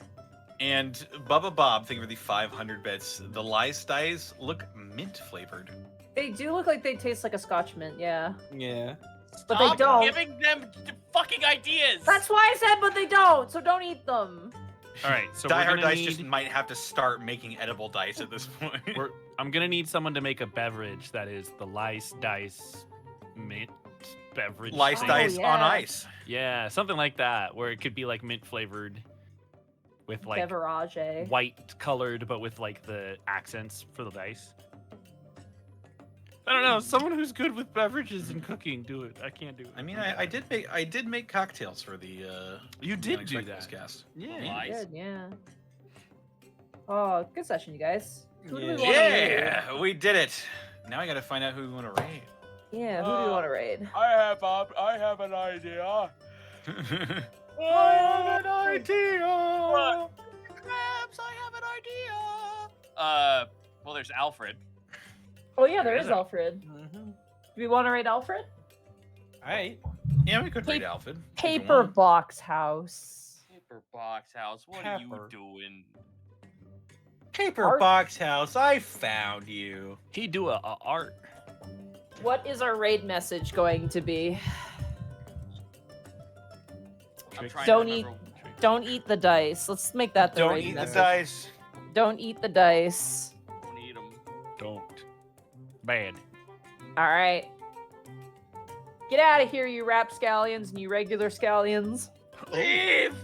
[SPEAKER 4] And Bubba Bob, thank you for the 500 bits. The lice dice look mint flavored.
[SPEAKER 2] They do look like they taste like a Scotch mint, yeah.
[SPEAKER 12] Yeah.
[SPEAKER 2] But
[SPEAKER 1] Stop
[SPEAKER 2] they don't.
[SPEAKER 1] giving them fucking ideas.
[SPEAKER 2] That's why I said, but they don't. So don't eat them.
[SPEAKER 3] All right, so
[SPEAKER 4] Die
[SPEAKER 3] we're
[SPEAKER 4] Hard
[SPEAKER 3] gonna
[SPEAKER 4] Dice
[SPEAKER 3] need,
[SPEAKER 4] just might have to start making edible dice at this point.
[SPEAKER 3] I'm gonna need someone to make a beverage that is the lice dice mint beverage.
[SPEAKER 4] Lice
[SPEAKER 3] thing.
[SPEAKER 4] dice
[SPEAKER 2] yeah.
[SPEAKER 4] on ice.
[SPEAKER 3] Yeah, something like that, where it could be like mint flavored, with like
[SPEAKER 2] Beverage.
[SPEAKER 3] white colored, but with like the accents for the dice. I don't know. Someone who's good with beverages and cooking, do it. I can't do it.
[SPEAKER 4] I mean, I did make cocktails for the
[SPEAKER 3] You did do
[SPEAKER 4] Unexpectables
[SPEAKER 3] that.
[SPEAKER 4] cast.
[SPEAKER 3] Yeah.
[SPEAKER 1] Nice.
[SPEAKER 2] Good, yeah. Oh, good session, you guys. Who do we want to raid?
[SPEAKER 4] Yeah, we did it. Now I gotta find out who we want to raid.
[SPEAKER 2] Yeah, who do we want to raid?
[SPEAKER 1] I have an idea.
[SPEAKER 4] I have an idea.
[SPEAKER 1] Crabs, I have an idea. Well, there's Alfred.
[SPEAKER 2] Oh yeah, there is
[SPEAKER 3] Is it?
[SPEAKER 2] Alfred.
[SPEAKER 12] Mm-hmm.
[SPEAKER 2] Do we want to raid Alfred?
[SPEAKER 12] Alright.
[SPEAKER 4] Yeah, we could raid
[SPEAKER 2] Pa-
[SPEAKER 4] Alfred. if you
[SPEAKER 2] Paper
[SPEAKER 4] want.
[SPEAKER 2] Box House.
[SPEAKER 1] Paper Box House, what are you doing?
[SPEAKER 4] Paper
[SPEAKER 2] Art.
[SPEAKER 4] Box House, I found you.
[SPEAKER 3] He do a art.
[SPEAKER 2] What is our raid message going to be?
[SPEAKER 1] I'm trying
[SPEAKER 2] Don't
[SPEAKER 1] to
[SPEAKER 2] eat-
[SPEAKER 1] remember.
[SPEAKER 2] Don't eat the dice. Let's make that the
[SPEAKER 4] Don't
[SPEAKER 2] raid
[SPEAKER 4] eat the
[SPEAKER 2] message.
[SPEAKER 4] dice.
[SPEAKER 2] Don't eat the dice.
[SPEAKER 1] Don't eat 'em.
[SPEAKER 3] Don't. Bad.
[SPEAKER 2] All right. Get out of here, you rapscallions and you regular scallions.
[SPEAKER 4] Leave.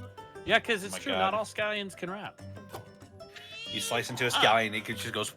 [SPEAKER 3] Yeah, because it's
[SPEAKER 4] my
[SPEAKER 3] true.
[SPEAKER 4] God.
[SPEAKER 3] Not all scallions can rap.
[SPEAKER 4] You slice into a scallion, it just goes.